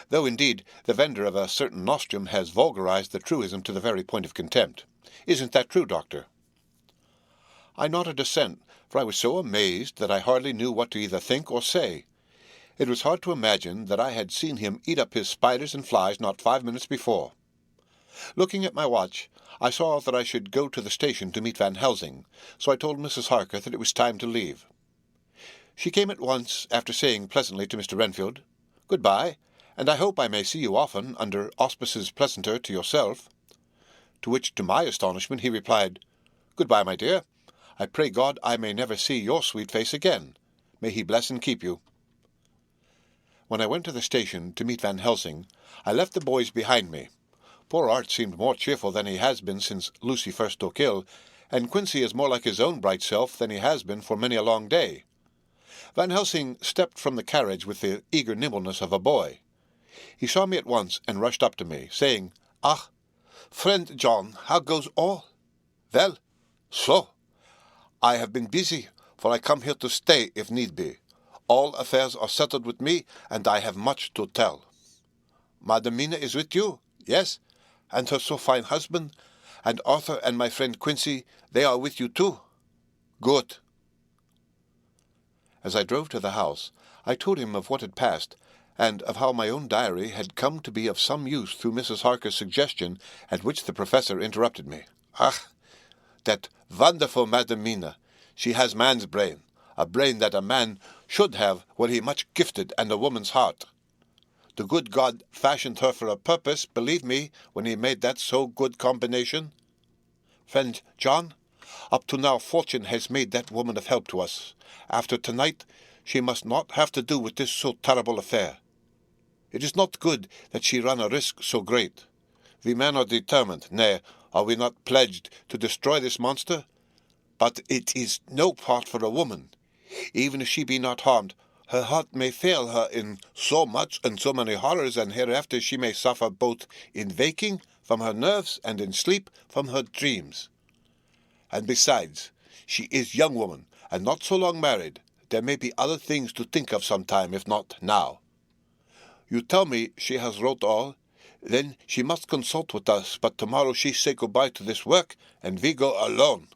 Though, indeed, the vendor of a certain nostrum has vulgarized the truism to the very point of contempt. Isn't that true, Doctor?" I nodded assent, for I was so amazed that I hardly knew what to either think or say. It was hard to imagine that I had seen him eat up his spiders and flies not 5 minutes before. Looking at my watch, I saw that I should go to the station to meet Van Helsing, so I told Mrs. Harker that it was time to leave. She came at once, after saying pleasantly to Mr. Renfield, "Good-bye, and I hope I may see you often under auspices pleasanter to yourself." To which, to my astonishment, he replied, "Good-bye, my dear. I pray God I may never see your sweet face again. May he bless and keep you." When I went to the station to meet Van Helsing, I left the boys behind me. Poor Art seemed more cheerful than he has been since Lucy first took ill, and Quincy is more like his own bright self than he has been for many a long day. Van Helsing stepped from the carriage with the eager nimbleness of a boy. He saw me at once and rushed up to me, saying, "Ah, friend John, how goes all? Well, so. I have been busy, for I come here to stay if need be. All affairs are settled with me, and I have much to tell. Madam Mina is with you, yes, and her so fine husband, and Arthur and my friend Quincy, they are with you too. Good." As I drove to the house, I told him of what had passed, and of how my own diary had come to be of some use through Mrs. Harker's suggestion, at which the professor interrupted me. "Ach, that wonderful Madam Mina! She has man's brain. a brain that a man should have were he much gifted, and a woman's heart. The good God fashioned her for a purpose, believe me, when he made that so good combination. Friend John, up to now fortune has made that woman of help to us. After tonight, she must not have to do with this so terrible affair. It is not good that she run a risk so great. We men are determined, nay, are we not pledged to destroy this monster? But it is no part for a woman. Even if she be not harmed, her heart may fail her in so much and so many horrors, and hereafter she may suffer both in waking from her nerves and in sleep from her dreams. And besides, she is young woman, and not so long married. There may be other things to think of sometime, if not now. You tell me she has wrote all, then she must consult with us, but tomorrow she say goodbye to this work, and we go alone.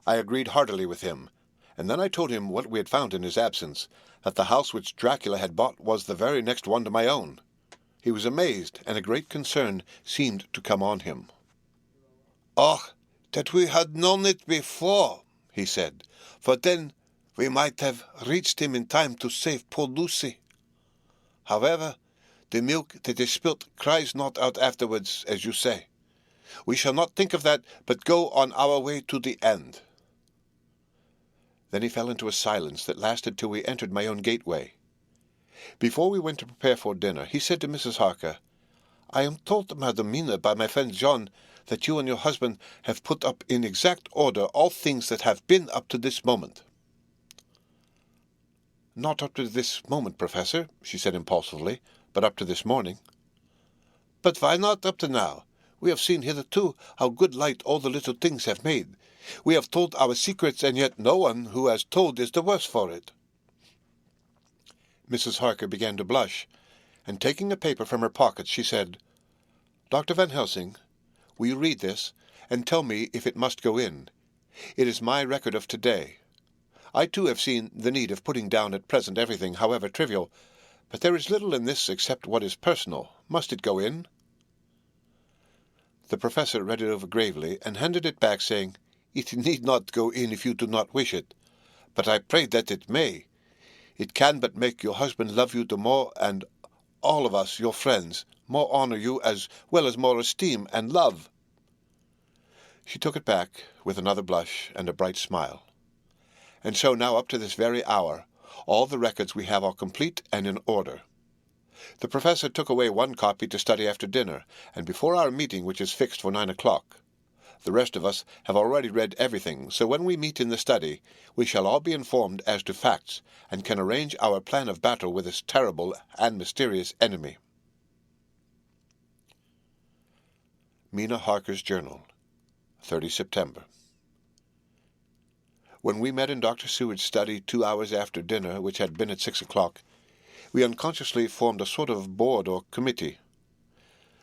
I agreed heartily with him, and then I told him what we had found in his absence, that the house which Dracula had bought was the very next one to my own. He was amazed, and a great concern seemed to come on him. "Oh, that we had known it before," he said, "for then we might have reached him in time to save poor Lucy. However, the milk that is spilt cries not out afterwards, as you say. We shall not think of that, but go on our way to the end." Then he fell into a silence that lasted till we entered my own gateway. Before we went to prepare for dinner, he said to Mrs. Harker, "I am told, Madam Mina, by my friend John, that you and your husband have put up in exact order all things that have been up to this moment." "Not up to this moment, Professor," she said impulsively, "but up to this morning." "But why not up to now? We have seen hitherto how good light all the little things have made. We have told our secrets, and yet no one who has told is the worse for it." Mrs. Harker began to blush, and taking a paper from her pocket, she said, "Dr. Van Helsing, will you read this, and tell me if it must go in? It is my record of today. I too have seen the need of putting down at present everything, however trivial, but there is little in this except what is personal. Must it go in?" The professor read it over gravely, and handed it back, saying, "It need not go in if you do not wish it, but I pray that it may. It can but make your husband love you the more, and all of us, your friends, more honour you, as well as more esteem and love." She took it back, with another blush and a bright smile. And so now, up to this very hour, all the records we have are complete and in order. The professor took away one copy to study after dinner, and before our meeting, which is fixed for 9 o'clock. The rest of us have already read everything, so when we meet in the study, we shall all be informed as to facts, and can arrange our plan of battle with this terrible and mysterious enemy. Mina Harker's Journal, 30 September. When we met in Dr. Seward's study 2 hours after dinner, which had been at 6 o'clock, we unconsciously formed a sort of board or committee.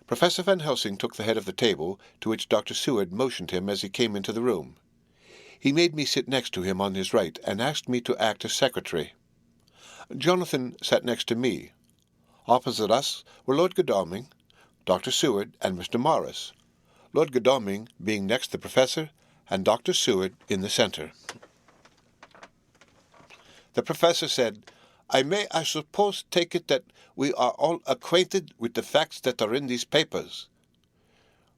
Professor Van Helsing took the head of the table, to which Dr. Seward motioned him as he came into the room. He made me sit next to him on his right, and asked me to act as secretary. Jonathan sat next to me. Opposite us were Lord Godalming, Dr. Seward, and Mr. Morris, Lord Godalming being next the professor, and Dr. Seward in the centre. The professor said, "I may, I suppose, take it that we are all acquainted with the facts that are in these papers."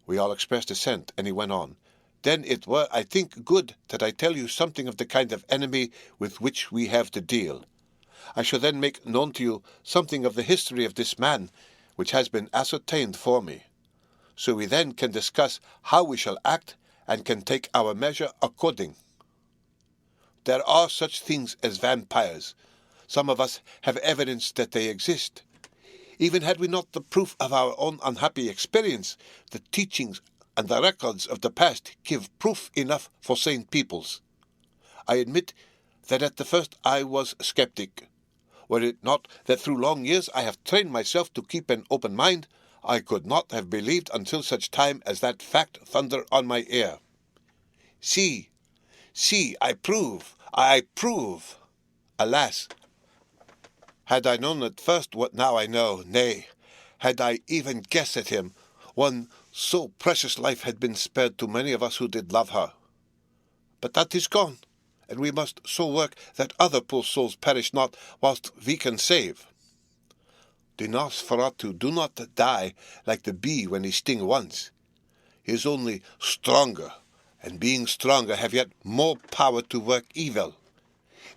We all expressed assent, and he went on, "Then it were, I think, good that I tell you something of the kind of enemy with which we have to deal. I shall then make known to you something of the history of this man, which has been ascertained for me. So we then can discuss how we shall act, and can take our measure according. There are such things as vampires. Some of us have evidence that they exist. Even had we not the proof of our own unhappy experience, the teachings and the records of the past give proof enough for sane peoples. I admit that at the first I was skeptic. Were it not that through long years I have trained myself to keep an open mind, I could not have believed until such time as that fact thundered on my ear. See, I prove. Alas, had I known at first what now I know, nay, had I even guessed at him, one so precious life had been spared to many of us who did love her. But that is gone, and we must so work that other poor souls perish not, whilst we can save. The Nosferatu do not die like the bee when he sting once. He is only stronger, and being stronger have yet more power to work evil.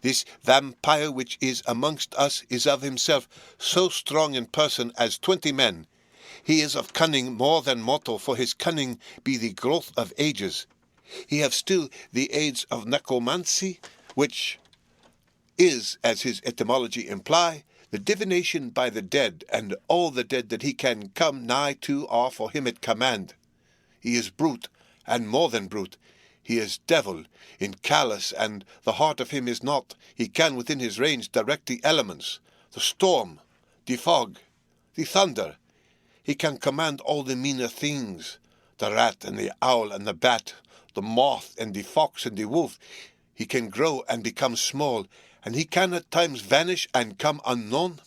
This vampire which is amongst us is of himself so strong in person as 20 men. He is of cunning more than mortal, for his cunning be the growth of ages. He have still the aids of necromancy, which is, as his etymology imply, the divination by the dead, and all the dead that he can come nigh to are for him at command. He is brute, and more than brute. He is devil, in callous, and the heart of him is not. He can within his range direct the elements, the storm, the fog, the thunder. He can command all the meaner things, the rat and the owl and the bat, the moth and the fox and the wolf. He can grow and become small, and he can at times vanish and come unknown.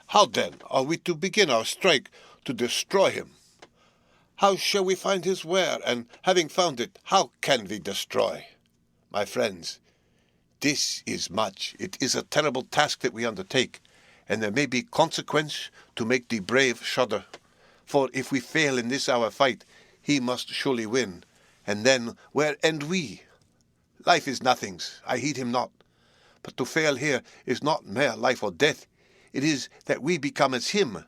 How then are we to begin our strike to destroy him? How shall we find his where, and having found it, how can we destroy? My friends, this is much. It is a terrible task that we undertake, and there may be consequence to make the brave shudder. For if we fail in this our fight, he must surely win, and then where end we? Life is nothings, I heed him not. But to fail here is not mere life or death. It is that we become as him,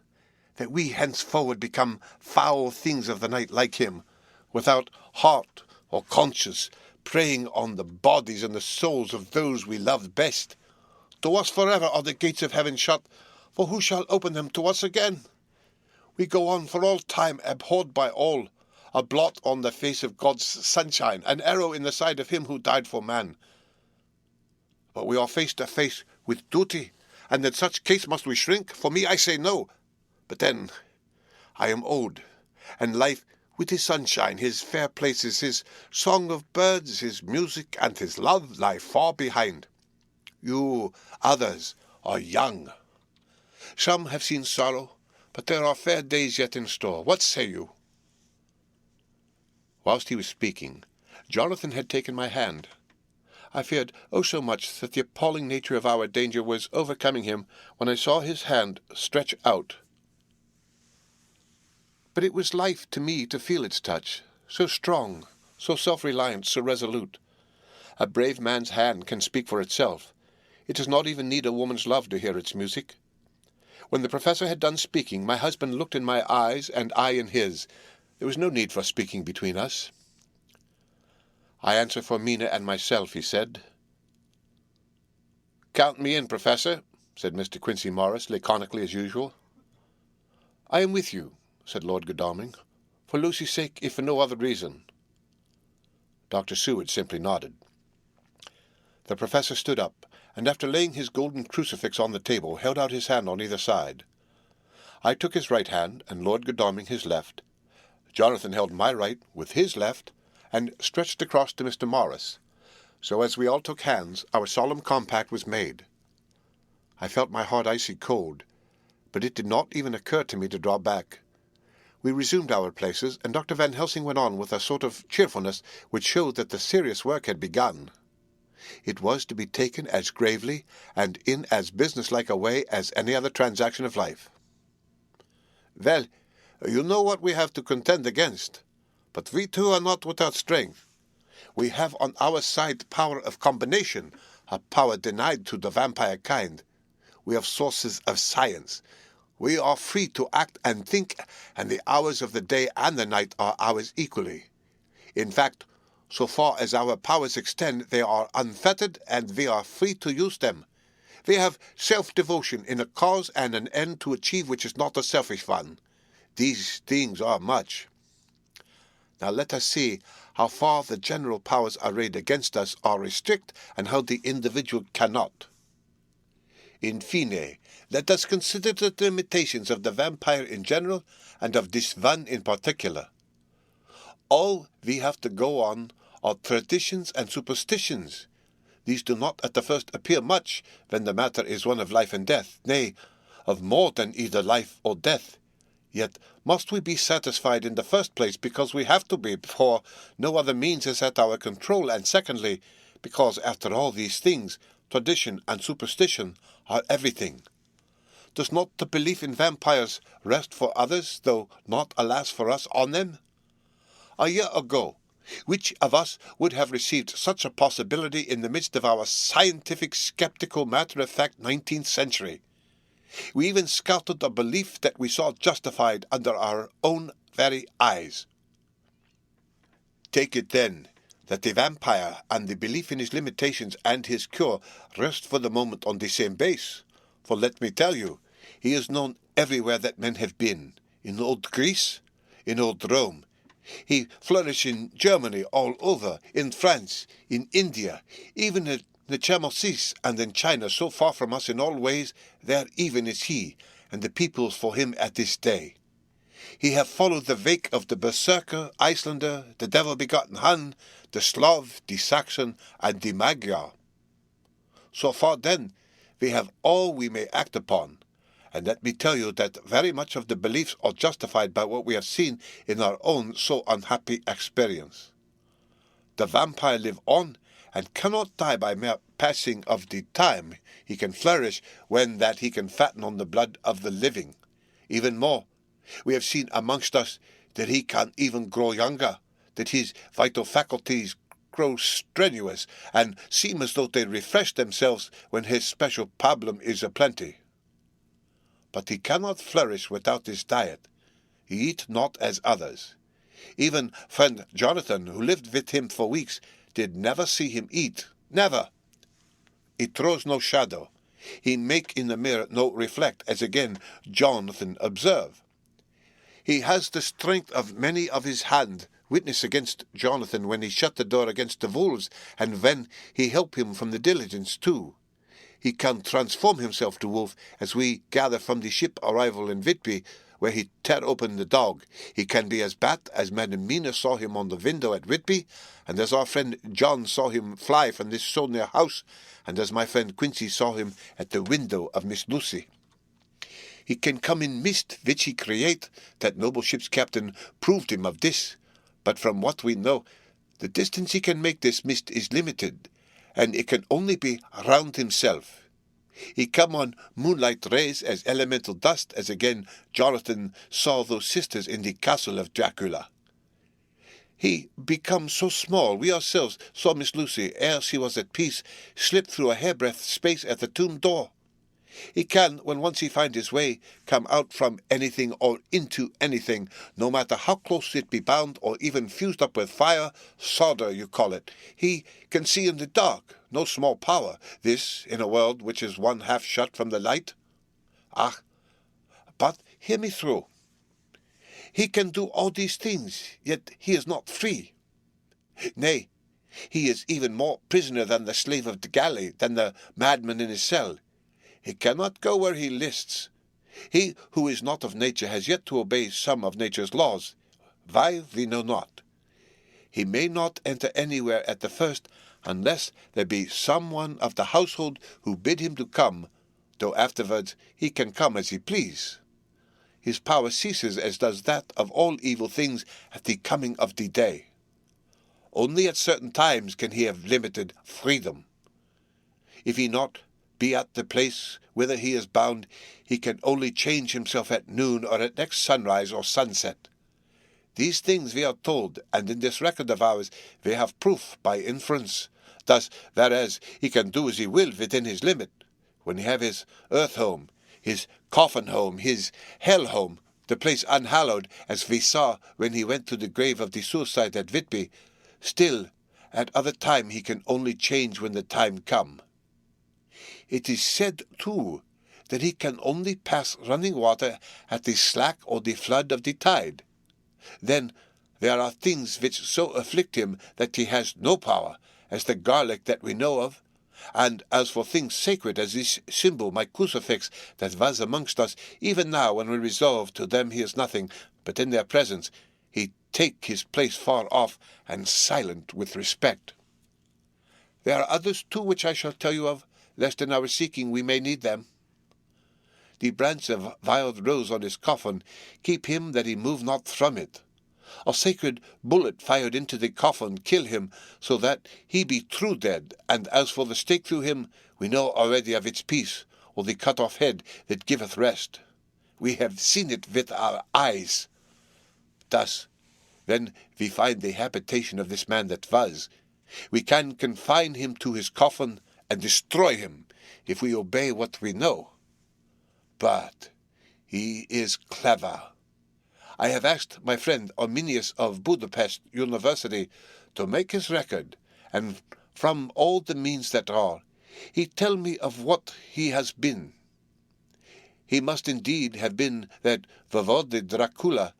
that we henceforward become foul things of the night like him, without heart or conscience, preying on the bodies and the souls of those we loved best. To us forever are the gates of heaven shut, for who shall open them to us again? We go on for all time abhorred by all, a blot on the face of God's sunshine, an arrow in the side of him who died for man. But we are face to face with duty, and in such case must we shrink? For me, I say no. But then, I am old, and life with his sunshine, his fair places, his song of birds, his music, and his love lie far behind. You, others, are young. Some have seen sorrow, but there are fair days yet in store. What say you? Whilst he was speaking, Jonathan had taken my hand. I feared, oh so much, that the appalling nature of our danger was overcoming him when I saw his hand stretch out. But it was life to me to feel its touch, so strong, so self-reliant, so resolute. A brave man's hand can speak for itself. It does not even need a woman's love to hear its music. When the professor had done speaking, my husband looked in my eyes, and I in his. There was no need for speaking between us. I answer for Mina and myself, he said. Count me in, Professor, said Mr. Quincy Morris, laconically as usual. I am with you, said Lord Godalming, for Lucy's sake, if for no other reason. Dr. Seward simply nodded. The professor stood up, and after laying his golden crucifix on the table, held out his hand on either side. I took his right hand, and Lord Godalming his left. Jonathan held my right with his left, and stretched across to Mr. Morris. So as we all took hands, our solemn compact was made. I felt my heart icy cold, but it did not even occur to me to draw back. We resumed our places, and Dr. Van Helsing went on with a sort of cheerfulness which showed that the serious work had begun. It was to be taken as gravely and in as businesslike a way as any other transaction of life. Well, you know what we have to contend against, but we too are not without strength. We have on our side the power of combination, a power denied to the vampire kind. We have sources of science. We are free to act and think, and the hours of the day and the night are ours equally. In fact, so far as our powers extend, they are unfettered, and we are free to use them. We have self-devotion in a cause and an end to achieve which is not a selfish one. These things are much. Now let us see how far the general powers arrayed against us are restrict, and how the individual cannot. In fine, let us consider the limitations of the vampire in general, and of this one in particular. All we have to go on are traditions and superstitions. These do not at the first appear much, when the matter is one of life and death, nay, of more than either life or death. Yet must we be satisfied in the first place because we have to be, for no other means is at our control, and secondly, because after all these things, tradition and superstition are everything. Does not the belief in vampires rest for others, though not, alas, for us, on them? A year ago, which of us would have received such a possibility in the midst of our scientific, skeptical, matter-of-fact 19th century? We even scouted a belief that we saw justified under our own very eyes. Take it, then, that the vampire and the belief in his limitations and his cure rest for the moment on the same base. For let me tell you, he is known everywhere that men have been, in old Greece, in old Rome. He flourished in Germany all over, in France, in India, even in the Chamosis and in China, so far from us in all ways, there even is he, and the peoples for him at this day. He have followed the wake of the Berserker, Icelander, the devil-begotten Hun, the Slav, the Saxon, and the Magyar. So far then, we have all we may act upon, and let me tell you that very much of the beliefs are justified by what we have seen in our own so unhappy experience. The vampire live on, and cannot die by mere passing of the time. He can flourish when that he can fatten on the blood of the living. Even more, we have seen amongst us that he can even grow younger, that his vital faculties grow strenuous, and seem as though they refresh themselves when his special pabulum is aplenty. But he cannot flourish without his diet. He eat not as others. Even friend Jonathan, who lived with him for weeks, did never see him eat. Never. He throws no shadow. He make in the mirror no reflect, as again Jonathan observe. He has the strength of many of his hand, witness against Jonathan when he shut the door against the wolves, and when he help him from the diligence too. He can transform himself to wolf, as we gather from the ship arrival in Whitby, where he tear open the dog. He can be as bat as Madam Mina saw him on the window at Whitby, and as our friend John saw him fly from this so near house, and as my friend Quincy saw him at the window of Miss Lucy. He can come in mist, which he create. That noble ship's captain proved him of this. But from what we know, the distance he can make this mist is limited, and it can only be round himself. He come on moonlight rays as elemental dust, as again Jonathan saw those sisters in the castle of Dracula. He become so small, we ourselves saw Miss Lucy, ere she was at peace, slip through a hairbreadth space at the tomb door. He can, when once he find his way, come out from anything or into anything, no matter how close it be bound or even fused up with fire, solder you call it. He can see in the dark, no small power, this, in a world which is one half shut from the light. Ah, but hear me through. He can do all these things, yet he is not free. Nay, he is even more prisoner than the slave of the galley, than the madman in his cell. He cannot go where he lists. He who is not of nature has yet to obey some of nature's laws. Why, we know not. He may not enter anywhere at the first, unless there be some one of the household who bid him to come, though afterwards he can come as he please. His power ceases, as does that of all evil things, at the coming of the day. Only at certain times can he have limited freedom. If he not be at the place whither he is bound, he can only change himself at noon or at next sunrise or sunset. These things we are told, and in this record of ours we have proof by inference. Thus, whereas he can do as he will within his limit, when he have his earth home, his coffin home, his hell home, the place unhallowed, as we saw when he went to the grave of the suicide at Whitby, still, at other time he can only change when the time come. It is said, too, that he can only pass running water at the slack or the flood of the tide. Then there are things which so afflict him that he has no power, as the garlic that we know of. And as for things sacred as this symbol, my crucifix, that was amongst us, even now when we resolve to them he is nothing, but in their presence he take his place far off, and silent with respect. There are others too which I shall tell you of, lest in our seeking we may need them. The branch of wild rose on his coffin keep him that he move not from it. A sacred bullet fired into the coffin kill him, so that he be true dead, and as for the stake through him, we know already of its piece, or the cut-off head that giveth rest. We have seen it with our eyes. Thus, when we find the habitation of this man that was, we can confine him to his coffin and destroy him, if we obey what we know. But he is clever. I have asked my friend Arminius of Budapest University to make his record, and from all the means that are, he tell me of what he has been. He must indeed have been that Voivode Dracula,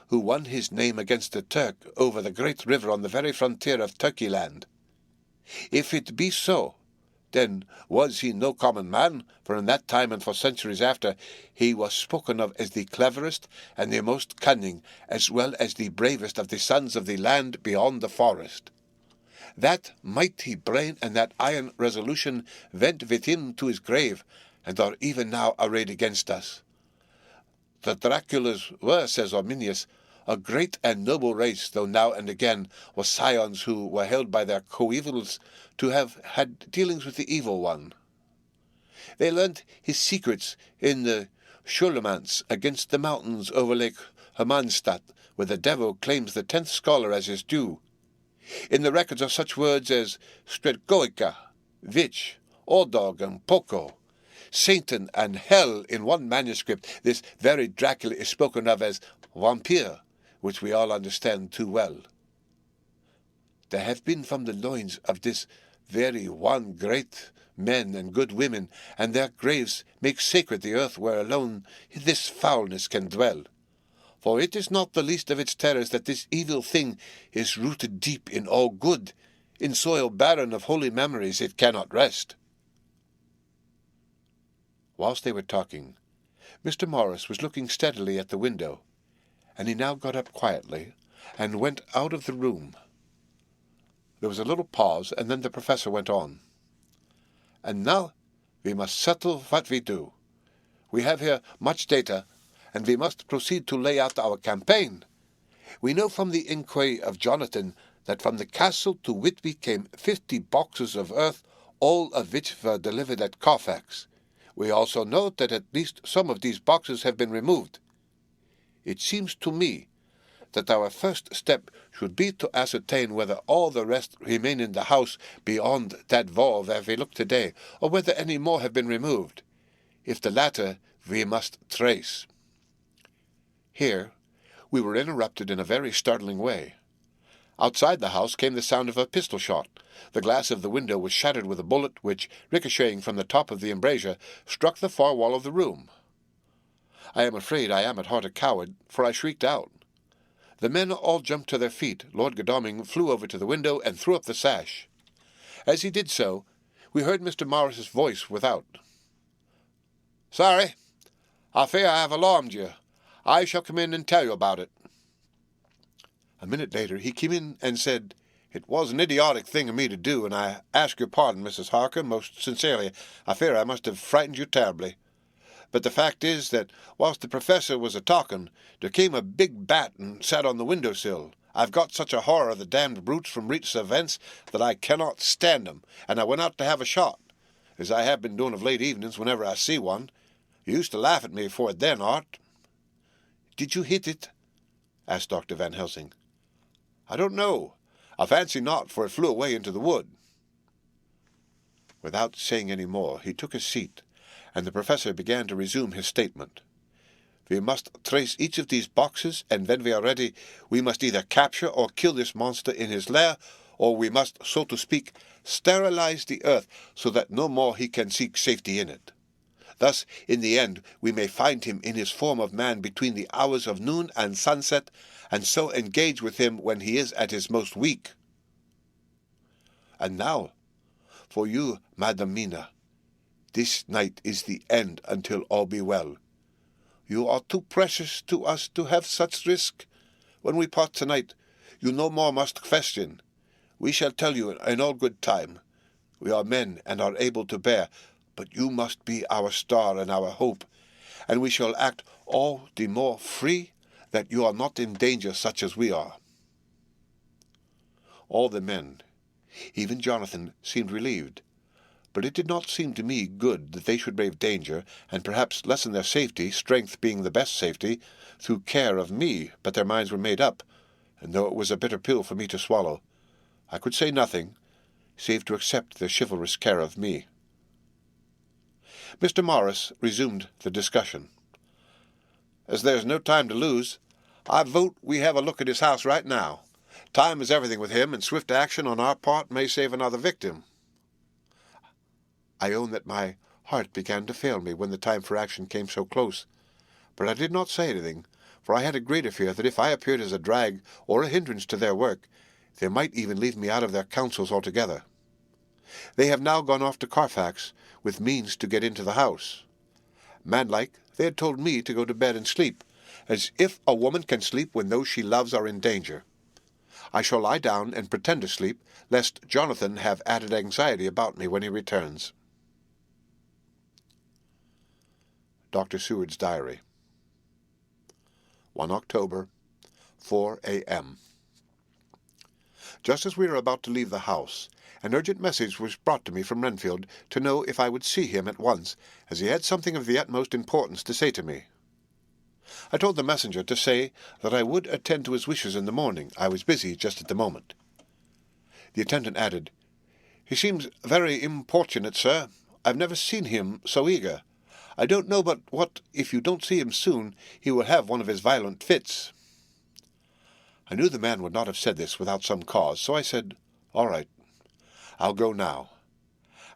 who won his name against the Turk over the great river on the very frontier of Turkeyland. If it be so, then was he no common man, for in that time and for centuries after, he was spoken of as the cleverest and the most cunning, as well as the bravest of the sons of the land beyond the forest. That mighty brain and that iron resolution went with him to his grave, and are even now arrayed against us. The Draculas were, says Arminius, a great and noble race, though now and again were scions who were held by their coevals to have had dealings with the evil one. They learnt his secrets in the Schulmans against the mountains over Lake Hermannstadt, where the devil claims the 10th scholar as his due. In the records are such words as Stretgoica, Witch, Ordog, and Poco, Satan and Hell. In one manuscript, this very Dracula is spoken of as vampire, which we all understand too well. There have been from the loins of this very one great men and good women, and their graves make sacred the earth where alone this foulness can dwell. For it is not the least of its terrors that this evil thing is rooted deep in all good. In soil barren of holy memories it cannot rest. Whilst they were talking, Mr. Morris was looking steadily at the window, and he now got up quietly and went out of the room. There was a little pause, and then the professor went on. And now we must settle what we do. We have here much data, and we must proceed to lay out our campaign. We know from the inquiry of Jonathan that from the castle to Whitby came 50 boxes of earth, all of which were delivered at Carfax. We also know that at least some of these boxes have been removed. It seems to me that our first step should be to ascertain whether all the rest remain in the house beyond that wall where we look today, or whether any more have been removed. If the latter, we must trace. Here we were interrupted in a very startling way. Outside the house came the sound of a pistol shot. The glass of the window was shattered with a bullet which, ricocheting from the top of the embrasure, struck the far wall of the room. I am afraid I am at heart a coward, for I shrieked out. The men all jumped to their feet. Lord Godalming flew over to the window and threw up the sash. As he did so, we heard Mr. Morris's voice without. "Sorry, I fear I have alarmed you. I shall come in and tell you about it." A minute later he came in and said, "It was an idiotic thing of me to do, and I ask your pardon, Mrs. Harker, most sincerely. I fear I must have frightened you terribly. But the fact is that whilst the professor was a-talking, there came a big bat and sat on the window-sill. I've got such a horror of the damned brutes from recent events that I cannot stand 'em, and I went out to have a shot, as I have been doing of late evenings whenever I see one. You used to laugh at me for it then, Art." "Did you hit it?" asked Dr. Van Helsing. "I don't know. I fancy not, for it flew away into the wood." Without saying any more, he took his seat, and the professor began to resume his statement. "We must trace each of these boxes, and when we are ready, we must either capture or kill this monster in his lair, or we must, so to speak, sterilize the earth so that no more he can seek safety in it. Thus, in the end, we may find him in his form of man between the hours of noon and sunset, and so engage with him when he is at his most weak. And now, for you, Madam Mina, this night is the end until all be well. You are too precious to us to have such risk. When we part tonight, you no more must question. We shall tell you in all good time. We are men and are able to bear, but you must be our star and our hope, and we shall act all the more free that you are not in danger such as we are." All the men, even Jonathan, seemed relieved, but it did not seem to me good that they should brave danger, and perhaps lessen their safety, strength being the best safety, through care of me. But their minds were made up, and though it was a bitter pill for me to swallow, I could say nothing, save to accept their chivalrous care of me. Mr. Morris resumed the discussion. "As there is no time to lose, I vote we have a look at his house right now. Time is everything with him, and swift action on our part may save another victim." I own that my heart began to fail me when the time for action came so close, but I did not say anything, for I had a greater fear that if I appeared as a drag or a hindrance to their work, they might even leave me out of their counsels altogether. They have now gone off to Carfax, with means to get into the house. Manlike, they had told me to go to bed and sleep, as if a woman can sleep when those she loves are in danger. I shall lie down and pretend to sleep, lest Jonathan have added anxiety about me when he returns. Dr. Seward's Diary. 1 October, 4 a.m. Just as we were about to leave the house, an urgent message was brought to me from Renfield to know if I would see him at once, as he had something of the utmost importance to say to me. I told the messenger to say that I would attend to his wishes in the morning. I was busy just at the moment. The attendant added, "He seems very importunate, sir. I've never seen him so eager. I don't know but what, if you don't see him soon, he will have one of his violent fits." I knew the man would not have said this without some cause, so I said, "All right, I'll go now,"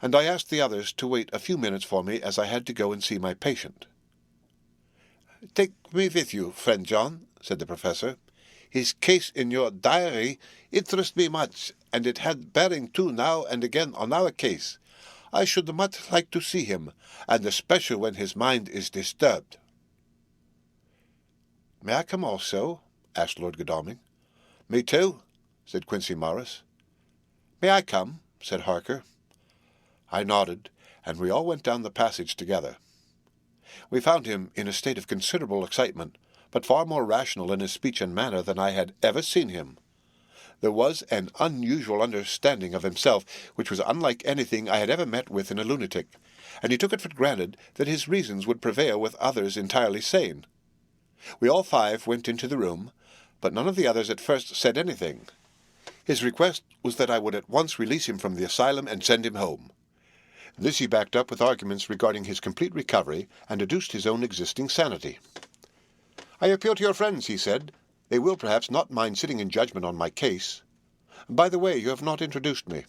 and I asked the others to wait a few minutes for me, as I had to go and see my patient. "Take me with you, friend John," said the professor. "His case in your diary interests me much, and it had bearing too now and again on our case. I should much like to see him, and especially when his mind is disturbed." "May I come also?" asked Lord Godalming. "Me too," said Quincey Morris. "May I come?" said Harker. I nodded, and we all went down the passage together. We found him in a state of considerable excitement, but far more rational in his speech and manner than I had ever seen him. There was an unusual understanding of himself which was unlike anything I had ever met with in a lunatic, and he took it for granted that his reasons would prevail with others entirely sane. We all five went into the room, but none of the others at first said anything. His request was that I would at once release him from the asylum and send him home. This he backed up with arguments regarding his complete recovery, and adduced his own existing sanity. "I appeal to your friends," he said. "They will perhaps not mind sitting in judgment on my case. By the way, you have not introduced me."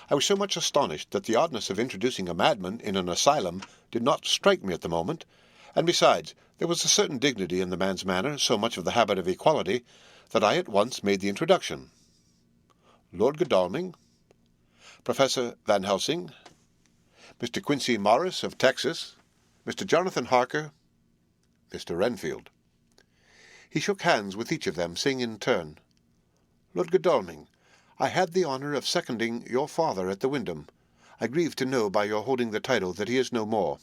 I was so much astonished that the oddness of introducing a madman in an asylum did not strike me at the moment, and besides, there was a certain dignity in the man's manner, so much of the habit of equality, that I at once made the introduction. Lord Godalming, Professor Van Helsing, Mr. Quincey Morris of Texas, Mr. Jonathan Harker, Mr. Renfield. He shook hands with each of them, saying in turn, "Lord Godalming, I had the honour of seconding your father at the Wyndham. I grieve to know by your holding the title that he is no more.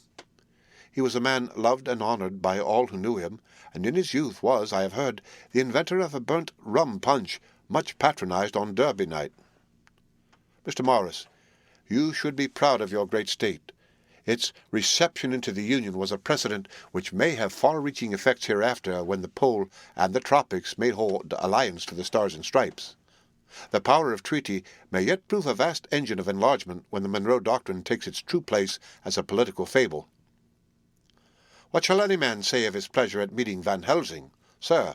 He was a man loved and honoured by all who knew him, and in his youth was, I have heard, the inventor of a burnt rum punch, much patronized on Derby night. Mr. Morris, you should be proud of your great state. Its reception into the Union was a precedent which may have far-reaching effects hereafter, when the Pole and the Tropics may hold alliance to the Stars and Stripes. The power of treaty may yet prove a vast engine of enlargement when the Monroe Doctrine takes its true place as a political fable. What shall any man say of his pleasure at meeting Van Helsing? Sir,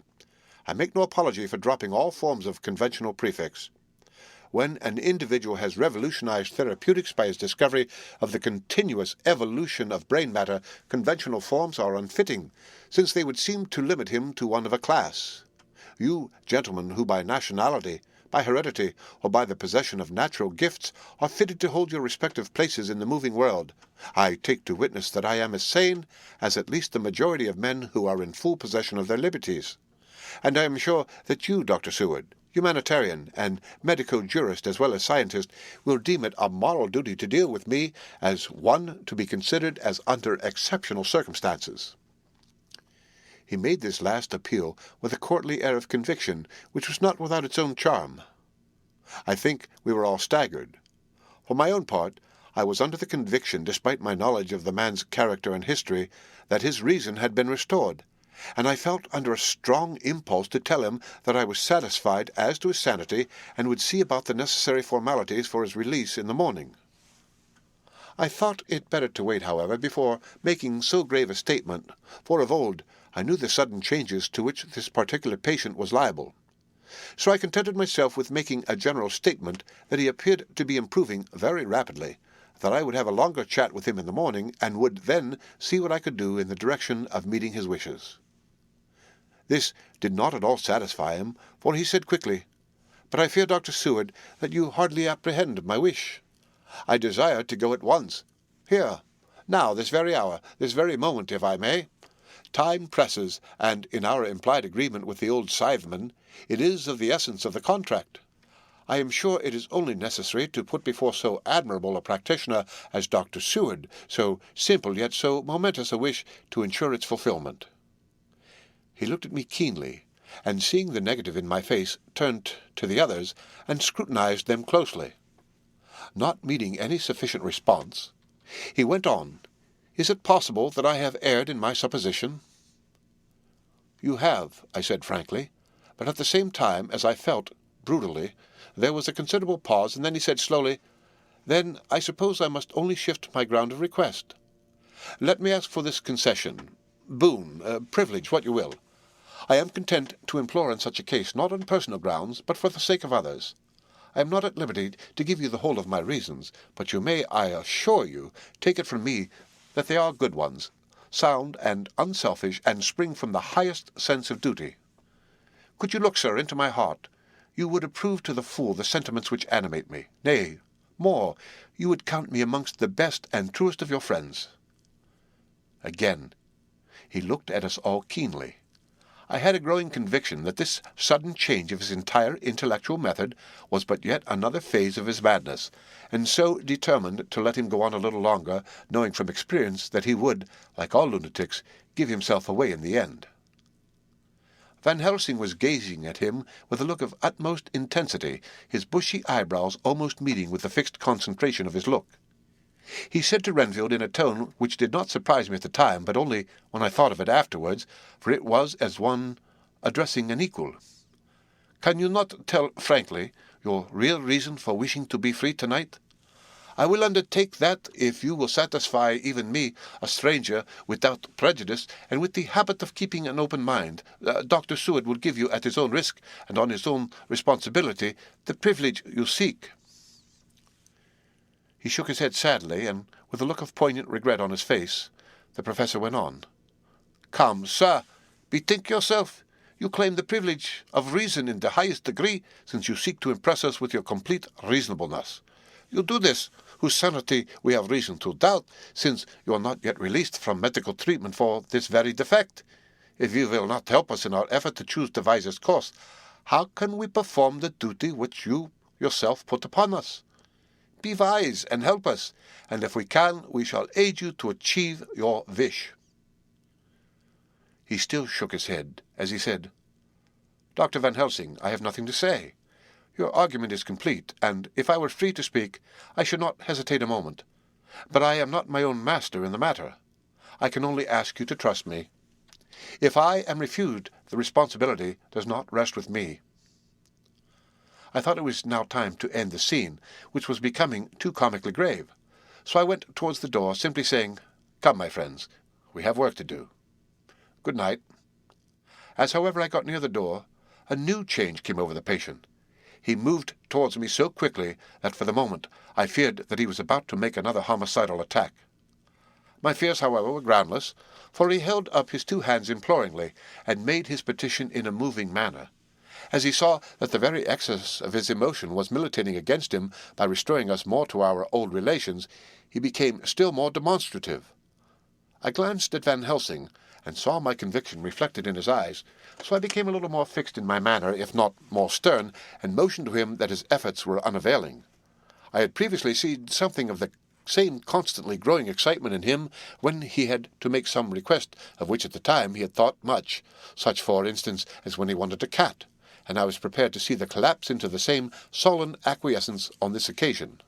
I make no apology for dropping all forms of conventional prefix. When an individual has revolutionized therapeutics by his discovery of the continuous evolution of brain matter, conventional forms are unfitting, since they would seem to limit him to one of a class. You, gentlemen, who by nationality, by heredity, or by the possession of natural gifts, are fitted to hold your respective places in the moving world, I take to witness that I am as sane as at least the majority of men who are in full possession of their liberties. And I am sure that you, Dr. Seward, humanitarian and medico-jurist as well as scientist, will deem it a moral duty to deal with me as one to be considered as under exceptional circumstances. He made this last appeal with a courtly air of conviction, which was not without its own charm. I think we were all staggered. For my own part, I was under the conviction, despite my knowledge of the man's character and history, that his reason had been restored, and I felt under a strong impulse to tell him that I was satisfied as to his sanity and would see about the necessary formalities for his release in the morning. I thought it better to wait, however, before making so grave a statement, for of old I knew the sudden changes to which this particular patient was liable. So I contented myself with making a general statement that he appeared to be improving very rapidly, that I would have a longer chat with him in the morning, and would then see what I could do in the direction of meeting his wishes. This did not at all satisfy him, for he said quickly, "But I fear, Dr. Seward, that you hardly apprehend my wish. I desire to go at once. Here, now, this very hour, this very moment, if I may. Time presses, and in our implied agreement with the old scytheman, it is of the essence of the contract. I am sure it is only necessary to put before so admirable a practitioner as Dr. Seward so simple yet so momentous a wish to ensure its fulfilment." He looked at me keenly, and seeing the negative in my face, turned to the others and scrutinized them closely. Not meeting any sufficient response, he went on, "Is it possible that I have erred in my supposition?" "You have," I said frankly, but at the same time, as I felt, brutally, there was a considerable pause, and then he said slowly, "Then I suppose I must only shift my ground of request. Let me ask for this concession, boon, privilege, what you will. I am content to implore in such a case, not on personal grounds, but for the sake of others. I am not at liberty to give you the whole of my reasons, but you may, I assure you, take it from me that they are good ones, sound and unselfish, and spring from the highest sense of duty. Could you look, sir, into my heart, you would approve to the full the sentiments which animate me. Nay, more, you would count me amongst the best and truest of your friends." Again he looked at us all keenly. I had a growing conviction that this sudden change of his entire intellectual method was but yet another phase of his madness, and so determined to let him go on a little longer, knowing from experience that he would, like all lunatics, give himself away in the end. Van Helsing was gazing at him with a look of utmost intensity, his bushy eyebrows almost meeting with the fixed concentration of his look. He said to Renfield in a tone which did not surprise me at the time, but only when I thought of it afterwards, for it was as one addressing an equal, "Can you not tell frankly your real reason for wishing to be free tonight? I will undertake that, if you will satisfy even me, a stranger, without prejudice, and with the habit of keeping an open mind, Dr. Seward will give you at his own risk, and on his own responsibility, the privilege you seek." He shook his head sadly, and with a look of poignant regret on his face, the professor went on, "Come, sir, bethink yourself. You claim the privilege of reason in the highest degree, since you seek to impress us with your complete reasonableness. You do this, whose sanity we have reason to doubt, since you are not yet released from medical treatment for this very defect. If you will not help us in our effort to choose the wisest course, how can we perform the duty which you yourself put upon us? Be wise and help us, and if we can, we shall aid you to achieve your wish." He still shook his head, as he said, "Dr. Van Helsing, I have nothing to say. Your argument is complete, and if I were free to speak, I should not hesitate a moment. But I am not my own master in the matter. I can only ask you to trust me. If I am refused, the responsibility does not rest with me." I thought it was now time to end the scene, which was becoming too comically grave, so I went towards the door, simply saying, "Come, my friends, we have work to do. Good night." As, however, I got near the door, a new change came over the patient. He moved towards me so quickly that for the moment I feared that he was about to make another homicidal attack. My fears, however, were groundless, for he held up his two hands imploringly, and made his petition in a moving manner. As he saw that the very excess of his emotion was militating against him by restoring us more to our old relations, he became still more demonstrative. I glanced at Van Helsing, and saw my conviction reflected in his eyes, so I became a little more fixed in my manner, if not more stern, and motioned to him that his efforts were unavailing. I had previously seen something of the same constantly growing excitement in him when he had to make some request of which at the time he had thought much, such, for instance, as when he wanted a cat, and I was prepared to see the collapse into the same sullen acquiescence on this occasion.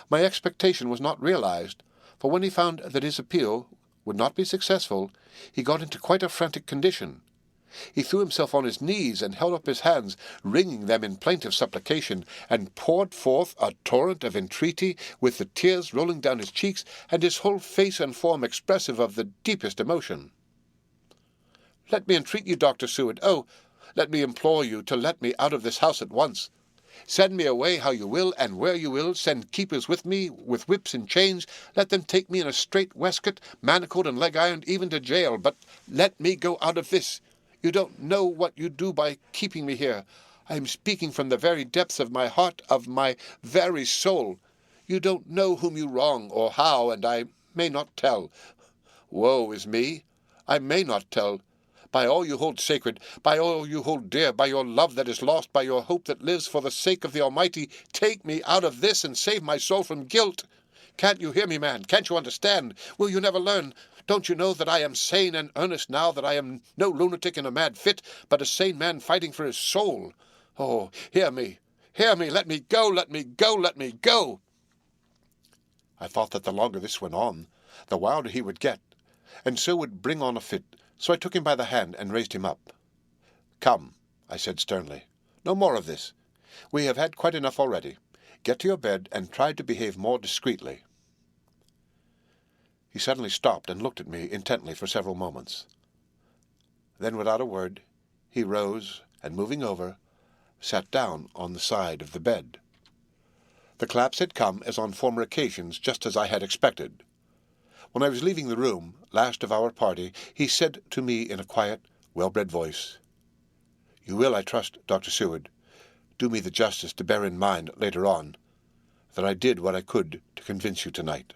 My expectation was not realized, for when he found that his appeal would not be successful, he got into quite a frantic condition. He threw himself on his knees and held up his hands, wringing them in plaintive supplication, and poured forth a torrent of entreaty, with the tears rolling down his cheeks, and his whole face and form expressive of the deepest emotion. "Let me entreat you, Dr. Seward, oh, let me implore you to let me out of this house at once. Send me away how you will, and where you will. Send keepers with me, with whips and chains. Let them take me in a strait waistcoat, manacled and leg-ironed, even to jail. But let me go out of this. You don't know what you do by keeping me here. I am speaking from the very depths of my heart, of my very soul. You don't know whom you wrong, or how, and I may not tell. Woe is me! I may not tell. By all you hold sacred, by all you hold dear, by your love that is lost, by your hope that lives, for the sake of the Almighty, take me out of this and save my soul from guilt. Can't you hear me, man? Can't you understand? Will you never learn? Don't you know that I am sane and earnest now, that I am no lunatic in a mad fit, but a sane man fighting for his soul? Oh, hear me, let me go, let me go, let me go!" I thought that the longer this went on, the wilder he would get, and so would bring on a fit. So I took him by the hand and raised him up. "Come," I said sternly, "no more of this. We have had quite enough already. Get to your bed and try to behave more discreetly." He suddenly stopped and looked at me intently for several moments. Then, without a word, he rose and, moving over, sat down on the side of the bed. The collapse had come, as on former occasions, just as I had expected. When I was leaving the room, last of our party, he said to me in a quiet, well-bred voice, "You will, I trust, Dr. Seward, do me the justice to bear in mind, later on, that I did what I could to convince you tonight."